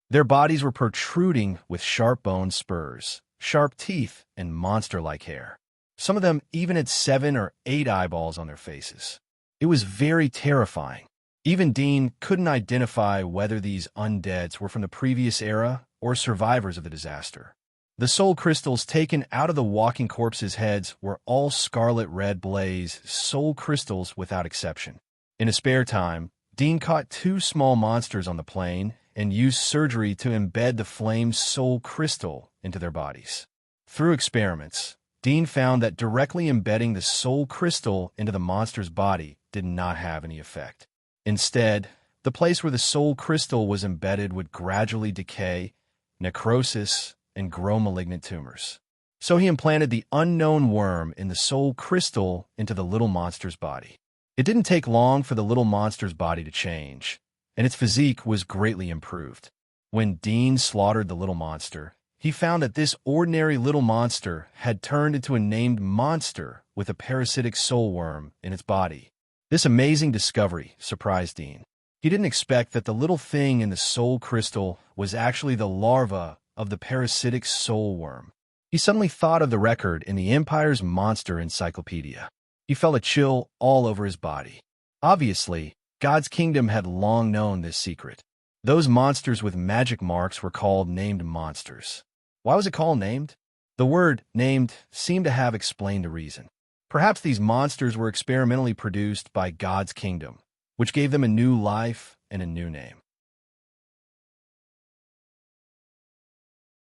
Their bodies were protruding with sharp bone spurs, sharp teeth, and monster-like hair. Some of them even had 7 or 8 eyeballs on their faces. It was very terrifying. Even Dean couldn't identify whether these undeads were from the previous era or survivors of the disaster. The soul crystals taken out of the walking corpses' heads were all scarlet red blaze soul crystals without exception. In his spare time, Dean caught 2 small monsters on the plain and used surgery to embed the flame soul crystal into their bodies. Through experiments, Dean found that directly embedding the soul crystal into the monster's body did not have any effect. Instead, the place where the soul crystal was embedded would gradually decay, necrosis, and grow malignant tumors. So he implanted the unknown worm in the soul crystal into the little monster's body. It didn't take long for the little monster's body to change, and its physique was greatly improved. When Dean slaughtered the little monster, he found that this ordinary little monster had turned into a named monster with a parasitic soul worm in its body. This amazing discovery surprised Dean. He didn't expect that the little thing in the soul crystal was actually the larva of the parasitic soul worm. He suddenly thought of the record in the Empire's Monster Encyclopedia. He felt a chill all over his body. Obviously, God's kingdom had long known this secret. Those monsters with magic marks were called named monsters. Why was it called named? The word named seemed to have explained the reason. Perhaps these monsters were experimentally produced by God's kingdom, which gave them a new life and a new name.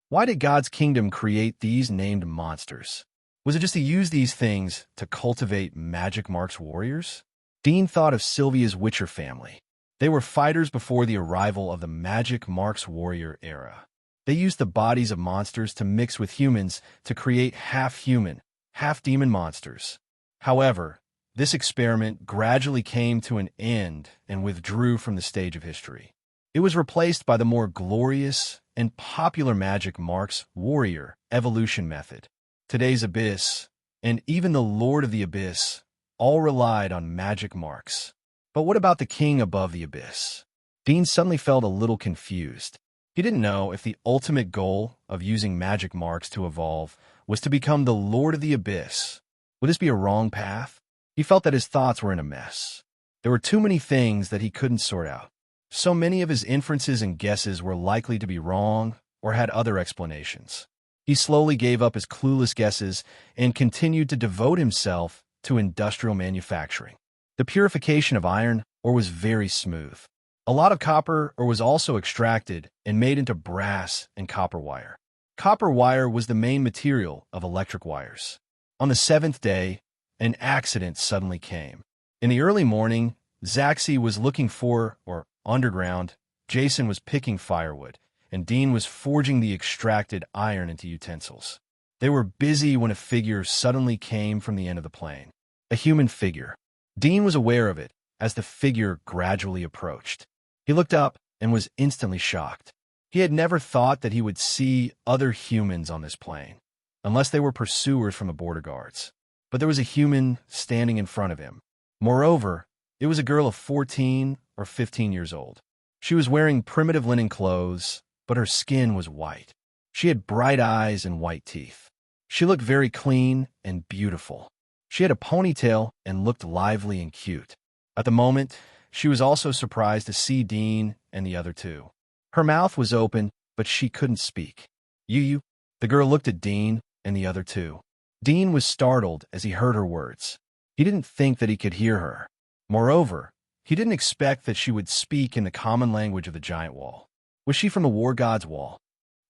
Why did God's kingdom create these named monsters? Was it just to use these things to cultivate magic marks warriors? Dean thought of Sylvia's Witcher family. They were fighters before the arrival of the magic marks warrior era. They used the bodies of monsters to mix with humans to create half-human, half-demon monsters. However, this experiment gradually came to an end and withdrew from the stage of history. It was replaced by the more glorious and popular magic marks warrior evolution method. Today's Abyss, and even the Lord of the Abyss, all relied on magic marks. But what about the king above the Abyss? Dean suddenly felt a little confused. He didn't know if the ultimate goal of using magic marks to evolve was to become the Lord of the Abyss. Would this be a wrong path? He felt that his thoughts were in a mess. There were too many things that he couldn't sort out. So many of his inferences and guesses were likely to be wrong or had other explanations. He slowly gave up his clueless guesses and continued to devote himself to industrial manufacturing. The purification of iron ore was very smooth. A lot of copper ore was also extracted and made into brass and copper wire. Copper wire was the main material of electric wires. On the 7th day, an accident suddenly came. In the early morning, Zaxi was looking for, or underground, Jason was picking firewood, and Dean was forging the extracted iron into utensils. They were busy when a figure suddenly came from the end of the plane. A human figure. Dean was aware of it as the figure gradually approached. He looked up and was instantly shocked. He had never thought that he would see other humans on this plane, unless they were pursuers from the border guards. But there was a human standing in front of him. Moreover, it was a girl of 14 or 15 years old. She was wearing primitive linen clothes, but her skin was white. She had bright eyes and white teeth. She looked very clean and beautiful. She had a ponytail and looked lively and cute. At the moment, she was also surprised to see Dean and the other two. Her mouth was open, but she couldn't speak. You. The girl looked at Dean and the other two. Dean was startled as he heard her words. He didn't think that he could hear her. Moreover, he didn't expect that she would speak in the common language of the giant wall. Was she from the War God's Wall?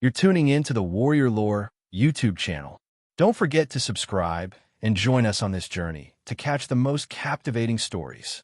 You're tuning in to the Warrior Lore YouTube channel. Don't forget to subscribe and join us on this journey to catch the most captivating stories.